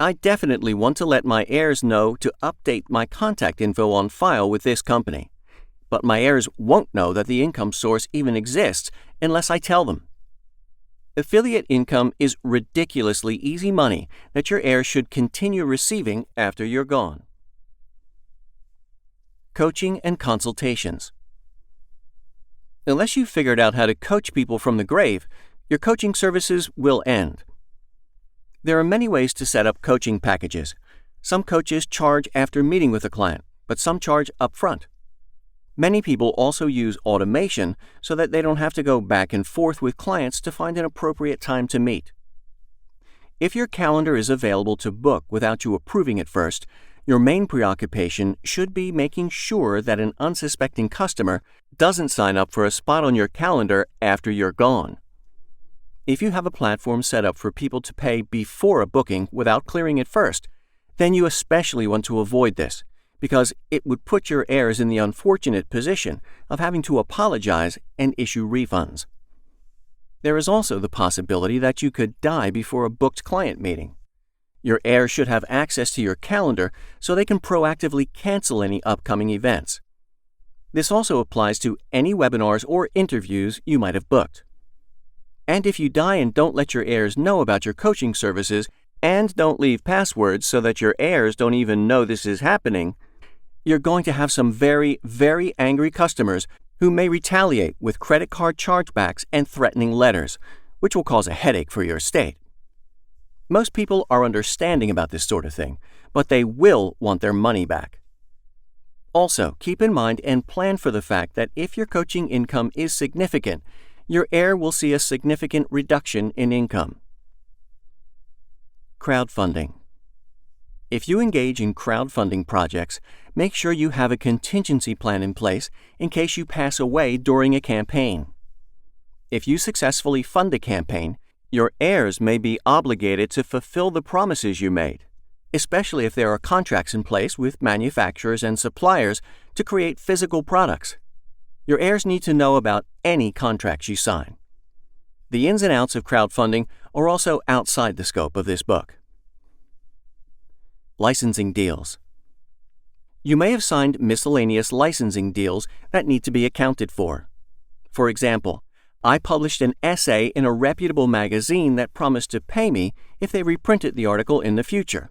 I definitely want to let my heirs know to update my contact info on file with this company, but my heirs won't know that the income source even exists unless I tell them. Affiliate income is ridiculously easy money that your heirs should continue receiving after you're gone. Coaching and consultations. Unless you've figured out how to coach people from the grave, your coaching services will end. There are many ways to set up coaching packages. Some coaches charge after meeting with a client, but some charge up front. Many people also use automation so that they don't have to go back and forth with clients to find an appropriate time to meet. If your calendar is available to book without you approving it first, your main preoccupation should be making sure that an unsuspecting customer doesn't sign up for a spot on your calendar after you're gone. If you have a platform set up for people to pay before a booking without clearing it first, then you especially want to avoid this, because it would put your heirs in the unfortunate position of having to apologize and issue refunds. There is also the possibility that you could die before a booked client meeting. Your heirs should have access to your calendar so they can proactively cancel any upcoming events. This also applies to any webinars or interviews you might have booked. And if you die and don't let your heirs know about your coaching services and don't leave passwords so that your heirs don't even know this is happening, you're going to have some very, very angry customers who may retaliate with credit card chargebacks and threatening letters, which will cause a headache for your estate. Most people are understanding about this sort of thing, but they will want their money back. Also, keep in mind and plan for the fact that if your coaching income is significant, your heir will see a significant reduction in income. Crowdfunding. If you engage in crowdfunding projects, make sure you have a contingency plan in place in case you pass away during a campaign. If you successfully fund a campaign, your heirs may be obligated to fulfill the promises you made, especially if there are contracts in place with manufacturers and suppliers to create physical products. Your heirs need to know about any contracts you sign. The ins and outs of crowdfunding are also outside the scope of this book. Licensing deals. You may have signed miscellaneous licensing deals that need to be accounted for. For example, I published an essay in a reputable magazine that promised to pay me if they reprinted the article in the future.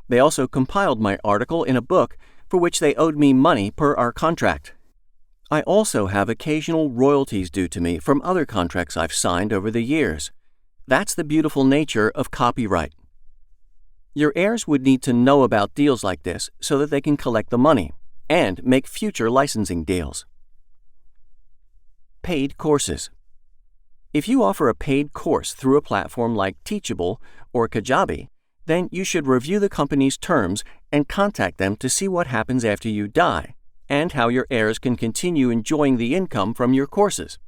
They also compiled my article in a book for which they owed me money per our contract. I also have occasional royalties due to me from other contracts I've signed over the years. That's the beautiful nature of copyright. Your heirs would need to know about deals like this so that they can collect the money and make future licensing deals. Paid courses. If you offer a paid course through a platform like Teachable or Kajabi, then you should review the company's terms and contact them to see what happens after you die and how your heirs can continue enjoying the income from your courses.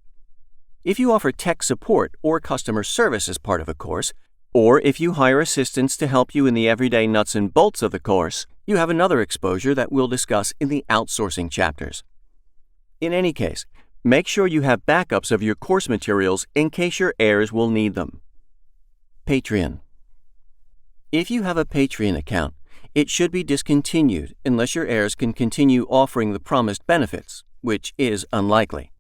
If you offer tech support or customer service as part of a course, or if you hire assistants to help you in the everyday nuts and bolts of the course, you have another exposure that we'll discuss in the outsourcing chapters. In any case, make sure you have backups of your course materials in case your heirs will need them. Patreon. If you have a Patreon account, it should be discontinued unless your heirs can continue offering the promised benefits, which is unlikely.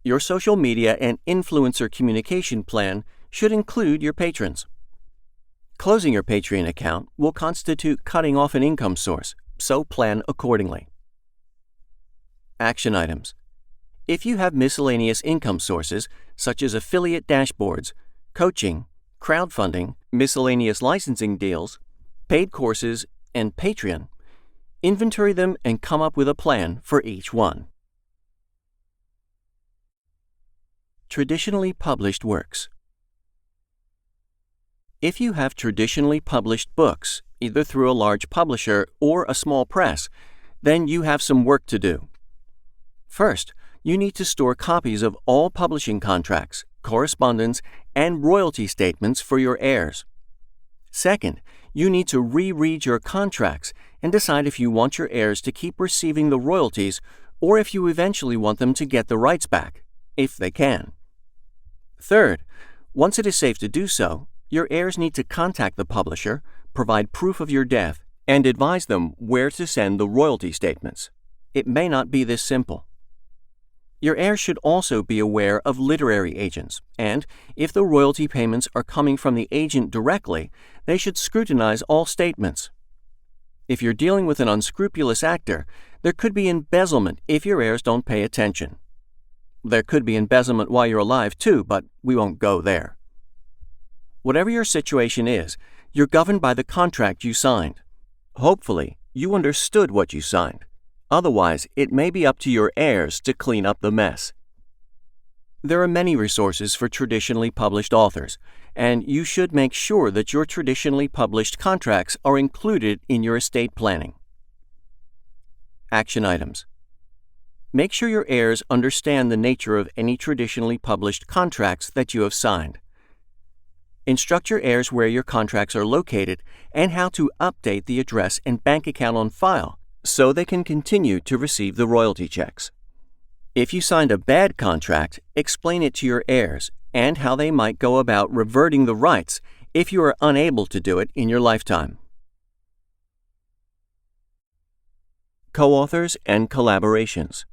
Your social media and influencer communication plan should include your patrons. Closing your Patreon account will constitute cutting off an income source, so plan accordingly. Action items. If you have miscellaneous income sources, such as affiliate dashboards, coaching, crowdfunding, miscellaneous licensing deals, paid courses, and Patreon, inventory them and come up with a plan for each one. Traditionally published works. If you have traditionally published books, either through a large publisher or a small press, then you have some work to do. First, you need to store copies of all publishing contracts, correspondence, and royalty statements for your heirs. Second, you need to reread your contracts and decide if you want your heirs to keep receiving the royalties or if you eventually want them to get the rights back, if they can. Third, once it is safe to do so, your heirs need to contact the publisher, provide proof of your death, and advise them where to send the royalty statements. It may not be this simple. Your heirs should also be aware of literary agents, and if the royalty payments are coming from the agent directly, they should scrutinize all statements. If you're dealing with an unscrupulous actor, there could be embezzlement if your heirs don't pay attention. There could be embezzlement while you're alive too, but we won't go there. Whatever your situation is, you're governed by the contract you signed. Hopefully, you understood what you signed. Otherwise, it may be up to your heirs to clean up the mess. There are many resources for traditionally published authors, and you should make sure that your traditionally published contracts are included in your estate planning. Action items. Make sure your heirs understand the nature of any traditionally published contracts that you have signed. Instruct your heirs where your contracts are located and how to update the address and bank account on file so they can continue to receive the royalty checks. If you signed a bad contract, explain it to your heirs and how they might go about reverting the rights if you are unable to do it in your lifetime. Coauthors and Collaborations.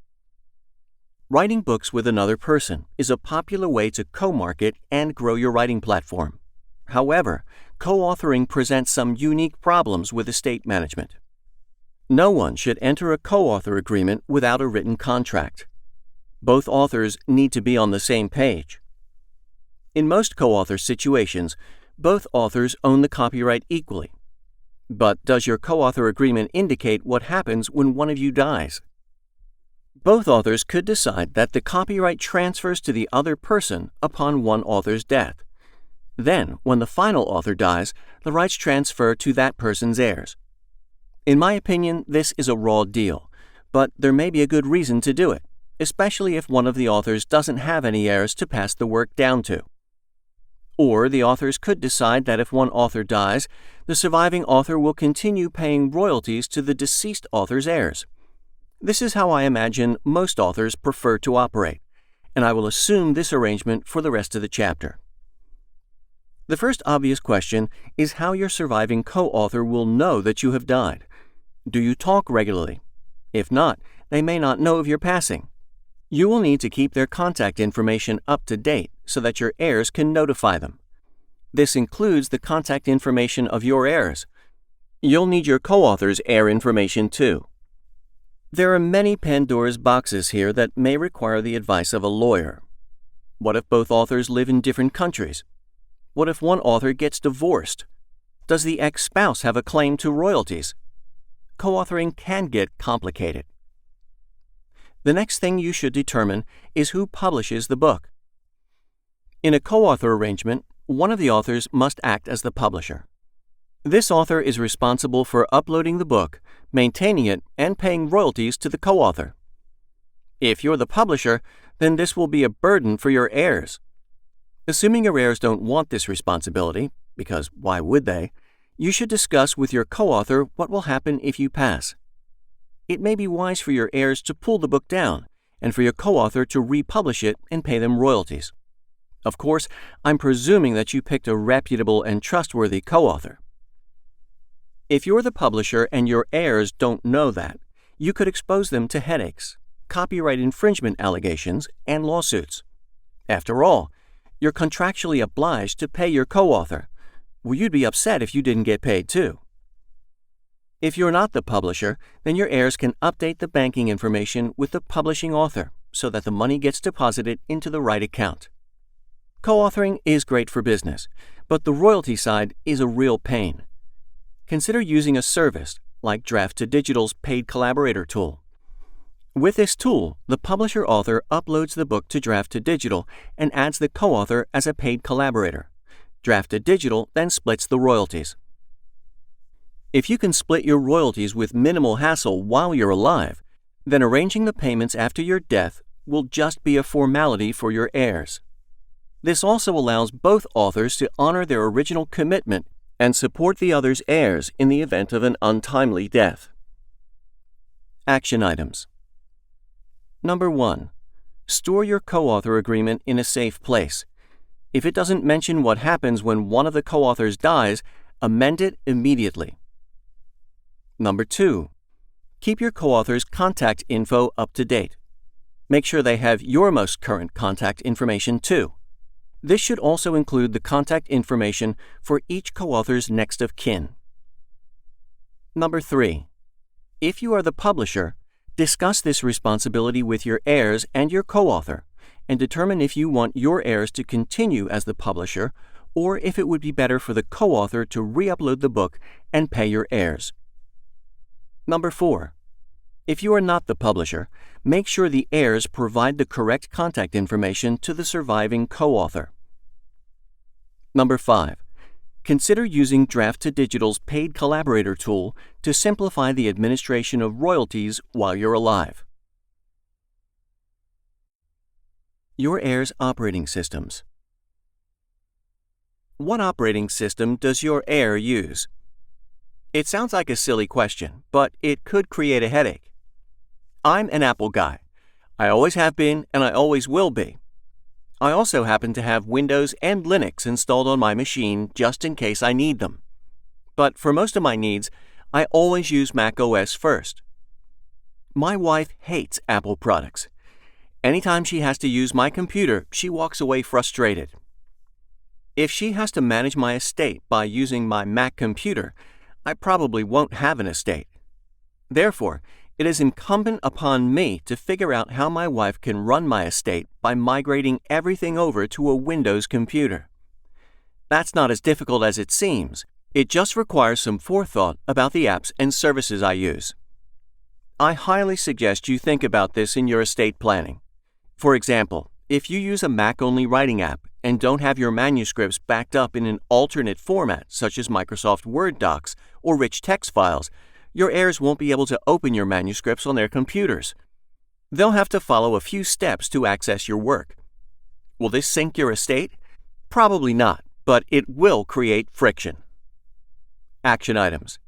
Writing books with another person is a popular way to co-market and grow your writing platform. However, co-authoring presents some unique problems with estate management. No one should enter a co-author agreement without a written contract. Both authors need to be on the same page. In most co-author situations, both authors own the copyright equally. But does your co-author agreement indicate what happens when one of you dies? Both authors could decide that the copyright transfers to the other person upon one author's death. Then, when the final author dies, the rights transfer to that person's heirs. In my opinion, this is a raw deal, but there may be a good reason to do it, especially if one of the authors doesn't have any heirs to pass the work down to. Or the authors could decide that if one author dies, the surviving author will continue paying royalties to the deceased author's heirs. This is how I imagine most authors prefer to operate, and I will assume this arrangement for the rest of the chapter. The first obvious question is how your surviving co-author will know that you have died. Do you talk regularly? If not, they may not know of your passing. You will need to keep their contact information up to date so that your heirs can notify them. This includes the contact information of your heirs. You'll need your co-author's heir information too. There are many Pandora's boxes here that may require the advice of a lawyer. What if both authors live in different countries? What if one author gets divorced? Does the ex-spouse have a claim to royalties? Co-authoring can get complicated. The next thing you should determine is who publishes the book. In a co-author arrangement, one of the authors must act as the publisher. This author is responsible for uploading the book, maintaining it, and paying royalties to the co-author. If you're the publisher, then this will be a burden for your heirs. Assuming your heirs don't want this responsibility, because why would they, you should discuss with your co-author what will happen if you pass. It may be wise for your heirs to pull the book down, and for your co-author to republish it and pay them royalties. Of course, I'm presuming that you picked a reputable and trustworthy co-author. If you're the publisher and your heirs don't know that, you could expose them to headaches, copyright infringement allegations, and lawsuits. After all, you're contractually obliged to pay your co-author. Well, you'd be upset if you didn't get paid too. If you're not the publisher, then your heirs can update the banking information with the publishing author so that the money gets deposited into the right account. Co-authoring is great for business, but the royalty side is a real pain. Consider using a service like Draft2Digital's paid collaborator tool. With this tool, the publisher-author uploads the book to Draft2Digital and adds the co-author as a paid collaborator. Draft2Digital then splits the royalties. If you can split your royalties with minimal hassle while you're alive, then arranging the payments after your death will just be a formality for your heirs. This also allows both authors to honor their original commitment and support the other's heirs in the event of an untimely death. Action items. Number 1. Store your co-author agreement in a safe place. If it doesn't mention what happens when one of the co-authors dies, amend it immediately. Number 2. Keep your co-author's contact info up to date. Make sure they have your most current contact information too. This should also include the contact information for each co-author's next of kin. Number 3. If you are the publisher, discuss this responsibility with your heirs and your co-author, and determine if you want your heirs to continue as the publisher or if it would be better for the co-author to re-upload the book and pay your heirs. Number 4. If you are not the publisher, make sure the heirs provide the correct contact information to the surviving co-author. Number 5. Consider using Draft2Digital's paid collaborator tool to simplify the administration of royalties while you're alive. Your heirs' operating systems. What operating system does your heir use? It sounds like a silly question, but it could create a headache. I'm an Apple guy. I always have been and I always will be. I also happen to have Windows and Linux installed on my machine just in case I need them. But for most of my needs, I always use Mac OS first. My wife hates Apple products. Anytime she has to use my computer, she walks away frustrated. If she has to manage my estate by using my Mac computer, I probably won't have an estate. Therefore, it is incumbent upon me to figure out how my wife can run my estate by migrating everything over to a Windows computer. That's not as difficult as it seems. It just requires some forethought about the apps and services I use. I highly suggest you think about this in your estate planning. For example, if you use a Mac-only writing app and don't have your manuscripts backed up in an alternate format such as Microsoft Word docs or rich text files, your heirs won't be able to open your manuscripts on their computers. They'll have to follow a few steps to access your work. Will this sink your estate? Probably not, but it will create friction. Action items.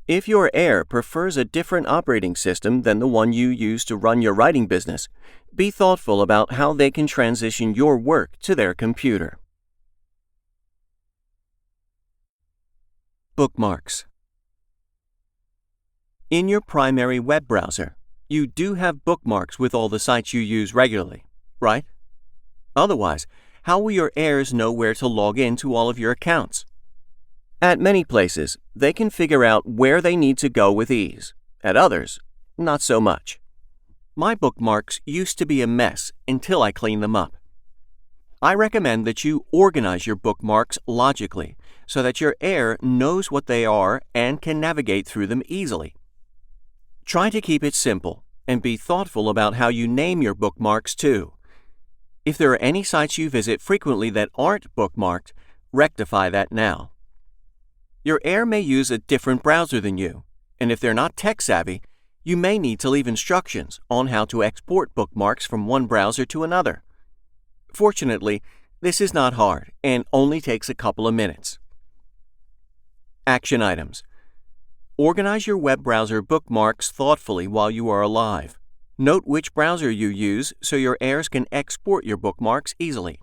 If your heir prefers a different operating system than the one you use to run your writing business, be thoughtful about how they can transition your work to their computer. Bookmarks. In your primary web browser, you do have bookmarks with all the sites you use regularly, right? Otherwise, how will your heirs know where to log in to all of your accounts? At many places, they can figure out where they need to go with ease. At others, not so much. My bookmarks used to be a mess until I cleaned them up. I recommend that you organize your bookmarks logically so that your heir knows what they are and can navigate through them easily. Try to keep it simple and be thoughtful about how you name your bookmarks too. If there are any sites you visit frequently that aren't bookmarked, rectify that now. Your heir may use a different browser than you, and if they're not tech-savvy, you may need to leave instructions on how to export bookmarks from one browser to another. Fortunately, this is not hard and only takes a couple of minutes. Action items. Organize your web browser bookmarks thoughtfully while you are alive. Note which browser you use so your heirs can export your bookmarks easily.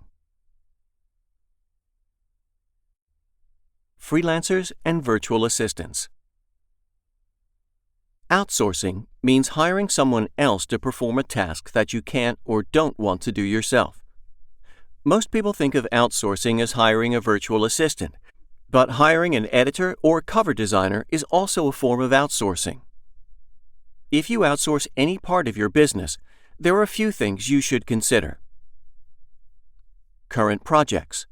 Freelancers and virtual assistants. Outsourcing means hiring someone else to perform a task that you can't or don't want to do yourself. Most people think of outsourcing as hiring a virtual assistant, but hiring an editor or cover designer is also a form of outsourcing. If you outsource any part of your business, there are a few things you should consider. Current projects.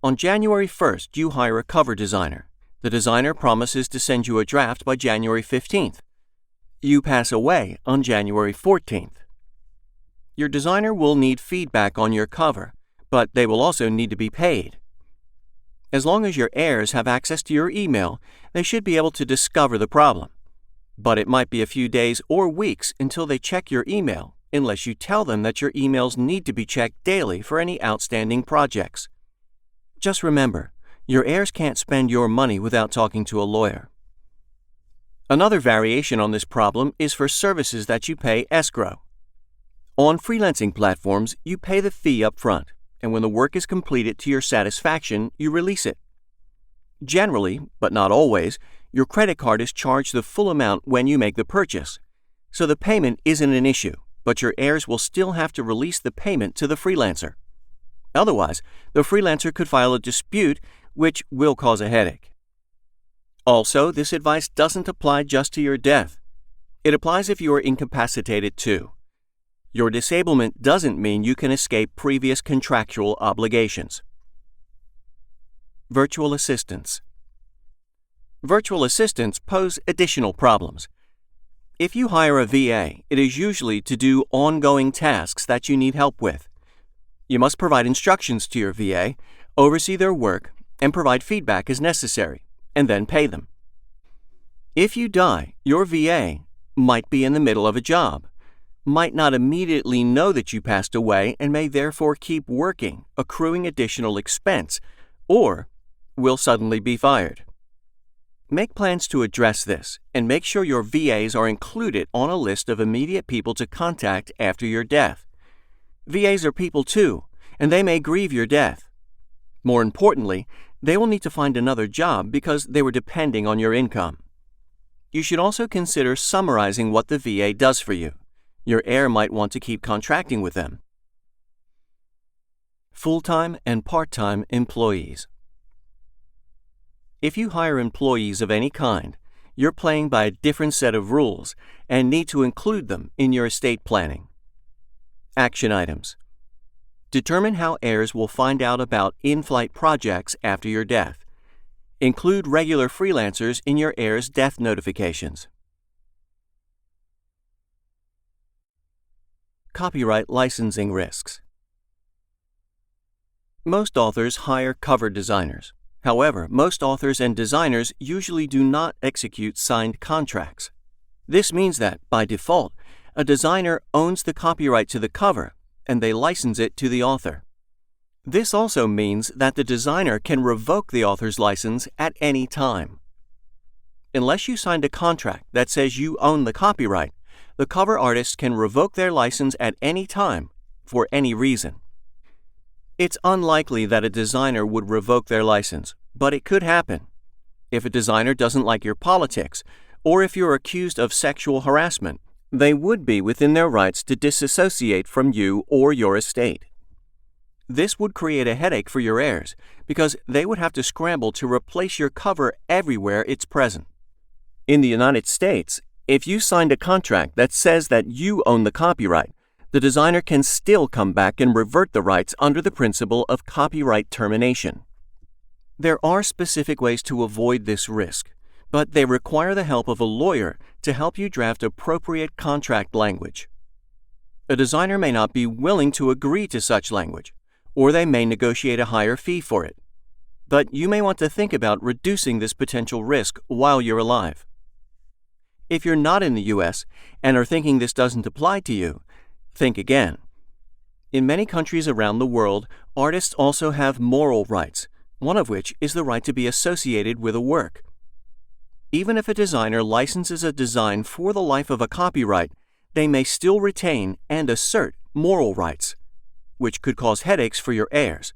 On January 1st, you hire a cover designer. The designer promises to send you a draft by January 15th. You pass away on January 14th. Your designer will need feedback on your cover, but they will also need to be paid. As long as your heirs have access to your email, they should be able to discover the problem. But it might be a few days or weeks until they check your email, unless you tell them that your emails need to be checked daily for any outstanding projects. Just remember, your heirs can't spend your money without talking to a lawyer. Another variation on this problem is for services that you pay escrow. On freelancing platforms, you pay the fee up front, and when the work is completed to your satisfaction, you release it. Generally, but not always, your credit card is charged the full amount when you make the purchase, so the payment isn't an issue, but your heirs will still have to release the payment to the freelancer. Otherwise, the freelancer could file a dispute, which will cause a headache. Also, this advice doesn't apply just to your death. It applies if you are incapacitated too. Your disablement doesn't mean you can escape previous contractual obligations. Virtual assistants. Virtual assistants pose additional problems. If you hire a VA, it is usually to do ongoing tasks that you need help with. You must provide instructions to your VA, oversee their work, and provide feedback as necessary, and then pay them. If you die, your VA might be in the middle of a job, might not immediately know that you passed away and may therefore keep working, accruing additional expense, or will suddenly be fired. Make plans to address this and make sure your VAs are included on a list of immediate people to contact after your death. VAs are people too, and they may grieve your death. More importantly, they will need to find another job because they were depending on your income. You should also consider summarizing what the VA does for you. Your heir might want to keep contracting with them. Full-time and part-time employees. If you hire employees of any kind, you're playing by a different set of rules and need to include them in your estate planning. Action items. Determine how heirs will find out about in-flight projects after your death. Include regular freelancers in your heirs' death notifications. Copyright licensing risks. Most authors hire cover designers. However, most authors and designers usually do not execute signed contracts. This means that, by default, a designer owns the copyright to the cover, and they license it to the author. This also means that the designer can revoke the author's license at any time. Unless you signed a contract that says you own the copyright, the cover artist can revoke their license at any time, for any reason. It's unlikely that a designer would revoke their license, but it could happen. If a designer doesn't like your politics, or if you're accused of sexual harassment, they would be within their rights to disassociate from you or your estate. This would create a headache for your heirs, because they would have to scramble to replace your cover everywhere it's present. In the United States, if you signed a contract that says that you own the copyright, the designer can still come back and revert the rights under the principle of copyright termination. There are specific ways to avoid this risk, but they require the help of a lawyer to help you draft appropriate contract language. A designer may not be willing to agree to such language, or they may negotiate a higher fee for it. But you may want to think about reducing this potential risk while you're alive. If you're not in the U.S. and are thinking this doesn't apply to you, think again. In many countries around the world, artists also have moral rights, one of which is the right to be associated with a work. Even if a designer licenses a design for the life of a copyright, they may still retain and assert moral rights, which could cause headaches for your heirs.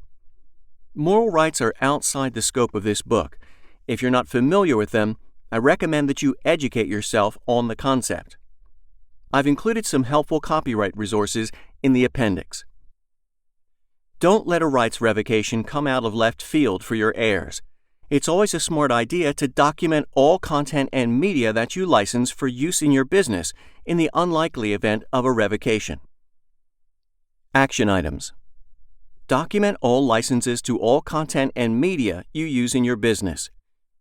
Moral rights are outside the scope of this book. If you're not familiar with them, I recommend that you educate yourself on the concept. I've included some helpful copyright resources in the appendix. Don't let a rights revocation come out of left field for your heirs. It's always a smart idea to document all content and media that you license for use in your business in the unlikely event of a revocation. Action items. Document all licenses to all content and media you use in your business.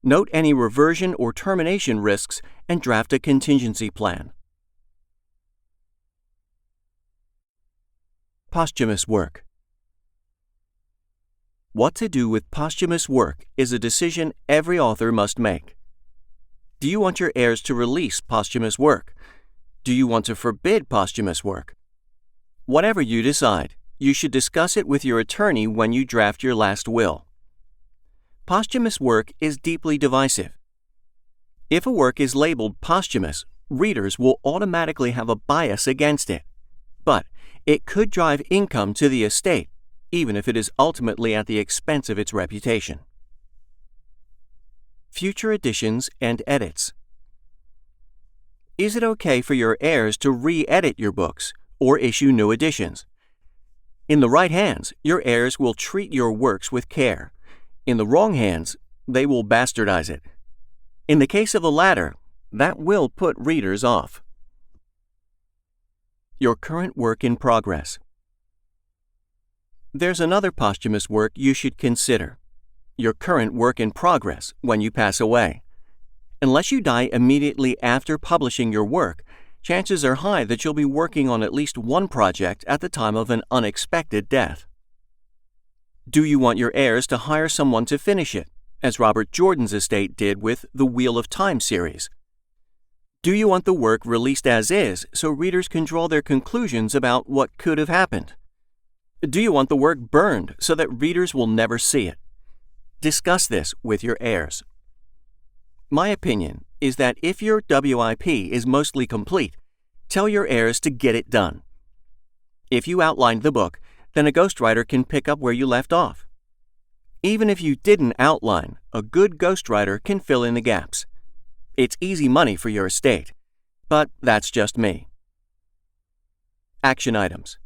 Note any reversion or termination risks and draft a contingency plan. Posthumous work. What to do with posthumous work is a decision every author must make. Do you want your heirs to release posthumous work? Do you want to forbid posthumous work? Whatever you decide, you should discuss it with your attorney when you draft your last will. Posthumous work is deeply divisive. If a work is labeled posthumous, readers will automatically have a bias against it. But it could drive income to the estate, even if it is ultimately at the expense of its reputation. Future editions and edits. Is it okay for your heirs to re-edit your books or issue new editions? In the right hands, your heirs will treat your works with care. In the wrong hands, they will bastardize it. In the case of the latter, that will put readers off. Your current work in progress. There's another posthumous work you should consider. Your current work in progress when you pass away. Unless you die immediately after publishing your work, chances are high that you'll be working on at least one project at the time of an unexpected death. Do you want your heirs to hire someone to finish it, as Robert Jordan's estate did with the Wheel of Time series? Do you want the work released as is so readers can draw their conclusions about what could have happened? Do you want the work burned so that readers will never see it? Discuss this with your heirs. My opinion is that if your WIP is mostly complete, tell your heirs to get it done. If you outlined the book, then a ghostwriter can pick up where you left off. Even if you didn't outline, a good ghostwriter can fill in the gaps. It's easy money for your estate, but that's just me. Action items.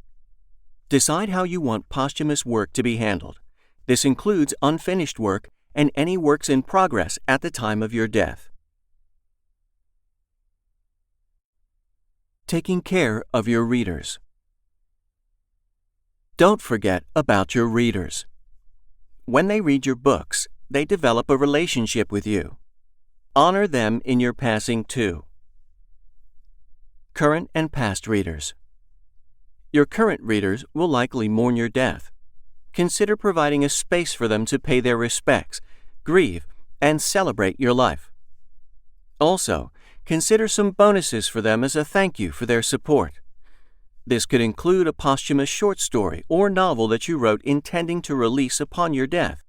Decide how you want posthumous work to be handled. This includes unfinished work and any works in progress at the time of your death. Taking care of your readers. Don't forget about your readers. When they read your books, they develop a relationship with you. Honor them in your passing too. Current and past readers. Your current readers will likely mourn your death. Consider providing a space for them to pay their respects, grieve, and celebrate your life. Also, consider some bonuses for them as a thank you for their support. This could include a posthumous short story or novel that you wrote intending to release upon your death,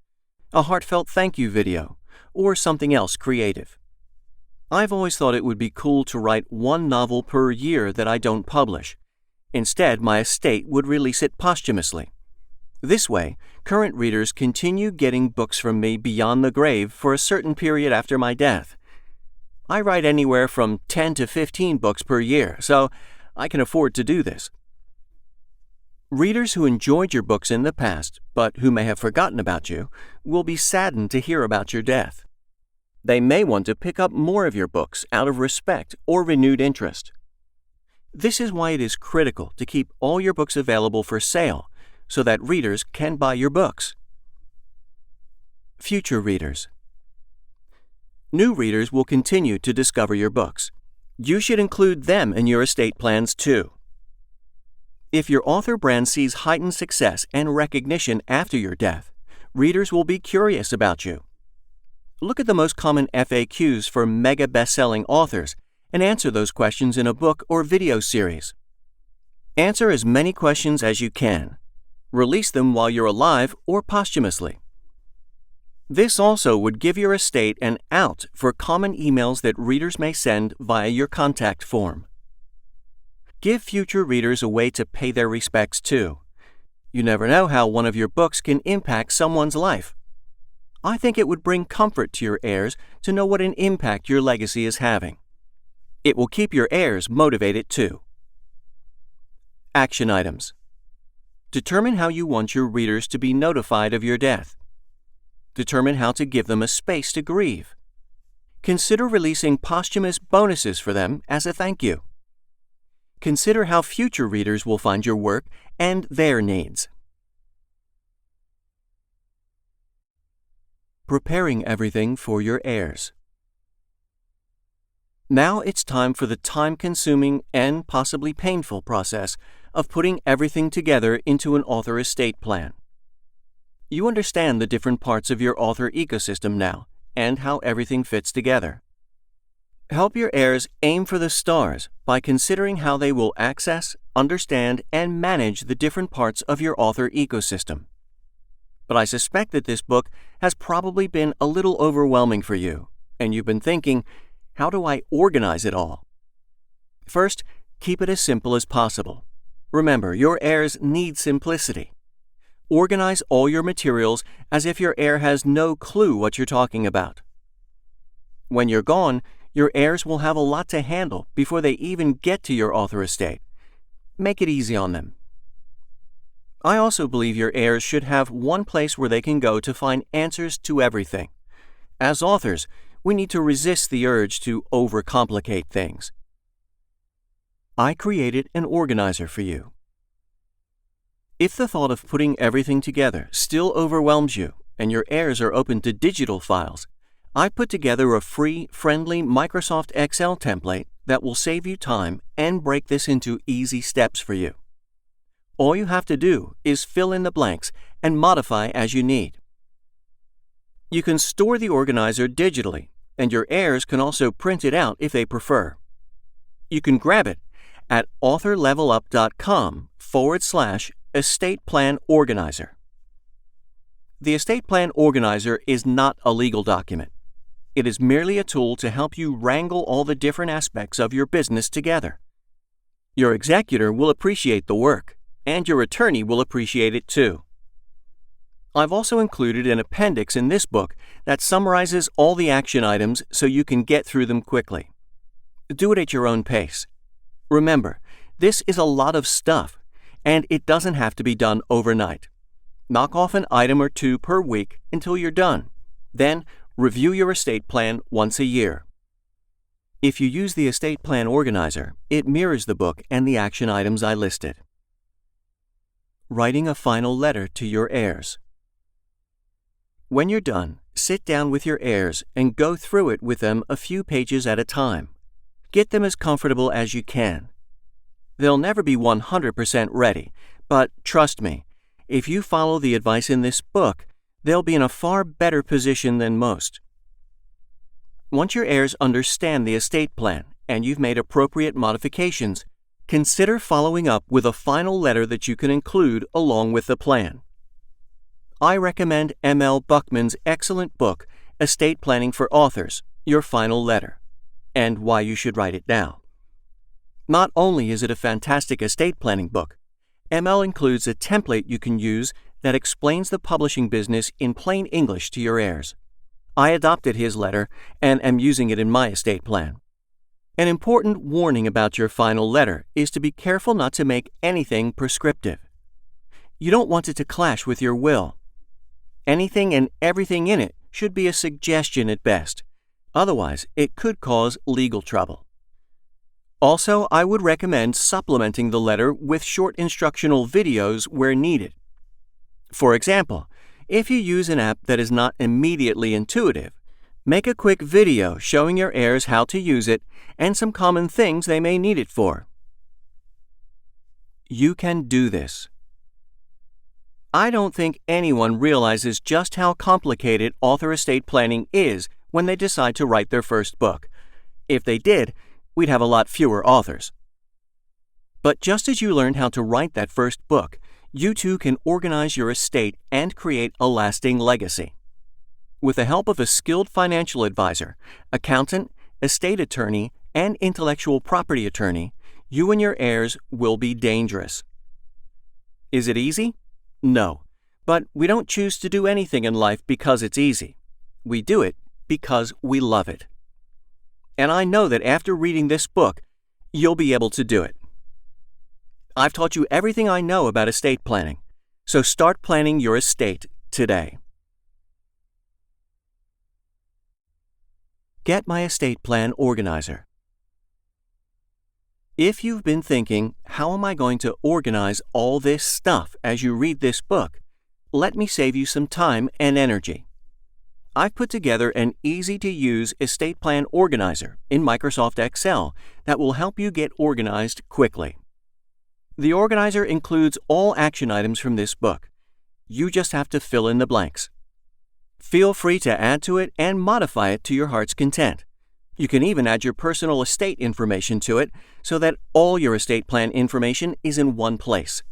a heartfelt thank you video, or something else creative. I've always thought it would be cool to write one novel per year that I don't publish. Instead, my estate would release it posthumously. This way, current readers continue getting books from me beyond the grave for a certain period after my death. I write anywhere from 10 to 15 books per year, so I can afford to do this. Readers who enjoyed your books in the past, but who may have forgotten about you, will be saddened to hear about your death. They may want to pick up more of your books out of respect or renewed interest. This is why it is critical to keep all your books available for sale so that readers can buy your books. Future readers. New readers will continue to discover your books. You should include them in your estate plans too. If your author brand sees heightened success and recognition after your death, readers will be curious about you. Look at the most common FAQs for mega best-selling authors and answer those questions in a book or video series. Answer as many questions as you can. Release them while you're alive or posthumously. This also would give your estate an out for common emails that readers may send via your contact form. Give future readers a way to pay their respects too. You never know how one of your books can impact someone's life. I think it would bring comfort to your heirs to know what an impact your legacy is having. It will keep your heirs motivated too. Action items. Determine how you want your readers to be notified of your death. Determine how to give them a space to grieve. Consider releasing posthumous bonuses for them as a thank you. Consider how future readers will find your work and their needs. Preparing everything for your heirs. Now it's time for the time-consuming and possibly painful process of putting everything together into an author estate plan. You understand the different parts of your author ecosystem now and how everything fits together. Help your heirs aim for the stars by considering how they will access, understand, and manage the different parts of your author ecosystem. But I suspect that this book has probably been a little overwhelming for you, and you've been thinking, how do I organize it all? First, keep it as simple as possible. Remember, your heirs need simplicity. Organize all your materials as if your heir has no clue what you're talking about. When you're gone, your heirs will have a lot to handle before they even get to your author estate. Make it easy on them. I also believe your heirs should have one place where they can go to find answers to everything. As authors, we need to resist the urge to overcomplicate things. I created an organizer for you. If the thought of putting everything together still overwhelms you and your heirs are open to digital files, I put together a free, friendly Microsoft Excel template that will save you time and break this into easy steps for you. All you have to do is fill in the blanks and modify as you need. You can store the organizer digitally, and your heirs can also print it out if they prefer. You can grab it at authorlevelup.com/estate plan organizer. The estate plan organizer is not a legal document. It is merely a tool to help you wrangle all the different aspects of your business together. Your executor will appreciate the work, and your attorney will appreciate it too. I've also included an appendix in this book that summarizes all the action items so you can get through them quickly. Do it at your own pace. Remember, this is a lot of stuff, and it doesn't have to be done overnight. Knock off an item or two per week until you're done. Then, review your estate plan once a year. If you use the estate plan organizer, it mirrors the book and the action items I listed. Writing a final letter to your heirs. When you're done, sit down with your heirs and go through it with them a few pages at a time. Get them as comfortable as you can. They'll never be 100% ready, but trust me, if you follow the advice in this book, they'll be in a far better position than most. Once your heirs understand the estate plan and you've made appropriate modifications, consider following up with a final letter that you can include along with the plan. I recommend M.L. Buckman's excellent book, Estate Planning for Authors, Your Final Letter, and Why You Should Write It Now. Not only is it a fantastic estate planning book, M.L. includes a template you can use that explains the publishing business in plain English to your heirs. I adopted his letter and am using it in my estate plan. An important warning about your final letter is to be careful not to make anything prescriptive. You don't want it to clash with your will. Anything and everything in it should be a suggestion at best. Otherwise, it could cause legal trouble. Also, I would recommend supplementing the letter with short instructional videos where needed. For example, if you use an app that is not immediately intuitive, make a quick video showing your heirs how to use it and some common things they may need it for. You can do this. I don't think anyone realizes just how complicated author estate planning is when they decide to write their first book. If they did, we'd have a lot fewer authors. But just as you learned how to write that first book, you too can organize your estate and create a lasting legacy. With the help of a skilled financial advisor, accountant, estate attorney, and intellectual property attorney, you and your heirs will be dangerous. Is it easy? No. But we don't choose to do anything in life because it's easy. We do it because we love it. And I know that after reading this book, you'll be able to do it. I've taught you everything I know about estate planning, so start planning your estate today. Get my estate plan organizer. If you've been thinking, how am I going to organize all this stuff as you read this book, let me save you some time and energy. I've put together an easy-to-use estate plan organizer in Microsoft Excel that will help you get organized quickly. The organizer includes all action items from this book. You just have to fill in the blanks. Feel free to add to it and modify it to your heart's content. You can even add your personal estate information to it so that all your estate plan information is in one place.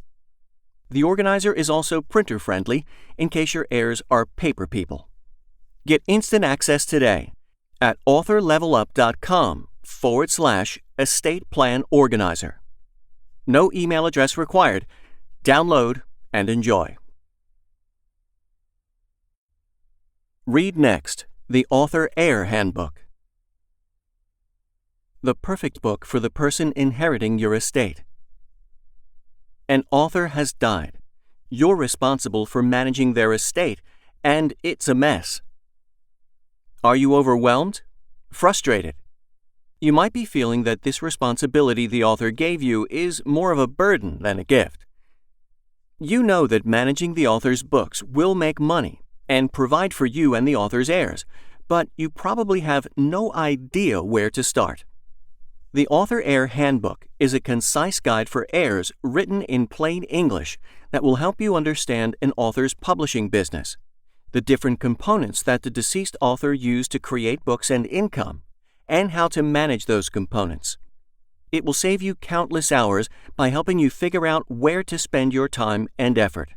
The organizer is also printer-friendly in case your heirs are paper people. Get instant access today at authorlevelup.com/estate plan organizer. No email address required. Download and enjoy. Read next, the Author Heir Handbook. The perfect book for the person inheriting your estate. An author has died. You're responsible for managing their estate, and it's a mess. Are you overwhelmed? Frustrated? You might be feeling that this responsibility the author gave you is more of a burden than a gift. You know that managing the author's books will make money and provide for you and the author's heirs, but you probably have no idea where to start. The Author Heir Handbook is a concise guide for heirs written in plain English that will help you understand an author's publishing business, the different components that the deceased author used to create books and income, and how to manage those components. It will save you countless hours by helping you figure out where to spend your time and effort.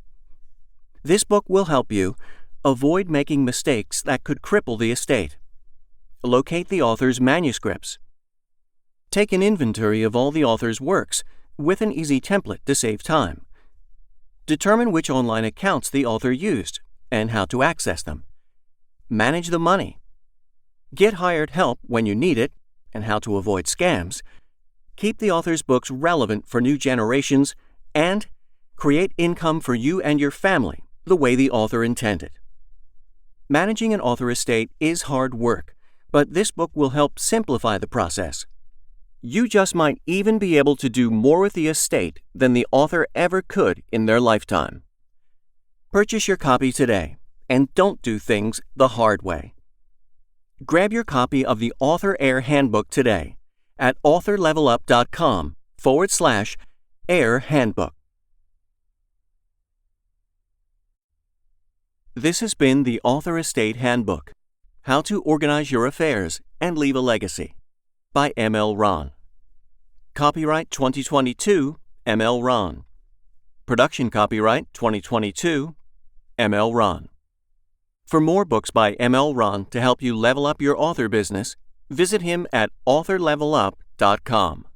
This book will help you avoid making mistakes that could cripple the estate, locate the author's manuscripts, take an inventory of all the author's works with an easy template to save time, determine which online accounts the author used and how to access them, manage the money, get hired help when you need it and how to avoid scams, keep the author's books relevant for new generations, and create income for you and your family the way the author intended. Managing an author estate is hard work, but this book will help simplify the process. You just might even be able to do more with the estate than the author ever could in their lifetime. Purchase your copy today, and don't do things the hard way. Grab your copy of the Author Heir Handbook today at authorlevelup.com Heir Handbook. This has been the Author Estate Handbook, How to Organize Your Affairs and Leave a Legacy, by M.L. Ron. Copyright 2022, M.L. Ron. Production copyright 2022, M.L. Ron. For more books by M.L. Ron to help you level up your author business, visit him at authorlevelup.com.